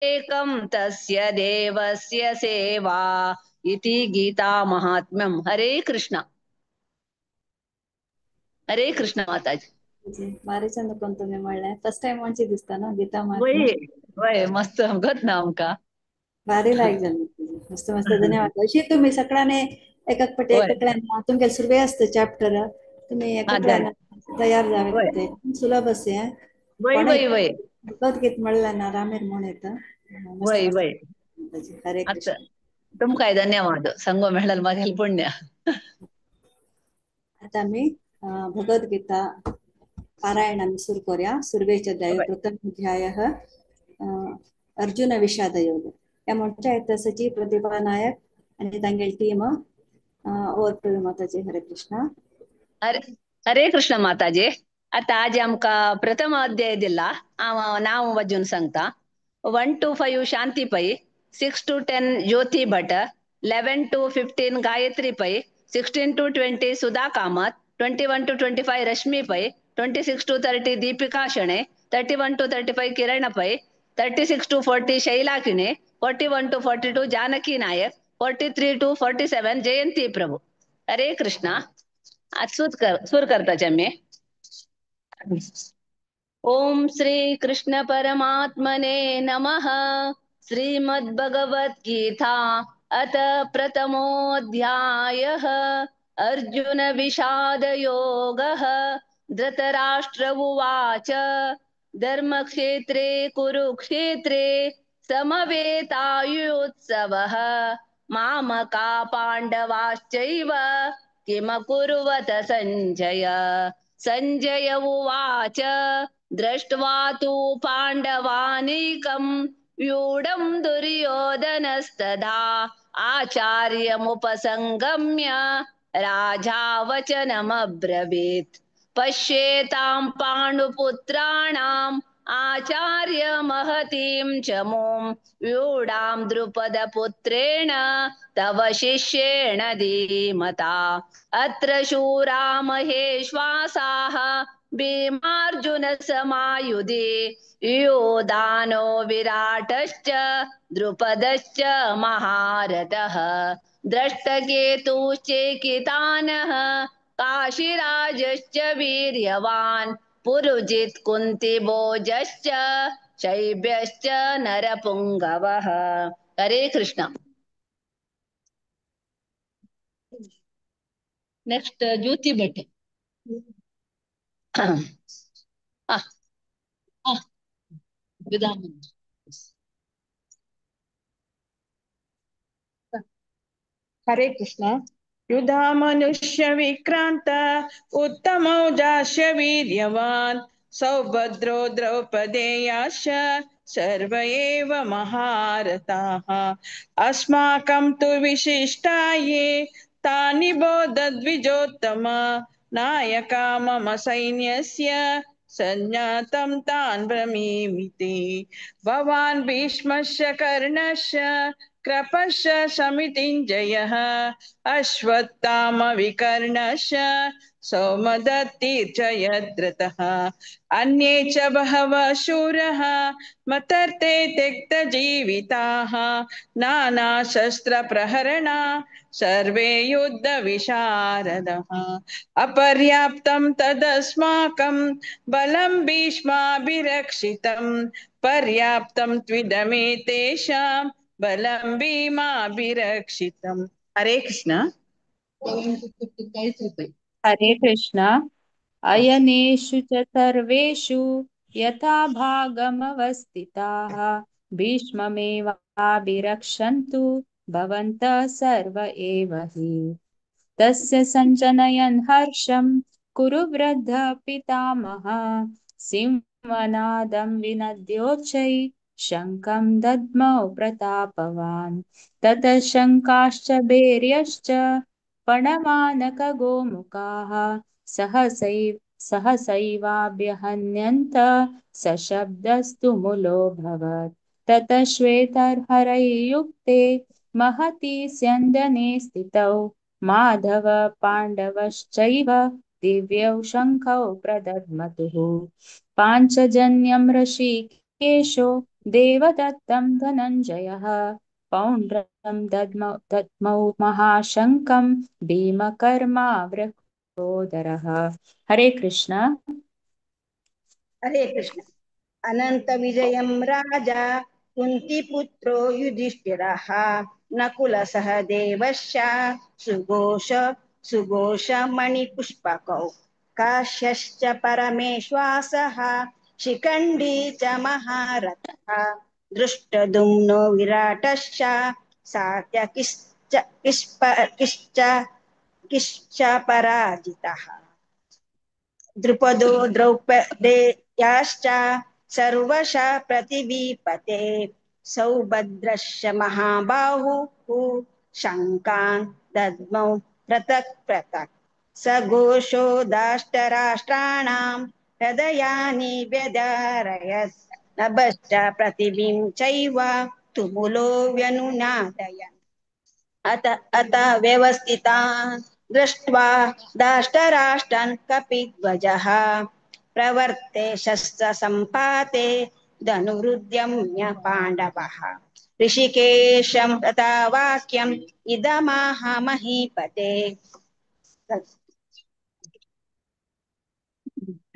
एकं तस्य देवस्य सेवा इति गीता महात्म्यम. हरे कृष्ण. ಹರೇ ಕೃಷ್ಣ ಮಾತಾಜಿ. ಭಾರಿ ಚಂದ ಕೊಂತು ನಿಮ್ಮ ಒಳ್ಳೆ ಫಸ್ಟ್ ಟೈಮ್ ಮಂಚಿದಿಸ್ತಾನ ಗೀತಾ वय महात्म्य. वय मस्त गत ना आमका. भारी लायक झालं. मस्त मस्त धन्यवाद. अशी तुम्ही सगळ्याने एककपटे वय एककल्यान तुमच्या सुरवे असतं चॅप्टर तुम्ही आधार. एककल्यान तयार जावे वय ते सुलभ असे वय पण वय वय भगवद्गीत म्हणलं ना रामेर म्हणून येतं मस्त वय मस्त. वय हरे आता कृष्ण. तुमकाय धन्यवाद संगो मेळल मागेल पुण्य. आता मी भगवद्गीता पारायणाన్ని सुरू करूया. सुर्वेच्या अध्याय वय प्रथम अध्याय अर्जुन विषाद योग या मोठ्या इतिहासाची प्रतिभा नायक आणि तांगेल टीम ओवर टू माताजी. हरे कृष्ण. हरे हरे कृष्ण माताजी. आता आज आमका प्रथम अध्याय दिला. नाव वाजून सांगता. 1 to 5 Shanti Pai, 6 to 10 Jyoti Bhat, 11 to 15 Gayatri Pai, 16 to 20 Sudha Kamat, 21 to 25 Rashmi Pai, 26 to 30 Deepika शणे, 31 to 35 Kiran Pai, 36 to 40 शैला किणे, 41 to 42 जानकी नायक, 43 to 47 जयंती प्रभु. हरे कृष्णा. आज सुर करता मी. ओम श्री कृष्ण परमात्मने नमः. श्रीमद्भगवद्गीता अथ प्रथमोऽध्यायः. अर्जुन विषाद योगः. धृतराष्ट्र उवाच धर्मक्षेत्रे कुरुक्षेत्रे समवेतायुत्सवः मामका पाण्डवाश्चैव किमकुर्वत सञ्जय. सञ्जय उवाच दृष्ट्वा तु पाण्डवानीकम् व्यूढम् दुर्योधनस्तदा आचार्यमुपसङ्गम्य राजा वचनमब्रवीत्. पश्येताम् पाण्डुपुत्राणाम् आचार्य महतीम् च मूम् व्यूढाम् द्रुपदपुत्रेण तव शिष्येण धीमता. अत्र शूरा महेश्वासाः भीमार्जुनसमायुधि योधानो विराटश्च द्रुपदश्च महारथः. दृष्टकेतुश्चेकितानः काशीराजश्च वीर्यवान् पुरुजित् कुन्तिभोजश्च शैब्यश्च नरपुङ्गवः. हरे कृष्ण. नेक्स्ट ज्योति भट्ट. हरे कृष्ण. युधा मनुष्य विक्रांत उत्तमौजास्य वीर्यवान् सौभद्रो द्रौपदेयाश्च सर्व एव महारथाः. अस्माकं तु विशिष्टाये तानि बोधद्विजोत्तम नायका मम सैन्यस्य सञ्जातं तान् ब्रवीमि ते. भवान् भीष्मस्य कर्णस्य कृपश्च समितिञ्जयः अश्वत्थामविकर्णश्च सौमदत्तिश्च यद्रथः अन्ये च बहवः शूरः मतर्ते त्यक्तजीविताः नानाशस्त्रप्रहरणा सर्वे युद्धविशारदः. अपर्याप्तं तदस्माकं बलं भीष्माभिरक्षितं पर्याप्तं त्विदमेतेषां बलं भीमाभिरक्षितम्. हरे कृष्ण. हरे कृष्ण. अयनेषु च सर्वेषु यथा भागमवस्थिताः भीष्ममेवाभिरक्षन्तु भवन्तः सर्व एव हि. तस्य सञ्जनयन् हर्षं कुरु वृद्धः पितामहः सिंहनादं विनद्योच्चैः शङ्खं दद्मौ प्रतापवान्. ततः शङ्खाश्च भैर्यश्च पणमानकगोमुखाः सहसैवाभ्यहन्यन्त सशब्दस्तु मुलोऽभवत्. ततः श्वेतर्हरैर्युक्ते महति स्यन्दने स्थितौ माधव पाण्डवश्चैव दिव्यौ शङ्खौ प्रदध्मतुः. पाञ्चजन्यं ऋषिकेशो देवदत्तं धनञ्जयः पौण्ड्रं दद्मौ महाशङ्कं भीमकर्मावृकोदरः। हरे कृष्ण। हरे कृष्ण। अनंत विजयं राजा कुन्तीपुत्रो युधिष्ठिरः नकुलसहदेवश्च सुघोषमणिपुष्पकौ काश्यश्च परमेश्वासः शिखण्डी च महारथः दृष्टद्युम्नो विराटश्च सात्यकिश्च किश्च पराजितः द्रुपदो द्रौपदेयाश्च सर्वशः प्रतिवीपते सौभद्रश्च महाबाहुः शङ्कान् दद्मौ पृथक् पृथक् सघोषो दाष्टराष्ट्राणां हृदयानि व्यदारयत् नभश्च पृथिवीं चैव तुमुलो व्यनुनादयन् अत व्यवस्थितान् दृष्ट्वा दाष्टराष्ट्रान् कपिध्वजः प्रवर्ते शस्त्रसम्पाते धनुरुद्यम्य पाण्डवः ऋषिकेशं तथा वाक्यम् इदमाह महीपते।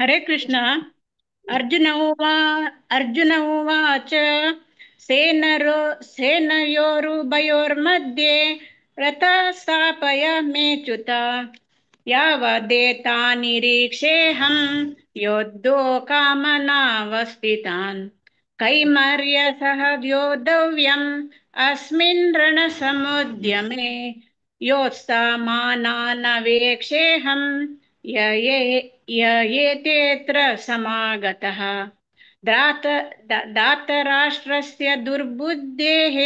हरे कृष्ण। अर्जुन उवाच सेनयोरुभयोर्मध्ये रथः स्थापयाम्यच्युत यावदेतान्निरीक्षेऽहं योद्धुकामनावस्थितान् कैर्मर्यसह योद्धव्यम् अस्मिन् रणसमुद्यमे योत्सामानानवेक्षेऽहं य एतेऽत्र समागतः धातराष्ट्रस्य दुर्बुद्धेः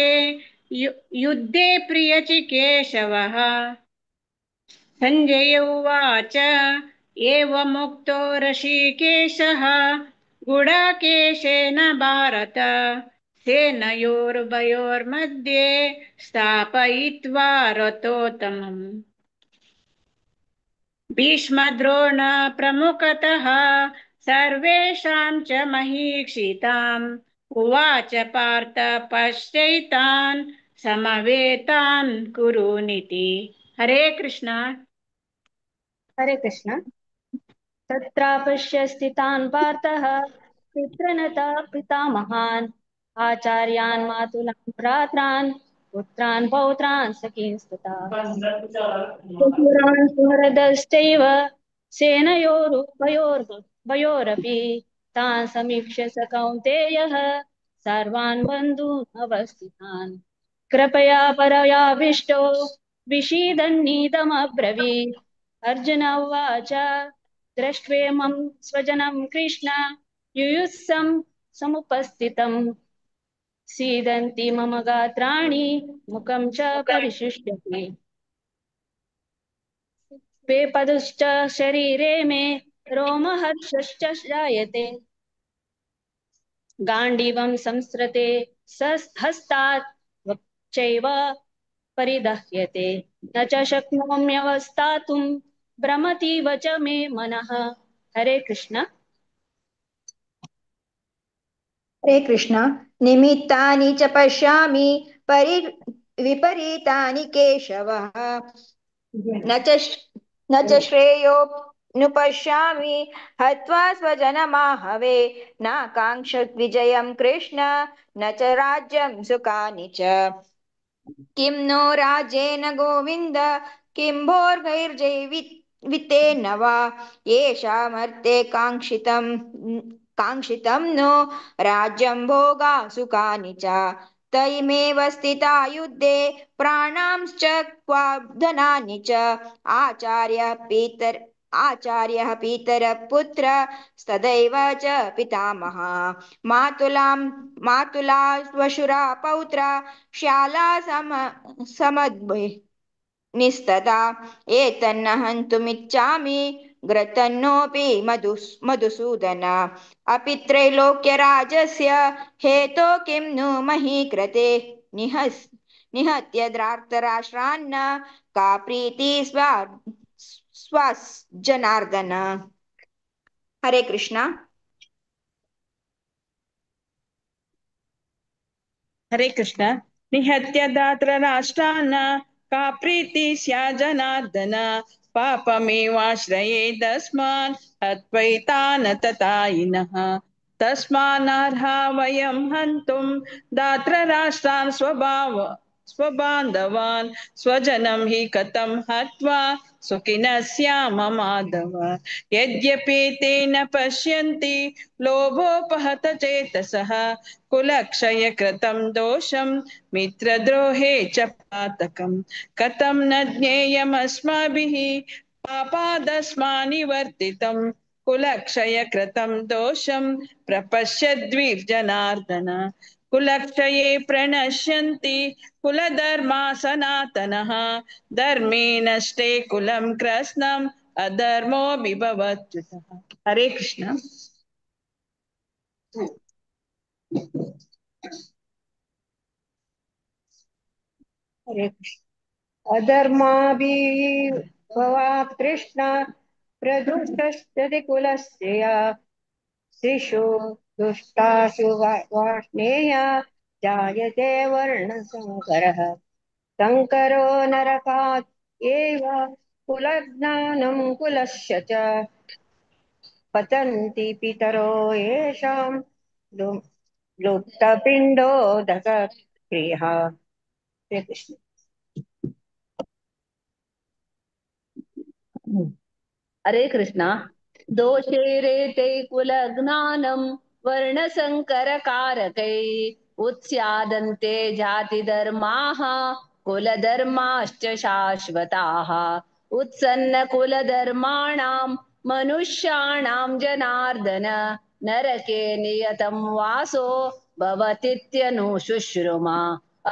युद्धे प्रियचिकेशवः। सञ्जय उवाच एवमुक्तो ऋषिकेशः गुडाकेशेन भारत सेनयोरुभयोर्मध्ये स्थापयित्वा रथोत्तमम् भीष्मद्रोण प्रमुखतः सर्वेषां च महीक्षिताम् उवाच पार्थ पश्यैतान् समवेतान् कुरुनिति। हरे कृष्ण। हरे कृष्ण। तत्रापश्य स्थितान् पार्थः पितृनता पितामहान् आचार्यान् मातुलान् भ्रात्रान् पुत्रान् पौत्रान् सखींस्तथा सुहृदान् सुहृदश्चैव सेनयोरुभयोरपि तान् समीक्ष्य स कौन्तेयः सर्वान् बन्धून् अवस्थितान् कृपया परयाविष्टो विषीदन्नीदमब्रवीत्। अर्जुन उवाच दृष्ट्वेमं स्वजनं कृष्ण युयुत्सं समुपस्थितम् सीदन्ति मम गात्राणि मुखं च परिशुष्यते वेपदुश्च शरीरे मे रोमहर्षश्च जायते गाण्डीवं संसृते हस्तात् वक्चैव परिदह्यते न च शक्नोम्यवस्थातुं भ्रमतीव च मे मनः। हरे कृष्ण। हरे कृष्ण। निमित्तानि च पश्यामि विपरीतानि केशव न च श्रेयोनुपश्यामि हत्वा स्वजनमाहवे नाकाङ्क्षे विजयं कृष्ण न च राज्यं सुखानि च किं नो राज्येन गोविन्द किं भोर्गैर्जैवितेन वा येषामर्थे काङ्क्षितं नो राज्यं भोगा सुखानि च तैमेव स्थिता युद्धे प्राणांश्च क्वाधनानि च आचार्यः पितरः पुत्र तदैव च पितामहः मातुला श्वशुरा पौत्रा श्याला समद्भि निस्तदा एतन्न हन्तुमिच्छामि घ्रतन्नोऽपि मधुसूदन अपि त्रैलोक्यराजस्य हेतो किं नु मही कृते निहत्य धार्तराष्ट्रान्न का प्रीति स्वजनार्दन। हरे कृष्ण। हरे कृष्ण निहत्य दात्र राष्ट्रान् का प्रीति स्या जनार्दन पापमेवाश्रयेदस्मान् हत्वैतान् ततायिनः तस्मान्नर्हा वयं हन्तुं दात्र राष्ट्रान् स्वबान्धवान् स्वजनं हि कथं हत्वा सुखिनः स्याम माधव यद्यपि ते न पश्यन्ति लोभोपहत चेतसः कुलक्षय कृतं दोषं मित्रद्रोहे च पातकम् कथं न ज्ञेयमस्माभिः पापादस्मानिवर्तितं कुलक्षय कृतं दोषं प्रपश्यद्विर्जनार्दन कुलक्षये प्रणश्यन्ति कुलधर्मा सनातनः धर्मे नष्टे कुलं कृत्स्नम् अधर्मोऽभिभवत्युतः हरे कृष्ण हरे कृष्ण अधर्माभिभवात् तृष्णा प्रदुष्टश्चति कुलस्य शिशु दुष्टाशु वार्ष्णेया जायते वर्णसङ्करः शङ्करो नरकात् एव कुलज्ञानं कुलस्य च पतन्ति पितरो येषां लुप्तपिण्डोदकक्रियः हरे कृष्ण हरे कृष्ण दोषैरेतै कुलज्ञानं वर्णसङ्करकारकै उत्स्यादन्ते जातिधर्माः कुलधर्माश्च शाश्वताः उत्सन्नकुलधर्माणां मनुष्याणां जनार्दन नरके नियतं वासो भवतीत्यनुशुश्रुमा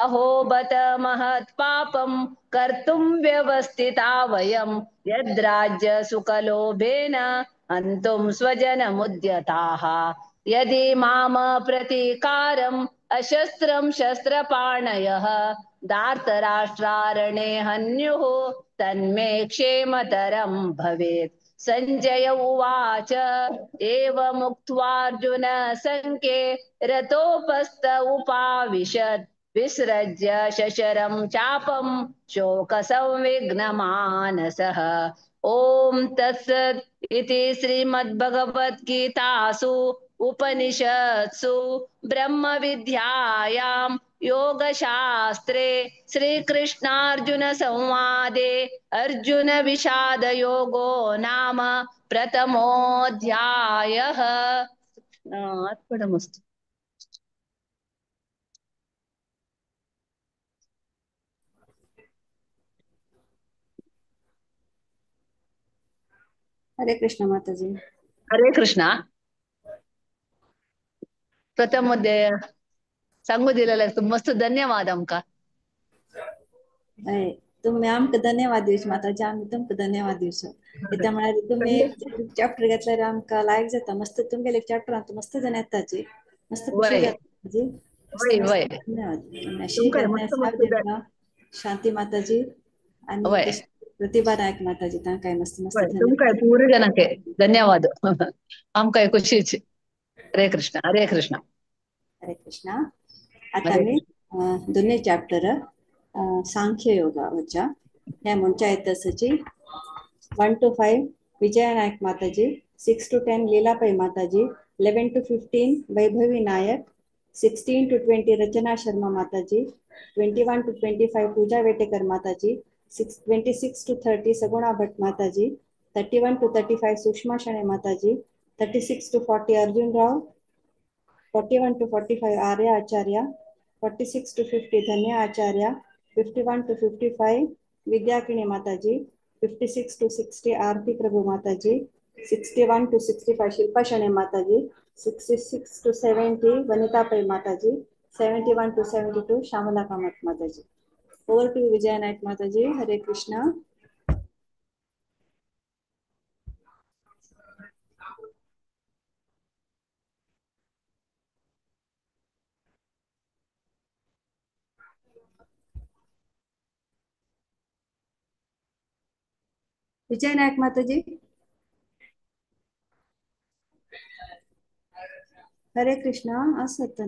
अहो बत महत्पापं कर्तुं व्यवस्थिता वयं यद्राज्य सुखलोभेन हन्तुं स्वजनमुद्यताः यदि माम प्रतीकारम् अशस्त्रं शस्त्रपाणयः दार्तराष्ट्रारणे हन्युः तन्मे क्षेमतरं भवेत् सञ्जय उवाच एवमुक्त्वार्जुन सङ्ख्ये रतोपस्थ उपाविशत् विसृज्य शशरं चापं शोकसंविघ्नमानसः ॐ तत्सत् इति श्रीमद्भगवद्गीतासु उपनिषत्सु ब्रह्मविद्यायां योगशास्त्रे श्रीकृष्णार्जुनसंवादे अर्जुनविषादयोगो नाम प्रथमोऽध्यायः अर्पणमस्तु हरे कृष्ण माताजी. हरे कृष्ण प्रथम अध्याय सांगू दिलेला मस्त धन्यवाद आमका तुम्ही आमक धन्यवाद दिवस माताजी आम्ही तुमक धन्यवाद दिवस त्यामुळे तुम्ही चॅप्टर घेतल्यावर आमका लायक जाता मस्त तुमगे चॅप्टर आमचं मस्त जण येताची मस्त खुशी जाताजी धन्यवाद श्री गणेश शांती माताजी आणि प्रतिभा नायक माताजी काय मस्त मस्त धन्यवाद पूरी जनके धन्यवाद आमका खुशी हरे कृष्ण हरे कृष्ण हरे कृष्ण आता मी दोन्ही चॅप्टर सांख्य योगा वच्चा ह्या म्हणच्या येतसची 1 to 5 विजया नायक माताजी 6 to 10 लीलाबाई माताजी 11 to 15 वैभवी नायक 16 to 20 रचना शर्मा माताजी 21 to 25 पूजा वेटेकर माताजी 26 to 30 सगुणा भट माताजी 31 to 35 सुषमा शणे माताजी 36 to 40 अर्जुन राव 41 to 45 आर्या आचार्य 46 to 50 धन्य आचार्य 51 to 55 विद्याकिनी माताजी 56 to 60 आरती प्रभु माताजी 61 to 65 शिल्पा शणे माताजी 66 to 70 वनिता पै माताजी 71 to 72 श्यामला कामत माताजी. ओवर टू विजया नायक माताजी. हरे कृष्णा. विजय नायक माताजी. हरे कृष्णा. असत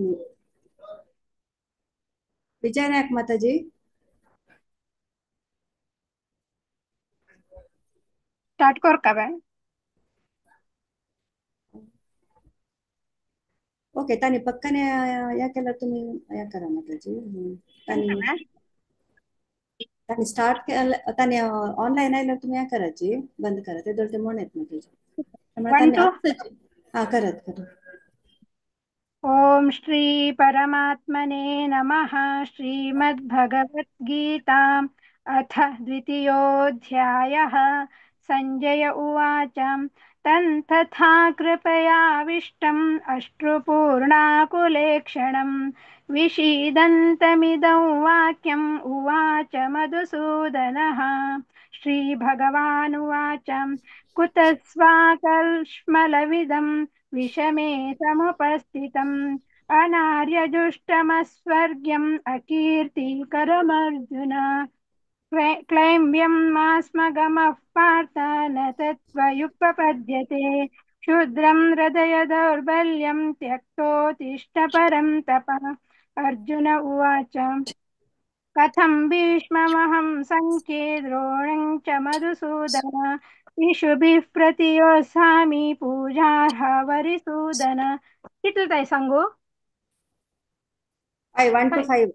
विजयनायक माताजी. स्टार्ट कर का बाय. ओके तानी पक्काने या केला तुम्ही या करा माताजी. तानी तानी स्टार्ट केलं तानी ऑनलाईन आयला तुम्ही या करायची बंद करा ते दर ते म्हण येत माताजी त्यामुळे 1 तानी 2. हा करत. ॐ श्री परमात्मने नमः. श्रीमद्भगवद्गीता अथ द्वितीयोऽध्यायः. सञ्जय उवाच तथा कृपयाविष्टम् अश्रुपूर्णाकुलेक्षणम् विषीदन्तमिदं वाक्यम् उवाच मधुसूदनः. श्रीभगवानुवाच कुतस्वाकल्मलविदम् विषमे समुपस्थितम् अनार्यजुष्टमस्वर्ग्यम् अकीर्तिकरमर्जुन. क्लैम्यमास्मगमः पार्थ न तत्त्वयुपपद्यते. क्षुद्रं हृदय दौर्बल्यं त्यक्तोत्तिष्ठ परं तप. अर्जुन उवाच कथं भीष्ममहं संख्ये द्रोणं च मधुसूदन. इषुभिः प्रतियोत्सामि पूजार्ह वरिसूदन. किती सांगू. 1 to 5.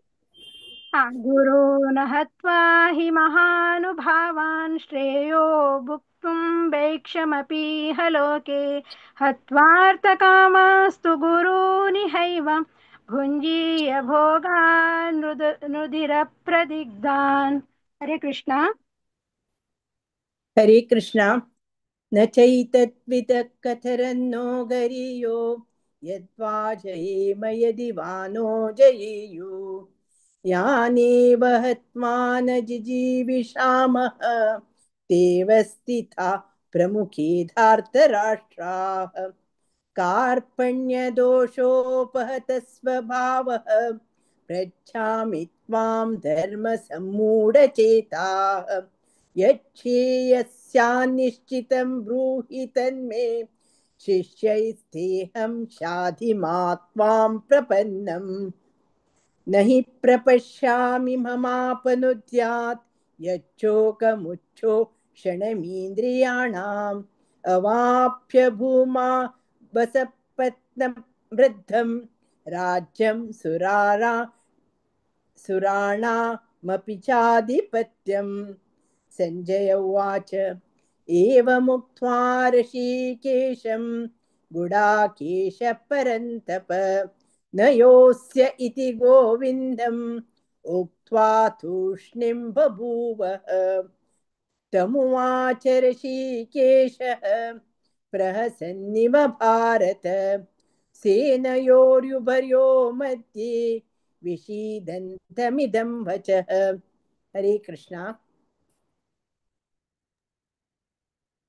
गुरून् हत्वा हि महानुभावान् श्रेयो भुक्तुं वैक्षमपीह लोके. हत्वार्थकामास्तु गुरूनिहैव भुञ्जीय भोगान् रुधिरप्रदिग्धान्. हरे कृष्णा. हरे कृष्णा. न चैतद्विदः कथरन्नो गरीयो यद्वा जयेम यदि वा नो जयेयु. यानेव हत्वा न जिजीविषामः तेव स्थिता प्रमुखे धार्तराष्ट्राः. कार्पण्यदोषोपहत स्वभावः पृच्छामि त्वां धर्मसम्मूढचेताः. यच्छ्रेयस्यान्निश्चितं ब्रूहि तन्मे शिष्यैस्तेऽहं शाधिमा त्वां प्रपन्नम्. न हि प्रपश्यामि ममापनुद्यात् यच्छोकमुच्छो क्षणमीन्द्रियाणाम्. अवाप्य भूमा वसपत्नं वृद्धं राज्यं सुराणामपि चाधिपत्यम्. संजय उवाच एवमुक्त्वा ऋषिकेशं गुडाकेश परन्तप न योऽस्य इति गोविन्दम् उक्त्वा तूष्णीं बभूवः. तमुवाच ऋषिकेशः प्रहसन्निव भारत सेनयोर्युभयो मध्ये विषीदन्तमिदं वचः. हरे कृष्णा.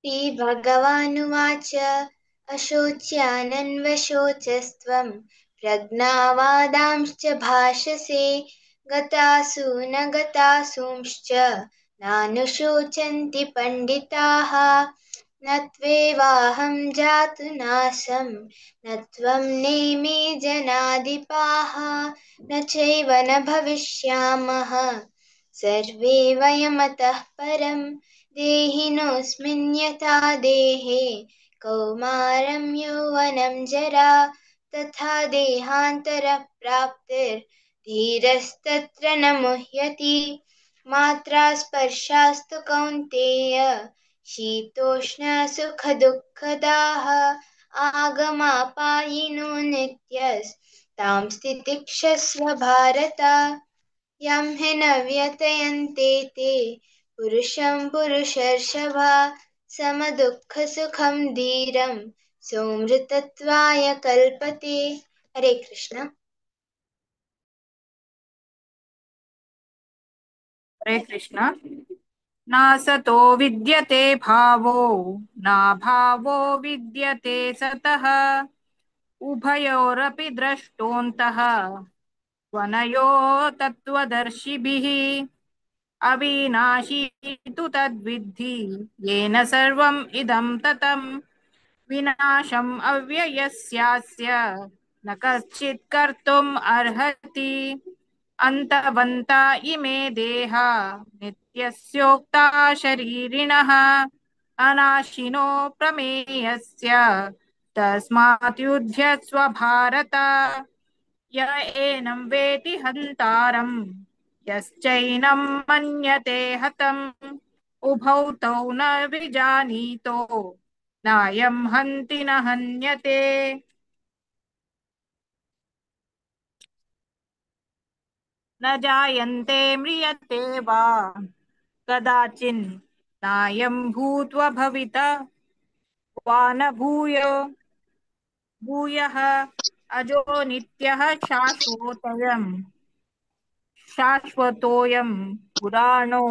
श्रीभगवानुवाच अशोच्यानन्वशोचस्त्वं प्रज्ञावादांश्च भाषसे. गतासु न गतासूंश्च नानुशोचन्ति पण्डिताः. न त्वेवाहं जातु नासं न त्वं नेमे जनाधिपाः. न चैव न भविष्यामः सर्वे वयमतः परम्. देहिनोऽस्मिन् यथा देहे कौमारं यौवनं जरा तथा देहान्तरप्राप्तिर्धीरस्तत्र न मुह्यति. मात्रा स्पर्शास्तु कौन्तेय शीतोष्णसुखदुःखदाः आगमापायिनो नित्यस्तां स्थितिक्षस्व भारत. यं हि न व्यतयन्ते ते पुरुषं पुरुषर्षभ समदुःखसुखं धीरं सोमृतत्वाय कल्पते. हरे कृष्ण. हरे कृष्ण. नासतो विद्यते भावो नाभावो विद्यते सतः उभयोरपि द्रष्टोऽन्तः त्वनयो तत्त्वदर्शिभिः. अविनाशी तु तद्विद्धि येन सर्वम् इदं ततम्. विनाशम् अव्ययस्यास्य न कश्चित् कर्तुम् अर्हति. अन्तवन्ता इमे देहा नित्यस्योक्ता शरीरिणः अनाशिनो प्रमेयस्य तस्मात् युध्यस्व भारत य एनं वेति हन्तारम् यश्चैनं मन्यते हतम् उभौ तौ न विजानीतो नायं हन्ति न हन्यते न जायन्ते म्रियते वा कदाचिन् नायं भूत्वा भविता वा न भूयः अजो नित्यः शाश्वतोऽयं पुराणो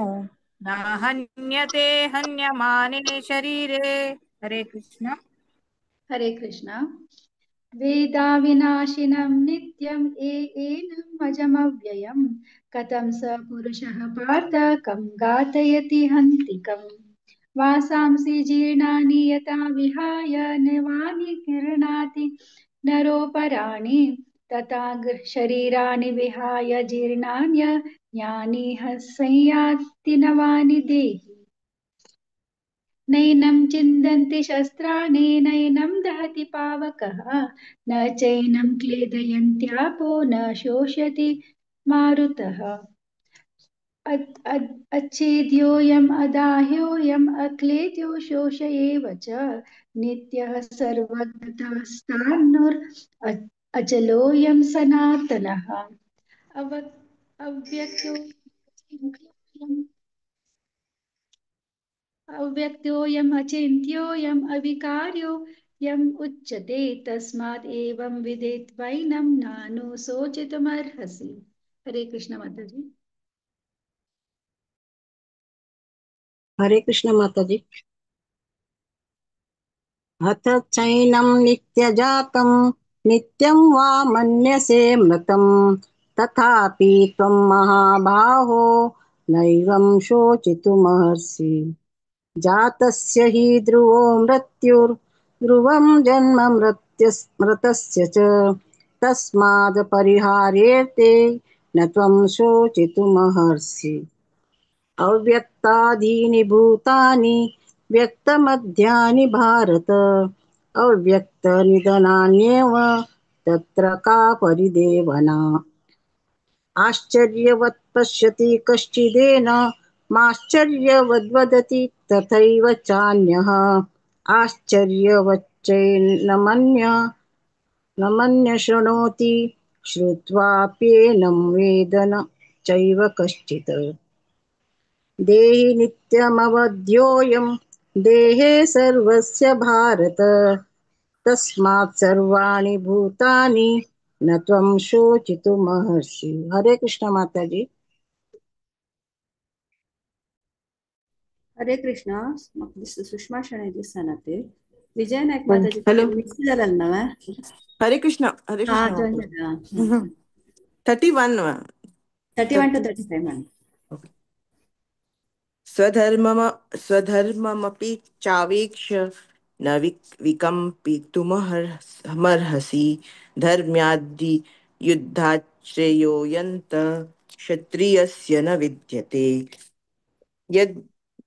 न हन्यते हन्यमाने शरीरे। हरे कृष्ण। हरे कृष्ण। वेदाविनाशिनं नित्यम् एनम् अजमव्ययम् कथं स पुरुषः पार्थ कं घातयति हन्तिकम् वासांसि जीर्णानि यथा विहाय नवानि गृह्णाति नरोपराणि तथा शरीराणि विहाय जीर्णान्यन्यानि संयाति नवानि देहि नैनं चिन्दन्ति शस्त्राणि नैनं दहति पावकः न चैनं क्लेदयन्त्यापो न शोषयति मारुतः अच्छेद्योऽयम् अदाह्योऽयम् अक्लेद्यो शोष एव च नित्यः सर्वगतस्तान्नुर् अचलोऽयं सनातनः अव्यक्तो अव्यक्तोऽयम् अचिन्त्योऽयम् अविकार्यो यम् उच्यते तस्मात् एवं विदित्वैनं नानुशोचितुमर्हसि। हरे कृष्ण माता जी। हरे कृष्ण माता जी। अथ चैनं नित्यजातं नित्यं वा मन्यसे मृतं तथापि त्वं महाबाहो नैवं शोचितुमर्हसि जातस्य हि ध्रुवो मृत्युर्ध्रुवं जन्म मृतस्य च तस्माद् परिहार्येते न त्वं शोचितुमर्हसि अव्यक्तादीनि भूतानि व्यक्तमध्यानि भारत अव्यक्तनिधनान्येव तत्र का परिदेवना आश्चर्यवत् पश्यति कश्चिदेन माश्चर्यवद्वदति तथैव चान्यः आश्चर्यवच्चैनमन्य न मन्य शृणोति श्रुत्वाप्येनं वेद न चैव कश्चित् देहि नित्यमवध्योऽयं देहे सर्वस्य भारत तस्मात् सर्वाणि भूतानि न त्वं शोचितुमर्हसि। हरे कृष्ण माता जी। ಹರೇ ಕೃಷ್ಣ. ಸುಷ್ಮಾ ಶರಣೆ ದಿವಸನತೆ ವಿಜಯ ನಾಯಕ್ ಮಾತಾಜಿ हेलो ಮಿಸ್ ಇದಾರಲ್ನವ. हरे कृष्ण ಹಾ ಜಾಯಿನ್ ಆದ 31 31 to 35 man. स्वधर्ममपि चावेक्ष्य न विकम्पितुमर्हसि धर्म्याद्दि युद्धाश्रयोऽयन्त क्षत्रियस्य न विद्यते यद्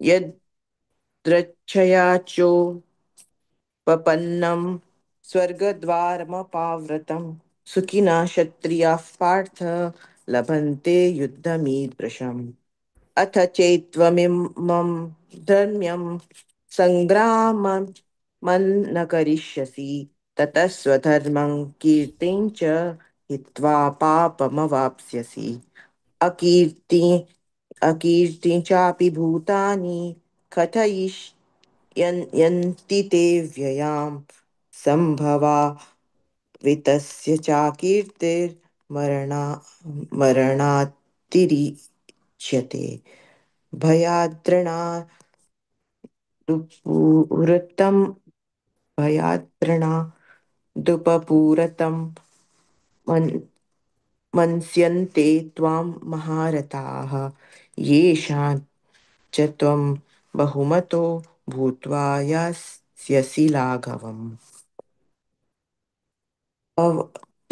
यद्रच्छया चोपपन्नं स्वर्गद्वारमपावृतं सुखिनः क्षत्रियाः पार्थ लभन्ते युद्धमीदृशम् अथ चैत्त्वमिमं धर्म्यं सङ्ग्रामं न करिष्यसि ततः स्वधर्मं कीर्तिं च हित्वा पापमवाप्स्यसि अकीर्ति चापि भूतानि कथयिष्यन्ति ते व्ययां सम्भवा वितस्य मरणातिरिच्यते भयाद्रणादुपपूरतं भयाद्रणादुपपूरतं मन्स्यन्ते त्वां महारथाः येषां च त्वं बहुमतो भूत्वा यास्यसि लाघवम्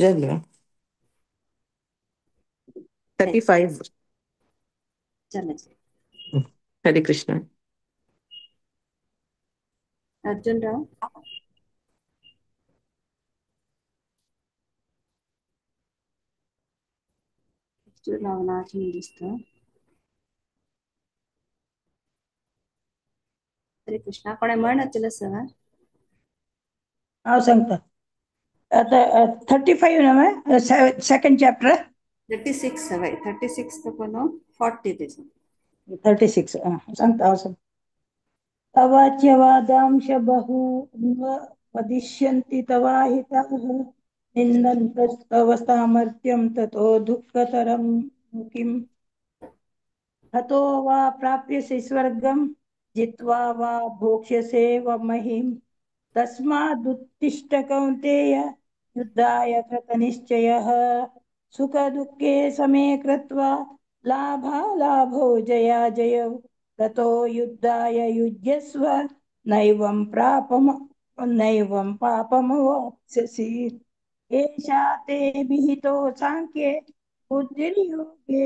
जन्म 35. चला Hare Krishna. अर्जुन राव. दिसतं. हरे कृष्णा कोणे म्हण हचलं सर हांव सांगता आता 35 न्हय सेकंड चॅप्टर 36 हवय 36 तो कोण 40 तेच 36 सांगता हांव सांगता अवाच्यवादांश बहु वदिष्यन्ति तवाहिताः निन्दन्तस्तव सामर्थ्यं ततो दुःखतरं किम् हतो वा प्राप्यसे स्वर्गं जित्वा वा भोक्ष्यसे व महीम् तस्मादुत्तिष्ठ कौन्तेय युद्धाय कृतनिश्चयः सुखदुःखे समे कृत्वा लाभालाभौ जयाजयौ ततो युद्धाय युज्यस्व नैवं पापमवाप्स्यसि एषा ते विहितो सांख्ये बुद्धिर्योगे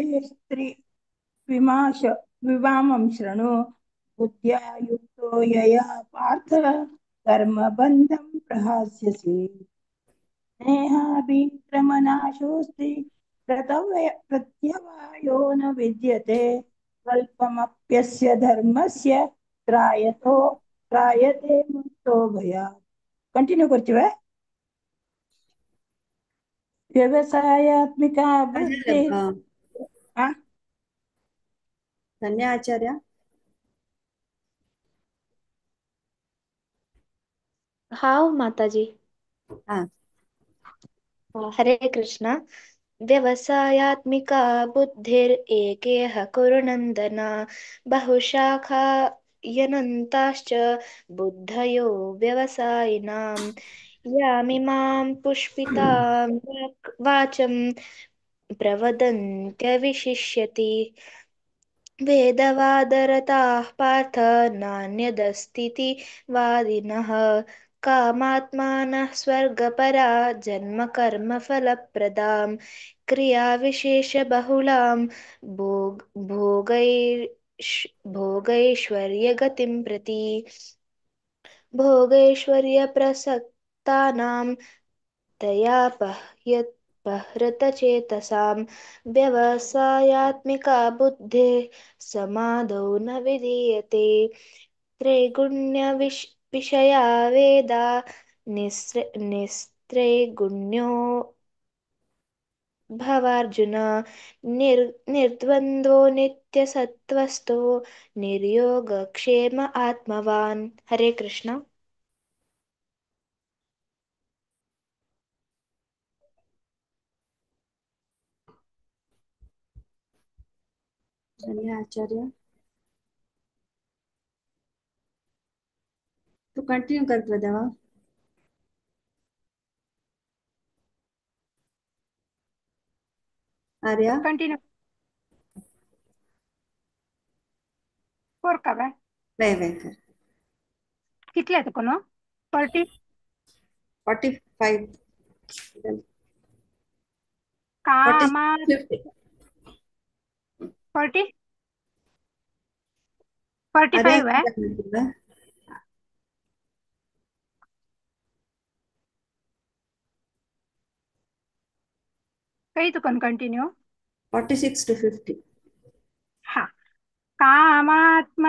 विवामं शृणु बुद्ध्या युक्तो यया पार्थ कर्मबन्धं प्रहास्यसि नेहाभिक्रमनाशोऽस्ति प्रत्यवायो न विद्यते स्वल्पमप्यस्य धर्मस्य त्रायते मुक्तो भयात् कंटिन्यू करतीव व्यवसायात्मिका बुद्धि धन्य आचार्य. हाव माताजी. हरे कृष्ण. व्यवसायात्मिका बुद्धिरेकेह कुरु नन्दन बहुशाखा यनन्ताश्च बुद्धयो व्यवसायिनां यामिमां पुष्पितां वाचं प्रवदन्त्यविशिष्यति वेदवादरताः पार्थ नान्यदस्तीति वादिनः कामात्मानः स्वर्गपरा जन्मकर्मफलप्रदां क्रियाविशेषबहुलां भोगैश्वर्यगतिं प्रति भोगैश्वर्यप्रसक्तानां तयापहृतचेतसां व्यवसायात्मिका बुद्धिः समादौ न विधीयते त्रैगुण्यविषया वेदा निस्त्रैगुण्यो भवार्जुन निर्द्वन्द्वो नित्यसत्त्वस्थो निर्योगक्षेम आत्मवान्. हरे कृष्ण. धन्य आचार्य. तू कंटिन्यू कर प्रदेवा. आर्या कंटिन्यू फोर का बाय वे कर कितले तुका न्हू 45 कामात् 40 45 आहे काही तुका कंटिन्यू 46 to 50. हा कामात्म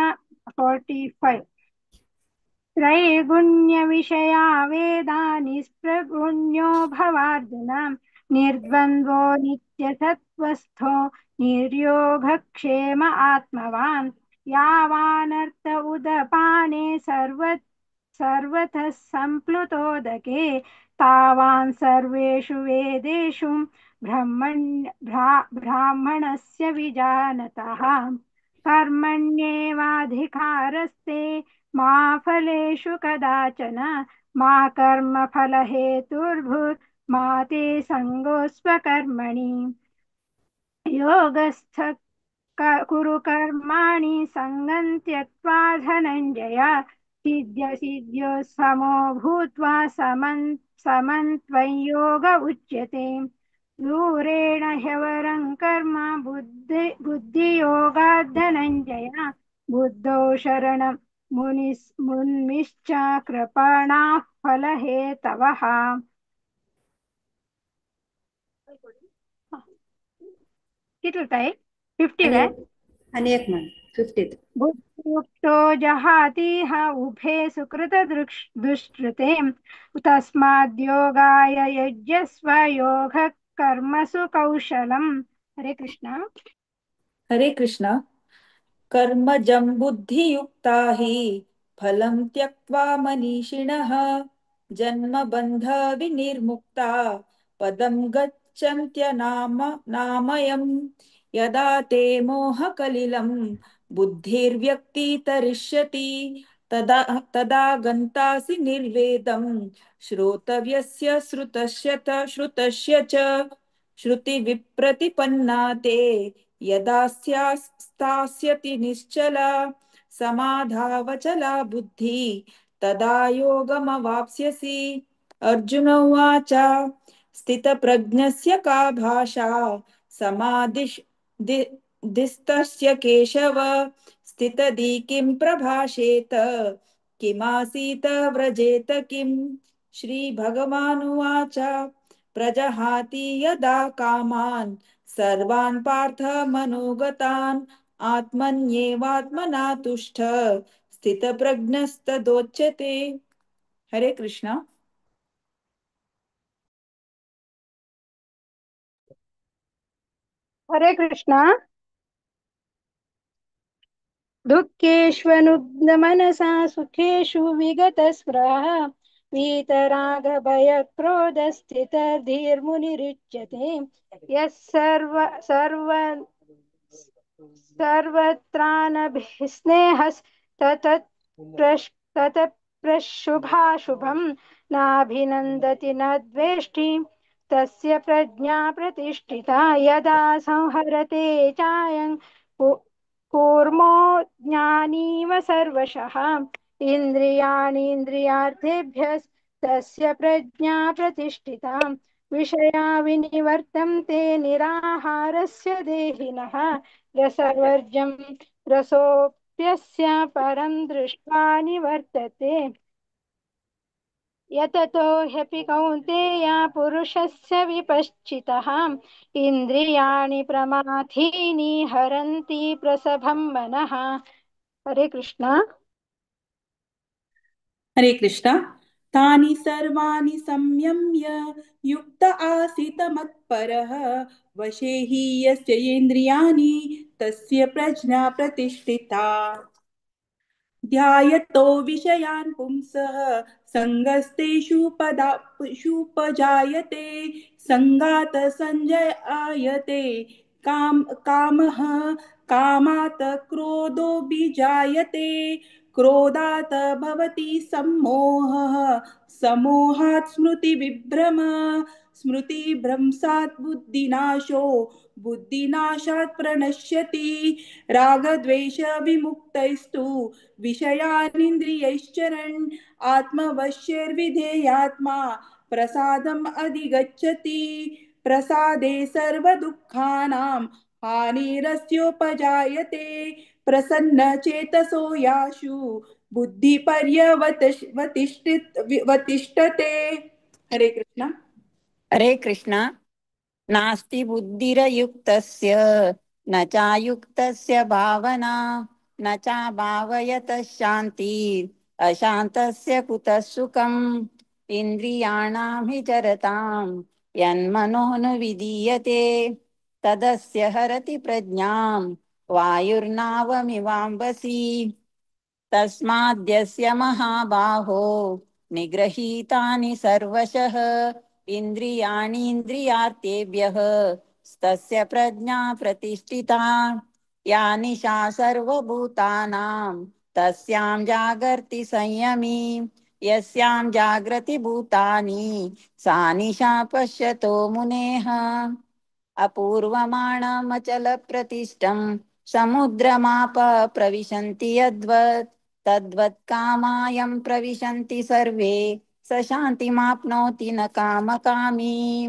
45 त्रैगुण्यविषया वेदा निस्प्रगुण्यो भवार्जुन निर्द्वन्द्वो नित्यसत्त्वस्थो निर्योगक्षेम आत्मवान् यावानर्थ उदपाने सर्वतः सम्प्लुतोदके तावान् सर्वेषु वेदेषु ब्राह्मणस्य विजानतः कर्मण्येवाधिकारस्ते मा फलेषु कदाचन मा कर्मफलहेतुर्भूर्मा ते सङ्गोऽस्वकर्मणि योगस्थ कुरु कर्माणि सङ्गं त्यक्त्वा धनञ्जय सिद्ध्यो समो भूत्वा समन्त्वं योग उच्यते दूरेण ह्यवरं कर्म बुद्धियोगात् धनञ्जय बुद्धौ शरणं मुन्मिश्च कृपणाः फलहेतवः। किती आहे 50 काय? आणि एक म्हण 50th. बुद्धियुक्तो जहातीह उभे सुकृत दुष्कृते तस्माद्योगाय यज्ञस्व योग कर्मसु कौशलम्। हरे कृष्ण। हरे कृष्ण। कर्मजं बुद्धियुक्ता हि फलं त्यक्त्वा मनीषिणः जन्मबन्ध विनिर्मुक्ता पदं गच्छन्त्यनामयम्। यदा ते मोहकलिलं बुद्धिर्व्यक्तीतरिष्यति तदा गन्तासि निर्वेदं श्रोतव्यस्य श्रुतस्य च श्रुतिविप्रतिपन्ना ते यदा स्थास्यति निश्चला समाधावचला बुद्धि तदा योगमवाप्स्यसि। अर्जुन उवाच स्थितप्रज्ञस्य का भाषा समाधिस्तस्य केशव स्थितधि किं प्रभाषेत किमासीत व्रजेत किम्। श्रीभगवानुवाच प्रजहाति यदा कामान् सर्वान् पार्थ मनोगतान् आत्मन्येवात्मना तुष्ट स्थितप्रज्ञस्तदोच्यते। हरे कृष्ण। हरे कृष्ण। दुःखेष्वनुद्नमनसा सुखेषु विगतस्पृहः वीतरागभयक्रोधस्थितधीर्मुनिरुच्यते। यः सर्वत्रानभिस्नेहस्ततः नाभिनन्दति न द्वेष्टि तस्य प्रज्ञा प्रतिष्ठिता। यदा संहरते चायं कूर्मो ज्ञानीव सर्वशः इन्द्रियाणीन्द्रियार्थेभ्यः तस्य प्रज्ञा प्रतिष्ठिता। विषया विनिवर्तन्ते निराहारस्य देहिनः रसवर्जं रसोऽप्यस्य परं दृष्ट्वा निवर्तते। यततो ह्यपि कौन्तेय पुरुषस्य विपश्चितः इन्द्रियाणि प्रमाथीनि हरन्ति प्रसभं मनः। हरे कृष्ण। हरे कृष्ण। तानि सर्वाणि संयम्य युक्त आसीत मत्परः वशे हि यस्य इन्द्रियाणि तस्य प्रज्ञा प्रतिष्ठिता। ध्यायतो विषयान् पुंसः सङ्गस्तेषुपजायते सङ्गात् संजायते कामः कामात् क्रोधोऽभिजायते क्रोधात् भवति सम्मोहः सम्मोहात् स्मृतिविभ्रम स्मृतिभ्रंशात् बुद्धिनाशो बुद्धिनाशात् प्रणश्यति रागद्वेष विमुक्तैस्तु विषयानिन्द्रियैश्चरन् आत्मवश्यैर्विधेयात्मा प्रसादम् अधिगच्छति प्रसादे सर्वदुःखानां हानिरस्योपजायते प्रसन्नचेतसो यासु बुद्धिपर्यवतिष्ठते। हरे कृष्ण। हरे कृष्ण। नास्ति बुद्धिरयुक्तस्य न चायुक्तस्य भावना न चाभावयतः शान्तिः अशान्तस्य कुतः सुखम्। इन्द्रियाणां हि चरतां यन्मनो न विधीयते तदस्य हरति प्रज्ञां वायुर्नावमिवाम्बसि। तस्माद्यस्य महाबाहो निगृहीतानि सर्वशः इन्द्रियाणीन्द्रियार्थेभ्यः तस्य प्रज्ञा प्रतिष्ठिता। या निशा सर्वभूतानां तस्यां जागर्ति संयमी यस्यां जागृति भूतानि सा निशा पश्यतो मुनेः। अपूर्वमाणमचलप्रतिष्ठं समुद्रमाप प्रविशन्ति यद्वत् तद्वत् कामायं प्रविशन्ति सर्वे स शान्तिमाप्नोति न कामकामी।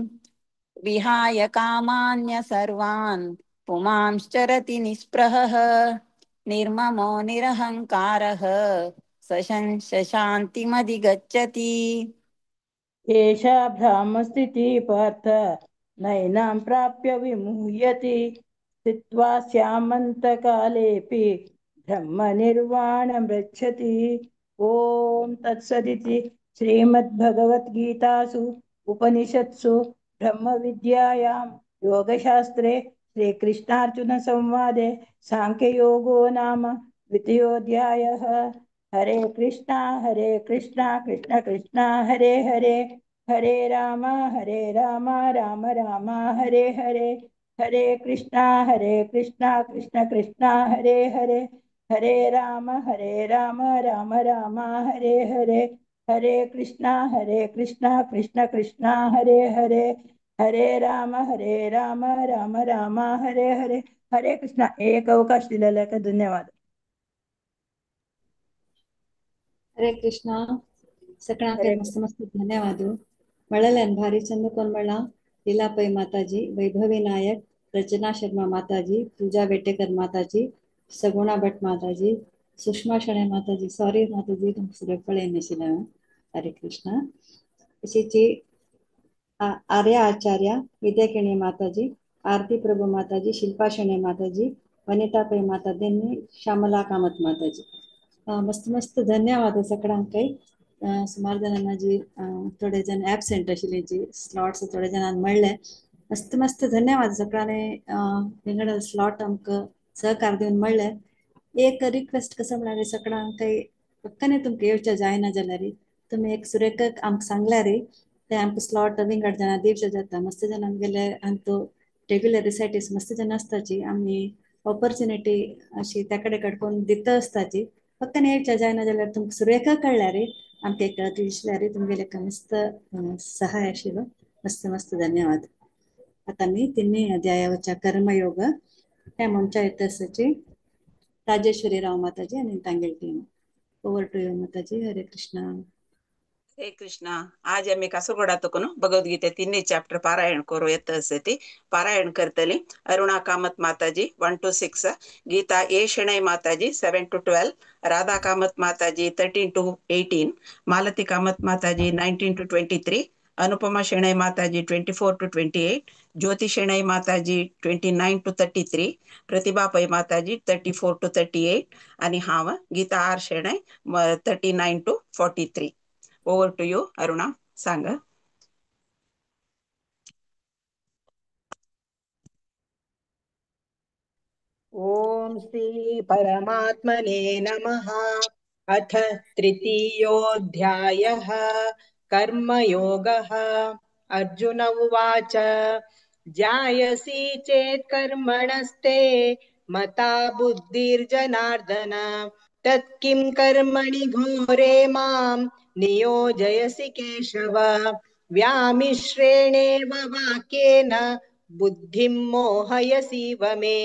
विहाय कामान्य सर्वान् पुमांश्चरति निःस्पृहः निर्ममो निरहङ्कारः शशान्तिमधिगच्छति। एषा भ्रामस्थितिः पार्थ नैनां प्राप्य विमुह्यति स्थित्वा स्यामन्तकालेऽपि ब्रह्मनिर्वाणमृच्छति। ॐ तत्सदिति श्रीमद्भगवद्गीतासु उपनिषत्सु ब्रह्मविद्यायां योगशास्त्रे श्रीकृष्णार्जुनसंवादे साङ्ख्ययोगो नाम द्वितीयोऽध्यायः। हरे कृष्णा कृष्ण कृष्ण हरे हरे, हरे राम राम राम हरे हरे, हरे कृष्णा कृष्ण कृष्ण हरे हरे, हरे राम राम राम हरे हरे, हरे कृष्णा कृष्ण कृष्ण हरे हरे, हरे राम राम राम हरे हरे. हरे कृष्ण. एक अवकाश दिलेला आहे का? धन्यवाद. हरे कृष्णा. सगळ्यांक मस्त मस्त ಧನ್ಯವಾದ. ಮಳಲನ್ ಭಾರಿ ಚಂದ ಕೊಂಡ್ಮಳ. ಲೀಲಾಪೈ ಮಾತಾಜಿ, ವೈಭವಿ ನಾಯಕ್, ರಚನಾ ಶರ್ಮಾ ಮಾತಾಜಿ, पूजा वेटेकर माताजी, सगुणा भट माताजी, सुषमा शणे माताजी, सॉरी माताजी तुमचे पळे नशिला. हरे कृष्णा. अशीची आर्या आचार्य, विद्याकिणी माताजी, आरती प्रभू माताजी, शिल्पा शणे माताजी, वनितापै माताजींनी, श्यामला कामत माताजी. मस्त मस्त धन्यवाद सगळ्यांक. सुमार जणांना जी थोडे जण ऍबसेंट आशिल्ले जी स्लॉट्स थोडे जणांना मेळ्ळे. मस्त मस्त धन्यवाद सगळ्यांनी वेगळे स्लॉट आमकां सहकार दिवन मेळ्ळे. एक रिक्वेस्ट कसं म्हणाले सगळ्यांक पक्कने तुमकां येवचें जायना जाल्यार तुम्ही एक सुरेख आमकां सांगल्यार ते आमकां स्लॉट विंगड जाणां दिवचें जाता. मस्त जणांक गेले आनी तो रेग्युलर रिसायटीस मस्त जण आसताची आमी ऑपॉर्च्युनिटी अशी त्याकडे कडकोन दिता आसताची. फक्त येवचें जायना जाल्यार तुमकां सुरेख कळल्यार आमकां एक दिसल्यार तुमगेले मस्त सहाय आशिल्लो. मस्त मस्त धन्यवाद. आता मी तिन्ही अध्यायावरच्या कर्मयोग त्या मनच्या इतिहासाची राजेश्वरी राव माताजी आणि तांगेल टीम. ओवर टू यू माताजी. हरे कृष्णा. हरे कृष्णा. आज आम्ही कासरगोडा तकून भगवद्गीते 3 चॅप्टर पारायण करू येत असती. पारायण करतली अरुणा कामत माताजी 1 to 6, गीता ए शणै माताजी 7 to 12, राधा कामत माताजी 13 to 18, मालती कामत माताजी 19 to 23, अनुपमा शणै माताजी 24 to 28, ज्योति शणै माताजी 29 to 33, प्रतिभा पै माताजी 34 to 38 आणि हाव Geeta R Shenoy 39 to 43. Over to you Aruna. सांग. ओम श्री परमात्मने नमः. अथ तृतीयोऽध्यायः कर्मयोगः. अर्जुन उवाच जायसी चेत् कर्मणस्ते मता बुद्धिर्जनार्दन तत्किं कर्मणि घोरे मां नियोजयसि केशव. व्यामिश्रेणेव वाक्येन बुद्धिं मोहयसीव मे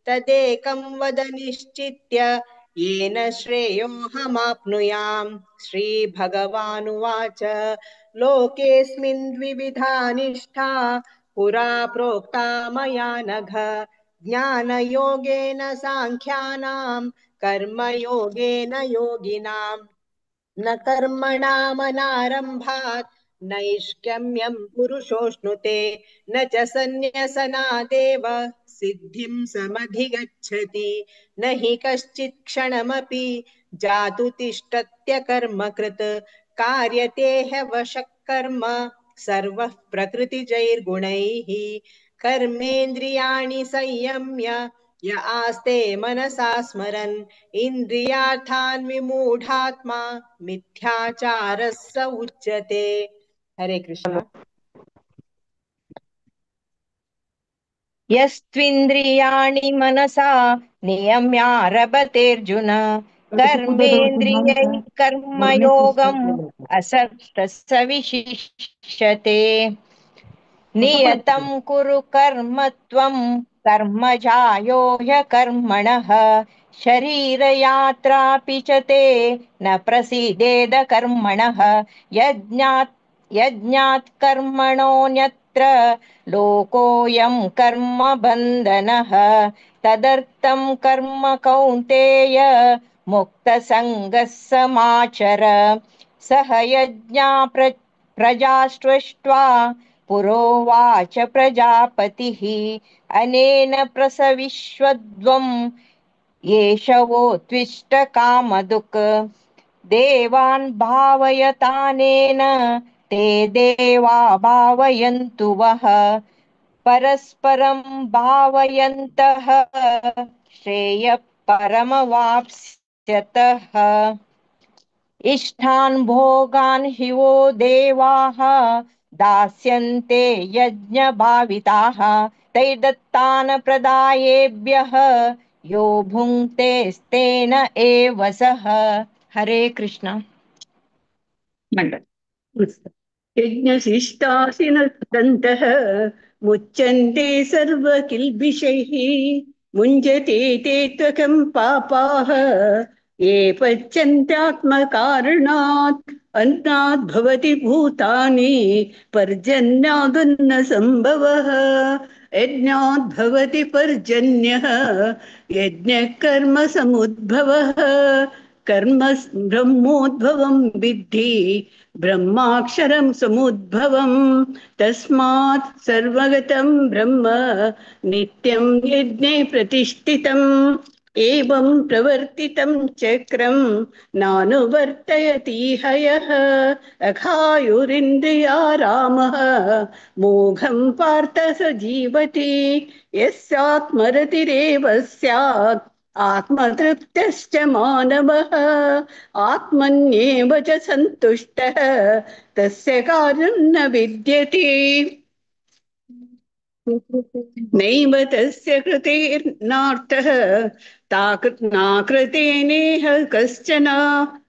तदेकं वद निश्चित्य येन श्रेयोऽहमाप्नुयाम्. श्रीभगवानुवाच लोकेऽस्मिन् द्विविधा निष्ठा पुरा प्रोक्ता मया नघ. ज्ञानयोगेन साङ्ख्यानां कर्मयोगेन योगिनाम्. न कर्मणामनारम्भात् नैष्कर्म्यं पुरुषोऽश्नुते न च सन्न्यसनादेव सिद्धिं समधिगच्छति. न हि कश्चित् क्षणमपि जातु तिष्ठत्य कर्मकृत् कार्यते ह्यवशः कर्म सर्वः प्रकृतिजैर्गुणैः. कर्मेन्द्रियाणि संयम्य य आस्ते मनसा स्मरन् इन्द्रियार्थान् विमूढात्मा मिथ्याचारः स उच्यते. हरे कृष्ण. यस्त्विन्द्रियाणि मनसा नियम्यारभतेऽर्जुन कर्मेन्द्रियैः कर्मयोगम् असक्तः स विशिष्यते. नियतं कुरु कर्म त्वं कर्मजायो ह्यकर्मणः शरीरयात्रापि च ते न प्रसीदेद कर्मणः. यज्ञात् कर्मणोऽन्यत्र सर्वत्र लोकोऽयं कर्म बन्धनः तदर्थं कर्म कौन्तेय मुक्तसङ्गः समाचर सह यज्ञा प्रजा सृष्ट्वा पुरोवाच प्रजापतिः अनेन प्रसविष्वद्वम् एष वोत्विष्ट कामधुक् देवान् भावयतानेन ते देवा भावयन्तु वः परस्परं भावयन्तः श्रेयः परमवाप्स्यतः इष्टान् भोगान् हि वो देवाः दास्यन्ते यज्ञभाविताः तैर्दत्तान् प्रदायेभ्यः यो भुङ्क्तेस्तेन एव सः हरे कृष्ण यज्ञशिष्टासि न दन्तः मुच्यन्ते सर्वकिल्बिषैः मुञ्जते ते त्वकं पापाः ये पच्यन्त्यात्मकारणात् अन्नात् भवति भूतानि पर्जन्यादन्न सम्भवः यज्ञात् भवति पर्जन्यः यज्ञः कर्म समुद्भवः कर्म ब्रह्मोद्भवं विद्धि ब्रह्माक्षरं समुद्भवं तस्मात् सर्वगतं ब्रह्म नित्यं यज्ञे प्रतिष्ठितम् एवं प्रवर्तितं चक्रं नानुवर्तयति हयः अघायुरिन्द्रियारामः मोघं पार्थ स जीवति यस्यात्मरतिरेव स्यात् आत्मतृप्तश्च मानवः आत्मन्येव च सन्तुष्टः तस्य कार्यं न विद्यते नैव तस्य कृतेर्नार्थः नाकृतेनेह कश्चन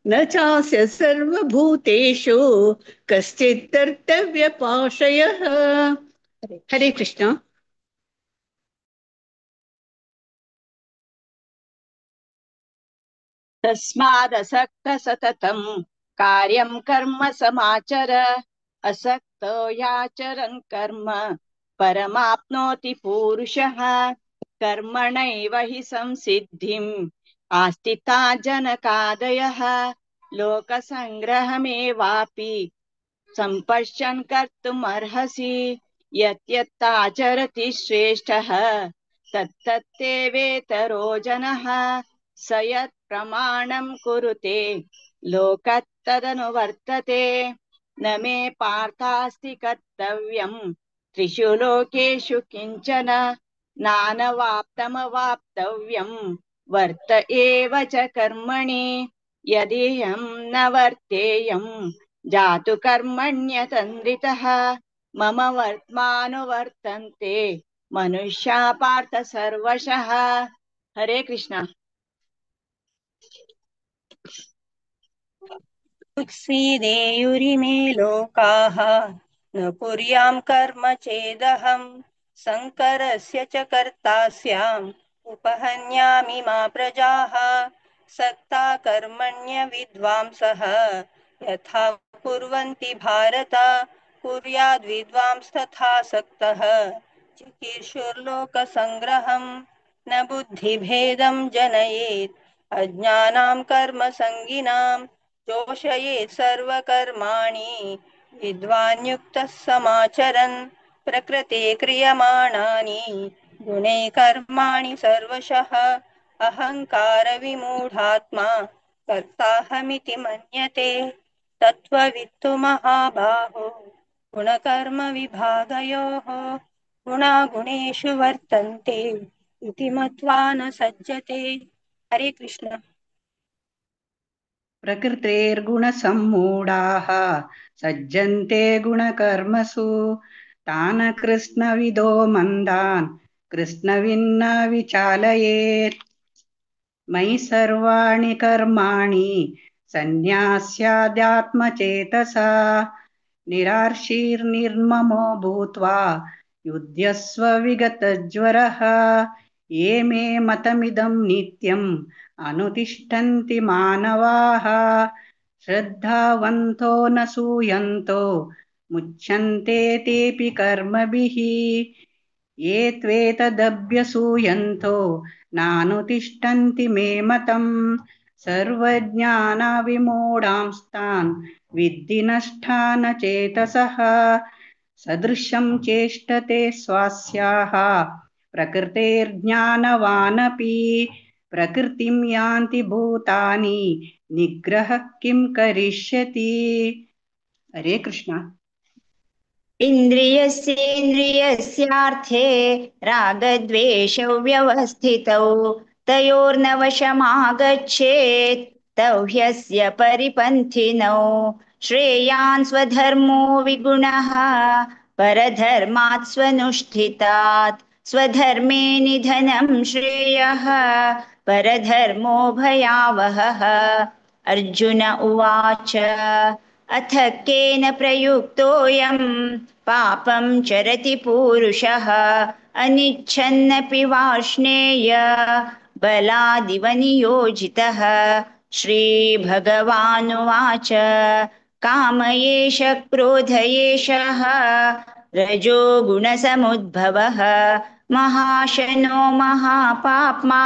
न चास्य सर्वभूतेषु कश्चित् कर्तव्यपाशयः हरे कृष्ण तस्मादसक्त सततं कार्यं कर्म समाचर असक्तो याचरन् कर्म परमाप्नोति पूरुषः कर्मणैव हि संसिद्धिम् आस्थिता जनकादयः लोकसङ्ग्रहमेवापि सम्पश्यन् कर्तुमर्हसि यत् श्रेष्ठः तत्तत्ते वेतरो जनः स यत् प्रमाणं कुरुते लोकत्तदनुवर्तते न मे पार्थास्ति कर्तव्यं त्रिषु लोकेषु किञ्चन नानवाप्तमवाप्तव्यं वर्त एव च कर्मणि यदि न वर्तेयं जातु कर्मण्यतन्द्रितः मम वर्त्मानुवर्तन्ते मनुष्या पार्थ सर्वशः हरे कृष्ण उत्सीदेयुरिमे लोकाः न कुर्यां कर्म चेदहं शङ्करस्य च कर्ता स्याम् उपहन्यामि मा प्रजाः सक्ता कर्मण्य विद्वांसः यथा कुर्वन्ति भारत कुर्याद् विद्वांस्तथा सक्तः चिकीर्षुर्लोकसङ्ग्रहं न बुद्धिभेदं जनयेत् अज्ञानां कर्मसङ्गिनां जोषयेत् सर्वकर्माणि विद्वान् युक्तः समाचरन् प्रकृते क्रियमाणानि गुणे कर्माणि सर्वशः अहङ्कारविमूढात्मा कर्ताहमिति मन्यते तत्त्ववित्तु महाबाहो गुणकर्मविभागयोः गुणागुणेषु वर्तन्ते इति मत्वा न सज्जते हरे कृष्ण प्रकृतेर्गुणसम्मूढाः सज्जन्ते गुणकर्मसु तान् कृष्णविदो मन्दान् कृष्णविन्न विचालयेत् मयि सर्वाणि कर्माणि सन्न्यास्याध्यात्मचेतसा निराशीर्निर्ममो भूत्वा युध्यस्व विगतज्वरः ये मे मतमिदं नित्यम् अनुतिष्ठन्ति मानवाः श्रद्धावन्तो न सूयन्तो मुच्यन्ते तेऽपि कर्मभिः ये त्वेतदभ्यसूयन्तो नानुतिष्ठन्ति मे मतम् सर्वज्ञानविमूढांस्तान् विद्धि नष्टान चेतसः सदृशं चेष्टते स्वास्याः प्रकृतेर्ज्ञानवानपि प्रकृतिं यान्ति भूतानि निग्रह किं करिष्यति। हरे कृष्ण। इन्द्रियस्येन्द्रियस्यार्थे रागद्वेषौ व्यवस्थितौ तयोर्नवशमागच्छेत् तौ ह्यस्य परिपन्थिनौ श्रेयान् स्वधर्मो विगुणः परधर्मात् स्वनुष्ठितात् स्वधर्मे निधनं श्रेयः परधर्मो भयावहः। अर्जुन उवाच अथ केन प्रयुक्तोऽयं पापं चरति पूरुषः अनिच्छन्नपि वार्ष्णेय बलादिव नियोजितः। श्रीभगवानुवाच काम एष क्रोध एषः रजो गुणसमुद्भवः महाशनो महापाप्मा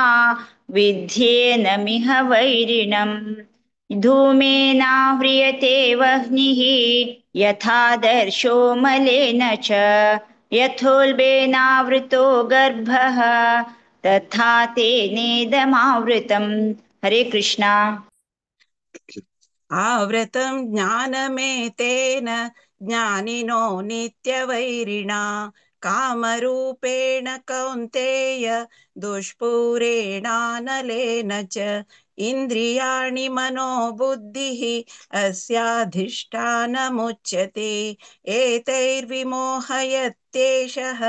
विध्येनमिह वैरिणम् धूमेनाव्रियते वह्निः यथादर्शो मलेन च यथोल्बेनावृतो गर्भः तथा तेनेदमावृतम्। हरे कृष्णा। आवृतं ज्ञानमेतेन ज्ञानिनो नित्यवैरिणा कामरूपेण कौन्तेय दुष्पूरेणानलेन च इन्द्रियाणि मनोबुद्धिः अस्याधिष्ठानमुच्यते एतैर्विमोहयत्येषः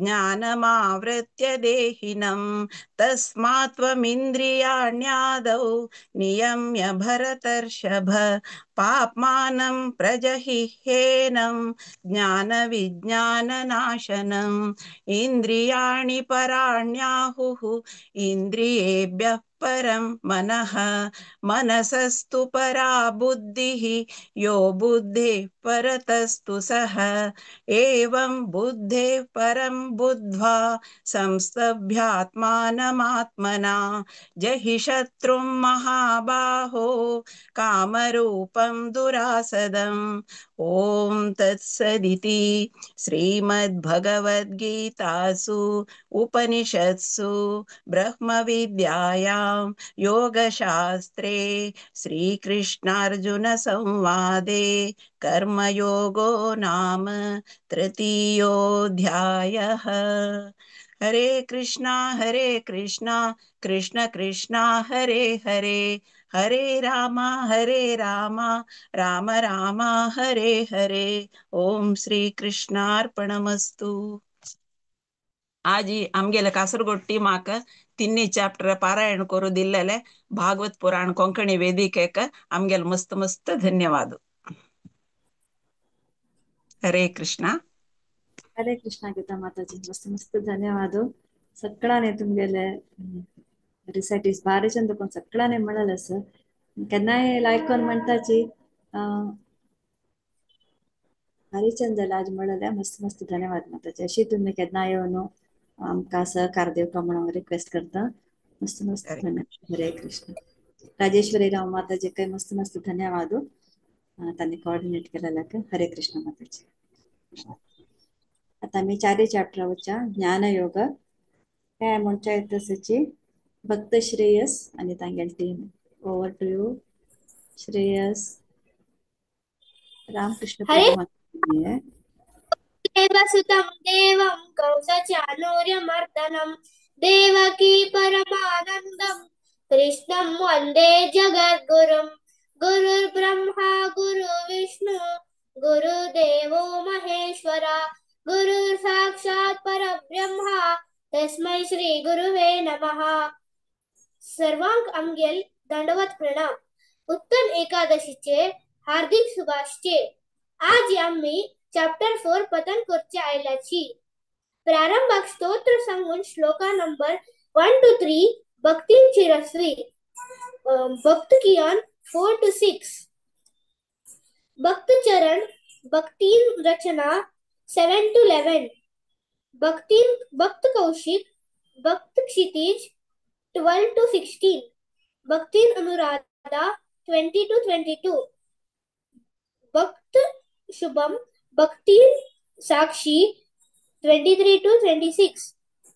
ज्ञानमावृत्य देहिनम् तस्मात् त्वमिन्द्रियाण्यादौ नियम्य भरतर्षभ पाप्मानं प्रजहिह्येनं ज्ञानविज्ञाननाशनम् इन्द्रियाणि पराण्याहुः इन्द्रियेभ्यः परं मनः मनसस्तु परा बुद्धिः यो बुद्धेः परतस्तु सः एवं बुद्धेः परं बुद्ध्वा संस्तभ्यात्मानमात्मना जहि शत्रुं महाबाहो कामरूपं दुरासदम्। ॐ तत्सदिति श्रीमद्भगवद्गीतासु उपनिषत्सु ब्रह्मविद्यायां योगशास्त्रे श्रीकृष्णार्जुनसंवादे कर्मयोगो नाम तृतीयोऽध्यायः। हरे कृष्णा कृष्ण कृष्ण हरे हरे हरे राम राम राम हरे हरे। ओम श्री कृष्णार्पणमस्तु। आजी आमगेले कासरगोड टीमाक तिन्नी चॅप्टर पारायण करू दिल्लेले भागवत पुराण कोंकणी वेदिकेक आमगेल मस्त मस्त धन्यवाद। हरे कृष्णा गीता माताजी मस्त मस्त धन्यवाद सगळ्यांनी तुमगेले रिसायटीज बारी चंद पण सगळ्यांनी म्हणलं सर केन्नाय लायकोन म्हणटाची भारी चंद जालें आज म्हणलें मस्त मस्त धन्यवाद माताजी अशी तुम्ही केन्नाय येवन आमकां सहकार दिवपा म्हणून रिक्वेस्ट करता मस्त मस्त धन्यवाद। हरे कृष्ण। राजेश्वरी राव माताजी काही मस्त मस्त धन्यवाद त्यांनी कोऑर्डिनेट केलेल्या। हरे कृष्ण माताजी। आता मी 4 चॅप्टरवरच्या ज्ञानयोग काय म्हणच्या येतसची भक्त श्रेयस आणि तांगेल team over to you Shreyas Ramakrishna परमात्मा देवसुतं देवं कंसचाणूर्यमर्दनं देवकी परमानन्दं कृष्णं वन्दे जगद्गुरुं गुरुर्ब्रह्मा गुरुर्विष्णु गुरुदेवो महेश्वरा गुरुर्साक्षात् परब्रह्मा तस्मै श्री गुरुवे नमः। सर्वांक आमगेल दंडवत प्रणाम। उत्तम एकादशीचे हार्दिक शुभाशय। आज आम्ही चॅप्टर 4 पतन करचे आयल्याची प्रारंभाक स्तोत्र सांगून श्लोका नंबर 1 to 3 भक्तींची रसवी भक्त कियान 4 to 6 भक्त चरण Bhaktin Rachana 7 to 11. Bhakt Kaushik, Bhakt Kshitij 12 to 16. Bhaktin Anuradha 20 to 22. Bhakt Shubham, Bhaktin Sakshi 23 to 26.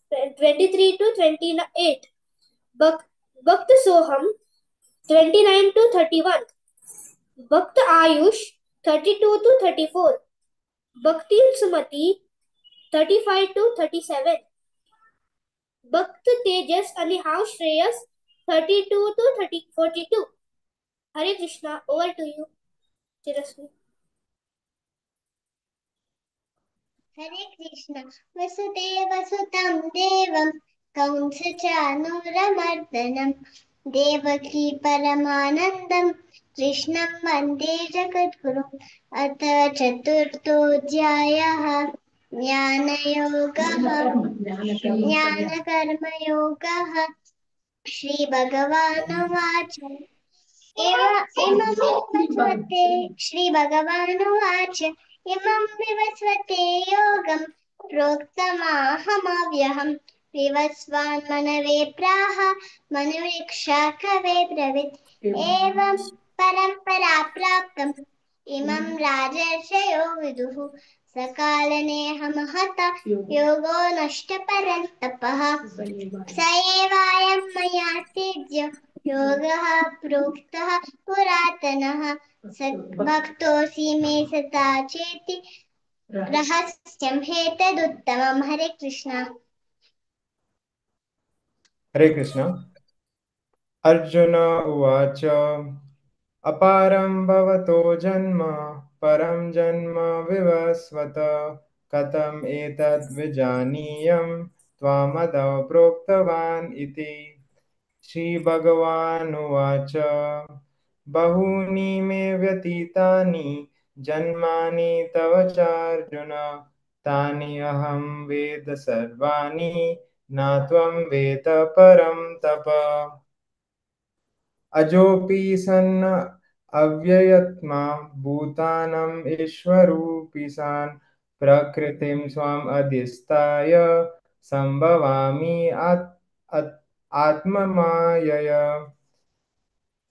23 to 28. Bhakt Soham 29 to 31. Bhakt Ayush 32 to 34. Bhaktin Sumati 35 to 37. Bhakt Tejas Anihav Shreyas 32 to 42. Hare Krishna, over to you, Chirasmi. Hare Krishna. Vasudeva Sutam Devam Kamsachanuramardanam Devaki Paramanandam Krishnam Vande Jagadgurum Atha Chaturthodhyayah Jnanakarma-yogaः Shri Bhagavanuvacha Shri Bhagavanuvacha Imam Vivasvate Yogam Proktamahamavyaham Vivasvan Manave Praha Manuriksha Kave Bravit Evam Parampara Praptam Imam Rajarshyo Viduhu Sakalane Hamahata Yogo Nashta Parantapaha Saevayam Maya Tejya Yogaः प्रोक्तः पुरातनः भक्तोऽसि मे सदा चेति रहस्यं हेतदुत्तमम् हरे कृष्ण हरे कृष्ण अर्जुन उवाच अपारं भवतो जन्म परं जन्म विवस्वत कथम् एतद् विजानीयं त्वामदौ प्रोक्तवान् इति श्रीभगवानुवाच बहूनि मे व्यतीतानि जन्मानि तव चार्जुन तानि अहं वेद सर्वाणि न त्वं वेद परं तप अजोऽपि सन् अव्ययत्मा भूतानाम् ईश्वरूपी सन् प्रकृतिं स्वाम् अधिष्ठाय सम्भवामि आत्ममायया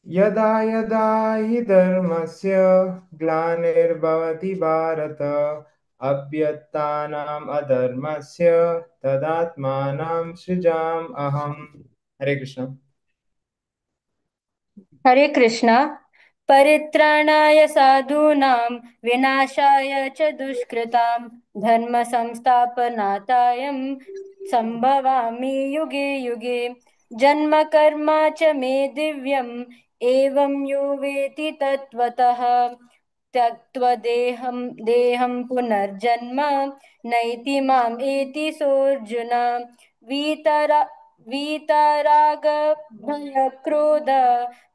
यदा यदा हि धर्मस्य ग्लानिर्भवति भारत अभ्युत्थानम् अधर्मस्य तदात्मानं सृजामि अहम् हरे कृष्ण हरे कृष्ण परित्राणाय साधूनां विनाशाय च दुष्कृतां धर्म संस्थापनार्थाय संभवामि युगे युगे जन्म कर्म च मे दिव्यम् एवं यो वेति तत्त्वतः त्यक्त्वा देहं पुनर्जन्म नैति माम् एति सोऽर्जुन वीतराग भयक्रोध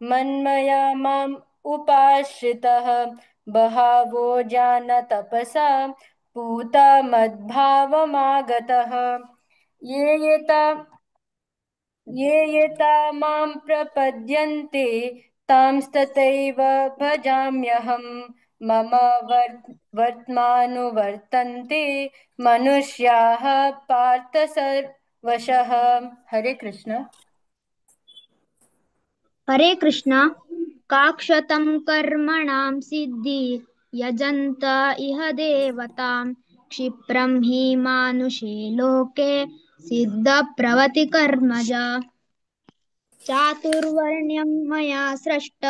मन्मया माम् उपाश्रितः बहवो जानतपसा पूता मद्भावमागतः ये यता मां प्रपद्यन्ते तांस्तथैव भजाम्यहम् मम वर्त्मानुवर्तन्ते मनुष्याः पार्थ सर्वशः हरे कृष्ण हरे कृष्ण काक्षतं कर्मणां सिद्धि यजन्त इह देवतां क्षिप्रं हि मानुषे लोके सिद्धप्रवति कर्मजा चातुर्वर्ण्यं मया सृष्ट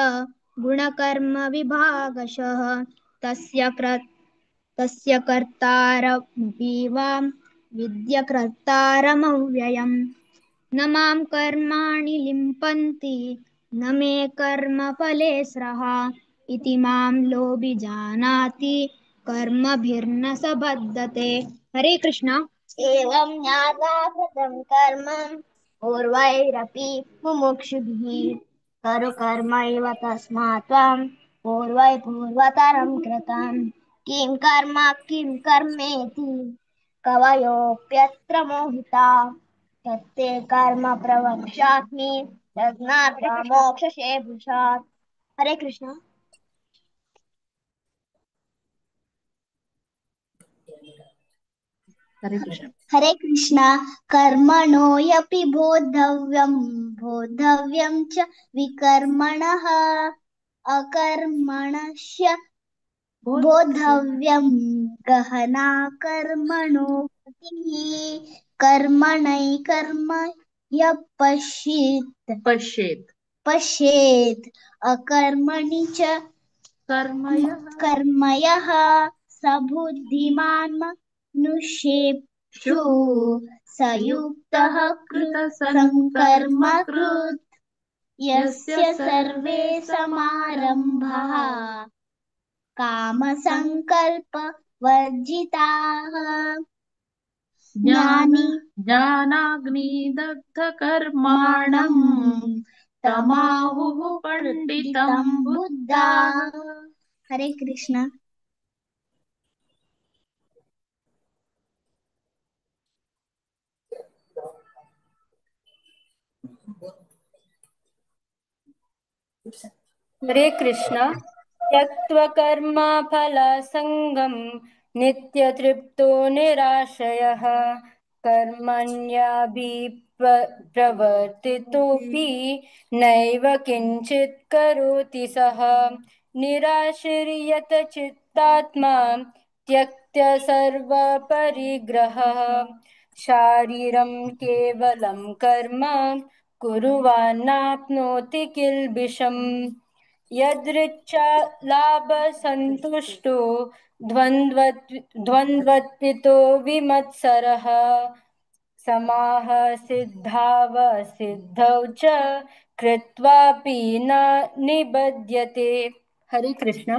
गुणकर्म विभागशः तस्य कर्तारमपि वां विद्यकर्तारमव्ययम् न मां कर्माणि लिम्पन्ति न मे कर्मफले स्रः इति मां लोभिजानाति कर्मभिर्न स बद्धते हरे कृष्ण एवं ज्ञात्वा कृतं कर्म पूर्वैरपि मुमुक्षुभिः करो कर्मैव तस्मात् त्वं पूर्वतरं कृतं किं कर्मेति कवयोऽप्यत्र मोहिताः तत्ते कर्म प्रवक्ष्यामि यज्ञात्वा मोक्षसे भूषात् हरे कृष्ण हरे कृष्ण। हरे कृष्णा कर्मणो यपि बोद्धव्यं च विकर्मणः अकर्मणस्य बोद्धव्यं गहना कर्मणो गतिः कर्मणैकर्म यः पश्येत् अकर्मणि च कर्मयः स बुद्धिमान् मनुष्येषु स युक्तः कृतसङ्कर्म कृत् यस्य सर्वे समारम्भाः कामसङ्कल्पवर्जिताः ज्ञानाग्निदग्धकर्माणं तमाहुः पंडितं बुद्धाः। हरे कृष्ण। हरे कृष्ण। त्यक्त्वा कर्मफलसङ्गं नित्यतृप्तो निराश्रयः प्रवर्तितोऽपि नैव किञ्चित् करोति सः निराश्रियत चित्तात्मा त्यक्त्य सर्वपरिग्रहः शारीरं केवलं कर्म कुर्वान्नाप्नोति किल्बिषम् यदृच्छा लाभसन्तुष्टो द्वन्द्वत्पितो विमत्सरः समाः सिद्धाव सिद्धौ च कृत्वापि न निबध्यते। हरे कृष्ण।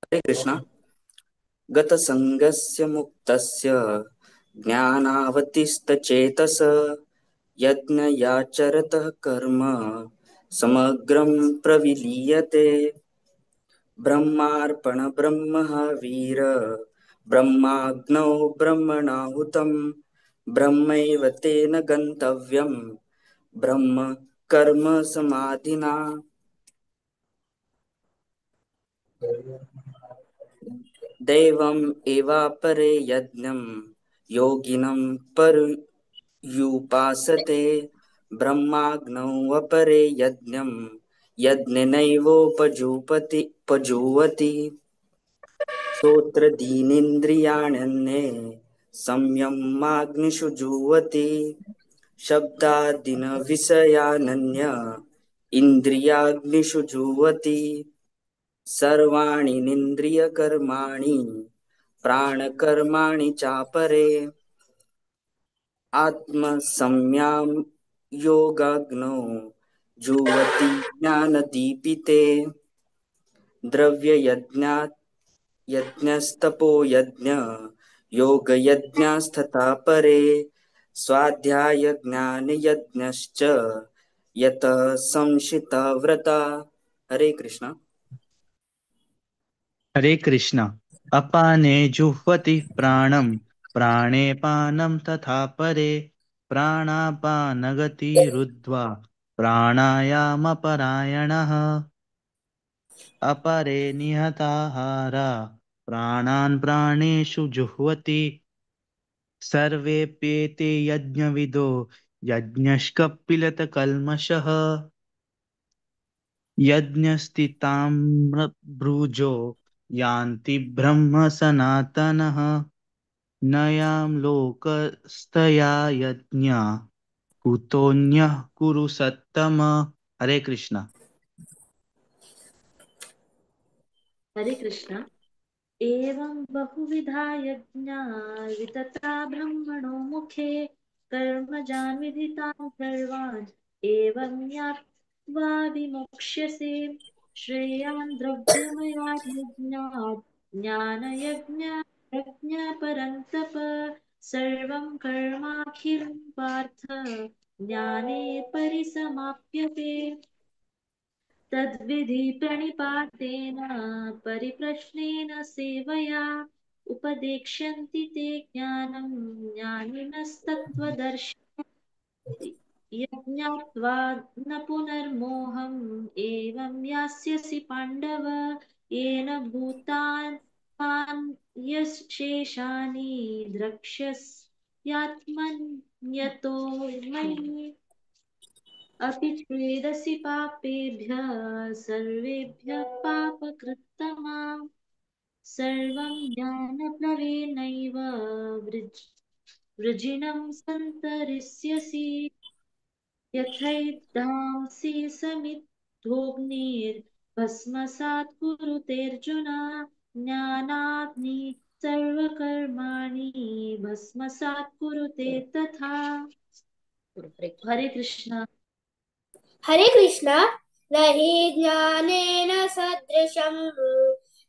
हरे कृष्ण। गतसङ्गस्य मुक्तस्य ज्ञानावतिष्ठचेतस यज्ञयाचरतः कर्म समग्रं प्रविलीयते ब्रह्मार्पणब्रह्मवीर ब्रह्माग्नौ ब्रह्मणाहुतं ब्रह्मैव तेन गन्तव्यं ब्रह्म कर्म समाधिना। दैवम् एवापरे यज्ञं योगिनं पर्युपासते ब्रह्माग्नौ अपरे यज्ञं यज्ञेनैवोपजुवति श्रोत्रदीनीन्द्रियाण्यन्ये संयमाग्निषु जुह्वति शब्दादीन् विषयानन्य इन्द्रियाग्निषु जुह्वति सर्वाणि निन्द्रियकर्माणि प्राणकर्माणि चापरे आत्मसंयम योगाग्नौ जुह्वति ज्ञानदीपिते द्रव्ययज्ञात् यज्ञस्तपो यज्ञ योगयज्ञस्तथा परे स्वाध्यायज्ञानयज्ञश्च यतः संशिता व्रता। हरे कृष्ण। हरे कृष्ण। अपाने जुह्वति प्राणं प्राणे पानं तथा परे प्राणापानगतिरुद्ध्वा प्राणायामपरायणः अपरे निहताहारा प्राणान् प्राणेषु जुह्वति सर्वेऽप्येते यज्ञविदो यज्ञश्कपिलतकल्मषः यज्ञस्थिताम्रभुजो यान्ति ब्रह्म सनातनः न यां लोकस्तया यज्ञा कुतोऽन्यः कुरु सत्तम। हरे कृष्ण। हरे कृष्ण। एवं बहुविधा यज्ञा वितता ब्रह्मणो मुखे कर्मजान् विदितान् सर्वान् एवं ज्ञात्वा विमुक्ष्यसे श्रेयान् द्रव्यमयान् यज्ञात् ज्ञानयज्ञ परन्तप सर्वं कर्माखिलं पार्थ ज्ञाने परिसमाप्यते तद्विधि प्रणिपातेन परिप्रश्नेन सेवया उपदेक्ष्यन्ति ते ज्ञानं ज्ञानिनस्तत्त्वदर्शिनः यज्ञात्वा न पुनर्मोहम् एवं यास्यसि पाण्डव येन भूतान्यशेषानि द्रक्ष्यस्यात्मन्यतो मयि अपि चेदसि पापेभ्यः सर्वेभ्यः पापकृत्तमा सर्वं ज्ञानप्लवेनैव वृजिनं सन्तरिष्यसि यथैधांसि समिद्धोऽग्निर्भस्मसात् कुरुतेऽर्जुन ज्ञानाग्नि सर्वकर्माणि भस्मसात् कुरुते तथा। हरे कृष्ण। हरे कृष्ण। न हि ज्ञानेन सदृशं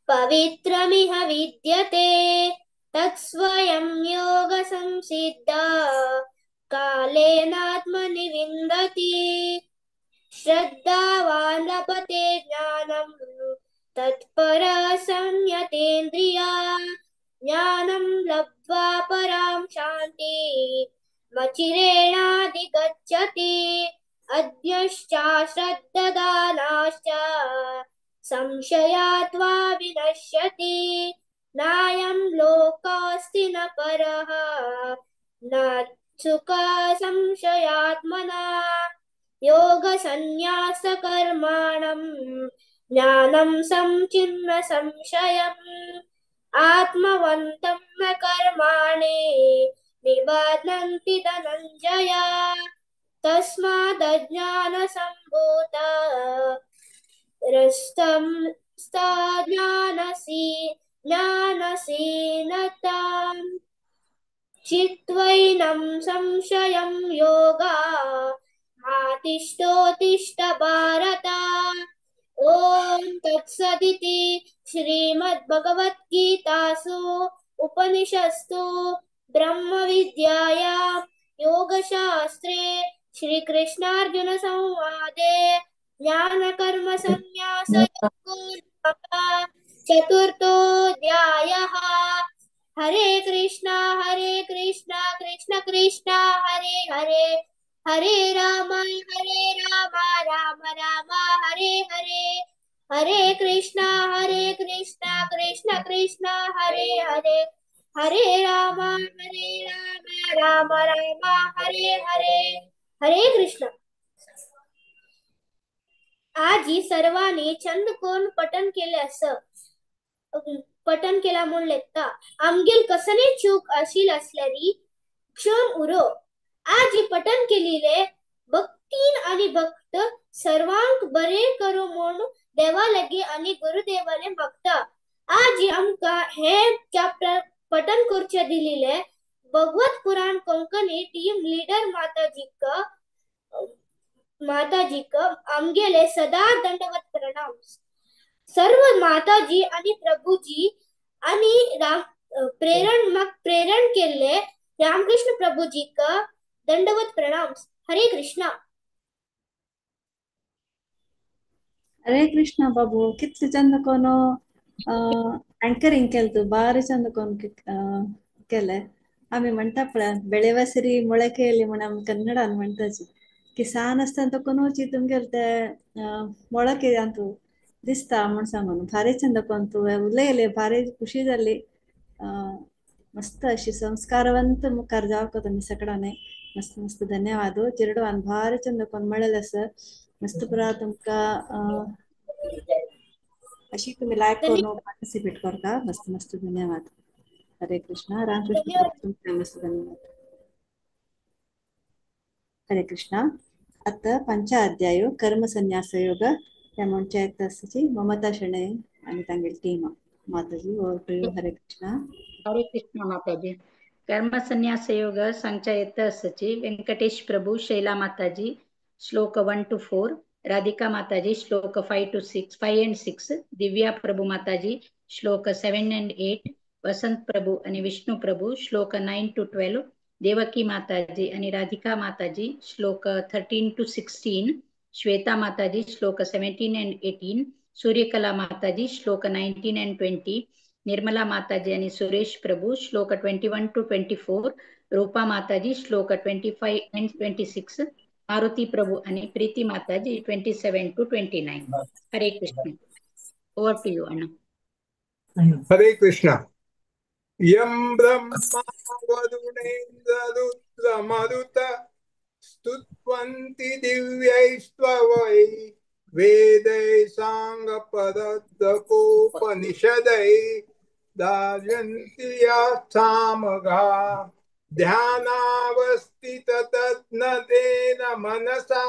पवित्रमिह विद्यते तत्स्वयं योगसंसिद्धा कालेनात्मनि विन्दति श्रद्धावान् लभते ज्ञानं तत्परः संयतेन्द्रिया ज्ञानं लब्ध्वा परां शान्तिमचिरेणाधिगच्छति अज्ञश्च श्रद्धदानाश्च संशयात्वा विनश्यति नायं लोकोऽस्ति न परः न सुख संशयात्मना योगसंन्यासकर्माणं ज्ञानं संचिन्न संशयम् आत्मवन्तं न कर्माणि निबध्नन्ति धनञ्जय तस्मादज्ञानसम्भूता रस्तं ज्ञानसीनताम् चित्वैनं संशयं योगा तिष्ठोत्तिष्ठ भारत। ॐ तत्सदिति श्रीमद्भगवद्गीतासु उपनिषत्सु ब्रह्मविद्यायां योगशास्त्रे श्रीकृष्णार्जुन संवादे ज्ञानकर्मसन्न्यासयोगो नाम चतुर्थोऽध्यायः। हरे कृष्णा कृष्ण कृष्ण हरे हरे हरे राम राम राम हरे हरे हरे कृष्णा कृष्ण कृष्ण हरे हरे हरे राम राम राम हरे हरे हरे कृष्ण। आजी सर्वांनी छंद कोण पठन केले असं पठन केला म्हणून लेखता आमगेल कसने चूक अशील असल्यारी क्षम उरो आजी पठन केलेले भक्तीन आणि भक्त सर्वांक बरे करो म्हणून देवा लगे आणि गुरुदेवाने मागता आजी आमका हे चॅप्टर पठन करचे दिलेले भगवत पुराण कोंकणी टीम लीडर माताजी का आमगेले सदा दंडवत प्रणाम। सर्व माताजी आणि प्रभूजी आणि प्रेरण केले रामकृष्ण प्रभुजी का दंडवत प्रणाम। हरे कृष्णा। हरे कृष्णा बाबू कितले चंद कोनो अँकरिंग केलं तू बारी चंद कोण केले आम्ही म्हणता पळय ಬೆಳೆವಸಿರಿ ಮೊಳಕೆಯಲ್ಲಿ म्हणून कन्नड म्हणताची किसान असताना कोणची तुमगेल ते ಮೊಳಕೆ ಅಂತೂ दिसता म्हण सांगून भारी चंद कोण तू उलयले भारी खुशी झाली मस्त अशी संस्कारवंत मुखार जावक तुम्ही सगळ्यांनी मस्त मस्त धन्यवाद चिरडवान भारी चंद कोण मिळालं सर मस्त पुरा तुमका अशी तुम्ही लाईक करून पार्टिसिपेट करता मस्त मस्त धन्यवाद। हरे कृष्णा रामकृष्ण मस्त धन्यवाद। हरे कृष्णा। आता पंच अध्याय कर्म संन्यास योग त्या म्हणच्या ममता शणे आणि तांगेल टीम माताजी हरे कृष्णा। हरे कृष्ण माताजी। कर्म संन्यास योग सांगच्या सची वेंकटेश प्रभु शैला माताजी श्लोक 1 to 4 राधिका माताजी श्लोक 5 and 6 दिव्या प्रभु माताजी श्लोक 7 and 8 वसंत प्रभु आणि विष्णु प्रभु श्लोक 9 to 12 देवकी माताजी आणि राधिका माताजी श्लोक 13 to 16 श्वेता माताजी श्लोक 17 and 18 सूर्यकला माताजी श्लोक 19 and 20 निर्मला माताजी आणि सुरेश प्रभु श्लोक 21 to 24 रूपा माताजी श्लोक 25 and 26 मारुती प्रभु आणि प्रीति माताजी 27 to 29 हरे Krishna. Over to you, Anna. Hare Krishna. Yam Brahma Vadunesha Stutvanti Divyaistvavai Vedai Sangha Padaddakopanishadai Dajanti Yathamagha Dhyanavastita Tatnadena Manasa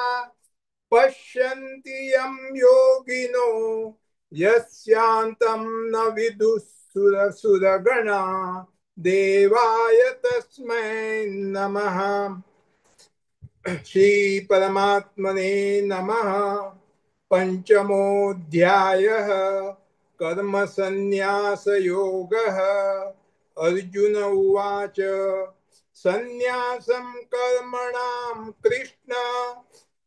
Pashyanti Yam Yogino Yasyantam na vidussuragana Devaya tasmai namaha Shri Paramatmane namaha Panchamodhyayah Karma Sannyasa Yogaha Arjuna Uvacha Sannyasam Karmanam Krishna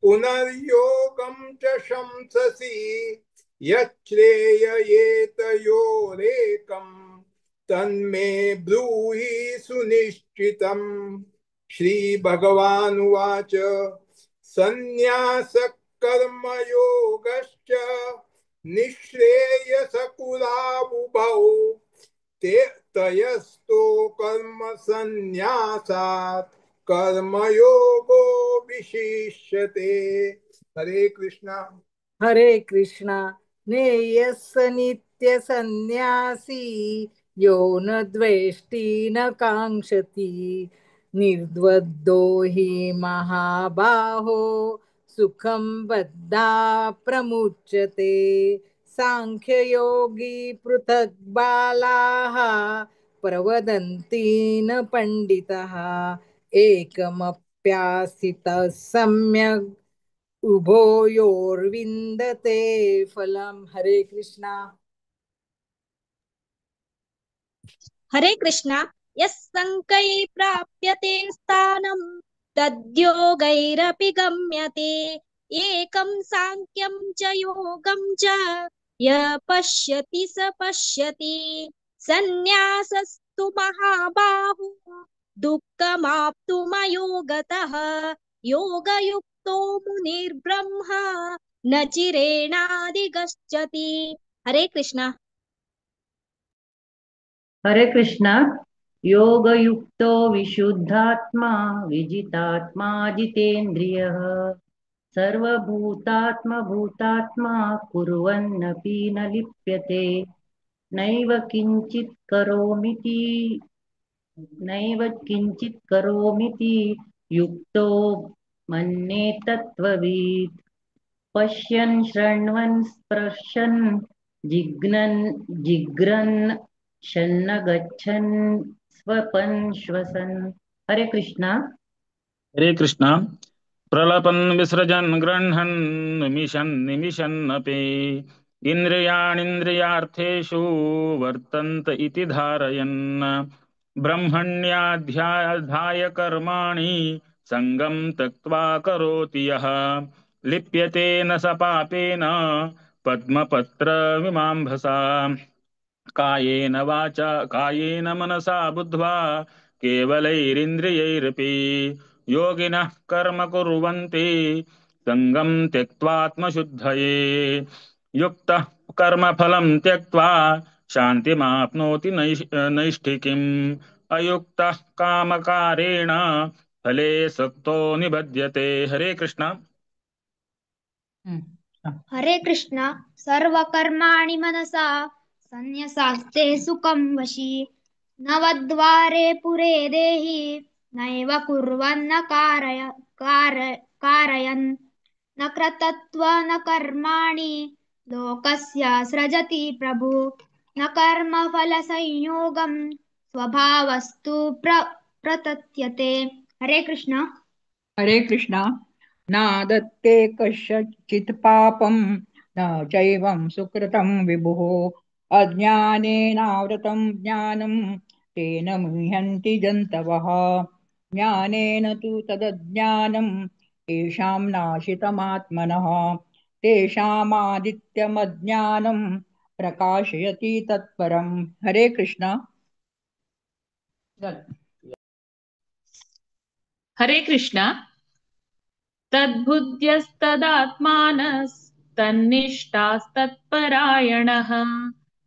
Punaryogam cha shamsasi Yachreyayetayorekam Tanme Bruhi Sunishchitam Shri Bhagavan Uvacha Sannyasa Karma Yogascha Nishreyasa Kulabhubhau Tayasto Karma Sannyasat Karma Yogo Vishishyate. Hare Krishna. हरे कृष्णा नेयस नित्य सन्यासी यो न द्वेष्टि न कांक्षति निर्द्वन्द्वो हि महाबाहो सुखं बद्धा प्रमुच्यते सांख्ययोगी पृथक् बालाः प्रवदन्ति न पंडितः एकमप्यास्थितः सम्यक् उभयोर्विन्दते फलम. हरे कृष्णा. हरे कृष्णा. यस्सङ्कै प्राप्यते स्थानं तद्योगैरपि गम्यते एकं साङ्ख्यं च योगं च यः पश्यति स पश्यति सन्न्यासस्तु महाबाहो दुःखमाप्तुमयोगतः योगयुक्तो मुनिर्ब्रह्म न चिरेणाधिगच्छति. हरे कृष्णा. हरे कृष्णा. योगयुक्तो विशुद्धात्मा विजितात्मा जितेन्द्रियः सर्वभूतात्मा भूतात्मा कुर्वन्नपि न लिप्यते नैव किञ्चित् करोमीति युक्तो मन्ये तत्त्ववित् पश्यन् शृण्वन् स्पृशन् जिघ्रन् शन्न गच्छन् स्वपन् श्वसन्. हरे कृष्णा. हरे कृष्णा. प्रलपन् विसृजन् गृह्णन् निमिषन्नपि इन्द्रियाणीन्द्रियार्थेषु वर्तन्त इति धारयन् ब्रह्मण्याध्याय कर्माणि सङ्गं त्यक्त्वा करोति यः लिप्यते न स पापेन पद्मपत्रमिमाम्भसा कायेन वाचा कायेन मनसा बुद्ध्वा केवलैरिन्द्रियैरपि योगिनः कर्म कुर्वन्ति सङ्गं त्यक्त्वात्मशुद्धये युक्तः कर्मफलं त्यक्त्वा शान्तिमाप्नोति नैष्ठिकीम् अयुक्तः कामकारेण फले सक्तो निबध्यते. हरे कृष्ण. हरे कृष्ण. सर्वकर्माणि मनसा सन्न्यसास्ते सुखं वशी नवद्वारे पुरे देहि नैव कुर्वन्न कारयन् न कृतत्व न कर्माणि लोकस्य सृजति प्रभु न कर्मफलसंयोगं स्वभावस्तु प्रतत्यते. हरे कृष्ण. हरे कृष्णा. नादत्ते कस्यचित् पापं न चैवं सुकृतं विभुः अज्ञानेनावृतं ज्ञानं तेन मुह्यन्ति जन्तवः ज्ञानेन तु तदज्ञानं येषां नाशितमात्मनः तेषामादित्यमज्ञानं प्रकाशयति तत्परम्. हरे कृष्णा. हरे कृष्णा. तद्बुद्ध्यस्तदात्मानः तन्निष्ठास्तत्परायणः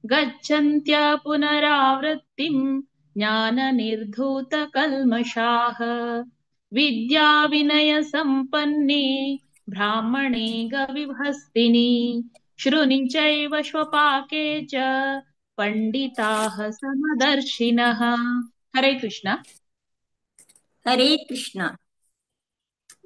गच्छन्त्य पुनरावृत्तिं ज्ञाननिर्धूतकल्मषाः विद्याविनयसम्पन्ने ब्राह्मणे गविभस्तिनि शृणि चैव स्वपाके च पंडिताः समदर्शिनः। हरे कृष्ण। हरे कृष्ण।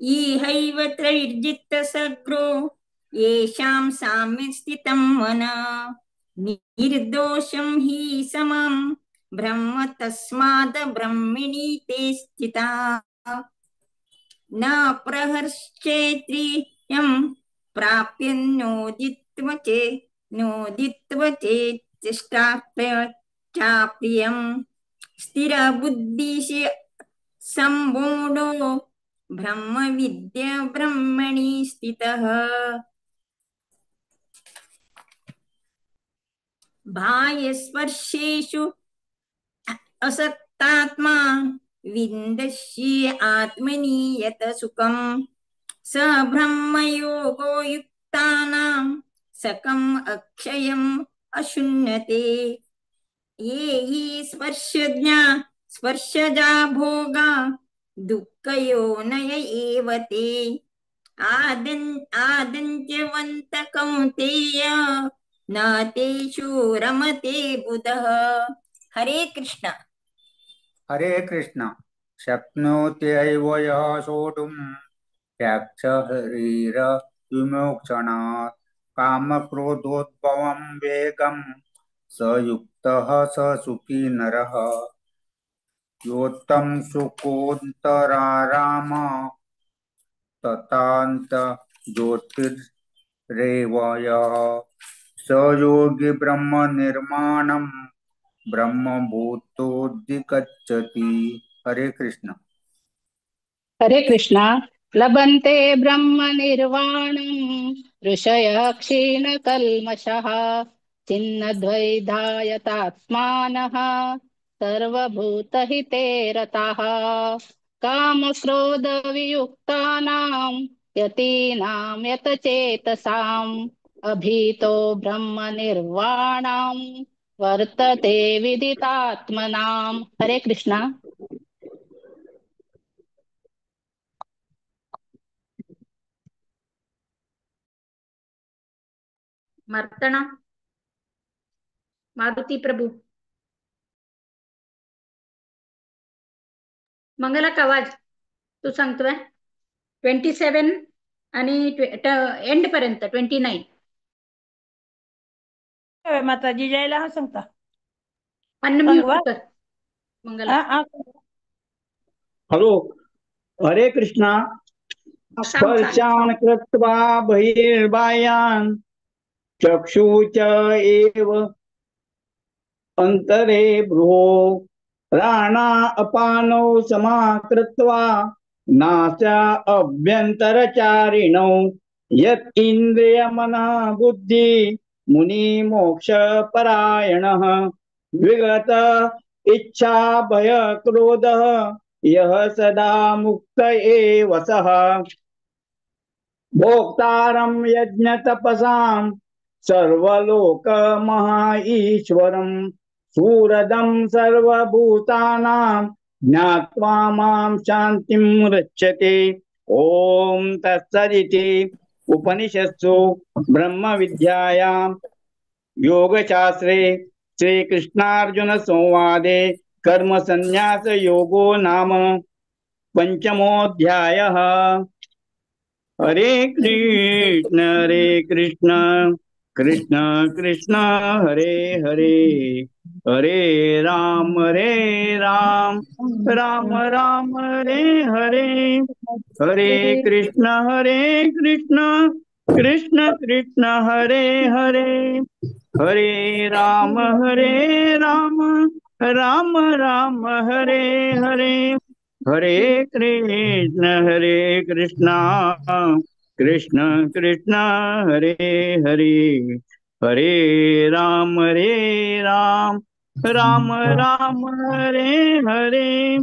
इहैव त्रैर्जित्तसग्रो येषां साम्ये स्थितं मनः निर्दोषं हि समं ब्रह्म तस्माद् ब्रह्मणि ते स्थिताः न प्रहर्षेत्रियं प्राप्य नोदित्वचेष्टाप्रियं स्थिरबुद्धिः सम्मूढो ब्रह्म विद्या ब्रह्मणि स्थितः बाह्यस्पर्शेषु असक्तात्मा विन्दस्य आत्मनि यत सुखं स ब्रह्मयोगो युक्तानां सकम् अक्षयम् अशुन्यते ये हि स्पर्शजा भोगा दुःखयोनय एव ते आदन्त्यवन्त कौन्तेय न तेषु रमते बुधः। हरे कृष्ण। हरे कृष्ण। शक्नोत्यैव यः सोढुं त्यागशरीरविमोक्षणात् कामक्रोधोद्भवं वेगं स युक्तः स सुखी नरः योत्तं सुखोऽन्तराराम तथान्त ज्योतिरेव यः स योगी ब्रह्म निर्माणं ब्रह्मभूतोऽधिगच्छति। हरे कृष्ण। हरे कृष्णा। लभन्ते ब्रह्म निर्वाणं ऋषयः क्षीणकल्मषः छिन्नद्वैधायतात्मानः सर्वभूतहिते रताः कामक्रोधवियुक्तानां यतीनां यतचेतसाम् अभीतो ब्रह्म निर्वाणं वर्तते विदितात्मनां। हरे कृष्णा। मर्तना मारुती प्रभू मंगलक आवाज तू सांगतोय 27 आणि एंड पर्यंत 29 माताजी जयला हा सांगता अनम्यूट कर मंगला। हॅलो। हरे कृष्णा। स्पर्शान् कृत्वा बहिर्बाह्यान् चक्षुच एव अंतरे भ्रुवो प्राणा अपानौ समाकृत्वा नासा अभ्यन्तरचारिणौ यत् इन्द्रियमना बुद्धि मुनि मोक्ष परायणः विगत इच्छा भय क्रोधः यः सदा मुक्त एव सः भोक्तारं यज्ञ तपसां सर्वलोकमहाईश्वरं सूरदं सर्वभूतानां ज्ञात्वा मां शान्तिं रक्षते। ओम तत्सदिति उपनिषत्सु ब्रह्मविद्यायां योगशास्त्रे श्रीकृष्णार्जुन संवादे कर्मसन्न्यास योगो नाम पंचमोऽध्यायः। हरे कृष्ण कृष्ण कृष्ण हरे हरे हरे राम राम राम हरे हरे हरे कृष्ण कृष्ण कृष्ण हरे हरे हरे राम राम राम हरे हरे हरे कृष्ण कृष्ण कृष्ण हरे हरे हरे राम राम राम हरे हरे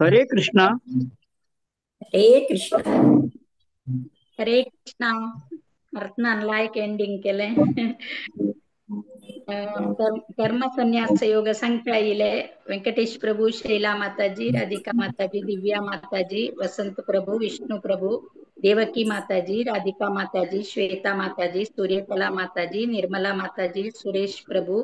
हरे कृष्णा। हरे कृष्ण। हरे कृष्णा। अर्थान लायक एंडिंग केले. कर्म संन्यास योग संख्या इले वेंकटेश प्रभु, शैला माताजी, राधिका माताजी, दिव्या माताजी, वसंत प्रभु, विष्णु प्रभु, देवकी माताजी, राधिका माताजी, श्वेता माताजी, सूर्यकला माताजी, निर्मला माताजी, सुरेश प्रभु,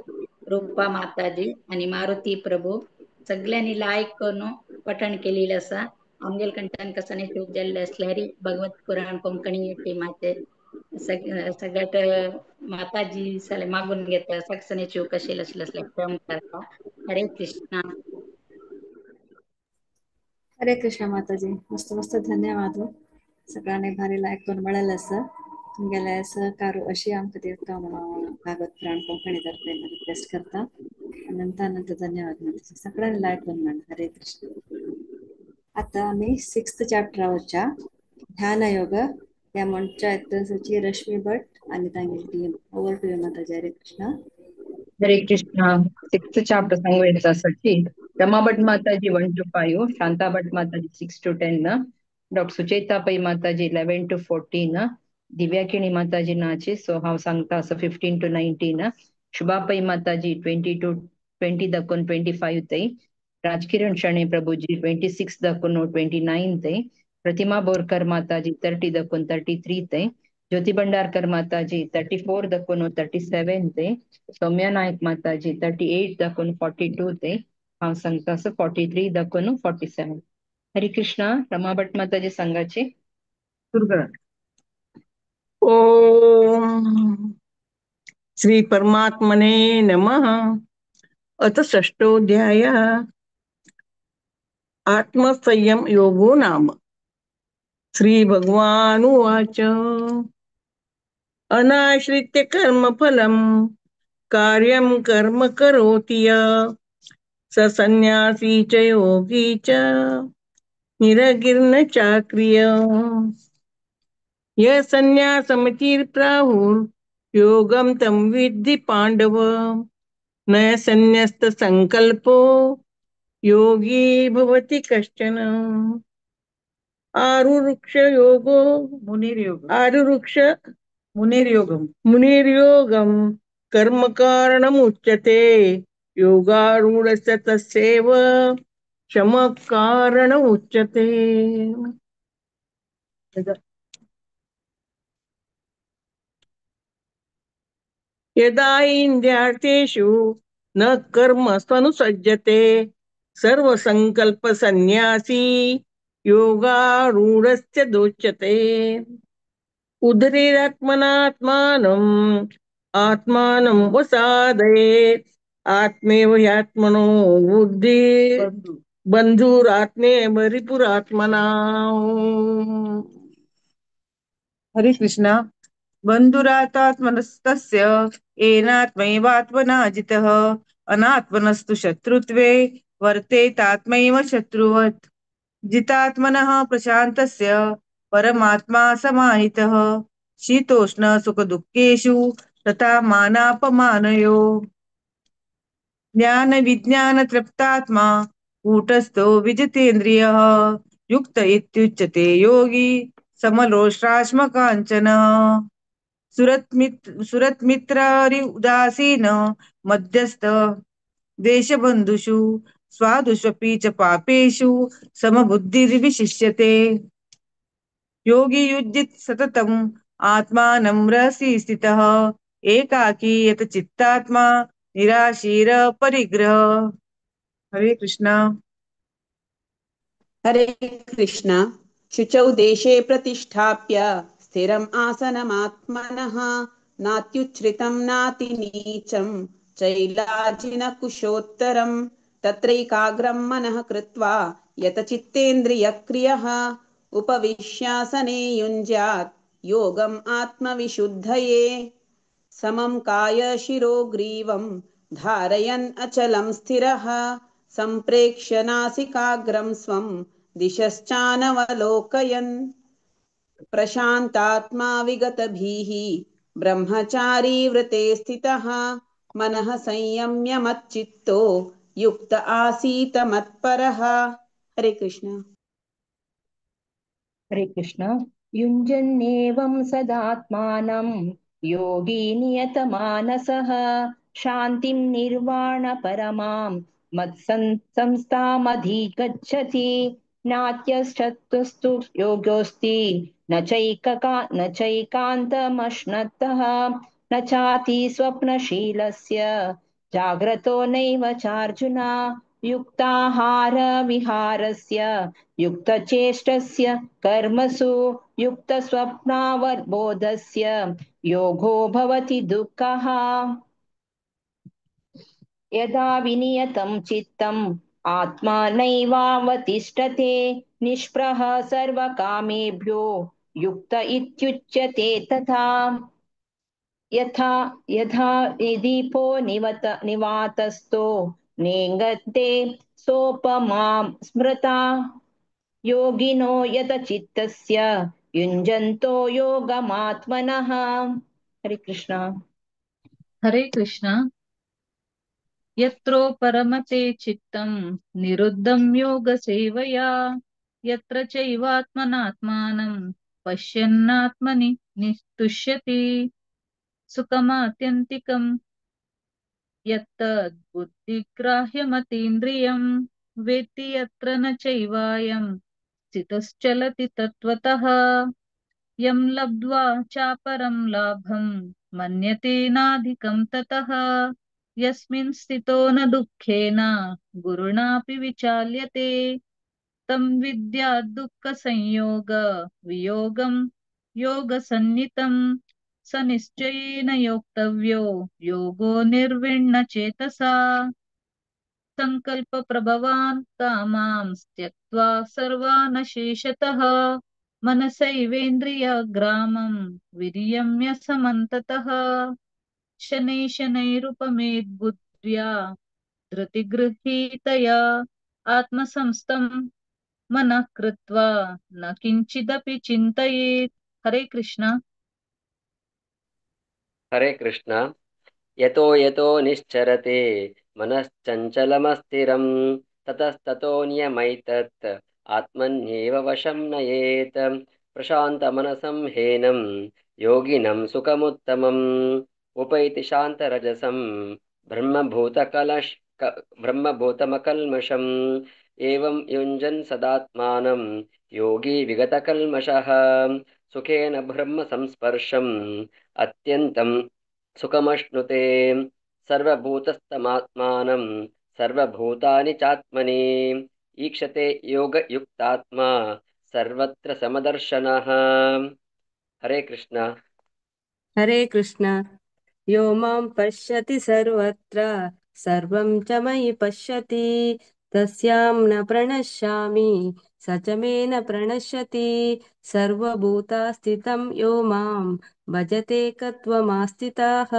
रूपा माताजी आणि मारुती प्रभू सगळ्यांनी लायक करून पठण केलेलं असा. आमगेल कंटन कसने खूप जल्ले असल्यारी भगवत पुराण कोंकणी टीमाचे सगळ्यात माताजी साले मागून घेतात सक्सने चूक असेल असले क्रम करता. हरे कृष्णा. हरे कृष्ण माताजी. मस्त मस्त धन्यवाद. सगळ्यांनी भारी लायक करून मिळालं असं तुमगेल्या सहकारू अशी आमकां देवता म्हणून भागवत पुराण कोंकणी तर्फे रिक्वेस्ट करता. अनंत धन्यवाद माताजी. सगळ्यांनी लायक करून मिळालं. हरे कृष्ण. आता आम्ही 6th चॅप्टरावरच्या ध्यान योग या म्हणच्या इतिहासाची रश्मी भट आणि तांगेल टीम. ओव्हर टू यू माताजी. हरे कृष्ण. हरे कृष्णा. 6th chapter संगवेदासाठी रमाभट माताजी 1 to 5, शांता भट माताजी 6 to 10, डॉक्टर सुचेता पै माताजी 11 to 14, दिव्याकिणी माताजी नाचे सो हांव सांगता असं 15 to 19, शुभा पै माताजी 20 दक्कून 25 तै, राजकिरण शणे प्रभुजी 26 दक्कून 29 तै, प्रतिमा बोरकर माताजी 30 दक्कून 33 तै, ज्योति भंडारकर माताजी 34 दक्कून 37 तै, सौम्या नायक माताजी 38 दक्कून 42 तै, हांव सांगता असं 43 दक्कून 47. हरे कृष्णा. रमाभट माताजी संघाचे सुरू करा. ओम श्री परमात्मने नमः. अथ षष्ठोऽध्याय आत्मसंयम योगो नाम. श्री भगवानुवाच अनाश्रित्य कर्मफलं कार्यं कर्म करोति यः स संन्यासी च योगी च निरगिर्न चाक्रिय. यः संन्यासमिति प्राहुर्योगं तं विद्धि पाण्डव. न संन्यस्त संकल्पो योगी भवति कश्चन. आरुरुक्ष योगो मुनिर्योगं कर्म कारणमुच्यते. योगारूढस्य तस्यैव शमः कारणमुच्यते. यदा इन्द्रियार्थेषु न कर्मस्वनुसज्जते सर्वसङ्कल्पसन्न्यासी योगारूढस्य दोच्यते. उदरेरात्मनात्मानम् आत्मानं वसादयेत्. आत्मेव ह्यात्मनो बुद्धि बन्धुरात्मेव रिपुरात्मना. हरे कृष्णा. बन्धुरातात्मनस्तस्य येनात्मैवात्मना जितः अनात्मनस्तु शत्रुत्वे वर्तेतात्मैव शत्रुवत्. जितात्मनः प्रशान्तस्य परमात्मा समाहितः. शीतोष्ण सुखदुःखेषु तथा मानापमानयो. ज्ञान विज्ञान तृप्तात्मा कूटस्थो विजितेन्द्रियः. युक्त इत्युच्यते योगी समलोष्टाश्मकाञ्चन. सुरत्मित्रारि उदासीन मध्यस्थ देशबन्धुषु स्वादुष्वपि च पापेषु समबुद्धिर्विशिष्यते. योगी युज्यत् सततम् आत्मानं रहसि स्थितः. एकाकी यत चित्तात्मा निराशीर परिग्रह. हरे कृष्णा. हरे कृष्णा. शुचौ देशे प्रतिष्ठाप्य स्थिरम् आसनमात्मनः. नात्युच्छ्रितं नातिनीचं चैलाजिनकुशोत्तरं. तत्रैकाग्रं मनः कृत्वा यतचित्तेन्द्रियक्रियः. उपविश्यासने युञ्ज्यात् योगम् आत्मविशुद्धये. समं काय शिरो ग्रीवं धारयन् अचलं स्थिरः. सम्प्रेक्ष्य नासिकाग्रं स्वं दिशश्चानवलोकयन्. प्रशान्तात्मा विगतभीः ब्रह्मचारी व्रते स्थितः. मनः संयम्य मच्चित्तो युक्त आसीत मत्परः. हरे कृष्ण. हरे कृष्णा. युञ्जन्नेवं सदात्मानं योगी नियतमानसः शान्तिं निर्वाणपरमां मत्संस्थामधिगच्छति नात्यस्तु योगोऽस्ति न चैकान्तमश्नतः न चाति स्वप्नशीलस्य जाग्रतो नैव चार्जुन युक्ताहारविहारस्य युक्तचेष्टस्य कर्मसु युक्तस्वप्नावबोधस्य योगो भवति दुःखः यदा विनियतं चित्तम् आत्मानैवावतिष्ठते निष्प्रह सर्वकामेभ्यो युक्त इत्युच्यते तथा यथा दीपो निवातस्थो नेङ्गते सोपमा स्मृता योगिनो यतचित्तस्य युञ्जन्तो योगमात्मनः। हरे कृष्ण। हरे कृष्ण। यत्रो परमते चित्तं निरुद्धं योगसेवया यत्र चैवात्मनात्मानं पश्यन्नात्मनि तुष्यति सुखमात्यन्तिकं यत्तद्बुद्धिग्राह्यमतीन्द्रियं वेत्ति यत्र न चैवायं स्थितश्चलति तत्त्वतः यं लब्ध्वा चापरं लाभं मन्यते नाधिकं ततः यस्मिन् स्थितो न दुःखेन गुरुणापि विचाल्यते तं विद्या दुःखसंयोग वियोगं योगसन्नितं स निश्चयेन योक्तव्यो योगो निर्विण्ण चेतसा संकल्पप्रभवान् कामां त्यक्त्वा सर्वान् शेषतः मनसैवेन्द्रियग्रामं विनियम्य समन्ततः शनैः शनैरुपमेद्बुद्ध्या धृतिगृहीतया आत्मसंस्थं मनः कृत्वा न किञ्चिदपि चिन्तयेत्। हरे कृष्ण। हरे कृष्ण। यतो यतो निश्चरते मनश्चञ्चलमस्थिरं ततस्ततो नियमैतत् आत्मन्येव वशं नयेत् प्रशान्तमनसं ह्येनं योगिनं सुखमुत्तमम् उपैति शान्तरजसं ब्रह्मभूतमकल्मषम् एवं युञ्जन् सदात्मानं योगी विगतकल्मषः सुखेन ब्रह्म संस्पर्शम् अत्यन्तं सुखमश्नुते सर्वभूतस्थमात्मानं सर्वभूतानि चात्मनि ईक्षते योगयुक्तात्मा सर्वत्र समदर्शनः। हरे कृष्ण। हरे कृष्ण। यो मां पश्यति सर्वत्र सर्वं च मयि पश्यति तस्यां न प्रणश्यामि स च मे न प्रणश्यति सर्वभूतास्थितं यो मां भजते कत्वमास्थितः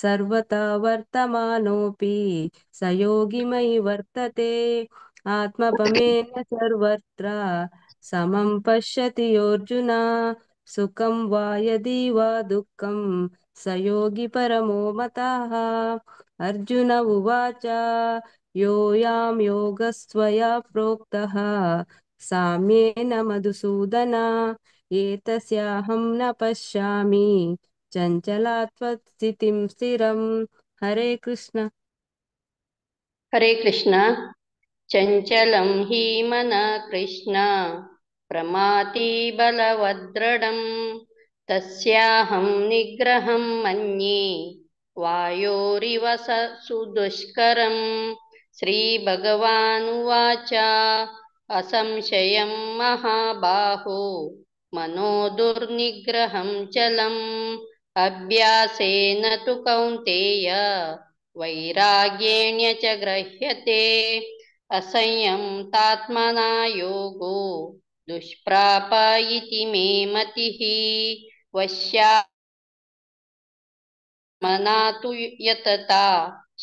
सर्वथा वर्तमानोऽपि स योगी मयि वर्तते आत्मपमेन सर्वत्र समं पश्यति योऽर्जुन सुखं वा यदि वा दुःखं स योगी परमो मतः। अर्जुन उवाच योऽयं योगस्त्वया प्रोक्तः साम्येन मधुसूदन एतस्याहं न पश्यामि चञ्चलात्वत्स्थितिं स्थिरम्। हरे कृष्ण। हरे कृष्ण। चञ्चलं हि मनः कृष्ण प्रमाति बलवद्दृढम् तस्याहं निग्रहं मन्ये वायोरिव सुदुष्करम् श्रीभगवानुवाच असंशयं महाबाहो मनो दुर्निग्रहं चलम् अभ्यासेन तु कौन्तेय वैराग्येण च गृह्यते असंयतात्मना योगो दुष्प्राप इति मे मतिः वश्यात्मना तु यतता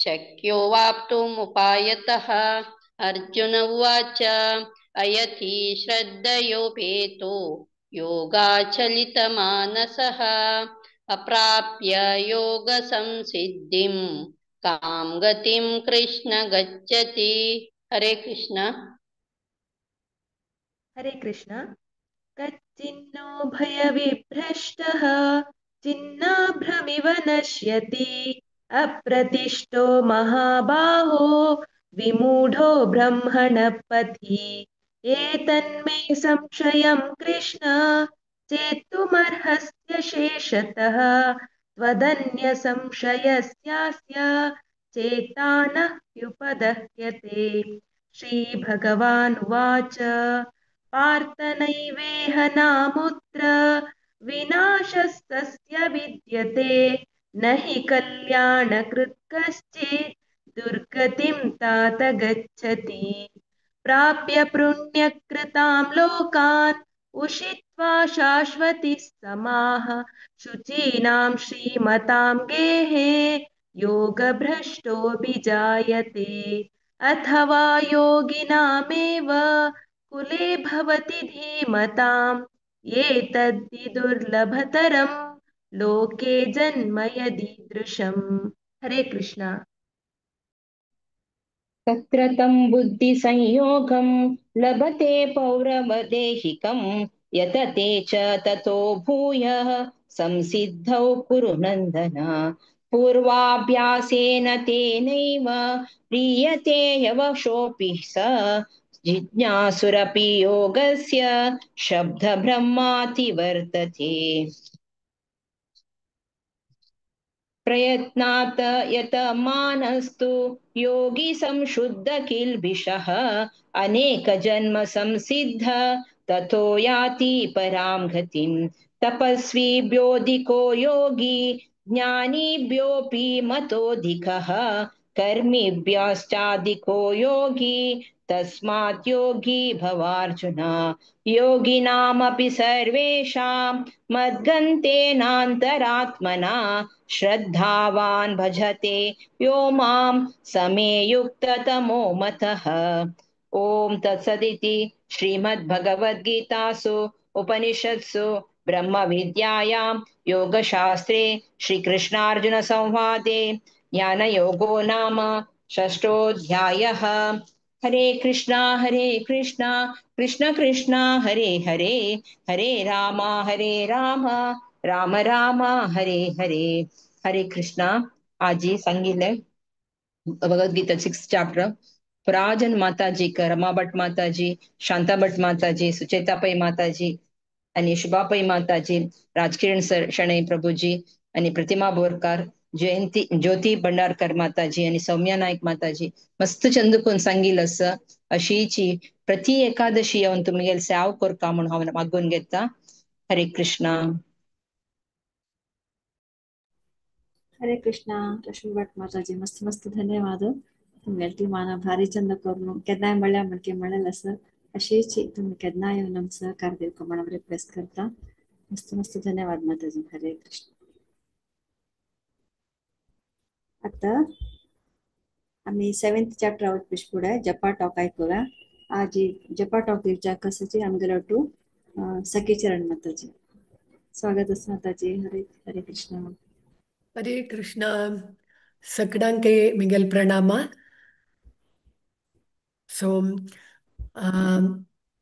शक्यो वाप्तुमुपायतः। अर्जुन उवाच अयति श्रद्धयोपेतो योगाचलितमानसः अप्राप्य योगसंसिद्धिं कां गतिं कृष्ण गच्छति। हरे कृष्ण। हरे कृष्ण। कच्चिन्नो भयविभ्रष्टः चिन्नाभ्रमिव नश्यति अप्रतिष्ठो महाबाहो विमूढो ब्रह्मणपथि एतन्मे संशयं कृष्ण चेत्तुमर्हस्य शेषतः त्वदन्यसंशयस्यास्य चेता न ह्युपदह्यते श्रीभगवानुवाच पार्थ नैवेह नामुत्र विनाशस्तस्य विद्यते न हि कल्याणकृत् कश्चित् दुर्गतिं तात गच्छति प्राप्य पुण्यकृतां लोकान् उषित्वा शाश्वती समाः शुचीनां श्रीमतां गेहे योगभ्रष्टोऽभिजायते अथवा योगिनामेव कुले भवति धीमताम् एतद्धि दुर्लभतरं लोके जन्म यदीदृशम्। हरे कृष्ण। तत्र तं बुद्धिसंयोगं लभते पौरवदेहिकं यतते च ततो भूयः संसिद्धौ कुरु नन्दन पूर्वाभ्यासेन तेनैव प्रीयते यवशोऽपि स जिज्ञासुरपि योगस्य शब्दब्रह्माति वर्तते प्रयत्नात् यतमानस्तु योगी संशुद्ध किल्बिषः अनेकजन्म संसिद्ध ततो याति परां गतिम् तपस्विभ्योऽधिको योगी ज्ञानिभ्योऽपि मतोऽधिकः कर्मिभ्यश्चाधिको योगी तस्मात् योगी भवार्जुन योगिनामपि सर्वेषां मद्गन्तेनान्तरात्मना श्रद्धावान् भजते यो मां समे युक्ततमो मतः। ॐ तत्सदिति श्रीमद्भगवद्गीतासु उपनिषत्सु ब्रह्मविद्यायां योगशास्त्रे श्रीकृष्णार्जुनसंवादे ज्ञानयोगो नाम षष्ठोऽध्यायः। हरे कृष्णा कृष्ण कृष्णा हरे हरे हरे राम राम राम हरे हरे। हरे कृष्णा। आज ही संगीत है भगवद गीता 6th चैप्टर। राजन माता जी का, रमा भट्ट माता जी, शांता भट्ट माता जी, सुचेता पै माता जी आणि शुभापै माता जी, राजकिरण शणै प्रभुजी आणि प्रतिमा बोरकार, जयंती ज्योती भंडारकर माताजी आणि सौम्या नाईक माताजी मस्त चंदकून सांगिल असं अशीची प्रति एकादशी येऊन तुम्ही गेल सेव करता म्हणून हांव मागून घेता। हरे कृष्णा। ಹರೇ ಕೃಷ್ಣ ಲಕ್ಷ್ಮೀ ಭಟ್ ಮಾತಾಜಿ ಮಸ್ತ್ ಮಸ್ತ್ ಧನ್ಯವಾದ तुम्ही ती माना भारी चंद करून केदनाय म्हणल्या म्हणके म्हणलं सर अशीच तुम्ही केदनाय नम सहकार देव कमणा रिक्वेस्ट करता मस्त मस्त धन्यवाद माताजी। हरे कृष्ण। आता आम्ही 7th चॅप्टर आवत पुढे जपा टॉक ऐकूया। आज जपा टॉक दिवच्या कसची आमगेलो टू सखी चरण माताजी स्वागत अस माताजी। हरे हरे कृष्ण। हरे कृष्ण। सकडांके मिगेल प्रणाम। सो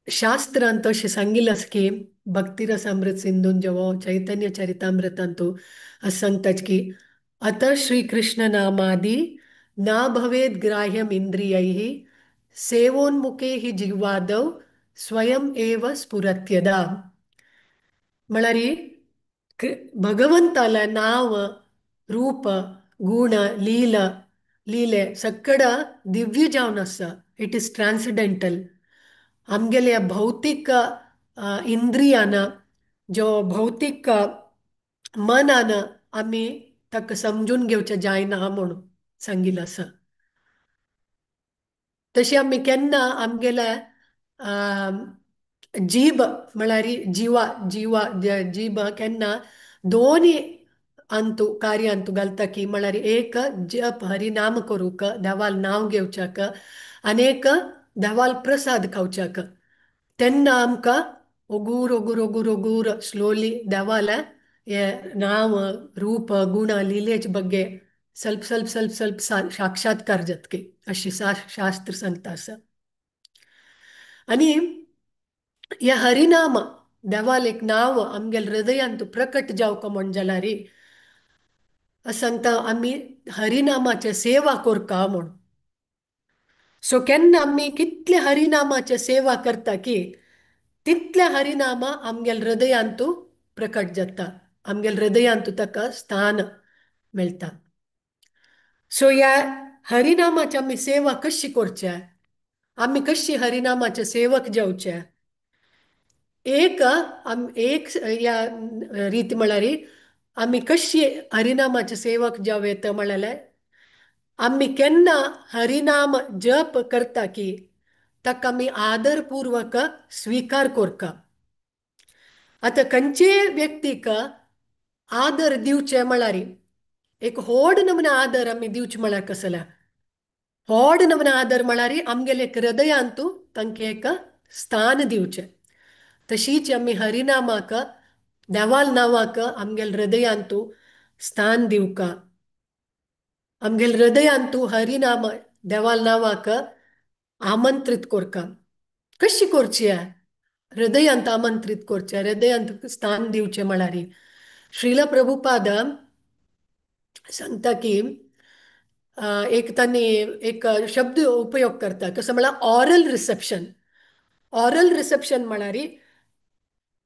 ಶಾಸ್ತ್ರ ಅಂತ ಸಂಗಿಲಸ್ಕಿ ಭಕ್ತಿರಸಾಮೃತ ಸಿಂಧುನ್ ಜವೋ ಚೈತನ್ಯ ಚರಿತಾಮೃತಂತು असंगतचकी अत श्री कृष्ण नामादि ना भवेद ग्राह्यम इंद्रियैः सेवोन्मुखे हि जिह्वादौ स्वयं एव स्फुरत्यदा। म्हळ्यारी भगवंताला नाव रूप गुण लीले सकड दिव्य जावन आसा। It is transcendental. आमगेल्या भौतिक इंद्रियान जो भौतिक मनान आम्ही ताका समजून घेवचे जायना म्हणून सांगिल्लें आसा। तशी आमी केन्ना आमगेल्या जीभ म्हळ्यार जीभ केन्ना दोन्ही अंतू कार्यांतू घालता की म्हळ्यार एक जप हरिनाम करूक देवाल नाव घेवच्याक आनेक देवाल प्रसाद खावच्याक तेन्ना आमकां ओगूर ओगूर ओगूर ओगूर स्लोली देवाल हे नाव रूप गुण लीलेच बग्गे ಸ್ವಲ್ಪ ಸ್ವಲ್ಪ ಸ್ವಲ್ಪ ಸ್ವಲ್ಪ ಸಾಕ್ಷಾತ್ಕಾರ ಜೊತೆಗೆ ಅಷ್ಟು ಶಾಸ್ತ್ರ ಸಂತ आसा। आणि या हरिनाम देवाल एक नाव आमगेल हृदयांत प्रकट जावका म्हण जाल्यार सांगता आमी हरिनामाचे सेवा करता म्हण. सो केन्ना आमी कितले हरिनामाचे सेवा करता की तितले हरिनामा आमगेल हृदयांत प्रकट जाता, आमगेल हृदयांत ताका स्थान मेळटा. सो ह्या हरिनामाची आमी सेवा कशी करचे, आमी कशी हरिनामाचे सेवक जावचे. एक या रीत म्हळ्यार आमी कशी हरिनामाचे सेवक जावेत म्हळ्यार आमी केन्ना हरिनाम जप करता की ताका आमी आदरपूर्वक स्वीकार करता. आता खंयचे व्यक्तीक आदर दिवचे म्हळ्यार एक व्हड नमूने आदर आमी दिवचे म्हळ्यार कसला व्हड नमूने आदर म्हळ्यार आमगेले एक हृदयांत तांकां एक स्थान दिवचे. तशीच आमी हरिनामाक देवाल नावाक आमगेल हृदयांत स्थान दिवका. आमगेल हृदयांत हरिनाम देवाल नावाक आमंत्रित करका. कशी करची हृदयांत आमंत्रित करचे, हृदयांत स्थान दिवचे म्हळ्यार श्रील प्रभुपाद सांगता की एक तांणी एक शब्द उपयोग करता कसो म्हळ्यार ऑरल रिसेप्शन. ऑरल रिसेप्शन म्हळ्यार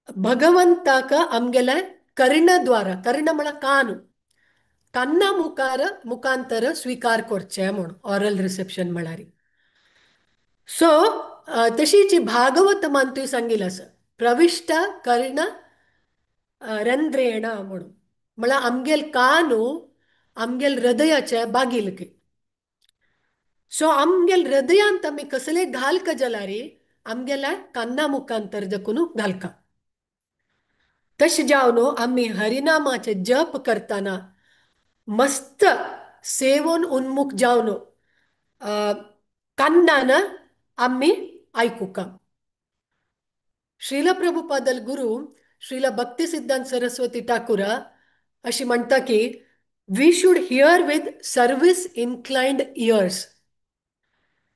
भगवंताक आमगेले कर्णद्वारा, कर्ण म्हळ्यार कान, कान्ना मुखांतर स्वीकार करचे म्हूण ऑरल रिसेप्शन म्हळ्यार. सो तशीच भागवत मांतूय सांगिल्लें आसा प्रविष्ट कर्ण रंध्रेण म्हणून म्हळ्यार आमगेल कानू आमगेल हृदयाचे बागिलकी. सो आमगेल हृदयांत आमी कसले घालका जाल्यार आमगेल्या कान्ना मुखांतर देखून घालका. तशें जावन आमी हरिनामाचे जप करतना मस्त सेवन उन्मुख जावन कान्नान आमी आयकुका. श्रील प्रभुपादल गुरु श्रील भक्ती सिद्धांत सरस्वती ठाकूर अशी म्हणटा की we should hear with service inclined ears.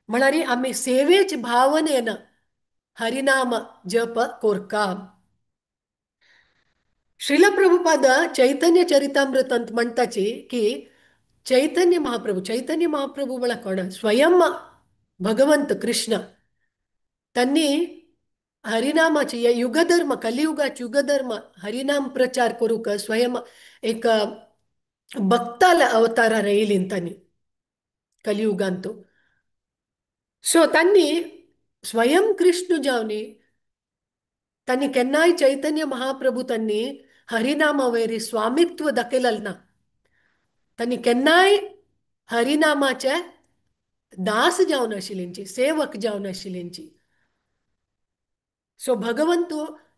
म्हळ्यार आमी सेवेचे भावनेन हरिनाम जप करका. श्रील प्रभुपाद चैतन्य चरितामृतांत म्हणटाची की चैतन्य महाप्रभू म्हळ्यार कोण, स्वयं भगवंत कृष्ण त्यांनी हरिनामाची युगधर्म कलियुगाचे युगधर्म हरिनाम प्रचार करूक स्वयं एक भक्ताल अवतारार येयली तांणी कलियुगांत. सो तांणी स्वयं कृष्ण जावनी तांणी केन्नाय चैतन्य महाप्रभू तांणी हरिनामा वयरी स्वामित्व दाखयलें ना. तांणी केन्नाय हरिनामाचे दास जावन आशिल्लींची, सेवक जावन आशिल्लींची. सो भगवंत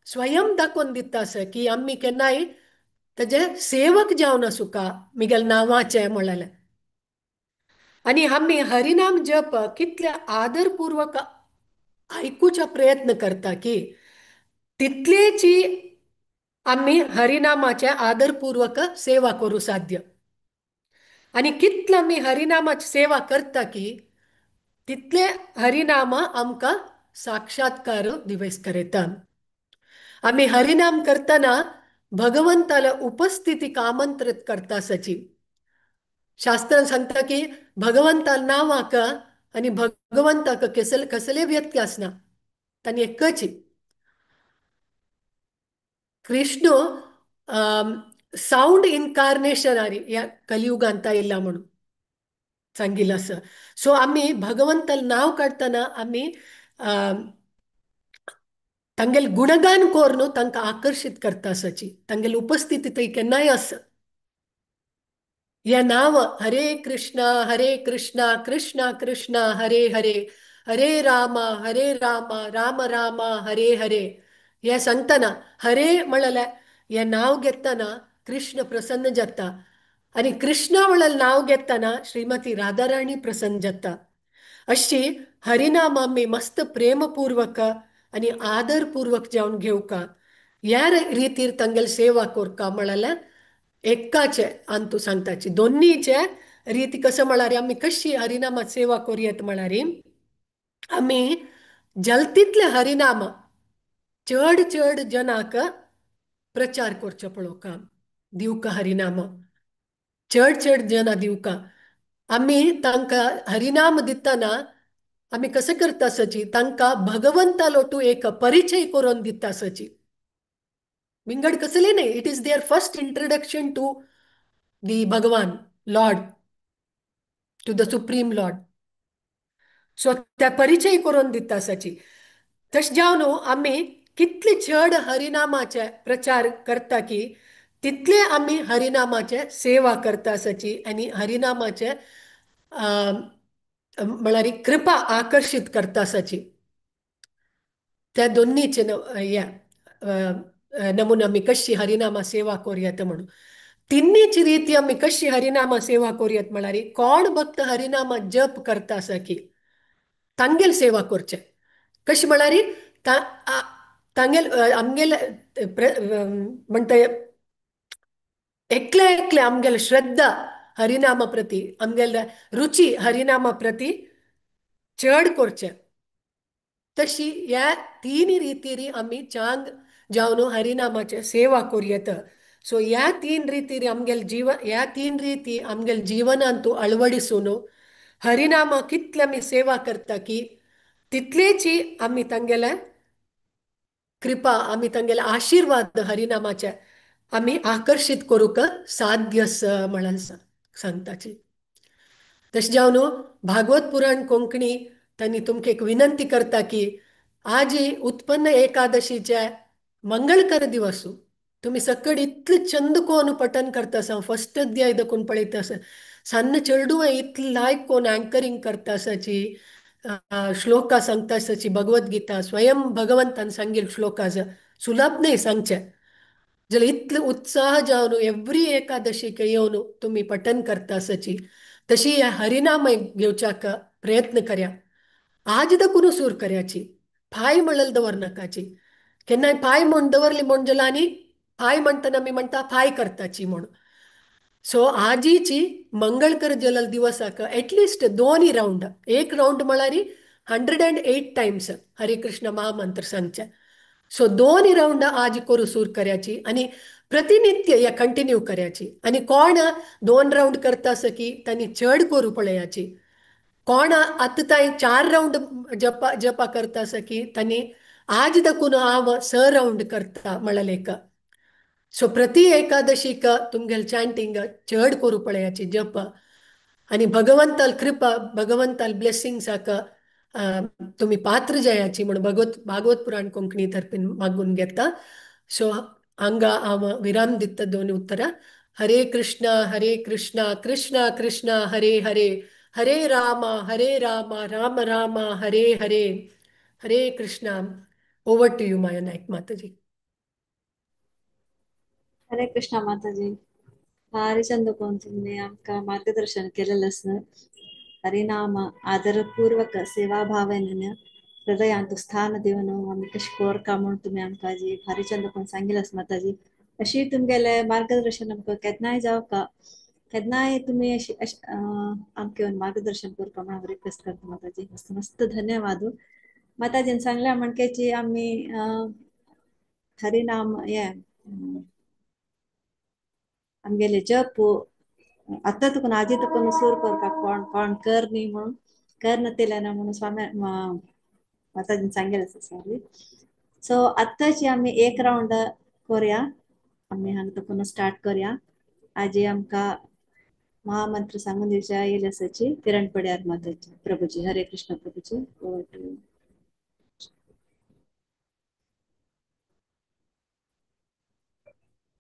स्वयं दाखोवन दिता आसा की आमी केन्नाय ताजे सेवक जावन आसूं का मिगेल नांवाचे म्हळ्यार. आनी आमी हरिनाम जप कितले आदरपूर्वक आयकुचा प्रयत्न करता की तितलेची आमी हरिनामाचे आदरपूर्वक सेवा करूं साध्य. आनी कितले आमी हरिनामाची सेवा करता की तितले हरिनाम आमकां साक्षात्कार दिवस करेता. आमी हरिनाम करतना भगवंताला उपस्थितीक आमंत्रित करता सची. शास्त्रान सांगता की भगवंताल नावाक आनी भगवंताक कसले व्यत्यास ना, तांणी एकच. कृष्ण साऊंड इन्कारनेशन ह्या कलियुगांत आयिल्ला म्हणून सांगिल्लें आसा. सो आमी भगवंताल नांव काडटना आमी तांगेल गुणगान करून तांकां आकर्षित करता आसाची. तांगेल उपस्थिती थंय केन्नाय आसा. हें नांव हरे कृष्णा कृष्णा कृष्णा हरे हरे हरे राम राम राम हरे हरे हे सांगतना हरे म्हळ्यार हें नांव घेतना कृष्ण प्रसन्न जाता. आनी कृष्णा म्हळ्यार नांव घेतना श्रीमती राधाराणी प्रसन्न जाता. अशी हरिनाम आमी मस्त प्रेमपूर्वक आनी आदरपूर्वक जावन घेवका. ह्या रितीर तांगेल सेवा करका म्हळ्यार एकाचे अंतू सांगताची. दोनीचे रीती कसं म्हळ्यार आमी कशी हरिनामात सेवा करूं येता म्हळ्यार आमी जलतीतले हरिनाम चड चड जनाक प्रचार करचो पळोवका दिवका हरिनाम चड चड जना दिवका आम्ही तांकां हरिनाम दितना आम्ही कसे करता सची तांकां भगवंता लोटू एक परिचय करून दिता सची विंगड कसले नाही it is there first introduction to the Bhagavan lord to the supreme lord so त्या परिचय करून दिता सची तश जावन आम्ही कितले चड हरिनामाचे प्रचार करता की तितले आम्ही हरिनामाचे सेवा करता सची आणि हरिनामाचे म्हळ्यार कृपा आकर्षित करता सची त्या दोन्हीचे नमून आम्ही कशी हरिनामा सेवा करूयात म्हणून तिन्नीची रीती आम्ही कशी हरिनामा सेवा करूयात म्हळ्यार कोण भक्त हरिनामा जप करता आसा की तांगेल सेवा करचे कशी म्हळ्यार तांगेल आमगेल म्हणटा एकले एकले आमगेल श्रद्धा हरिनामा प्रती आमगेल रुची हरिनामा प्रती चड करचे तशी ह्या तीन रितीरी आम्ही चांग जावन हरिनामाचे सेवा करूयेत सो ह्या तीन रितीरी आमगेल ह्या तीन रीती आमगेल जिवनांत तूं अळवडिसून हरिनामा कितले आमी सेवा करता की तितलेची आमी तांगेले कृपा आमी तांगेले आशीर्वाद हरिनामाचे आमी आकर्षित करूक साध्य म्हणून सांगताची तशें जावन भागवत पुराण कोंकणी त्यांनी तुमकां एक विनंती करता की आजी उत्पन्न एकादशीचे मंगळकर दिवस तुम्ही सकड इतले चंद कोण पठन करता आसा फर्स्ट अध्याय देखून पळयता आसा सन्न चेडू इतले लायक कोण अँकरिंग करता आसाची श्लोका सांगता आसाची भगवद्गीता स्वयं भगवंतान सांगेल श्लोका सुलभ नाही सांगचे जाल्यार इतले उत्साह जावन एव्हरी एकादशीक येवन तुम्ही पठन करता आसाची तशी ह्या हरिनाम घेवच्याक प्रयत्न कर्या आज देखून सूर करयाची पाय म्हणल दवरनाकाची केन्नाय पाय म्हण दवरली म्हण जाल्यार आनी पाय म्हणटना आमी म्हणटा पाय करताची म्हण सो आजीची मंगळकर जलल दिवसाक एटलिस्ट दोन राउंड एक राउंड म्हळ्यार 108 टाइम्स हरे कृष्ण महामंत्र सांगचे सो दोन राउंड आज करू सूर करयाची आणि प्रतिनित्य या कंटिन्यू करयाची आणि कोण 2 राउंड करता आसा की त्यांनी चड करू पळयाची कोण आतां ताई 4 राउंड जपा करता आसा की त्यांनी आज देखून हांव 6 राउंड करता म्हळ्यार एक सो प्रति एकादशीक तुमगेल चॅन्टिंग चड करू पळयाची जप आणि भगवंताल कृपा भगवंताल ब्लेसिंग्साक तुम्ही पात्र जायाची म्हणून भागवत पुराण कोंकणी तर्फे मागून घेता सो हांगा हांव विराम दिता दोन उत्तरां हरे Krishna Krishna Krishna Hare Hare Hare Ram Ram Ram Hare Hare Hare Krishna over two you माया नायक माताजी हरे कृष्णा माताजी हरिचंद कोण तुम्ही आमकां मार्गदर्शन केलेलं आसा हरिनाम आदरपूर्वक सेवा भावनेन हृदयांत स्थान देवन आम्ही कशी कोरका म्हणून तुम्ही आमकां जी हरिचंद कोण सांगितलं आसा माताजी अशी तुमगेले मार्गदर्शन आमकां केन्नाय जावका केन्नाय तुम्ही अशी आमकां येवन मार्गदर्शन करपा म्हणून रिक्वेस्ट करता माताजी मस्त मस्त धन्यवाद माताजीन सांगल्या म्हणकेची आम्ही हरिनाम हे आमगेले जप आता तुका आजी तुका सूर करता कोण कोण कर न्ही म्हणून कर तेले ना म्हणून स्वामी माताजीन सांगेल सॉरी सो आताची आम्ही एक राउंड करूया आम्ही हांगा तुका स्टार्ट करूया आजी आमकां महामंत्र सांगून दिवच्या येईल आसाची किरण पड्यार माताजी प्रभुजी हरे कृष्ण प्रभुजी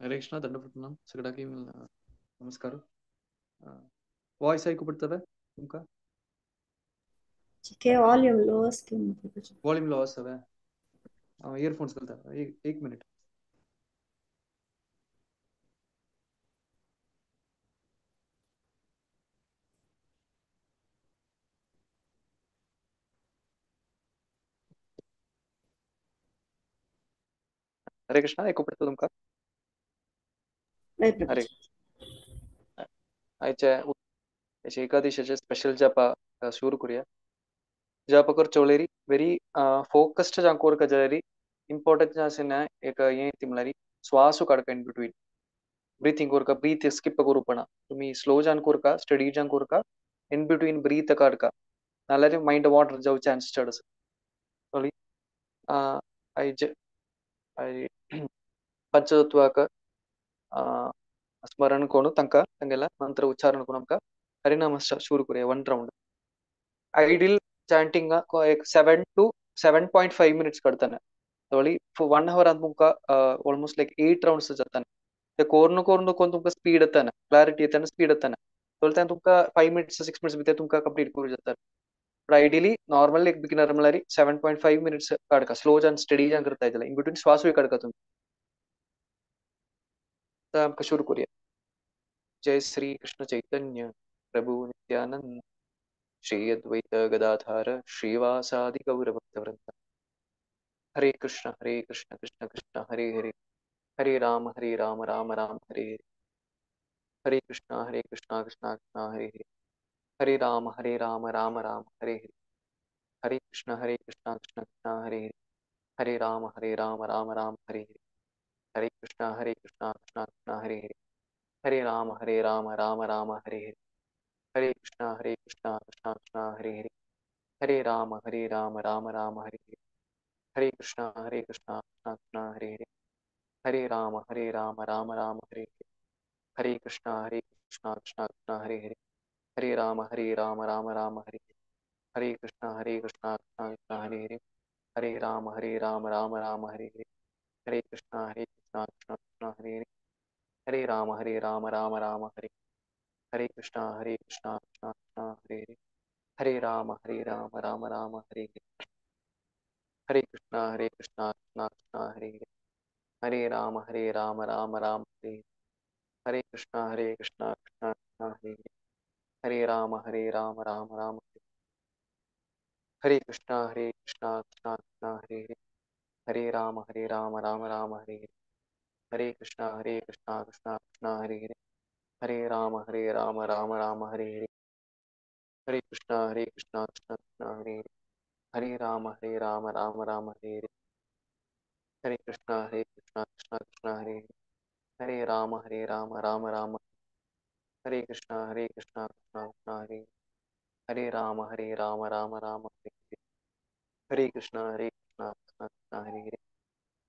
हरे कृष्ण ದಂಡಪಟ್ಟಣ सगळ्यांकी नमस्कार ವಾಯ್ಸ್ ಐಕು ಬಿಡ್ತವೆ तुमका ठीक है वॉल्यूम लो असते वॉल्यूम लो असवे इयरफोन्स घालता एक मिनिट हरे कृष्ण ऐकू पडतं तुमका हरे आयच्या एकादशीचे स्पेशल जपा शुरू करूया जप करचे वेरी फोकस्ड जावं कोर कजरी इम्पॉर्टंट असेल ना एक ये ती म्हळ्यार श्वास काडका इन बिटवीन ब्रीथिंग कोरका ब्रीथ स्किप करूपणा तुम्ही स्लो जान कोरका स्टडी जान कोरका इन बिटवीन ब्रीथ काडका नाल्यार माइंड वाटर जाऊ चान्स चड आसा कळ्ळी आई पंचतत्वाक स्मरण करून तांकां तांगेला मंत्र उच्चारण करून आमकां हरिनाम सुरू करूया 1 राउंड आयडियल चॅन्टिंग एक 7 to 7.5 मिनिट्स काडटना तळी 1 hour तुमकां ऑलमोस्ट लायक 8 राउंड्स जाता ते कोरून कोरून कोरून तुमकां स्पीड येतना क्लॅरिटी येतना स्पीड येतना तळी तुमकां 5 मिनिट्स 6 मिनिट्स भितर तुमकां कंप्लीट करूं जाता बट आयडियली नॉर्मल एक बिगिनर म्हळ्यार 7.5 मिनिट्स काडका स्लो जान स्टडी जान करता येतलें इन बिटवीन श्वासूय काडका तुमी आतां आमकां सुरू करूया जय श्री कृष्ण चैतन्य प्रभु नित्यानंद श्री अद्वैत गदाधर श्रीवासादि गौर भक्तवृंद हरे कृष्ण कृष्ण कृष्ण हरे हरे हरे राम राम राम हरे हरे हरे कृष्ण कृष्ण कृष्ण हरे हरे हरे राम राम राम हरे हरे हरे कृष्ण कृष्ण कृष्ण हरे हरे हरे राम राम राम हरे हरे हरे कृष्ण कृष्ण कृष्ण हरे हरे हरे राम राम राम हरे हरे हरे कृष्ण कृष्ण कृष्ण हरे हरे हरे राम राम राम हरे हरे हरे कृष्ण कृष्ण कृष्ण हरे हरे हरे राम राम राम हरे हरे हरे कृष्ण कृष्ण कृष्ण हरे हरे हरे राम राम राम हरे हरे हरे कृष्ण कृष्ण कृष्ण हरे हरे हरे राम राम राम हरे हरे हरे कृष्ण कृष्ण कृष्ण हरे हरे हरे राम राम राम हरे हरे कृष्ण कृष्ण कृष्ण हरे हरे हरे राम राम राम हरे हरे हरे कृष्ण कृष्ण कृष्ण हरे हरे हरे राम राम राम हरे हरे कृष्ण कृष्ण कृष्ण हरे हरे हरे राम राम राम हरे कृष्ण कृष्ण कृष्ण हरे हरे हरे राम राम राम हरे हरे हरे कृष्ण कृष्ण कृष्ण हरे हरे हरे राम राम राम हरे हरे हरे कृष्ण कृष्ण कृष्ण हरे हरे हरे राम राम राम हरे हरे हरे कृष्ण कृष्ण कृष्ण हरे हरे हरे राम राम राम हरे कृष्ण कृष्ण कृष्ण हरे हरे राम राम राम हरे कृष्ण कृष्ण कृष्ण हरे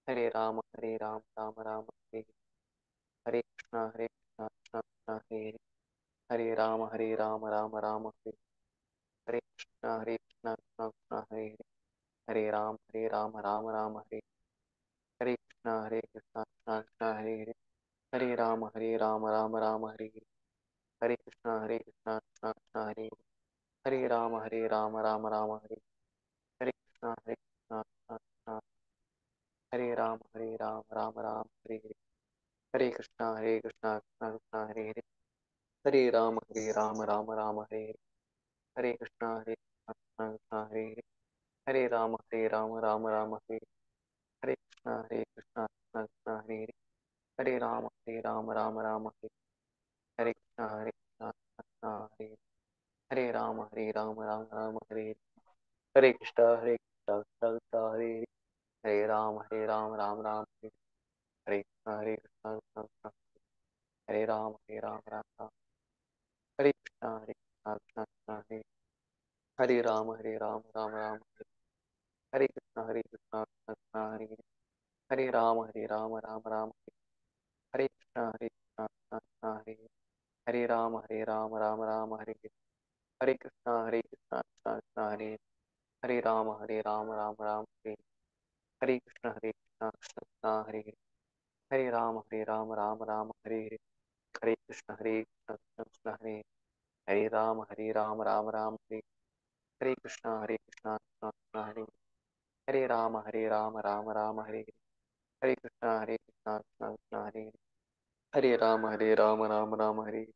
हरे राम राम राम हरे कृष्ण कृष्ण कृष्ण हरे हरे राम राम राम हरे कृष्ण कृष्ण कृष्ण हरे हरे राम राम राम हरे कृष्ण कृष्ण कृष्ण हरे हरे राम राम राम हरे हरे कृष्ण कृष्ण कृष्ण हरे हरे राम राम राम हरे हरे कृष्ण कृष्ण कृष्ण हरे राम राम राम हरे हरे कृष्ण कृष्ण कृष्ण हरे हरे राम राम राम हरे हरे कृष्ण कृष्ण कृष्ण हरे हरे राम राम राम हरे हरे कृष्ण कृष्ण कृष्ण हरे हरे राम राम राम हरे हरे कृष्ण कृष्ण कृष्ण हरे हरे राम राम राम हरे हरे कृष्ण कृष्ण कृष्ण हरे हरे राम राम राम हरे हरे कृष्ण कृष्ण कृष्ण हरे राम राम राम हरे कृष्ण कृष्ण कृष्ण हरे हरे राम राम राम हरे हरे कृष्ण कृष्ण कृष्ण हरे हरे राम राम राम हरे कृष्ण कृष्ण कृष्ण हरे हरे राम राम राम हरे हरे कृष्ण कृष्ण कृष्ण हरे हरे राम राम राम हरे हरे कृष्ण कृष्ण कृष्ण हरे हरे राम राम राम हरे हरे कृष्ण कृष्ण कृष्ण हरे हरे राम राम राम हरे हरे कृष्ण कृष्ण कृष्ण हरे हरे राम राम राम हरे हरे कृष्ण कृष्ण कृष्ण हरे हरे राम राम राम हरे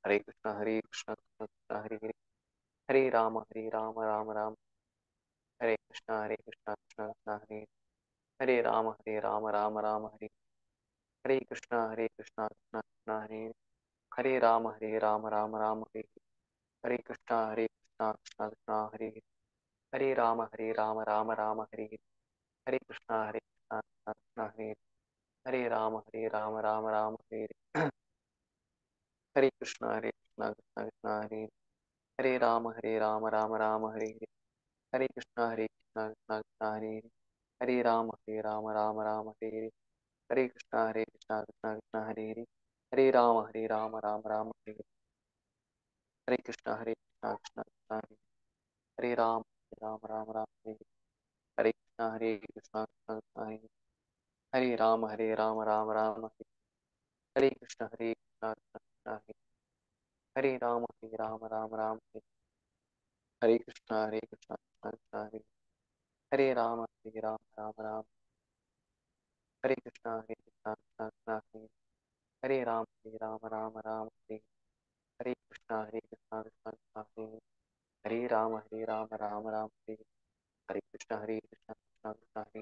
हरे कृष्ण कृष्ण कृष्ण हरे हरे राम राम राम हरे कृष्ण कृष्ण कृष्ण हरे हरे राम राम राम हरे हरे कृष्ण कृष्ण कृष्ण हरे हरे राम राम राम हरे हरे कृष्ण कृष्ण कृष्ण हरे हरे राम राम राम हरे हरे कृष्ण हरे राम राम राम हरे हरे। हरे कृष्णा कृष्णा कृष्णा हरे हरे राम राम हरे हरे। हरे कृष्णा कृष्णा कृष्णा हरे हरे। हरे राम राम हरे हरे। हरे कृष्णा कृष्णा कृष्णा हरे हरे। हरे राम राम हरे हरे। हरे कृष्णा कृष्णा कृष्णा हरे हरे राम राम हरे हरे। हरे कृष्णा कृष्णा कृष्णा हरे हरे राम राम हरे। हरे कृष्णा कृष्णा कृष्णा हरे हरे राम राम हरे। हरे कृष्णा कृष्णा कृष्णा हरे हरे राम राम। हरे कृष्णा कृष्णा कृष्णा हरे हरे राम राम हरे। हरे कृष्णा कृष्णा कृष्णा हरे हरे राम राम हरे। हरे कृष्णा कृष्णा कृष्णा हरे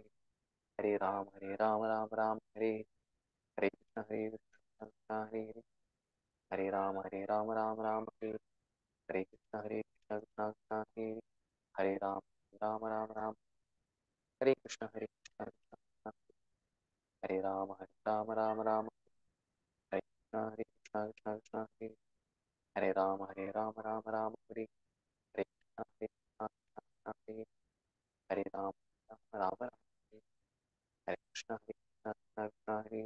हरे राम हरे। हरे कृष्णा कृष्णा कृष्णा हरे हरे राम राम हरे। हरे कृष्णा कृष्णा कृष्णा हरे हरे राम। हरे कृष्णा कृष्णा कृष्णा हरे राम। हरे कृष्णा कृष्णा कृष्णा हरे हरे राम राम हरे। हरे कृष्णा कृष्णा कृष्णा हरे हरे राम राम हरे। हरे कृष्णा कृष्णा कृष्णा हरे हरे राम राम। हरे कृष्णा कृष्णा कृष्णा हरे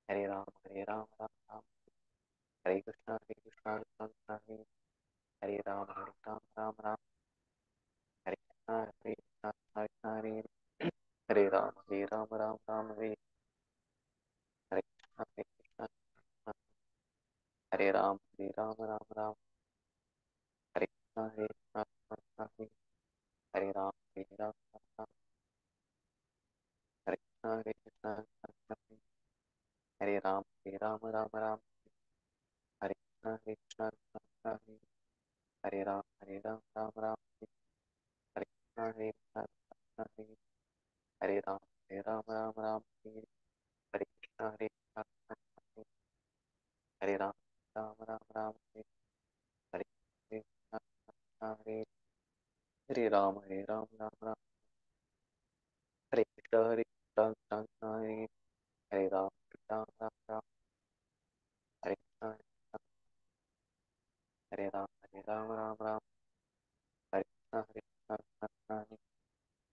हरे राम। हरे कृष्णा कृष्णा कृष्णा हरे हरे राम हरे। हरे कृष्णा कृष्णा कृष्णा हरे राम। हरे कृष्णा कृष्णा कृष्णा हरे हरे राम राम। हरे कृष्णा कृष्णा कृष्णा हरे राम। हरे कृष्णा कृष्णा कृष्णा हरे राम। हरे कृष्णा कृष्णा कृष्णा हरे राम। हरे कृष्णा कृष्णा कृष्णा हरे राम। हरे कृष्णा कृष्णा हरे राम। हरे कृष्णा कृष्णा हरे राम। हरे कृष्णा हरे राम। हरे कृष्णा कृष्णा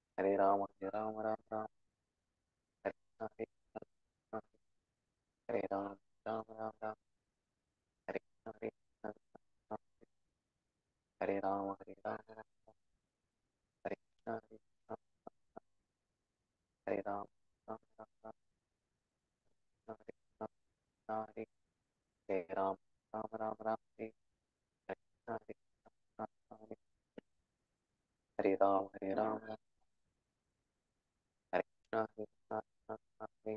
हरे राम। हरे कृष्णा कृष्णा हरे राम। हरे कृष्णा कृष्णा हरे राम। हरे कृष्णा कृष्णा हरे राम। हरे कृष्णा हरे राम राम हरे। हरे कृष्णा कृष्णा हरे राम। हरे कृष्णा कृष्णा हरे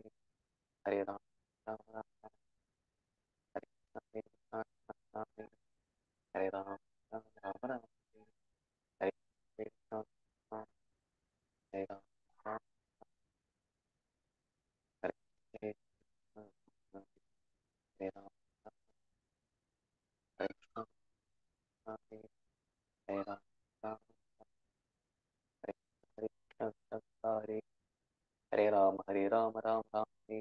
हरे राम। हरे कृष्णा कृष्णा हरे राम। हरे कृष्णा हरे राम। हरे कृष्णा हरे राम। हरे कृष्णा हरे राम। हरे कृष्णा हरे राम राम हरे।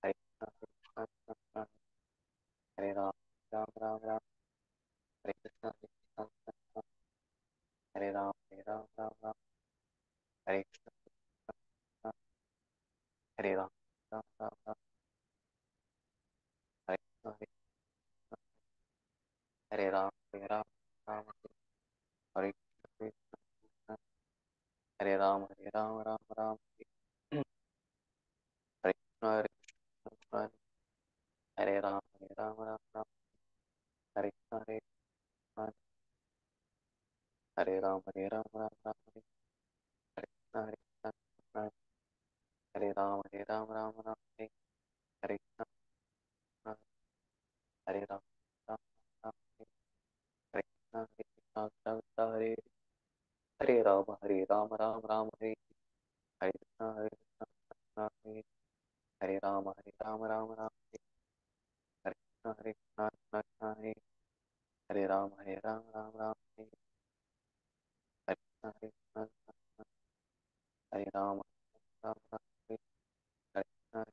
हरे कृष्णा हरे राम। हरे कृष्णा हरे राम। हरे कृष्णा हरे राम। हरे कृष्णा हरे राम। हरे कृष्णा हरे राम राम। हरे कृष्णा हरे राम। हरे कृष्णा हरे राम राम। हरे कृष्णा हरे राम राम। हरे कृष्णा हरे राम। हरे कृष्णा हरे हरे राम हरे हरे कृष्णा हरे राम हरे हरे कृष्णा हरे राम हरे हरे कृष्णा हरे Ram Hare Hare Krishna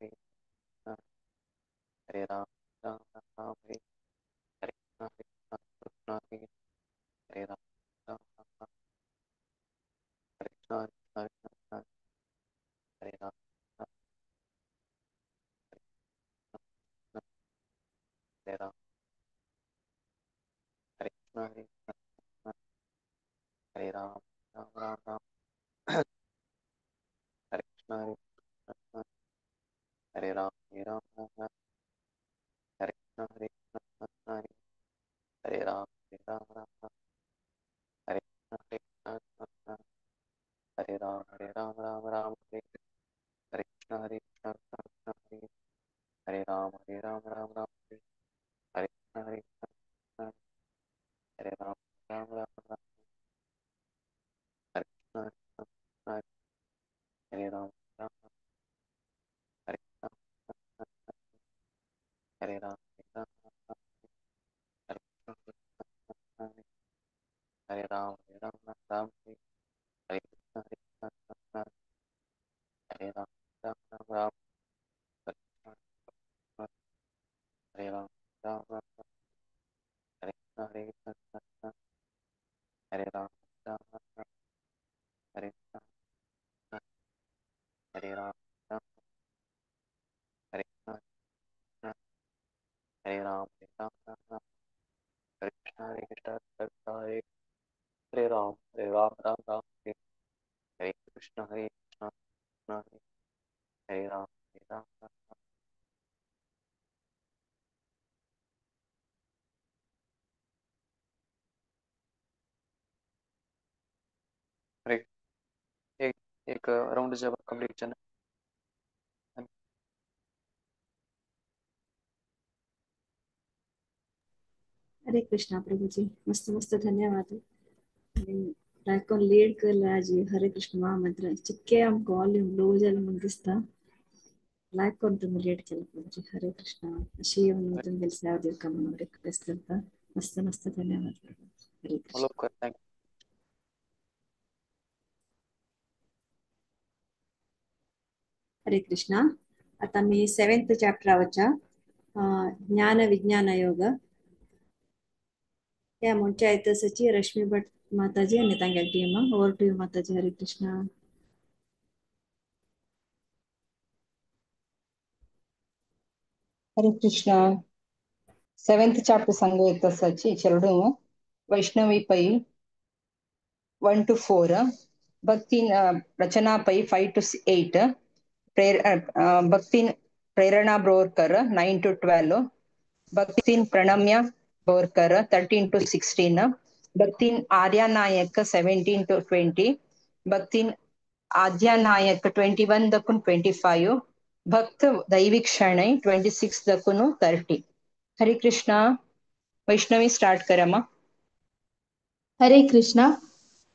Krishna, Hare Ram, Hare Krishna, Hare Krishna, Hare Ram, Hare Krishna, Krishna, Hare Ram, Ram Ram, Hare Krishna, Krishna, Hare Ram, Ram Ram, Hare Krishna, Krishna, Hare Ram, Ram Ram, Hare Krishna, Hare Ram, Hare Krishna, Hare Ram, Hare Krishna, Hare Ram, Ram, Hare Krishna, Hare Ram, Ram, Hare Ram, Ram, Hare Krishna, Hare Ram, Hare Krishna, Hare Ram, Hare Krishna, Hare Ram, Hare Krishna, Hare Ram, Ram Ram, Hare Krishna, Hare Ram, हरे एक round जब complete करना हरे कृष्णा प्रभु जी, मस्त मस्त धन्यवाद. रायकोन lead करला जी हरे कृष्ण महामंत्र चिक्के आमको वॉल्यूम लो जालं मुंदिस्ता रायकोन तुम्ही लीड केलं प्रभु जी. हरे कृष्णा अशी येऊन तुम्ही सेवा देऊ का म्हणून रिक्वेस्ट करता. मस्त मस्त धन्यवाद प्रभु. हरे कृष्ण. फॉलो करता है. हरे कृष्णा. आता मी 7th चॅप्टरावरच्या ज्ञान विज्ञान योग या ಮುಂಚೆ ಆಯ್ತು ಸಚಿ ರಶ್ಮಿ ಭಟ್ ಮಾತಾಜಿ અને ತಂಗೆ ಡಿಎಮ್ಮ over to you Mataji. Hare Krishna. हरे Krishna. 7th chapter संगो Sachi चरडू Vaishnavi Pai 1 to 4 भक्ति रचना पै 5 to 8 भक्ति प्रेरणा ब्रोरकर 9 to 12 भक्ति प्रणम्य ब्रोरकर 13 to 16 भक्ति आर्या नायक 17 to 20 भक्ति आद्या नायक 21 दकुन 25 भक्त दैविक शरणै 26 दकुनु 30. हरे कृष्णा. वैष्णवी स्टार्ट करमा. हरे कृष्णा.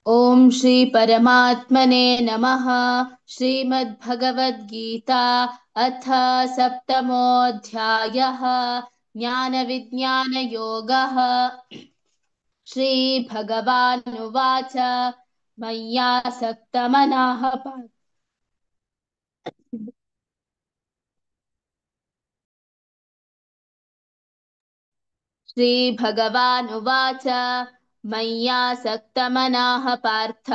ओम श्री परमात्मने नमः. श्रीमद्भगवद्गीता अथ सप्तमोऽध्यायः ज्ञानविज्ञानयोगः. श्रीभगवानुवाच मय्यासक्तमनः श्रीभगवानुवाच मय्यासक्तमनः पार्थ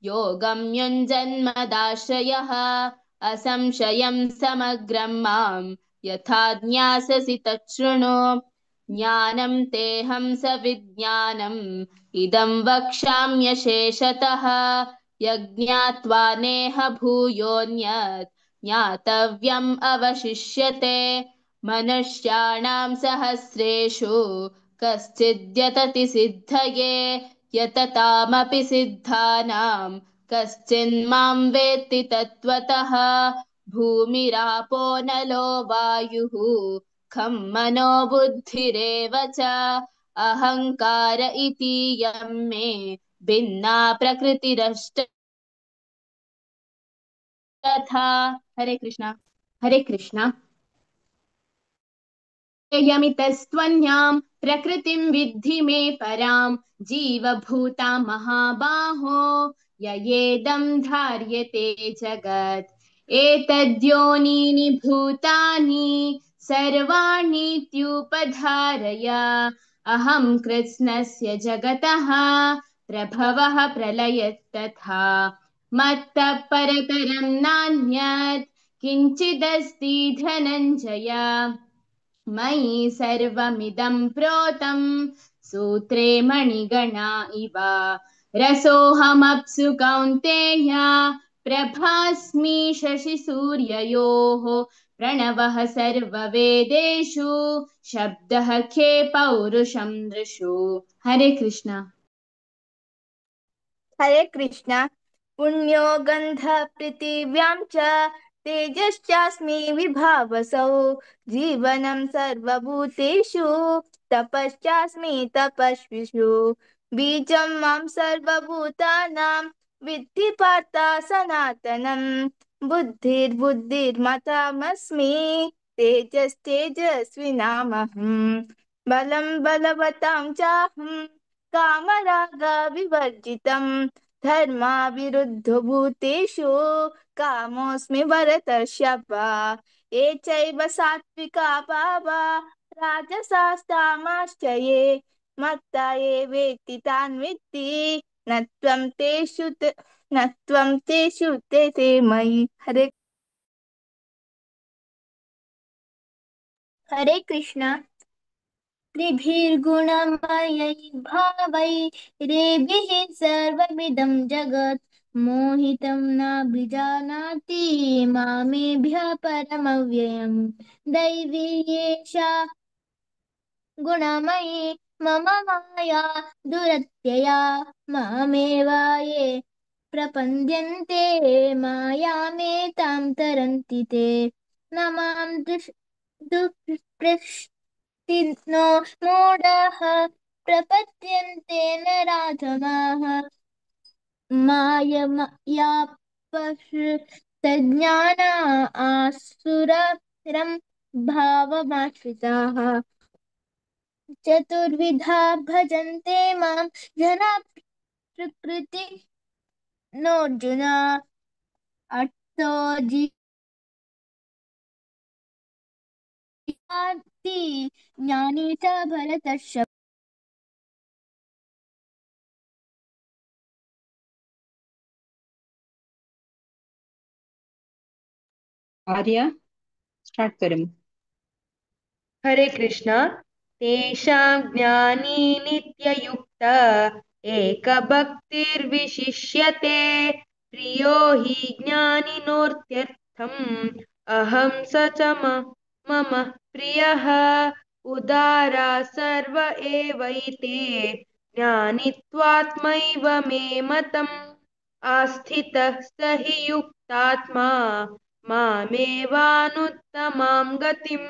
योगं युञ्जन्मदाश्रयः असंशयं समग्रं मां यथा ज्ञास्यसि तच्छृणु. ज्ञानं तेऽहं सविज्ञानम् इदं वक्ष्याम्यशेषतः यज्ञात्वा नेह भूयोऽन्यत् ज्ञातव्यम् अवशिष्यते. मनुष्याणां सहस्रेषु कश्चिद्यतति सिद्धये यततामपि सिद्धानां कश्चिन्मां वेत्ति तत्त्वतः. भूमिरापो नलो वायुः खं मनो बुद्धिरेव च अहंकार इति यं मे भिन्ना प्रकृतिरष्ट तथा. हरे कृष्णा. हरे कृष्णा. यमितस्त्वन्यां प्रकृतिं विद्धि मे परां जीवभूतां महाबाहो ययेदं धार्यते जगत्. एतद्योनीनि भूतानि सर्वाणीत्युपधारय अहं कृत्स्नस्य जगतः प्रभवः प्रलयस्तथा. मत्तः परतरं नान्यत् किञ्चिदस्ति धनञ्जय. मयि सर्वमिदं प्रोतं सूत्रे मणिगणा इव. रसोऽहमप्सु कौन्तेय प्रभास्मि शशिसूर्ययोः प्रणवः सर्ववेदेषु शब्दः खे पौरुषं नृषु। हरे कृष्ण। हरे कृष्ण। पुण्यो गन्धः पृथिव्यां च तेजश्चास्मि विभावसौ जीवनं सर्वभूतेषु तपश्चास्मि तपस्विषु बीजं मां सर्वभूतानां विद्धि पार्थ सनातनं बुद्धिर्बुद्धिर्मतामस्मि तेजस्तेजस्विनामहम् बलं बलवतां चाहं कामरागविवर्जितं धर्मा विरुद्ध भूतेषु कामोऽस्मि भरतर्षभ ये चैव सात्विका भावा राजसास्तामाश्च ये मत्ता ये वेत्ति तान् विद्धि न त्वं तेषु ते मयि। हरे कृष्ण। त्रिभिर्गुणमयैर्भावैरेभिः सर्वमिदं जगत् मोहितं नाभिजानाति मामेभ्यः परमव्ययम् दैवी एषा गुणमयी मम माया दुरत्यया मामेव ये प्रपद्यन्ते मायामेतां तरन्ति ते न मां दुष्कृतिनो मूढः प्रपद्यन्ते नराधमाः माययापहृतज्ञाना आसुरं भावमाश्रिताः चतुर्विधा भजन्ते मां जना प्रकृति नोऽर्जुन अर्थो जिहाति ज्ञानी च भरतर्षभ। आर्या स्टार्ट करें। हरे कृष्ण। तेषां ज्ञानी नित्ययुक्त एकभक्तिर्विशिष्यते प्रियो हि ज्ञानिनोत्यर्थम् अहं स च मम प्रियः उदारा सर्व एवैते ज्ञानित्वात्मैव मे मतम् आस्थितः स हि युक्तात्मा मामेवानुत्तमां गतिम्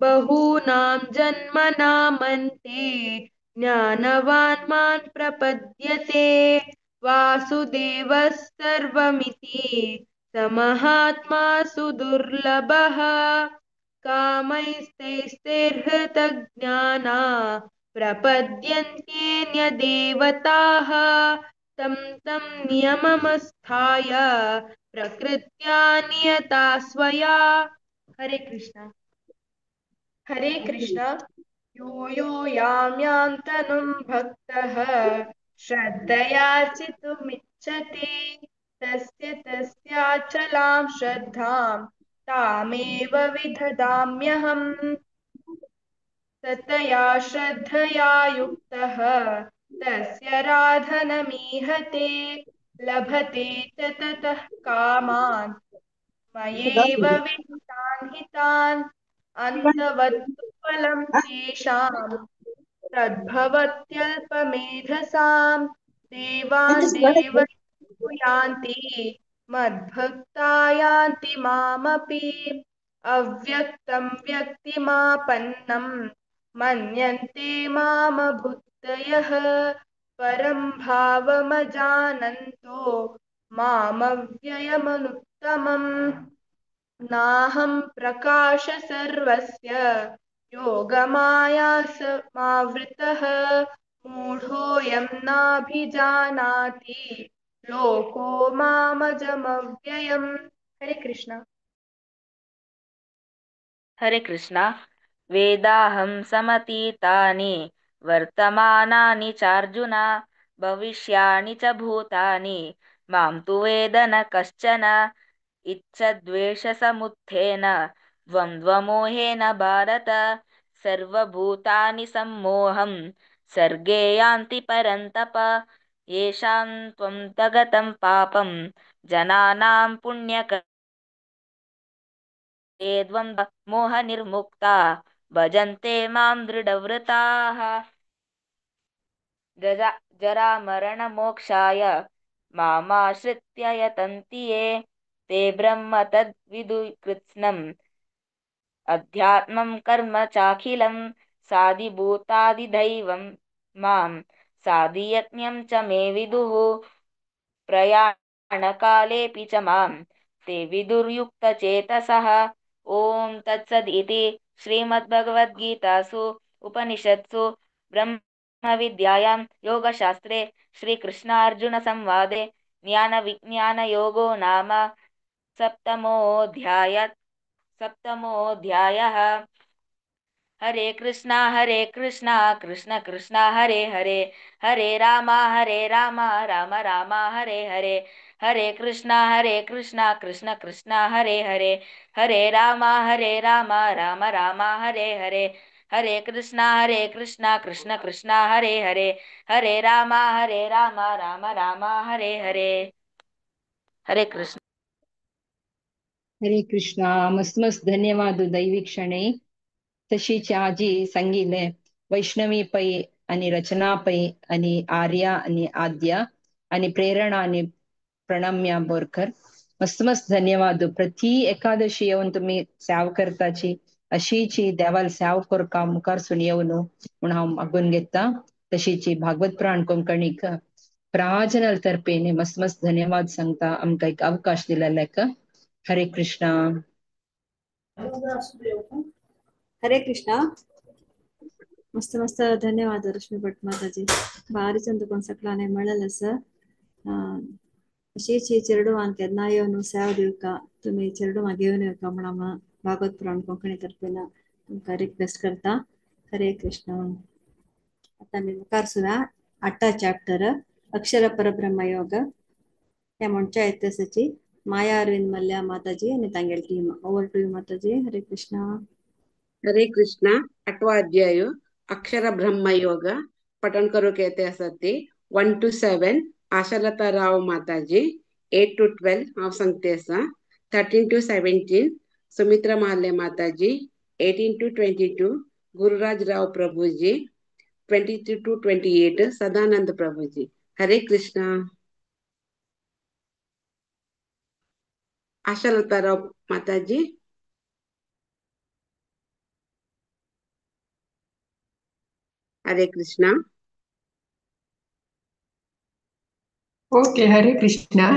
बहूनां जन्मनामन्ते ज्ञानवान् मां प्रपद्यते वासुदेवः सर्वमिति स महात्मा सुदुर्लभः कामैस्तैस्तैर्हृतज्ञाना प्रपद्यन्तेऽन्यदेवताः तं नियममस्थाय प्रकृत्या नियता स्वया। हरे कृष्ण। हरे कृष्ण। यो यो यां तनुं भक्तः श्रद्धयार्चितुमिच्छति तस्य तस्याचलां श्रद्धां तामेव विदधाम्यहम् ततया श्रद्धया युक्तः तस्य राधनमीहते लभते च ततः कामान् मयैव विहितान् हितान् अन्तवत्तु फलं तेषां तद्भवत्यल्पमेधसां देवान् देवयन्तु यान्ति मद्भक्ता यान्ति मामपि अव्यक्तं व्यक्तिमापन्नं मन्यन्ते मामभूतयः परं भावमजानन्तो मामव्ययमनुत्तमम् नाहं प्रकाश सर्वस्य योगमाया समावृतः मूढोऽयं नाभिजानाति लोको मामजमव्ययम्। हरे कृष्ण। हरे कृष्णा। वेदाहं समतीतानि वर्तमानानि चार्जुन भविष्याणि च भूतानि मां तु वेद न कश्चन इच्छद्वेषसमुत्थेन द्वन्द्वमोहेन भारत सर्वभूतानि सम्मोहं सर्गे यान्ति परन्तप येषां त्वं तगतं पापं जनानां पुण्यकर्मे द्वन्द्व मोहनिर्मुक्ता भजन्ते मां दृढव्रताः जरामरणमोक्षाय मामाश्रित्य यतन्ति ये ते ब्रह्म तद्विदुः अध्यात्मं कर्म चाखिलं साधिभूतादिदैवं मां साधियज्ञं च मे विदुः प्रयाणकालेऽपि च मां ते विदुर्युक्तचेतसः। ॐ तत्सद् इति श्रीमद्भगवद्गीतासु उपनिषत्सु ब्रह्मविद्यायां योगशास्त्रे श्रीकृष्णार्जुनसंवादे ज्ञानविज्ञानयोगो नाम सप्तमोऽध्यायः। हरे कृष्णा कृष्ण कृष्णा हरे हरे, हरे राम राम राम हरे हरे, हरे कृष्णा कृष्ण कृष्णा हरे हरे, हरे राम राम राम हरे हरे, हरे कृष्णा कृष्ण कृष्णा हरे हरे, हरे राम राम राम हरे हरे. हरे कृष्ण. हरे कृष्णा. मस्त मस्त धन्यवाद दैवी ક્ષણે. તશી આજી સંગીને વૈષ્ણવી પೈ आणि रचना पै आणि आर्या आणि आद्या आणि प्रेरणा आणि प्रणम्या बोरकर. मस्त मस्त धन्यवाद. प्रति एकादशी येऊन तुम्ही सेव करताची अशीची देवाला सेव करका मुखार सुनियवनु म्हणून हांव मागून घेता. तशीची भागवत पुराण कोंकणीक प्राजनल तर्फेने मस्त मस्त धन्यवाद सांगता आमकां एक अवकाश दिलेल्याक. हरे कृष्णा. हरे कृष्णा. मस्त मस्त धन्यवाद रश्मी भट माताजी. भारी चंद कोण सकलाने मिळालं असं. अशीची चिरडवान केन्ना येऊन सेव दिवका तुम्ही चिरडवा घेऊन येवका म्हणून भागवत पुराण कोंकणी तर्फेन तुमकां रिक्वेस्ट करता. हरे कृष्ण. आता मी मुखार सुद्धा 8 चॅप्टर अक्षर परब्रह्म योग ह्या म्हणच्या इतिहासाची माया अरविंद मल्ल्या माताजी आणि तांगेल टीम. ओव्हर टू यू माताजी. हरे कृष्णा. हरे कृष्णा. 8वा अध्याय अक्षर ब्रह्म योग पठन करू कहते असते 1 to 7 आशालता राव माताजी, 8 to 12 हांव सांगते असा, 13 to 17 सुमित्रा महाले माताजी, 18 to 22 Gururaj Rao Prabhuji, 23 to 28 Sadanand प्रभुजी. हरे कृष्णा. आशालता राव माताजी. हरे कृष्णा. ओके. हरे कृष्णा.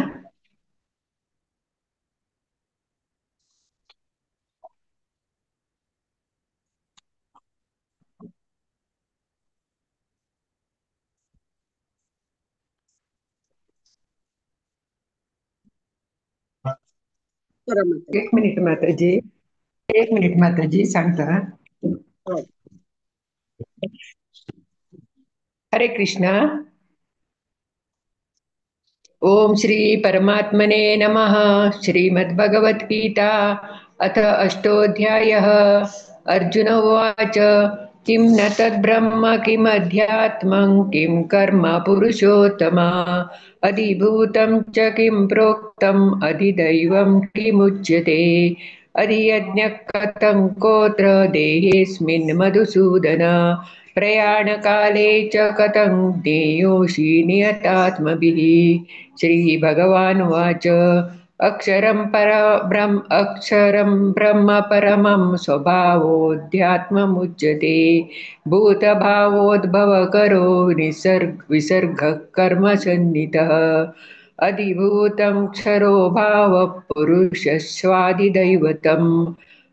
एक मिनिट माताजी सांगता. हरे कृष्णा. ओम श्री परमात्मने नमः. श्रीमद्भगवद्गीता अथ अष्टोऽध्यायः. अर्जुन उवाच किं न तद्ब्रह्म किमध्यात्मं किं कर्म पुरुषोत्तम अधिभूतं च किं प्रोक्तम् अधिदैवं किमुच्यते अधियज्ञः कथं कोत्र देहेऽस्मिन् मधुसूदन प्रयाणकाले च कथं ज्ञेयोऽसि नियतात्मभिः. श्रीभगवानुवाच अक्षरं ब्रह्म परमं स्वभावोऽध्यात्ममुच्यते भूतभावोद्भवकरो विसर्गः कर्मसन्निधः अधिभूतं क्षरो भावः पुरुषस्वाधिदैवतम्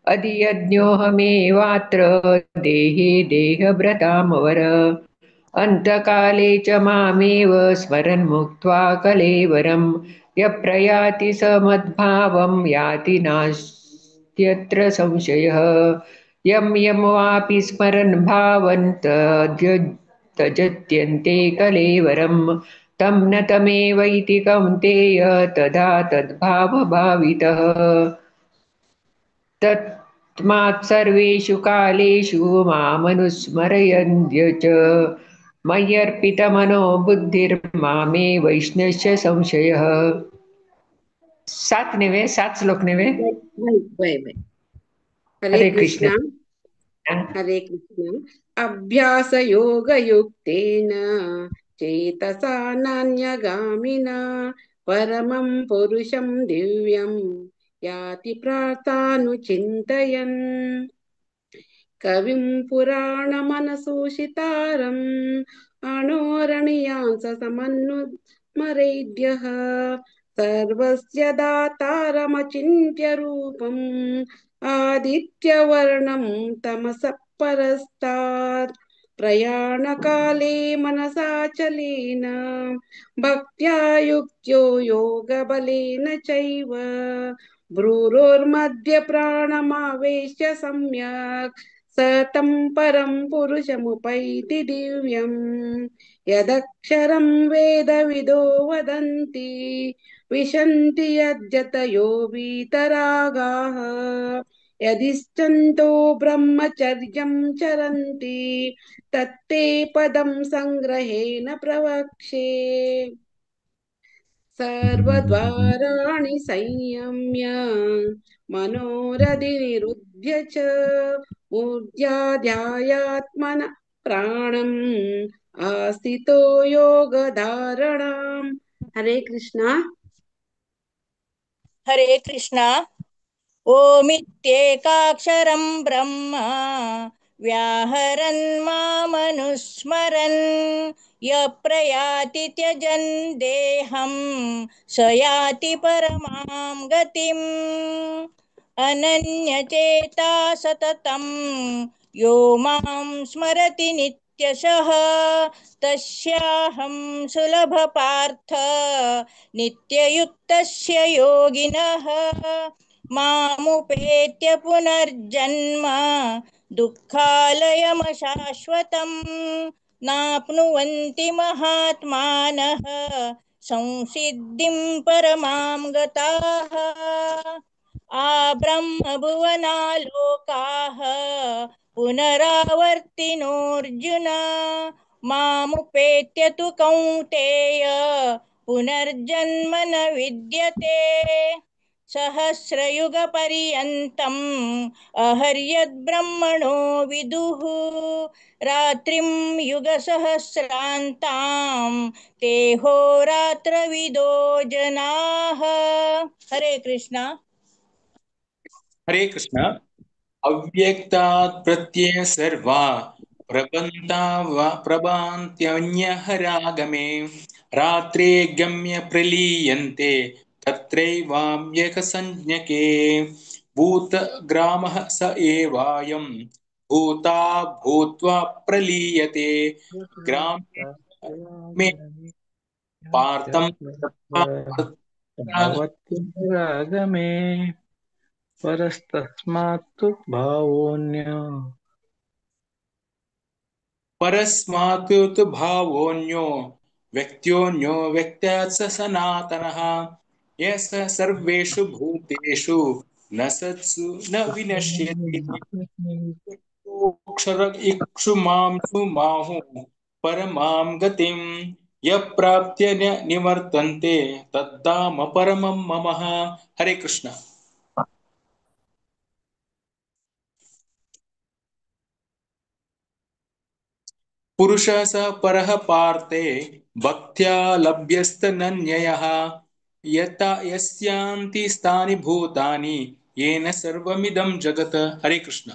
अधियज्ञोऽहमेवात्र देहे देहभृतामवर अन्तकाले च मामेव स्मरन् मुक्त्वा कलेवरं यः प्रयाति स मद्भावं याति नास्त्यत्र संशयः यं यं वापि स्मरन् भावं त्यजत्यन्ते कलेवरं तं न तमेवैति कौन्तेय तदा तद्भावभावितः. तस्मात् सर्वेषु कालेषु मामनुस्मरयन् च मय्यर्पितमनो बुद्धिर्मामे वैष्णस्य संशयः. 7 नेवे 7 श्लोक नेवे. वै हरे हरे कृष्ण कृष्ण. हरे कृष्ण अभ्यास योग युक्तेन चेतसा नान्यगामिना परमं पुरुषं दिव्यं याति प्रार्थानुचिन्तयन् कविं पुराणमनसूषितारम् अणोरणीयांस समन्नुमरेभ्यः सर्वस्य दातारमचिन्त्य रूपम् आदित्यवर्णं तमसः परस्तात् प्रयाणकाले मनसाचलेन भक्त्या युक्त्यो योगबलेन चैव भ्रूरोर्मध्ये प्राणमावेश्य सम्यक् सतं परं पुरुषमुपैति दिव्यम् यदक्षरं वेदविदो वदन्ति विशन्ति यद्यतयो वीतरागाः यदिष्टन्तो ब्रह्मचर्यं चरन्ति तत्ते पदं संग्रहेण प्रवक्ष्ये सर्वद्वाराणि संयम्य मनोरधिनिरुध्य च ऊर्ध्याध्यायात्मन प्राणम् आस्थितो योगधारणाम् हरे कृष्णा हरे कृष्ण ओमित्येकाक्षरं ब्रह्म व्याहरन् मामनुस्मरन् यः प्रयाति त्यजन् देहं स याति परमां गतिम् अनन्यचेता सततं यो मां स्मरति नित्यशः तस्याहं सुलभपार्थ नित्ययुक्तस्य योगिनः मामुपेत्य पुनर्जन्म दुःखालयमशाश्वतम् नाप्नुवन्ति महात्मानः संसिद्धिं परमां गताः आब्रह्मभुवनालोकाः पुनरावर्तिनोऽर्जुन मामुपेत्य तु कौन्तेय पुनर्जन्म न विद्यते सहस्रयुगपर्यन्तम् अहर्यद्ब्रह्मणो विदुः रात्रिं युगसहस्रान्तां तेहोरात्रविदो जनाः हरे कृष्ण हरे कृष्ण अव्यक्तात् प्रत्यय सर्वा प्रभान्त्यन्यहरागमे रात्रे गम्य प्रलीयन्ते तत्रैवाम्यकसंज्ञके भूतग्रामः स एवायं भूता भूत्वा प्रलीयते ग्रामे मे पार्थं भवत्यरागमे परस्तस्मात्तु भावोऽन्यो व्यक्त्योऽन्यो व्यक्त्यात् स सनातनः यः स सर्वेषु भूतेषु न सत्सु न विनश्यति क्षर इक्षु मांसु माहु परमां गतिं यः प्राप्य न निवर्तन्ते तद्धाम परमं मम हरे कृष्ण पुरुषः स परः पार्थे भक्त्या लभ्यस्तनन्ययः यता यस्यान्ति स्थानि भूतानि येन सर्वमिदं जगत् हरे कृष्ण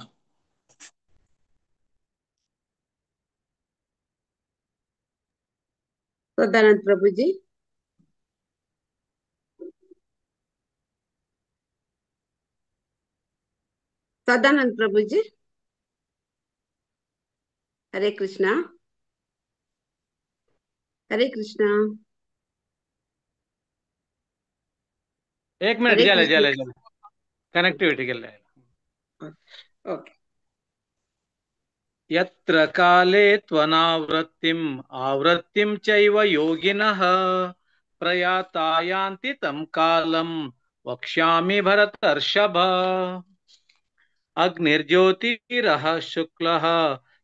सदानंद प्रभु जी सदानंद प्रभु जी हरे कृष्णा हरे कृष्णा एक मिनिट हरे गेले कृष्ण गेले गेले कनेक्टिव्हिटी गेले ओके यत्र काले त्वनावृत्तिम् आवृत्तिं चैव योगिनः प्रयाता यान्ति तं कालं वक्ष्यामि भरतर्षभ अग्निर्ज्योतिरः शुक्लः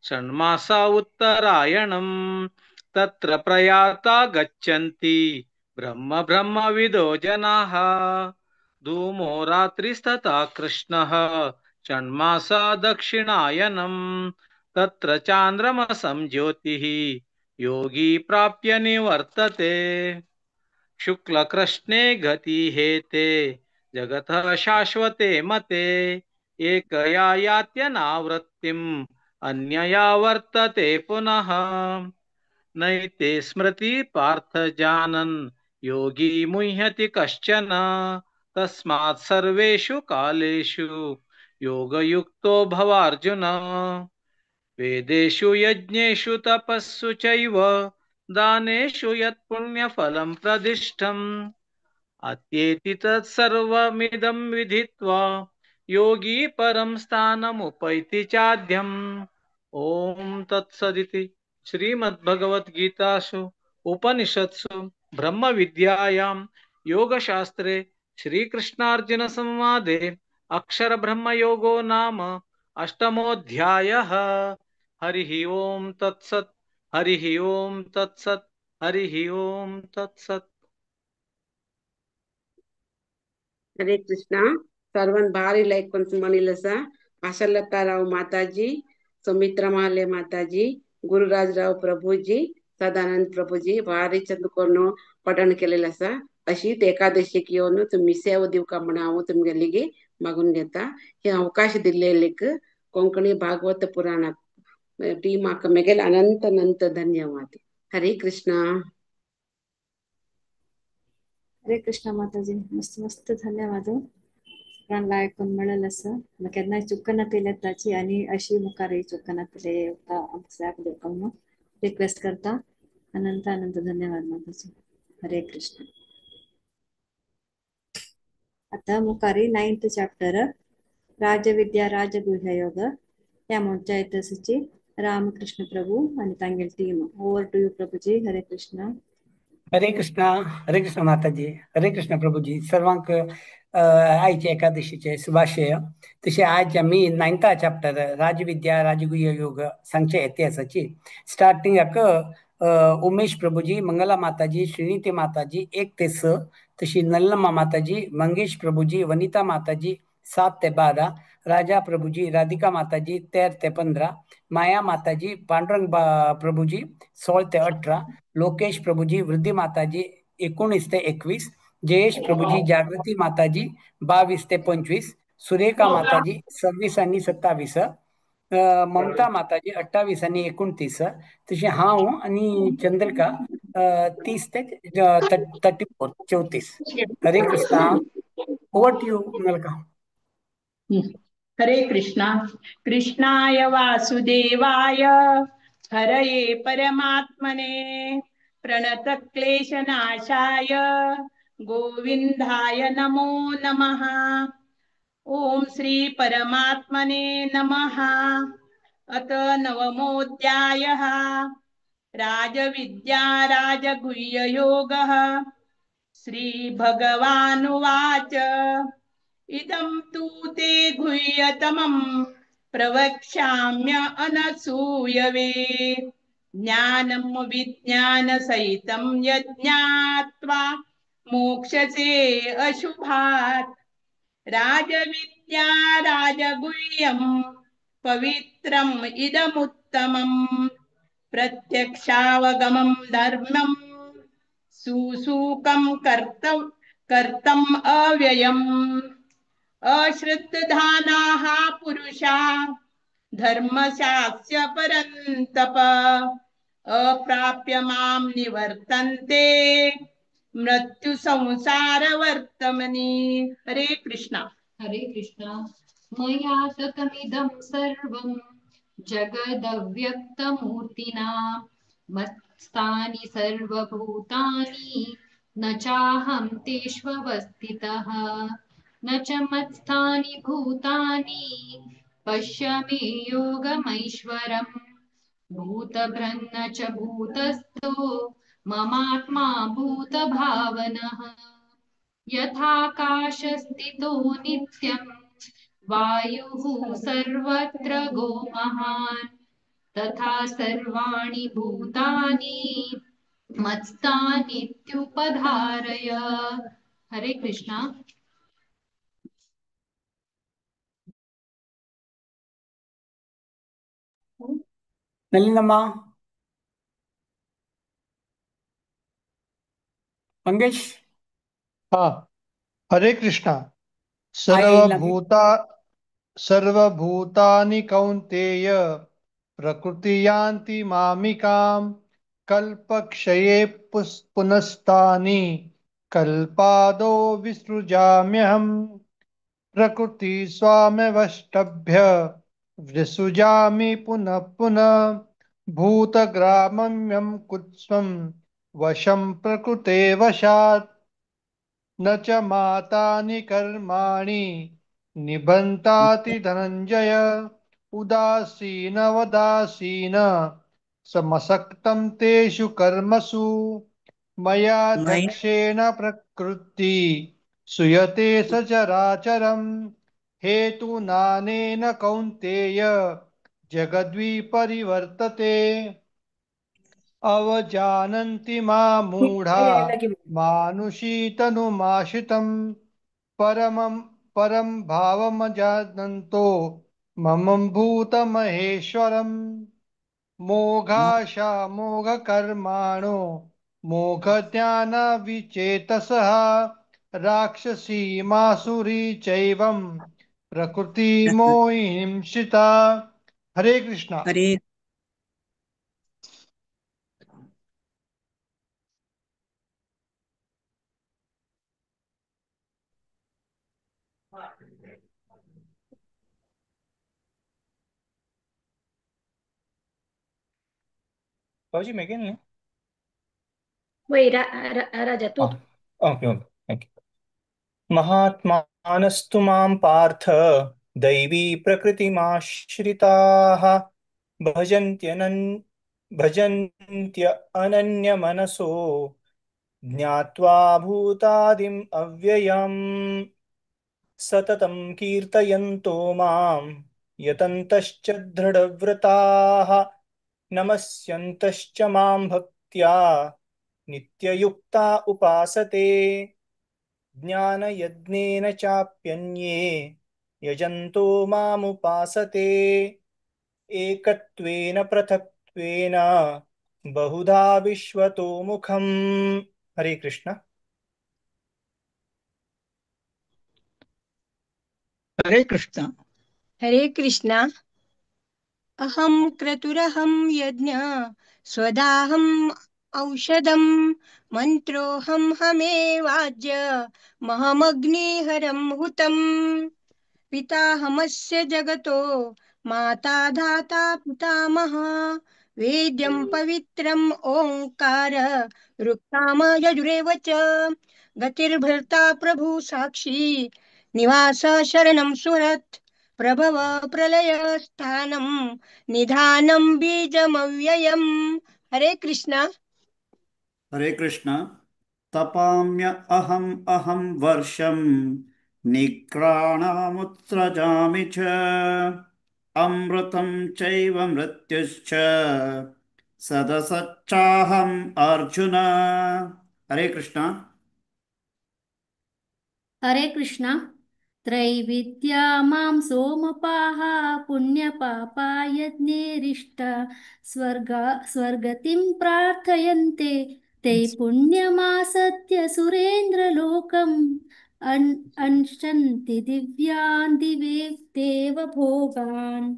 षण्मासा उत्तरायणम् तत्र प्रयाता गच्छन्ति ब्रह्म ब्रह्मविदो जनाः धूमो रात्रिस्तथा कृष्णः षण्मासा दक्षिणायनम् तत्र चान्द्रमसं ज्योतिः योगी प्राप्य निवर्तते शुक्लकृष्णे गति हेते जगतः शाश्वते मते एकया यात्यनावृत्तिम् अन्यया वर्तते पुनः नैते स्मृति पार्थ जानन् योगी मुह्यति कश्चन तस्मात् सर्वेषु कालेषु योगयुक्तो भवार्जुन वेदेषु यज्ञेषु तपस्सु चैव दानेषु यत् पुण्यफलं प्रदिष्टम् अत्येति तत्सर्वमिदं विदित्वा योगी परं स्थानमुपैति चाद्यम् ॐ तत्सदिति श्रीमद्भगवद्गीतासु उपनिषत्सु ब्रह्मविद्यायां योगशास्त्रे श्रीकृष्णार्जुनसंवादे अक्षरब्रह्मयोगो नाम अष्टमोऽध्यायः हरिः ओम तत्सत् हरिः ओम तत्सत् हरिः ओम तत्सत् हरे कृष्णा सर्वांत भारी लाईक कोण म्हणील असा आशालताराव माताजी सुमित्रा महाले माताजी गुरुराजराव प्रभूजी सदानंद प्रभूजी भारी चंदकोन पठण केलेलं असा अशीच एकादशी येऊन तुम्ही सेव दिव का म्हणावं तुमगे लिगे मागून घेता हे अवकाश दिलेलेक कोंकणी भागवत पुराणात टीम मेगेल अनंत अनंत धन्यवाद हरे कृष्णा हरे कृष्ण माताजी मस्त मस्त धन्यवाद सगळ्यांना ऐकून मिळालं असं मग केन्ना चुकना केल्यात ताची आणि अशी मुखारही चुकना केले आमच्या लोकांना रिक्वेस्ट करता अनंत अनंत धन्यवाद माताजी हरे कृष्ण आता मुखारी 9th चॅप्टर राजविद्या राजगुह्य योग या मोठ्या इतिहासाची रामकृष्ण प्रभू आणि तांगेल टीम ओव्हर टू यू प्रभूजी हरे कृष्ण हरे कृष्ण माताजी हरे कृष्ण प्रभूजी सर्वांक आयचे एकादशीचे शुभाशय तसे आज आम्ही 9th चॅप्टर राजविद्या राजगुह्य योग सांगचे इतिहासाची स्टार्टिंग उमेश प्रभूजी मंगला माताजी श्रीनीती माताजी 1 ते 6 तशी नल्लम्मा माताजी मंगेश प्रभूजी वनिता माताजी 7 ते 12 राजा प्रभूजी राधिका माताजी 13 ते 15 माया माताजी पांडुरंग प्रभूजी 16 ते 18 लोकेश प्रभूजी वृद्धी माताजी 19 ते 21 जयेश प्रभूजी जागृती माताजी 22 ते 25 सुरेखा माताजी 26 आणि 27 ममता माताजी 28 आणि 29 तशी हाव आणि चंद्रिका 30 ते 34 हरे कृष्णा ओव्हर टू यू मलका हरे कृष्णा कृष्णाय वासुदेवाय हरये परमात्मने प्रणतक्लेशनाशाय गोविन्दाय नमो नमः ओम श्री परमात्मने नमः अत नवमोऽध्यायः राजविद्या राजगुह्ययोगः श्रीभगवानुवाच इदं तु ते गुह्यतमं प्रवक्ष्याम्य अनसूयवे ज्ञानं विज्ञानसहितं यज्ञात्वा मोक्षसे अशुभात् राजविद्या राजगुह्यं पवित्रम् इदमुत्तमम् प्रत्यक्षावगमं धर्मं सुसूकं कर्तम् अव्ययम् अश्रद्धधानाः पुरुषा धर्मशास्त्र परन्तप अप्राप्य मां निवर्तन्ते मृत्यु संसार वर्तमनि हरे कृष्णा मया ततमिदं सर्वं जगदव्यक्तमूर्तिना मत्स्थानि सर्वभूतानि न चाहं तेष्वस्थितः न च मत्स्थानि भूतानि पश्य मे योगमैश्वरम् भूतभृन्न च भूतस्थो ममात्मा भूतभावनः यथाकाशस्थितो नित्यं वायुः सर्वत्र गो महान् तथा सर्वाणि भूतानि मत्स्थानीत्युपधारय। हरे कृष्णा। नलिनम्मा, मंगेश। हाँ, हरे कृष्णा। आई सर्वभूतानि कौन्तेय प्रकृति यान्ति मामिकां कल्पक्षये पुनस्तानि कल्पादो विसृजाम्यहम् प्रकृति स्वाम्यवष्टभ्य विसृजामि पुनः पुनः भूतग्रामम्यं कुत्स्वं वशं प्रकृते वशात् न च माता नि कर्माणि निबन्ताति धनञ्जय उदासीनवदासीन समसक्तं तेषु कर्मसु मया दक्षेण प्रकृति सुयते सचराचरम् हेतुनानेन कौन्तेय जगद्विपरिवर्तते अवजानन्ति मामूढा मानुषीतनुमाश्रितम् परं भावमजानन्तो मम भूतमहेश्वरम् मोघाशामोघकर्माणो मोघज्ञानविचेतसः राक्षसीमासुरी चैवं प्रकृतिमोहिंसिता। हरे कृष्णा। हरे बाबूजी मैं क्या नहीं वही राजा तू। Okay okay thank you. महात्मानस्तु मां पार्थ दैवी प्रकृतिमाश्रिताः भजन्त्य अनन्यमनसो ज्ञात्वा भूतादिम् अव्ययम् सततं कीर्तयन्तो मां यतन्तश्च दृढव्रताः नमस्यन्तश्च मां भक्त्या नित्ययुक्ता उपासते ज्ञानयज्ञेन चाप्यन्ये यजन्तो मामुपासते एकत्वेन पृथक्त्वेन बहुधा विश्वतो मुखम्। हरे कृष्ण। हरे कृष्णा। हरे कृष्णा। अहं क्रतुरहं यज्ञ स्वदाहम् औषधं मन्त्रोऽहं हमेवाज्य महमग्निहरं हुतम् पिताहमस्य जगतो माता धाता पितामह वेद्यं पवित्रम् ओङ्कार रुक्ताम यजुरेव च गतिर्भर्ता प्रभु साक्षी निवास शरणं सुहृत् प्रभव प्रलय स्थानं निधानं बीजमव्ययम्। हरे कृष्णा। हरे कृष्ण। तपाम्य अहं वर्षं निक्राणामुत्सृजामि च अमृतं चैव मृत्युश्च सदसच्चाहम् अर्जुन। हरे कृष्ण। हरे कृष्णा। त्रैविद्या मां सोमपाः पुण्यपापा यज्ञेरिष्टा स्वर्गतिं प्रार्थयन्ते ते पुण्यमासत्य सुरेन्द्रलोकम् अंशन्ति दिव्यान् दिवे देवभोगान्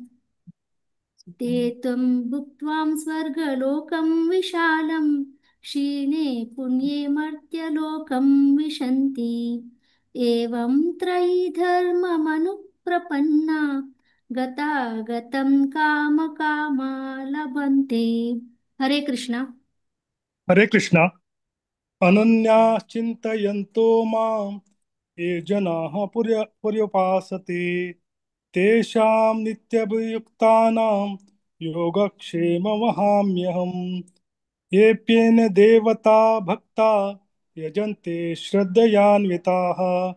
ते त्वं भुक्त्वा स्वर्गलोकं विशालं क्षीणे पुण्ये मर्त्यलोकं विशन्ति एवं त्रयी धर्ममनुप्रपन्ना गतागतं कामकामा लभन्ते। हरे कृष्णा। हरे कृष्णा। अनन्याश्चिन्तयन्तो मां ये जनाः पर्युपासते तेषां नित्यभियुक्तानां योगक्षेममहाम्यहम् येऽप्येन देवता भक्ता यजन्ते श्रद्धयान्विताः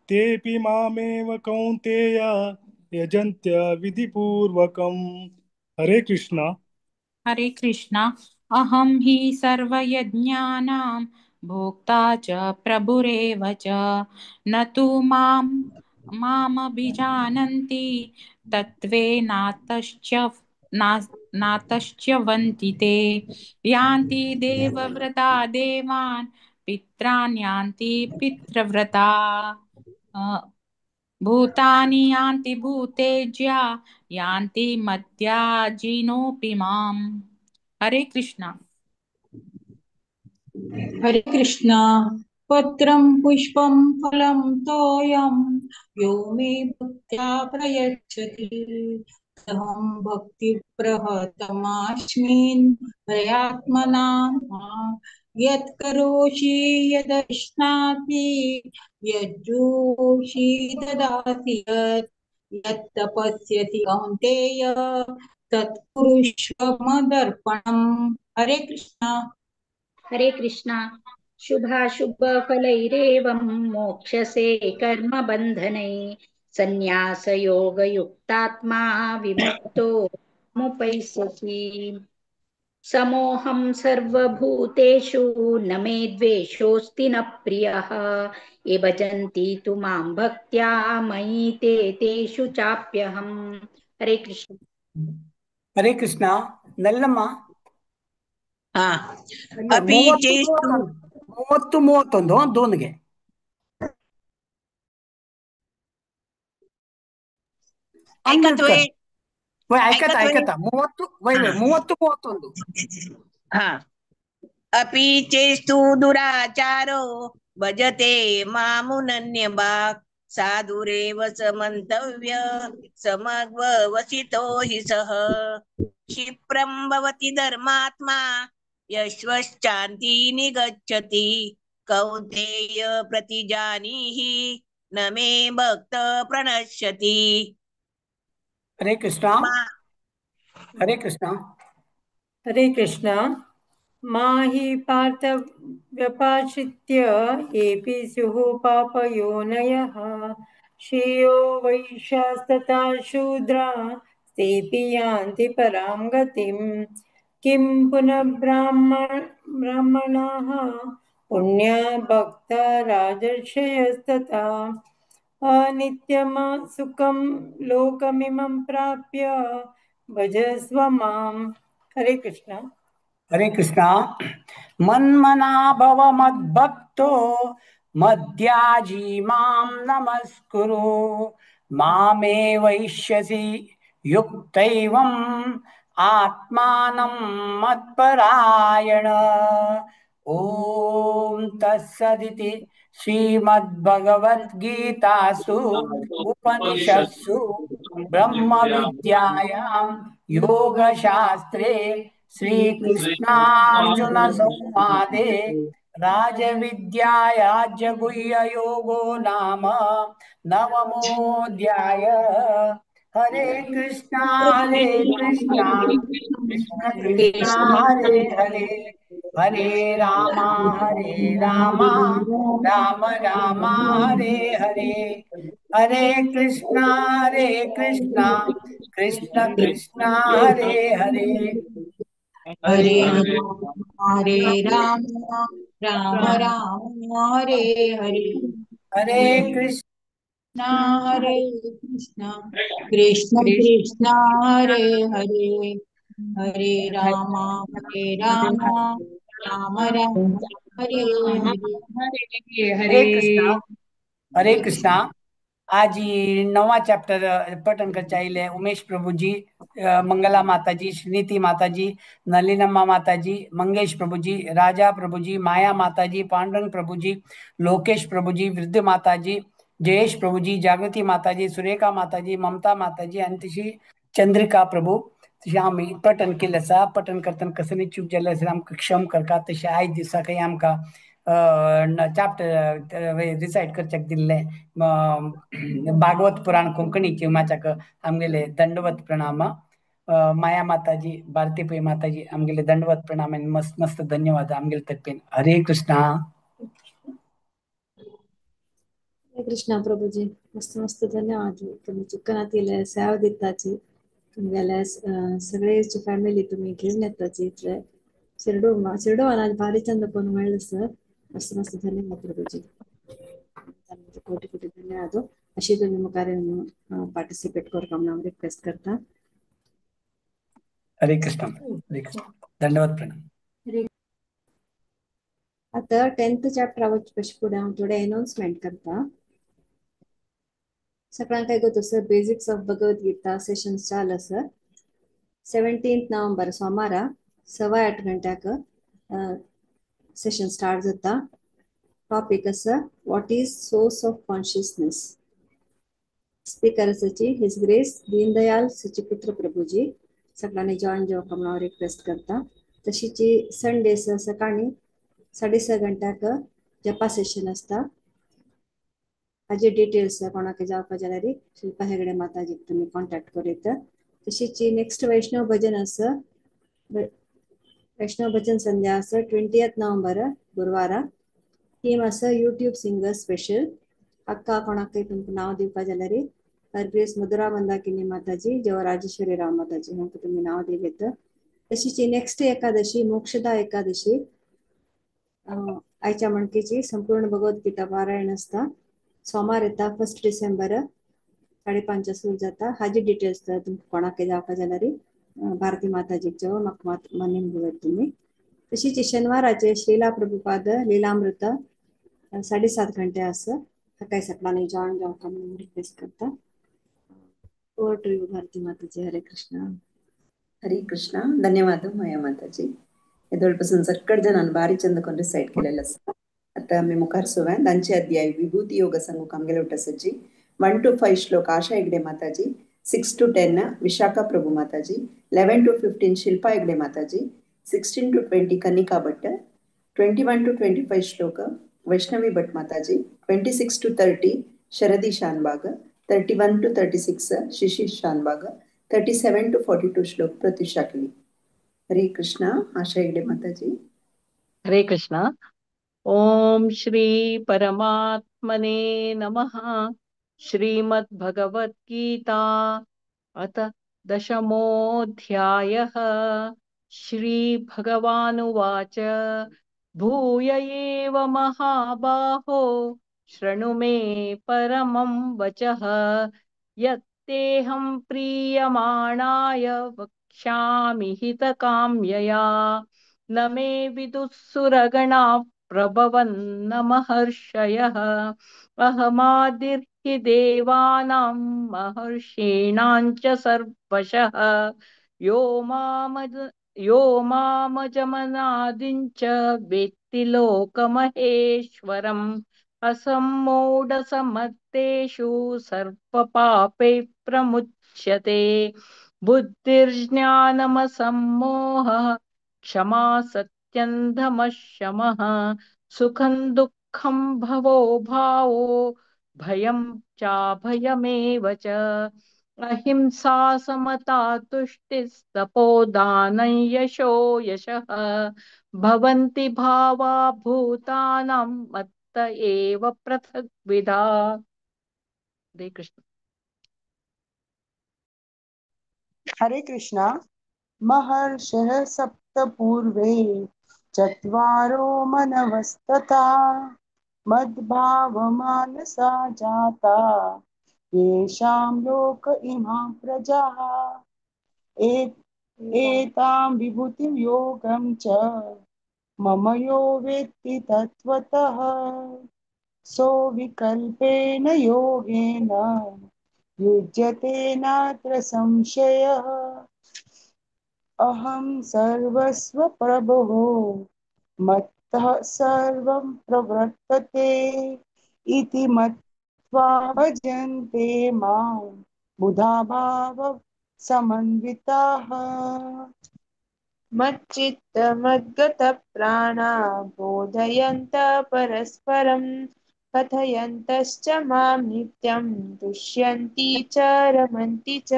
तेऽपि मामेव कौन्तेय यजन्त्य विधिपूर्वकम्। हरे कृष्णा। हरे कृष्णा। अहं हि सर्वयज्ञानां भोक्ता च प्रभुरेव च न तु मामभिजानन्ति नातश्च वन्ति ते यान्ति देवव्रता देवान् पित्रान् यान्ति पितृव्रता भूतानि यान्ति भूतेज्या यान्ति मद्याजिनोऽपि माम्। हरे कृष्णा। हरे कृष्णा। पत्रं पुष्पं फलं तोयं यो मे भक्त्या प्रयच्छति अहं भक्तिप्रहतमास्मिन् प्रयात्मना यत्करोषि यदश्नाति यज्जोषि ददासि यत्तपस्यसि कौन्तेय तत्कुरुष्व मदर्पणम्। हरे कृष्णा। हरे कृष्णा। शुभाशुभफलैरेवं मोक्षसे कर्मबन्धनैः सन्न्यासयोगयुक्तात्मा विमुक्तो मुपैस्यसि समोऽहं सर्वभूतेषु न मे द्वेषोऽस्ति न प्रियः ये भजन्ति तु मां भक्त्या मयि ते तेषु चाप्यहम्। हरे कृष्ण। ಹರೇ ಕೃಷ್ಣ. ನಲ್ಲಮ್ಮ अपि चेस्तु 30-31 दोनगे ऐकतोय ऐकता 30-31 हा अपि चेस्तु दुराचारो भजते मामुनन्यभाक् साधुरेव समन्तव्य समग्वसितो हि सः क्षिप्रं भवति धर्मात्मा यश्वश्चान्ति निगच्छति कौन्तेय प्रतिजानीहि न मे भक्त प्रणश्यति। हरे कृष्ण। हरे कृष्ण। हरे कृष्ण। माहि पार्थ व्यपाश्रित्य येऽपि स्युः पापयोनयः श्रेयो वैश्यास्तथा शूद्रा तेऽपि यान्ति परां गतिम् किं पुनः ब्राह्मणाः पुण्या भक्ता राजर्षयस्तथा अनित्यं सुखं लोकमिमं प्राप्य भजस्व माम्। हरे कृष्ण। हरे कृष्ण। मन्मना भव मद्भक्तो मद्याजी मां नमस्कुरु मामे वैश्यसि युक्तैवम् आत्मानं मत्परायण। ओम तत्सदिति श्रीमद्भगवद्गीतासु उपनिषत्सु ब्रह्म विद्यायां योगशास्त्रे श्रीकृष्णार्जुन संवादे राजविद्यायाज्यगुह्ययोगो नाम नवमोऽध्याय। हरे कृष्णा कृष्ण कृष्णा हरे हरे हरे राम राम राम हरे हरे हरे कृष्णा कृष्ण कृष्ण हरे हरे हरे राम राम राम हरे हरे हरे कृष्ण हरे कृष्ण कृष्ण कृष्ण हरे हरे हरे राम राम राम हरे हरे। हरे कृष्णा। हरे कृष्णा। आज ही 9वां चैप्टर पठन कर चाहिए उमेश प्रभु जी, मंगला माता जी, श्रीनीति माता जी, नलिनम्मा माता जी, मंगेश प्रभु जी, राजा प्रभु जी, माया माता जी, पांडुरंग प्रभु जी, लोकेश प्रभु जी, वृद्ध माता जी, जयेश प्रभु जी, जागृति माता जी, सुरेखा माता जी, ममता माता जी आणि तशी चंद्रिका प्रभु तशी आम्ही पठन केलं सा. पठन करताना कसं नाही चूक झालं असेल आमका क्षम करका. तशी 8 दिवसा काही आमका चॅप्टर रिसाइड करच्याक दिल्ले भागवत पुराण कोंकणीचे माचाक आमगेले दंडवत प्रणाम. माया माताजी, भारती पै माताजी आमगेले दंडवत प्रणाम आणि मस्त मस्त धन्यवाद आमगेले तर्फे. हरे कृष्णा. हरे कृष्णा प्रभुजी. मस्त मस्त धन्यवाद. तुम्ही चुकना दिले सेवा दिताची तुमगेले सगळेची फॅमिली तुम्ही घेऊन येताच इथले शिरडोवाला भारी चंद पण म्हणलं सर मस्त मस्त धन्यवाद प्रभूजी कोटी कोटी धन्यवाद अशी तुम्ही मुखारे पार्टिसिपेट करता म्हणून रिक्वेस्ट करता हरे कृष्ण धन्यवाद प्रणाम आता 10th चॅप्टर कशी पुढे थोडे अनाउन्समेंट करता सगळ्यांक काय गोतो sir basics of Bhagavad Gita session चालू सर 17th नोव्हेंबर सोमार 8:15 गंट्याक सेशन स्टार्ट जाता टॉपिक आसा what is source of consciousness speaker आसाची हिज ग्रेस दीनदयाल सचिपुत्र प्रभूजी सगळ्यांनी जॉइन जेवपाक हांव रिक्वेस्ट करता तशीची संडे सकाळी 6:30 गंट्याक जपा सेशन असता हाजे डिटेल्स कोणाक जावपा जाल्यार शिल्पा हेगडे माताजी तुम्ही कॉन्टॅक्ट करीत तशीच नेक्स्ट वैष्णव भजन आसा वैष्णव भजन संध्या आसा 20th नोव्हेंबर गुरुवार थीम आसा यूट्यूब सिंगर स्पेशल अक्का कोणाक तुमकां नाव दिवपा जाल्यार हरग्रेस मधुरा मंदाकिनी माताजी जेव्हा राजेश्वरी राव माताजी हांकां तुम्ही नाव दिलेत तशीच नेक्स्ट एकादशी मोक्षदा एकादशी आयच्या मणकेची संपूर्ण भगवद्गीता पारायण असता सोमार येता 1 डिसेंबर 5:30 सुरू जाता हाजी डिटेल्स तुमकां कोणाक जावपा जाल्यार भारती माताजीच्यो म्हाका मनेन दिवत तुम्ही तशीच शनिवाराचे श्रीला प्रभुपाद लीलामृत 7:30 गंटे आसा हाकाय सगळ्यांनी जॉइन जावपा म्हणून रिक्वेस्ट करता ओवर टू यू भारती माताजी हरे कृष्ण हरे कृष्ण ಧನ್ಯವಾದ ಮಾಯಾ ಮಾತಾಜಿ ಇದೊಳपासून सगळे जणांनी बारी चंद करून रिसाइट केलेलं असतं आता आम्ही मुखार सोव्या तांचे अध्याय विभूती योग सांगू आमगेले उठासाची 1 to 5 श्लोक आशा हेगडे माताजी 6 to 10 विशाखा प्रभू माताजी 11 to 15 शिल्पा हेगडे माताजी 16 to 20 कनिका भट्ट 21 to 25 श्लोक वैष्णवी भट्ट माताजी 26 to 30 शरदी Shanbhag 31 to 36 Shishir Shanbhag 37 to 42 श्लोक प्रत्युषा केली हरे कृष्णा आशा हेगडे माताजी हरे कृष्णा ओम श्री परमात्मने नमः श्रीमद् भगवत गीता अथ 10मोऽध्यायः श्री भगवानुवाच भूय एव महाबाहो शृणु मे परमं वचः यत्तेऽहं प्रीयमाणाय वक्ष्यामि हितकाम्यया न मे विदुःसुरगणा प्रभवन्न महर्षयः अहमादिर्हि देवानां महर्षीणां च सर्वशः यो मामजमनादिं च वेत्ति लोकमहेश्वरम् असम्मूढसमर्थेषु सर्वपापै प्रमुच्यते बुद्धिर्ज्ञानमसम्मोहः क्षमा सत्यं दमः शमः सुखं दुःखं भवो भावो भयं चाभयमेव च अहिंसा समता तुष्टिस्तपोदानं यशो यशः भवन्ति भावा भूतानां मत्त एव पृथग्विधा हरे कृष्ण हरे कृष्णा महर्षयः सप्त पूर्वे चत्वारो मनवस्तथा मद्भावमानसा जाता येषां लोक इमां प्रजाः एतां विभूतिं योगं च मम यो वेत्ति तत्त्वतः सो विकल्पेन योगेन युज्यते नात्र संशयः अहं सर्वस्व प्रभुः मत्तः सर्वं प्रवर्तते इति मत्वा भजन्ते मां बुधा भाव समन्विताः मच्चित्तमद्गतप्राणा बोधयन्त परस्परं कथयन्तश्च मां नित्यं तुष्यन्ति च रमन्ति च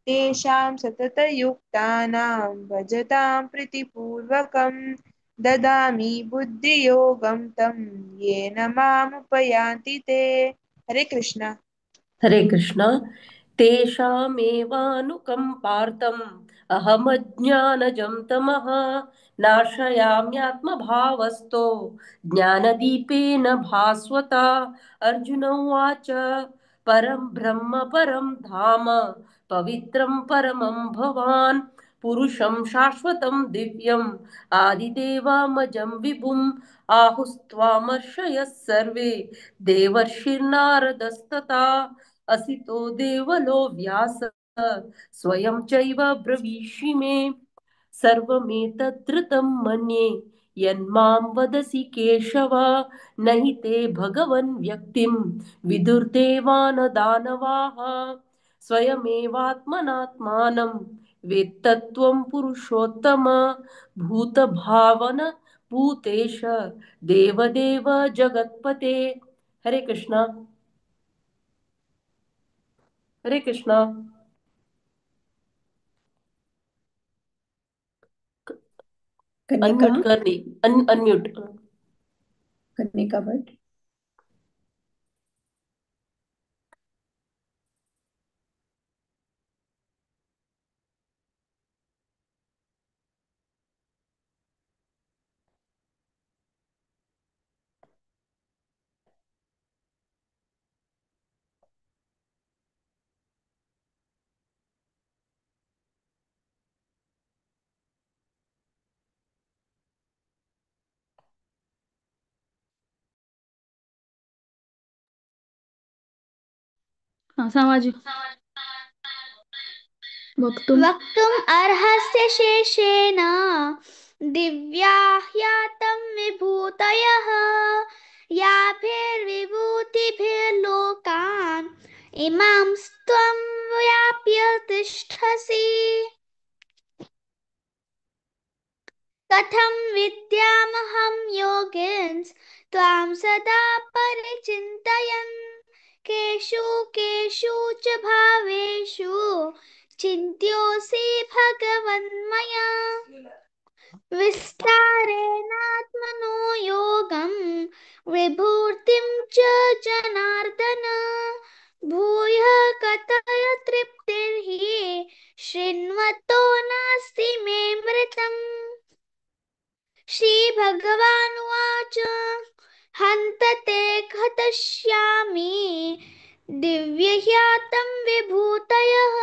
तेषां सततयुक्तानां भजतां प्रीतिपूर्वकं ददामि बुद्धियोगं तं येन मामुपयान्ति ते हरे कृष्ण हरे कृष्ण तेषामेवानुकम्पार्थम् अहमज्ञानजं तमः नाशयाम्यात्मभावस्थो ज्ञानदीपेन भास्वता। अर्जुन उवाच परं ब्रह्म परं धाम पवित्रं परमं भवान् पुरुषं शाश्वतं दिव्यम् आदिदेवामजं विभुम् आहुस्त्वामर्षयः सर्वे देवर्षिर्नारदस्तथा असितो देवलो व्यास स्वयं चैव ब्रवीषि मे सर्वमेतद्धृतं मन्ये यन्मां वदसि केशव न हि ते भगवन् व्यक्तिं विदुर्देवानदानवाः स्वयमेवात्मनात्मानं वेत्तत्वं पुरुषोत्तम भूतभावन भूतेश देवदेव जगत्पते। हरे कृष्णा हरे कृष्णा। कन्निका अनम्यूट करनी अनम्यूट। कन्निका भट्ट। सामाजिक वक्तुम् अर्हस्य शेषेण दिव्या ह्यातं विभूतयः याभिर्विभूतिभिर्लोकान् इमां त्वं व्याप्य तिष्ठसि। कथं विद्यामहं योगिन्स त्वां सदा परिचिन्तयन् केषु केषु च भावेषु चिन्त्योऽसि भगवन्मया विस्तारेणात्मनो योगं विभूतिं च जनार्दन भूयः कथय तृप्तिर्हि शृण्वतो नास्ति मे मृतम्। श्रीभगवानुवाच हन्त ते कथयिष्यामि दिव्यह्यातं विभूतयः